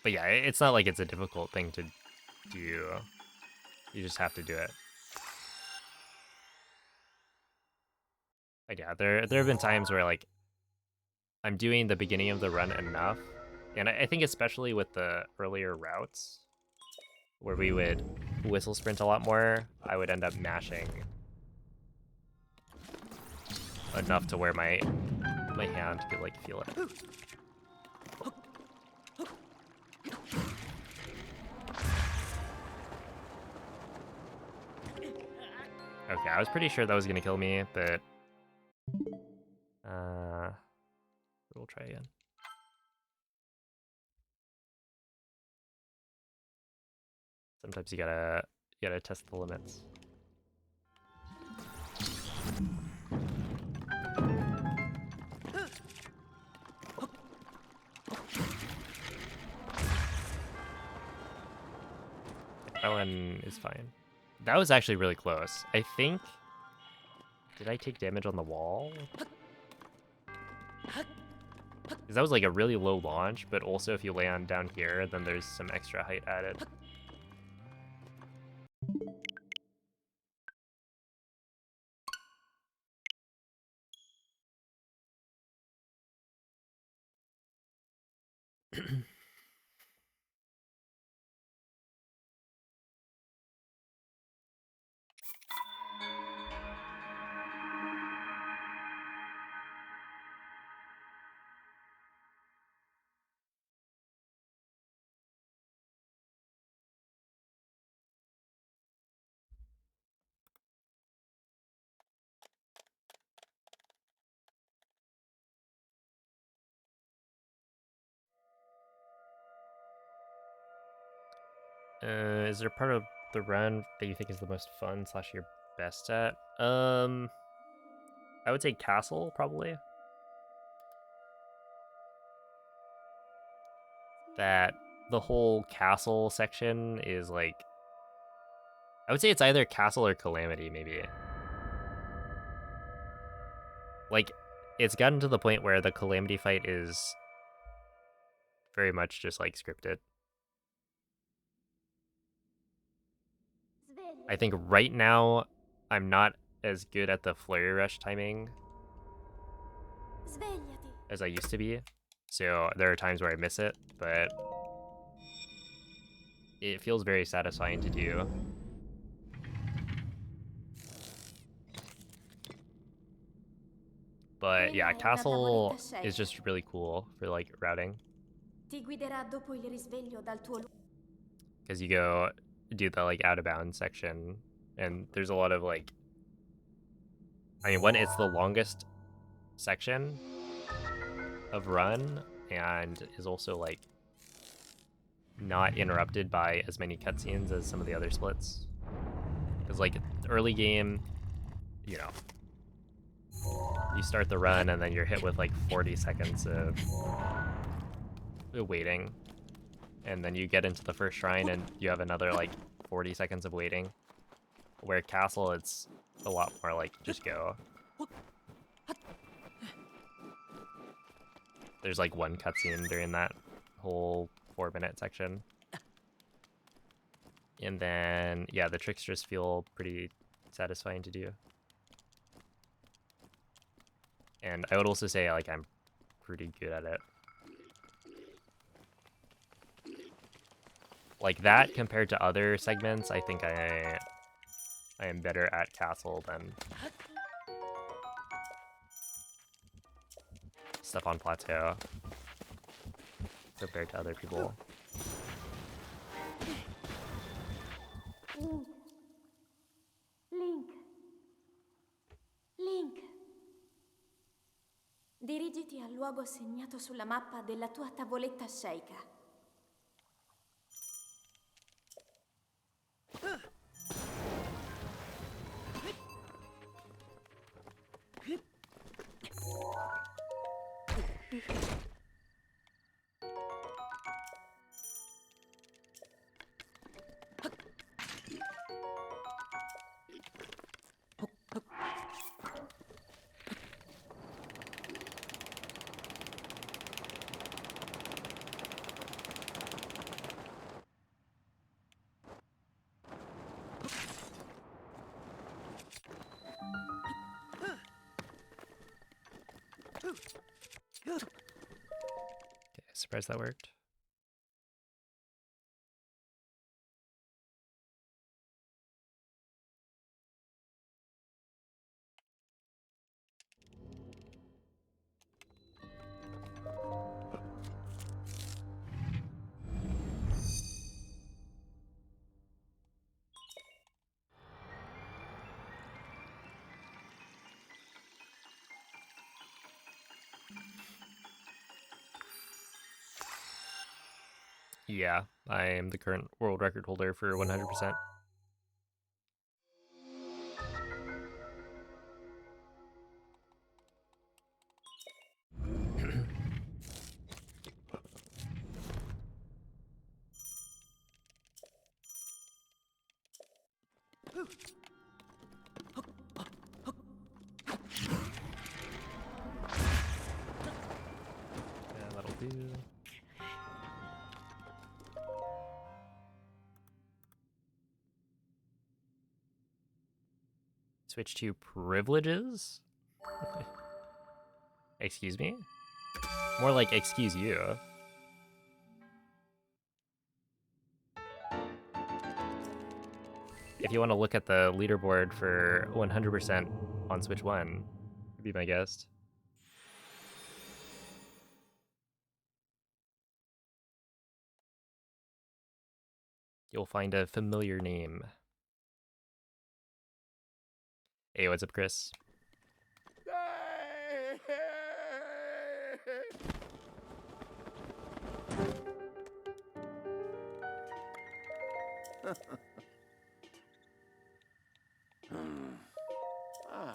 But yeah, it's not like it's a difficult thing to do. You just have to do it. Like, yeah, there have been times where, like, I'm doing the beginning of the run enough, and I think especially with the earlier routes, where we would whistle sprint a lot more, I would end up mashing enough to where my hand could, like, feel it. Okay, I was pretty sure that was gonna kill me, but we'll try again. Sometimes you gotta test the limits. That one is fine. That was actually really close. I think... Did I take damage on the wall? Because that was like a really low launch, but also if you land down here, then there's some extra height added. Is there a part of the run that you think is the most fun / you're best at? I would say castle, probably. That the whole castle section is like... I would say it's either castle or calamity, maybe. Like, it's gotten to the point where the calamity fight is very much just like scripted. I think right now, I'm not as good at the flurry rush timing as I used to be. So there are times where I miss it, but it feels very satisfying to do. But yeah, castle is just really cool for like routing. Because you go do the like out of bounds section, and there's a lot of like... I mean, one, it's the longest section of run, and is also like not interrupted by as many cutscenes as some of the other splits. Because like early game, you know, you start the run and then you're hit with like 40 seconds of waiting, and then you get into the first shrine and you have another like 40 seconds of waiting. Where castle, it's a lot more like just go. There's like one cutscene during that whole 4-minute section. And then, yeah, the tricksters feel pretty satisfying to do. And I would also say, like, I'm pretty good at it. Like, that compared to other segments, I think I am better at Castle than stuff on Plateau compared to other people. Link. Link. Link. Dirigiti al luogo segnato sulla mappa della tua tavoletta sceicca. Okay, surprised that worked. Yeah, I am the current world record holder for 100%. Yeah, that'll do. Switch to privileges? Excuse me? More like excuse you. If you want to look at the leaderboard for 100% on Switch 1, be my guest. You'll find a familiar name. Hey, what's up, Chris? Ah.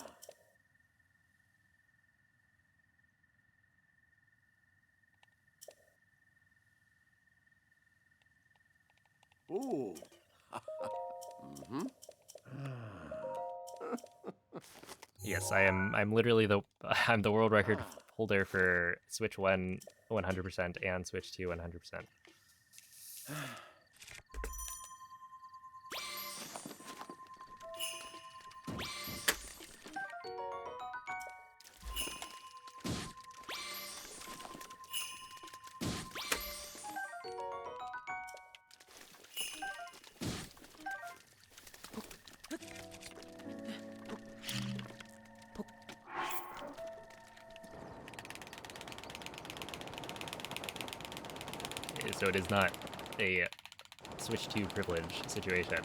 Ooh. Mm-hmm. Yes, I'm literally the I'm the world record holder for Switch 1 100% and Switch 2 100%. So it is not a Switch 2 privilege situation.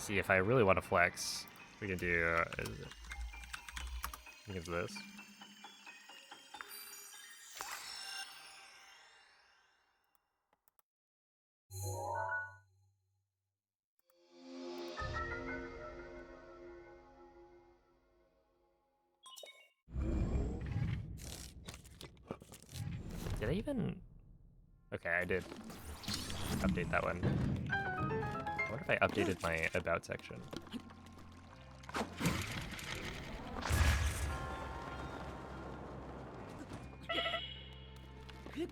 See, if I really want to flex, we can do I think it's this. Did I even? Okay, I did update that one. What if I updated my about section? Go.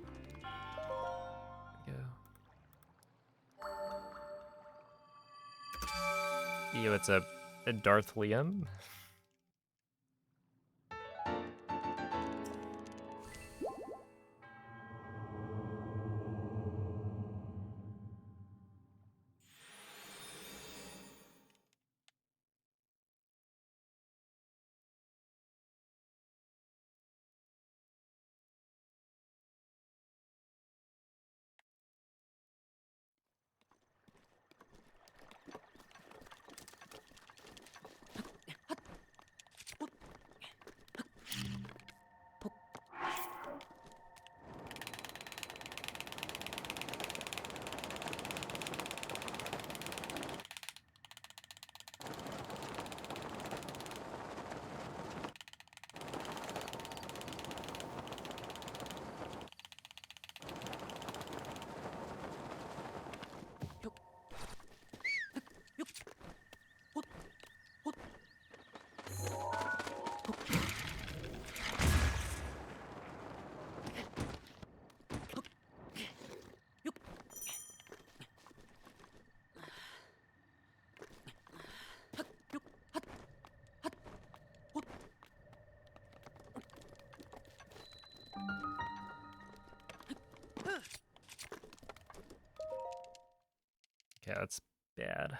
Ew, it's a Darth Liam. Okay, that's bad.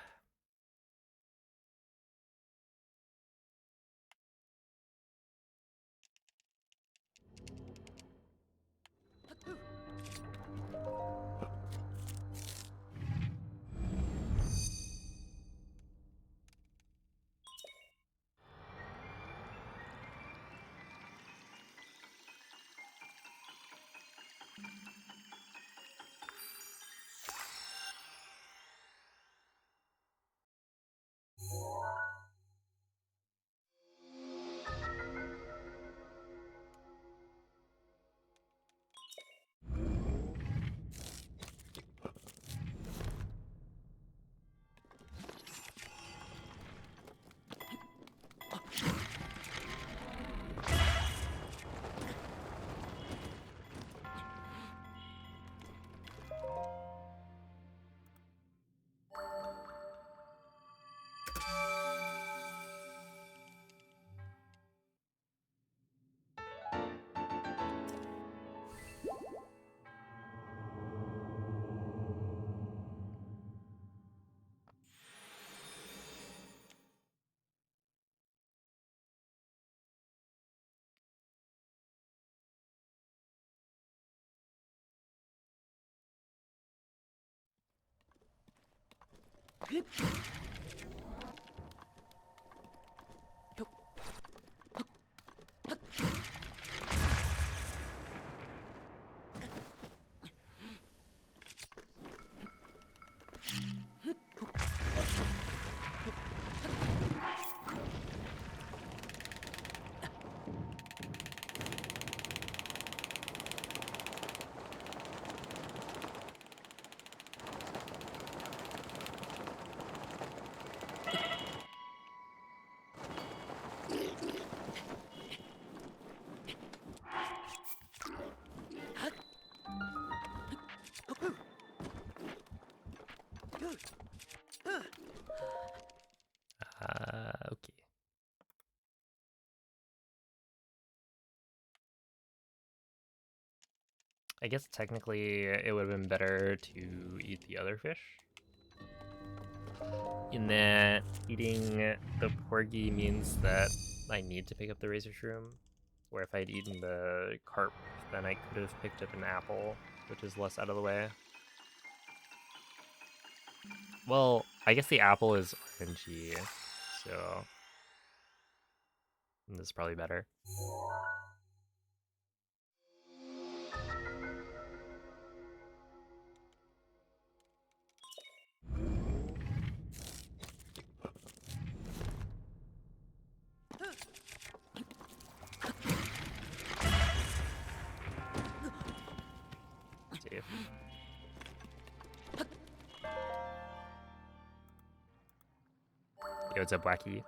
Okay. I guess technically it would have been better to eat the other fish. In that eating the porgy means that I need to pick up the razor shroom, where if I'd eaten the carp, then I could have picked up an apple, which is less out of the way. Well, I guess the apple is orangey, so this is probably better. Let's see. Yo, what's up, Wacky?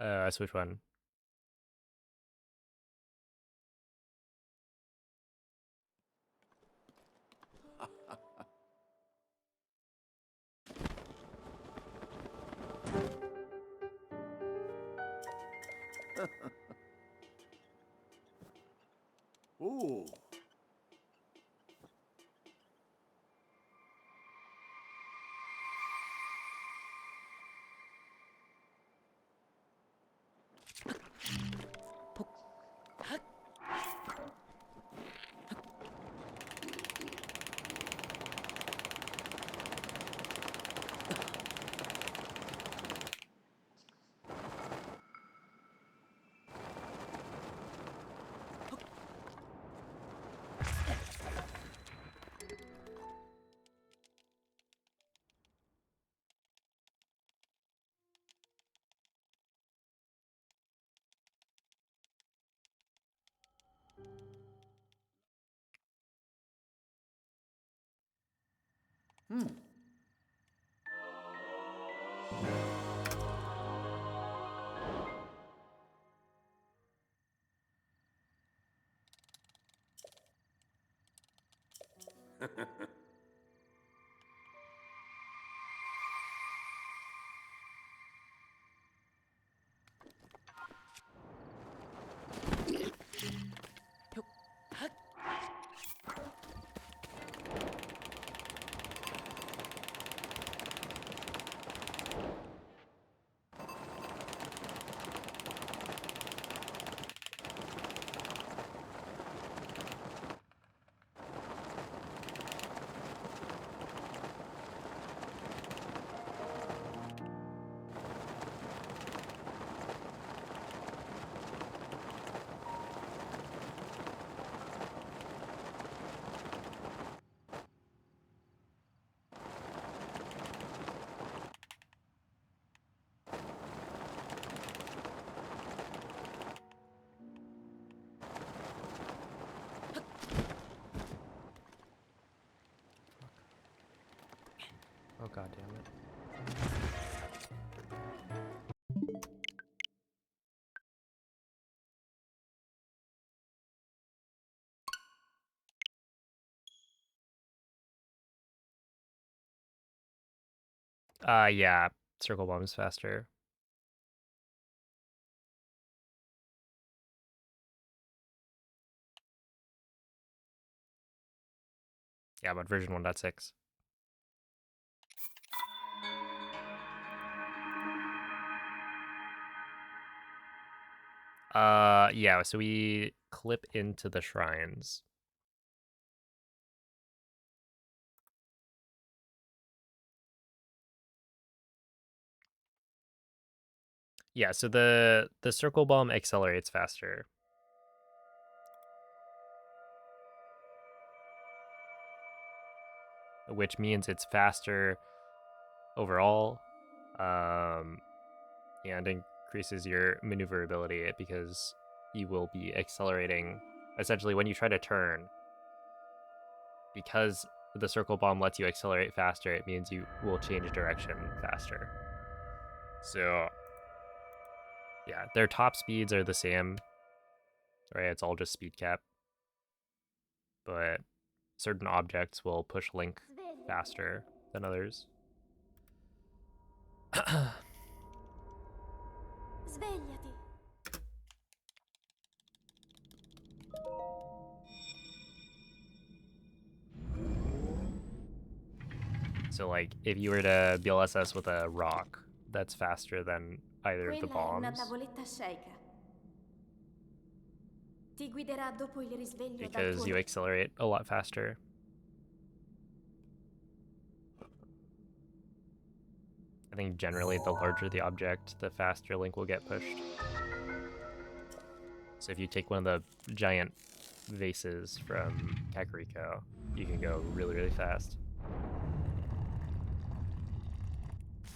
I switch one. Ooh. Hmm. Oh god damn it. Yeah, circle bomb's faster. Yeah, but version 1.6. Yeah, so we clip into the shrines. Yeah, so the circle bomb accelerates faster. Which means it's faster overall, and increases your maneuverability because you will be accelerating. Essentially, when you try to turn, because the circle bomb lets you accelerate faster, it means you will change direction faster. So, yeah, their top speeds are the same, right? It's all just speed cap. But certain objects will push Link faster than others. Svegliati. So like, if you were to BLSS with a rock, that's faster than either of the Quella è una bombs. tavoletta sceicca. Ti guiderà dopo il risveglio dal Because tuo you accelerate a lot faster. I think generally the larger the object, the faster Link will get pushed. So if you take one of the giant vases from Kakariko, you can go really, really fast.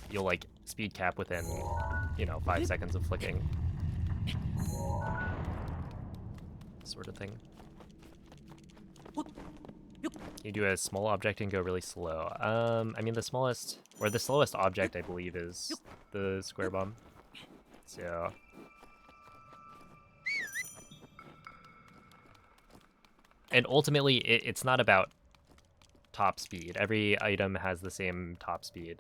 You'll like speed cap within, you know, 5 seconds of flicking. Sort of thing. You do a small object and go really slow. I mean the smallest, or the slowest object I believe is the square bomb. So and ultimately it's not about top speed. Every item has the same top speed.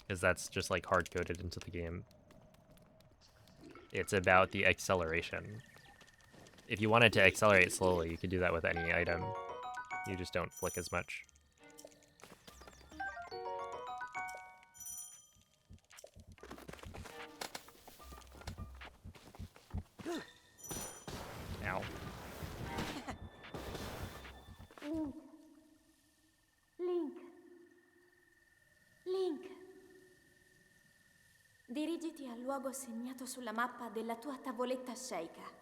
Because that's just like hard coded into the game. It's about the acceleration. If you wanted to accelerate slowly, you could do that with any item. You just don't flick as much. Ow. Link. Link. Dirigiti al luogo segnato sulla mappa della tua tavoletta sceicca.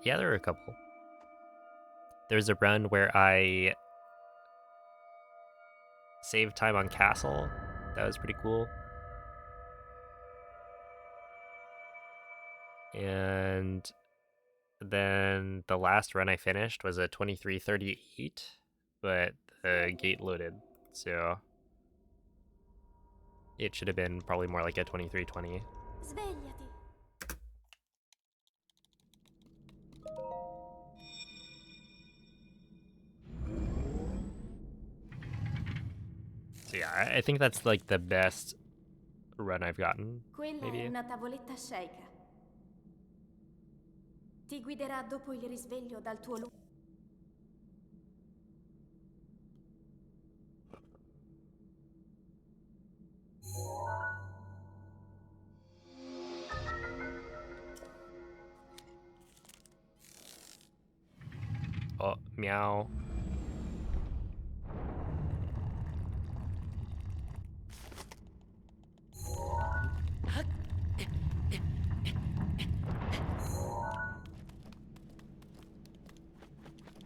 Yeah, there are a couple. There's a run where I saved time on Castle. That was pretty cool. And then the last run I finished was a 23:38, but the gate loaded, so it should have been probably more like a 23:20. Svegliati. So yeah, I think that's like the best run I've gotten. Quella Maybe. è una tavoletta sceicca. Ti guiderà dopo il risveglio dal tuo luogo. Oh, meow.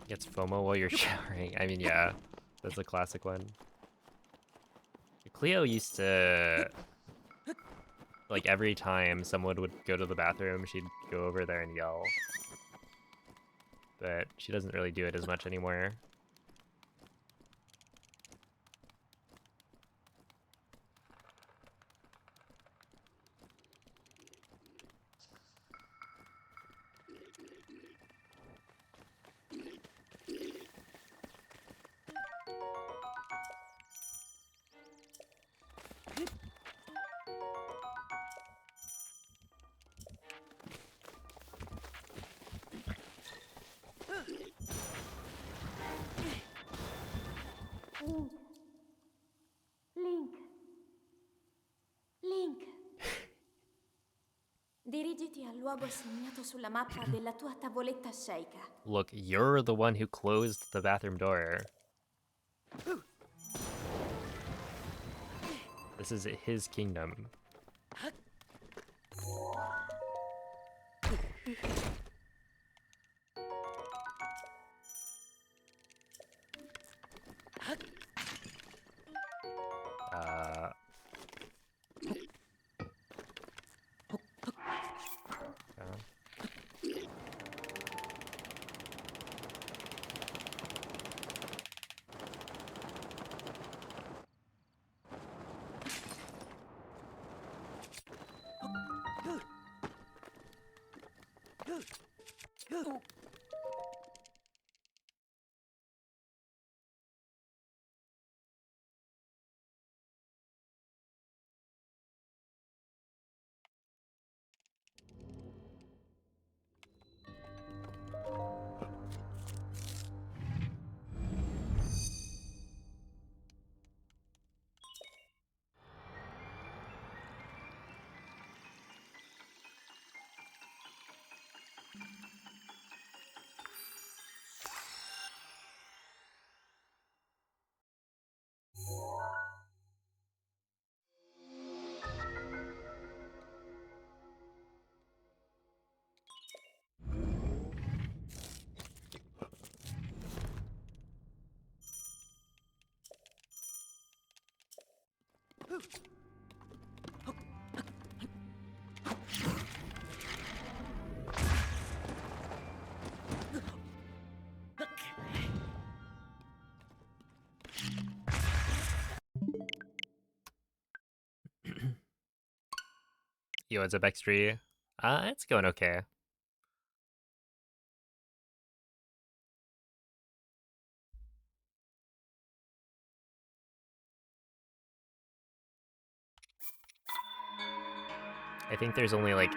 Gets FOMO while you're showering. I mean, yeah, that's a classic one. Cleo used to, like, every time someone would go to the bathroom, she'd go over there and yell. But she doesn't really do it as much anymore. Dirigiti al luogo segnato sulla mappa della tua tavoletta sceika. Look, you're the one who closed the bathroom door. This is his kingdom. Yo, what's up, X3? It's going okay. I think there's only like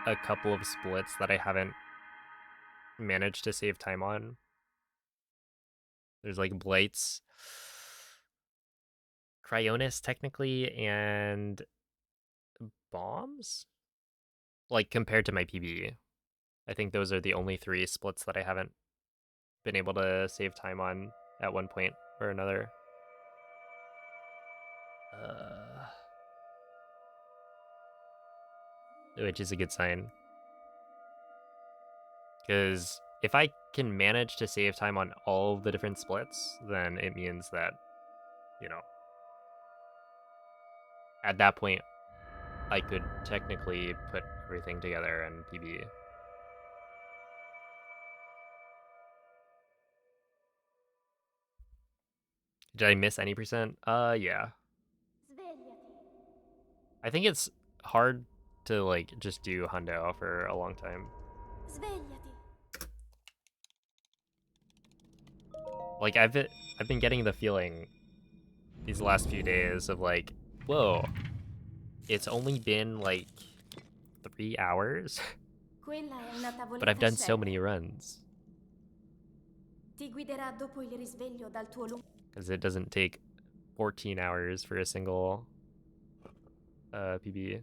a couple of splits that I haven't managed to save time on. There's like Blights, Cryonis technically, and Bombs? Like compared to my PB. I think those are the only 3 splits that I haven't been able to save time on at one point or another. Which is a good sign. Because if I can manage to save time on all of the different splits, then it means that, you know, at that point, I could technically put everything together and PB. Did I miss any percent? Yeah. I think it's hard to like just do hundo for a long time. Svegliati. Like I've been getting the feeling these last few days of like, whoa, it's only been like 3 hours, Quella è una but I've tavoletta done so scenica. many runs. Ti guiderà dopo il risveglio dal tuo lungo. Because it doesn't take 14 hours for a single PB.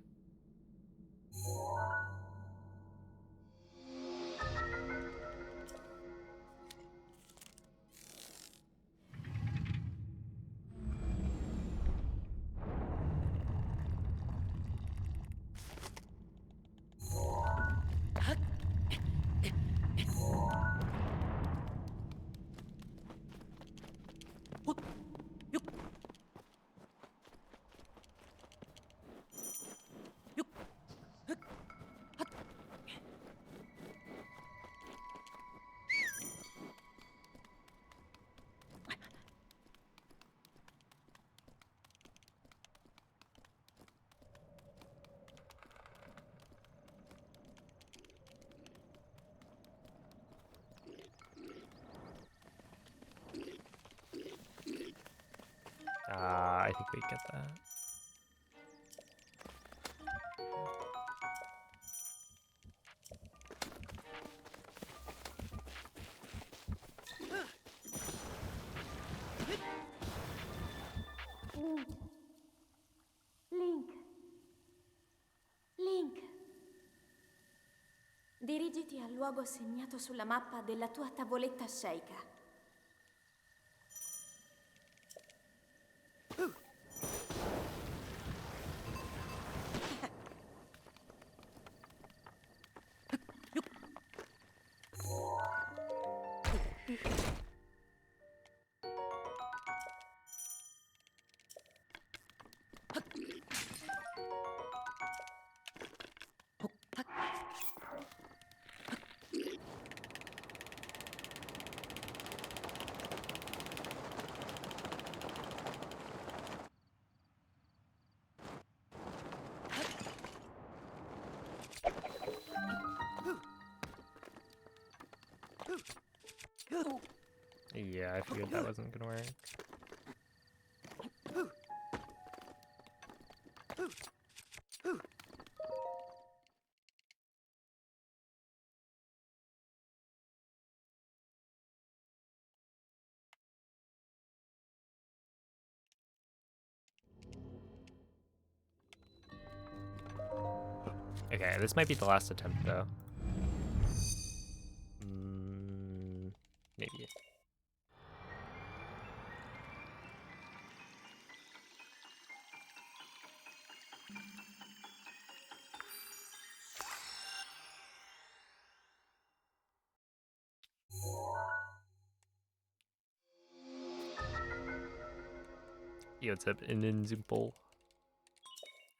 I think we get that. Link. Link. Dirigiti al luogo segnato sulla mappa della tua tavoletta sceicca. Yeah, I figured that wasn't gonna work. Okay, this might be the last attempt though. Maybe. Yo, what's up, Invincible?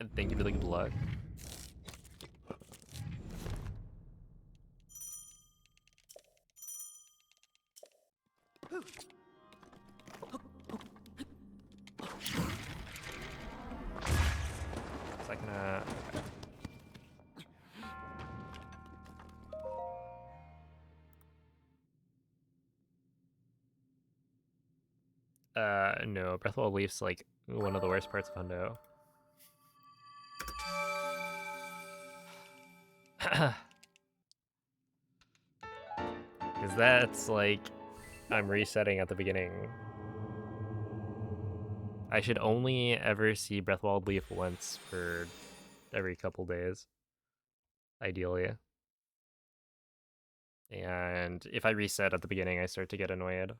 And thank you for the good luck. Is that gonna... no, Breath of the Wild Leaf's like one of the worst parts of Hundo. Because that's like, I'm resetting at the beginning. I should only ever see Breath of the Wild Leaf once for every couple days, ideally. And if I reset at the beginning, I start to get annoyed.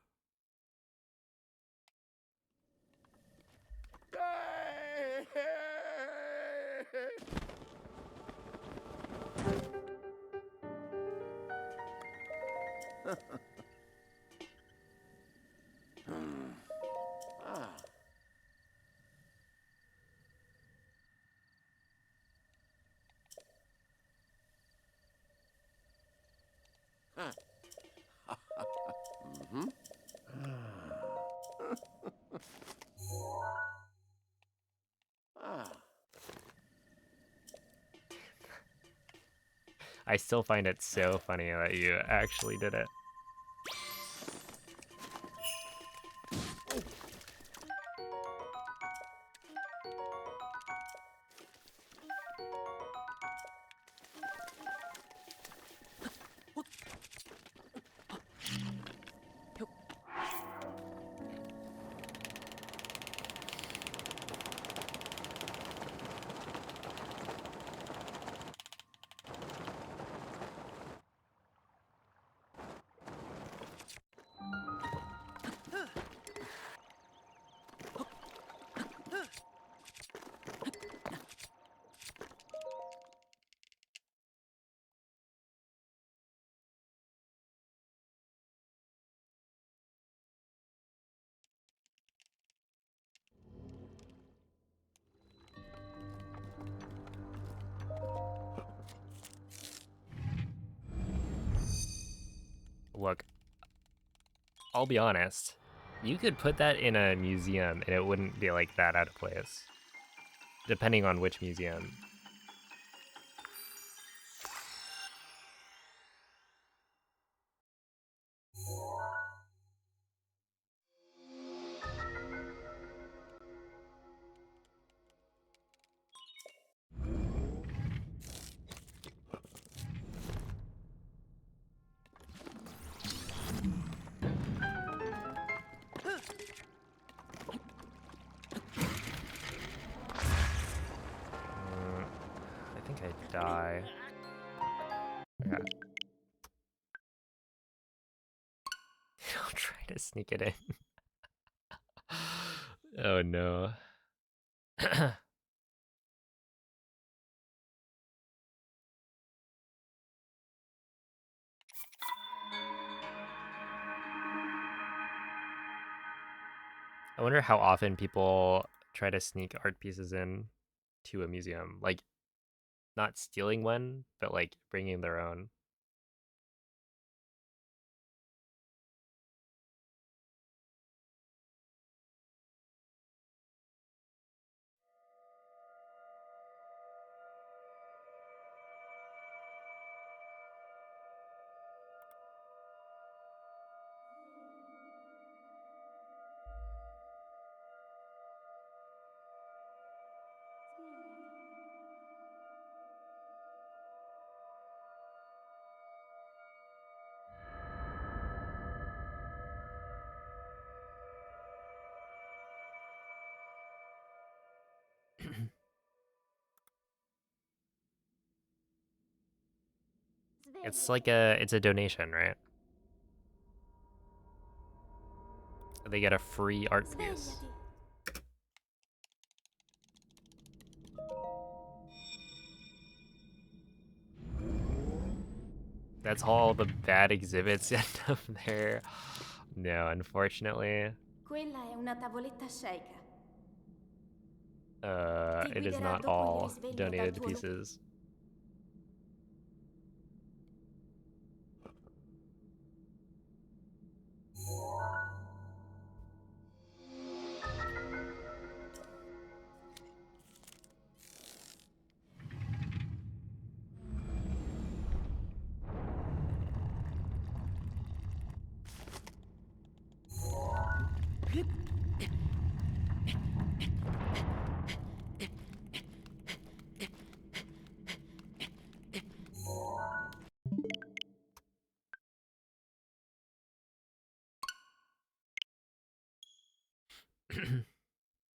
I still find it so funny that you actually did it. Look, I'll be honest. You could put that in a museum and it wouldn't be like that out of place. Depending on which museum. I think I die. Okay. Sneak it in. Oh no. I wonder how often people try to sneak art pieces in to a museum. Like, not stealing one, but like bringing their own. It's like it's a donation, right? They get a free art piece. Svegliati. That's all the bad exhibits end up there. No, unfortunately. Quella è una tavoletta sceicca. Ti It is guiderà not dopo il all risveglio dal donated tuo pieces.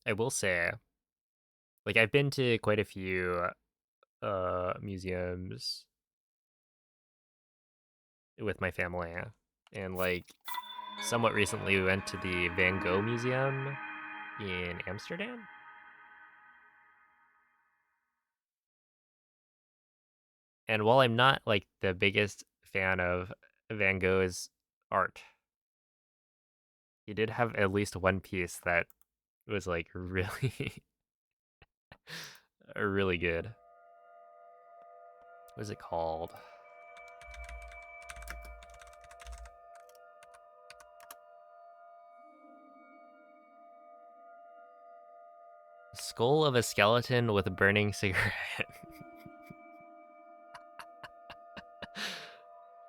I will say, like, I've been to quite a few museums with my family, and like somewhat recently we went to the Van Gogh Museum in Amsterdam. And while I'm not like the biggest fan of Van Gogh's art, he did have at least one piece that was like really really good. What is it called? Skull of a skeleton with a burning cigarette.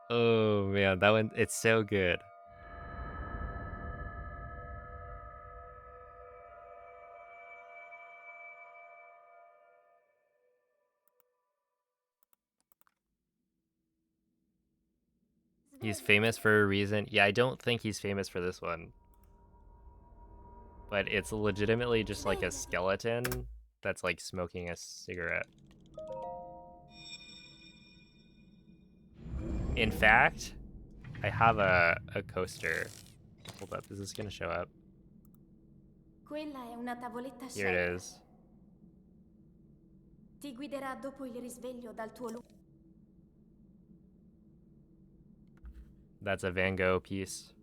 Oh man, that one, it's so good. He's famous for a reason. Yeah, I don't think he's famous for this one. But it's legitimately just like a skeleton that's like smoking a cigarette. In fact, I have a coaster. Hold up, is this gonna show up? Quella è una tavoletta Here it sceicca. is. Ti guiderà dopo il risveglio dal tuo That's a Van Gogh piece.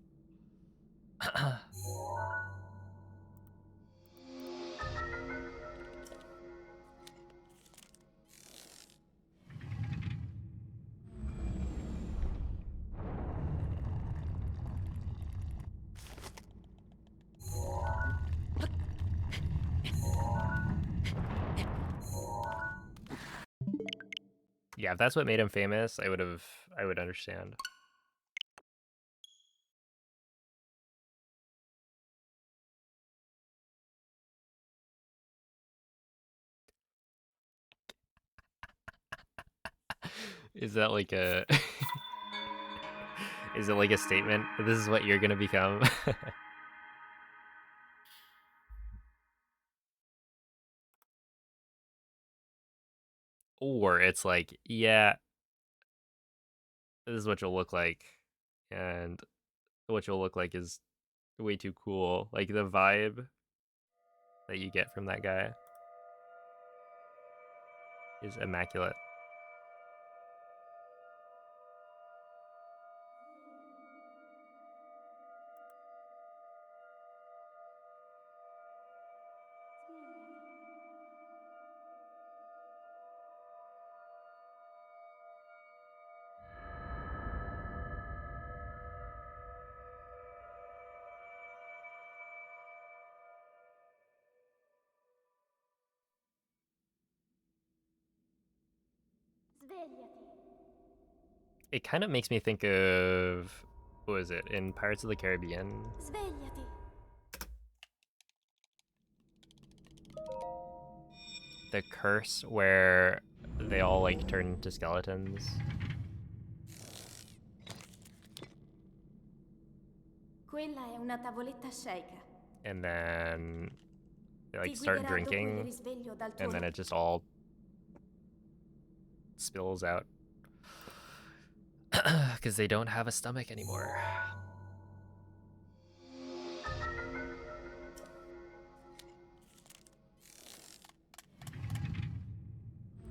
Yeah, if that's what made him famous, I would understand. Is that like a is it like a statement? This is what you're gonna become? Or it's like, yeah, this is what you'll look like, and what you'll look like is way too cool. Like the vibe that you get from that guy is immaculate. Svegliati. It kind of makes me think of, what was it, in Pirates of the Caribbean? Svegliati. The curse where they all like turn into skeletons. Quella è una tavoletta sceicca. And then they like Ti start guiderà dopo il drinking, risveglio dal tuo and then it just all spills out. Because they don't have a stomach anymore.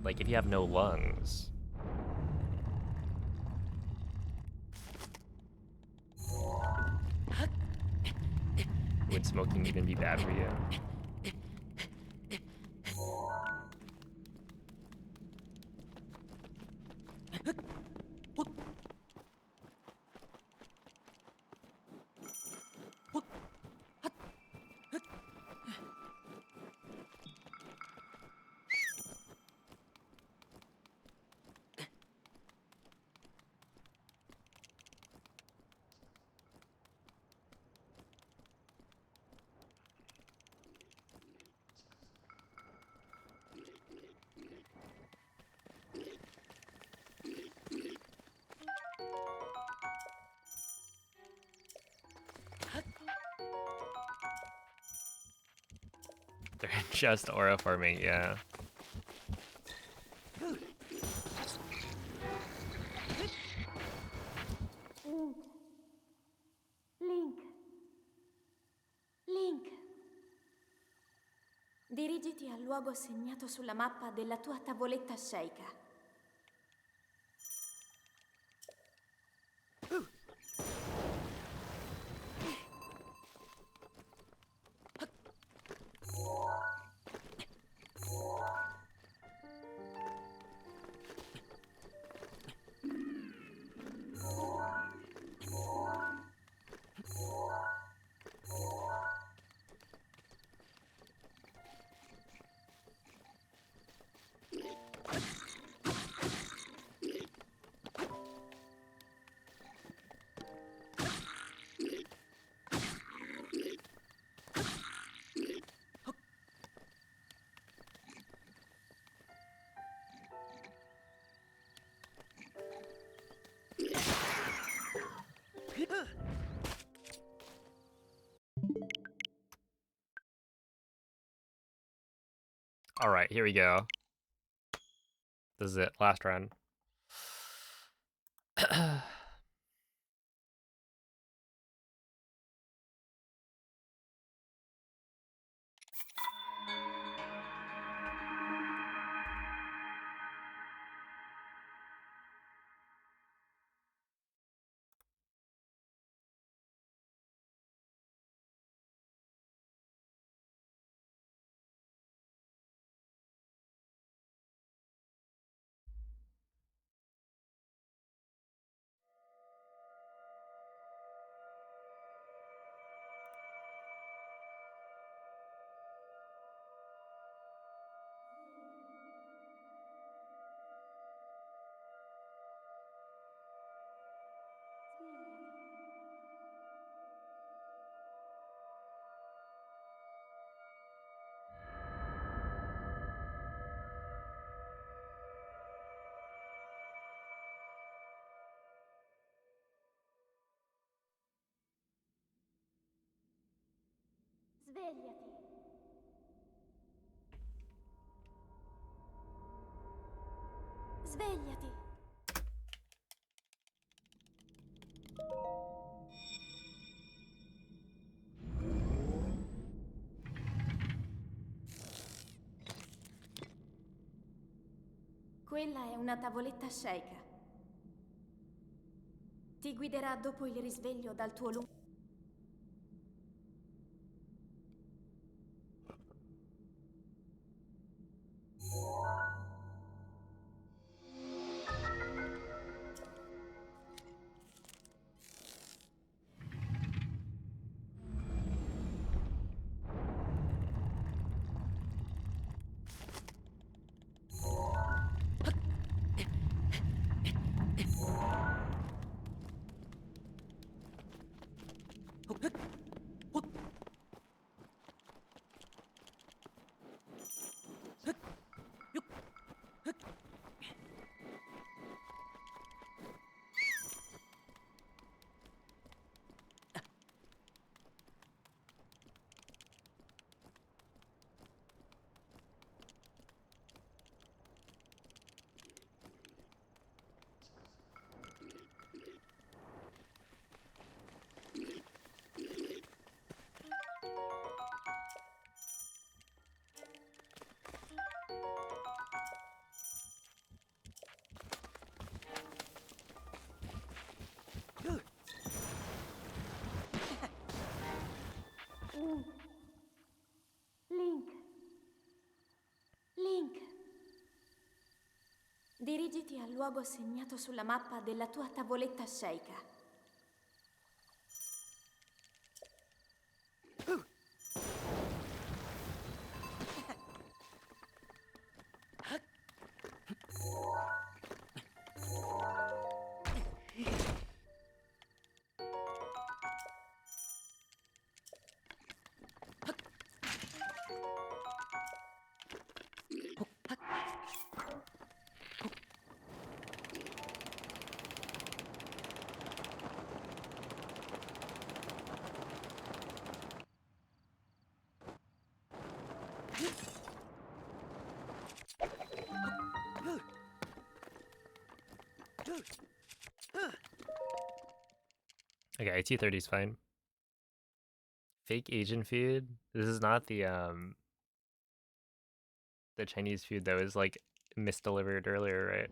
Like if you have no lungs. Would smoking even be bad for you? They're just aura farming, yeah. Link. Link. Link. Dirigiti al luogo segnato sulla mappa della tua tavoletta sceicca. Alright, here we go. This is it, last run. Svegliati. Svegliati. Quella è una tavoletta Sheikah. Ti guiderà dopo il risveglio dal tuo lungo... Link. Link. Dirigiti al luogo segnato sulla mappa della tua tavoletta Sheikah. Okay, IT30 is fine. Fake Asian food. This is not the Chinese food that was like misdelivered earlier, right?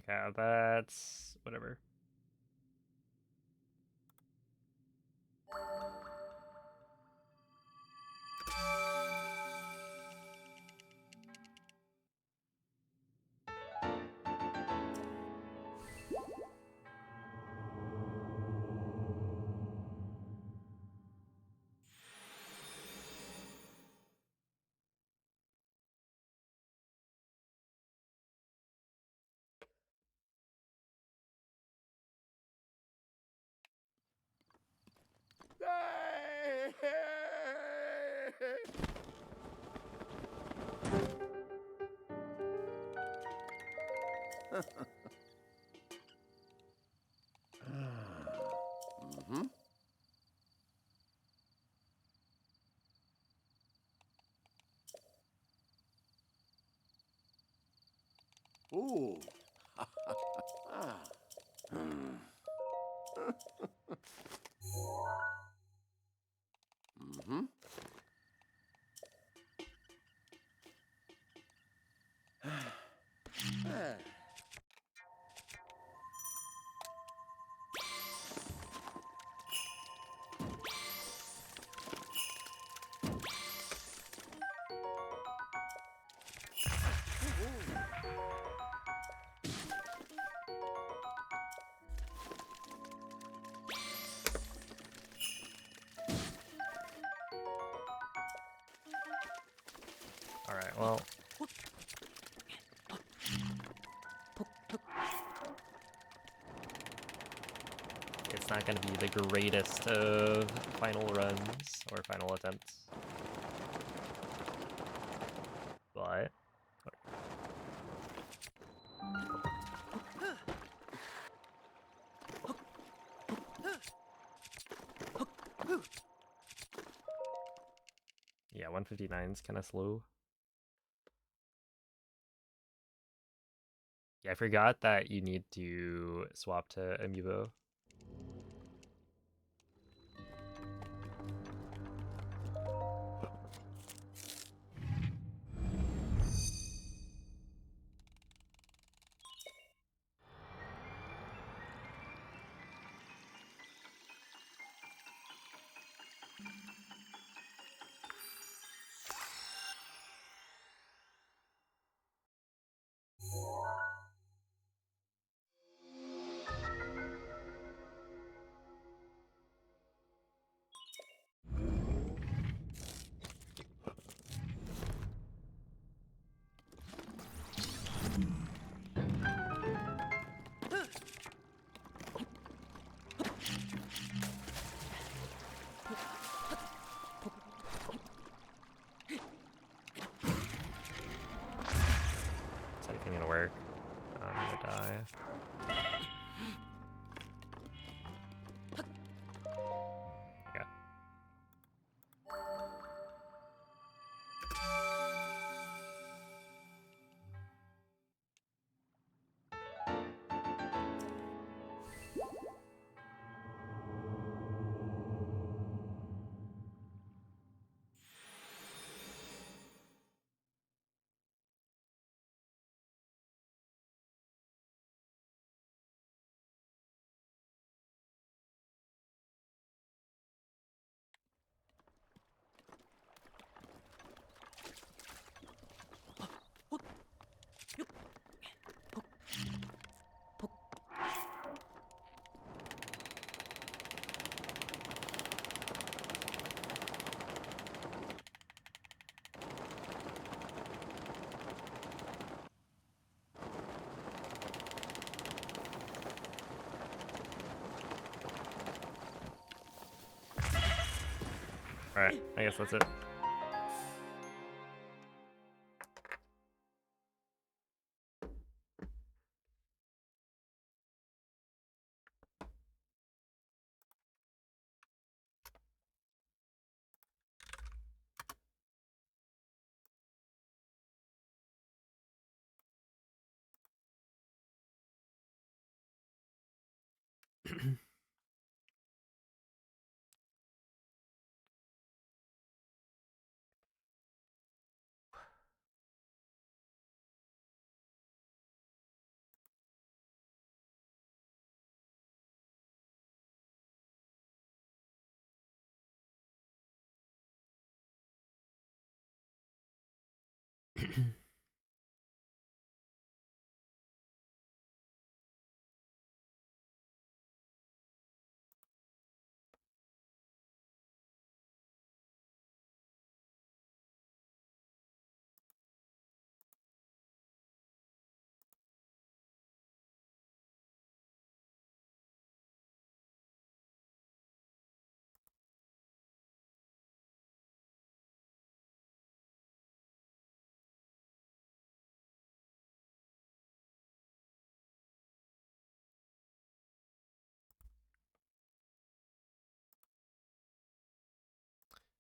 Okay, that's whatever. Mm-hmm. Ooh. Ah. Hmm. Mm-hmm. Ah. Well. It's not going to be the greatest of final runs or final attempts. But yeah, 159 is kind of slow. Yeah, I forgot that you need to swap to Amiibo. Is anything gonna work? I'm gonna die. Yeah. Alright, I guess that's it.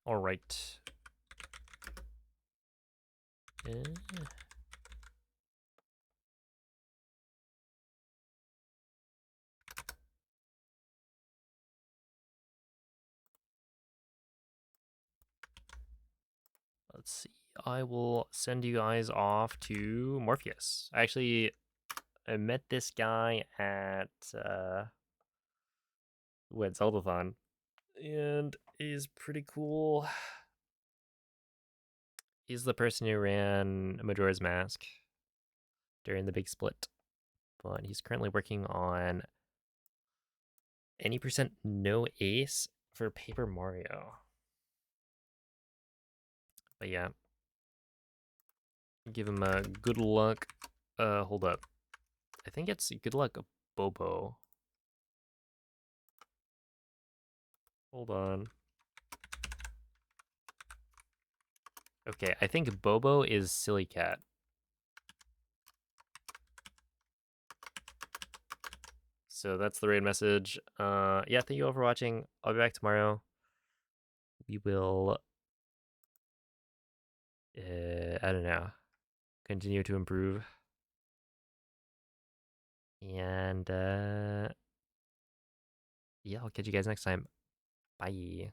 Alright. Let's see. I will send you guys off to Morpheus. Actually, I met this guy at Zeldathon, and he's pretty cool. He's the person who ran Majora's Mask during the big split, but he's currently working on any percent no ace for Paper Mario. But yeah, Give him a good luck. Hold up. I think it's good luck Bobo. Hold on. Okay, I think Bobo is Silly Cat. So that's the raid message. Yeah, thank you all for watching. I'll be back tomorrow. We will, I don't know, continue to improve. And, yeah, I'll catch you guys next time. Bye.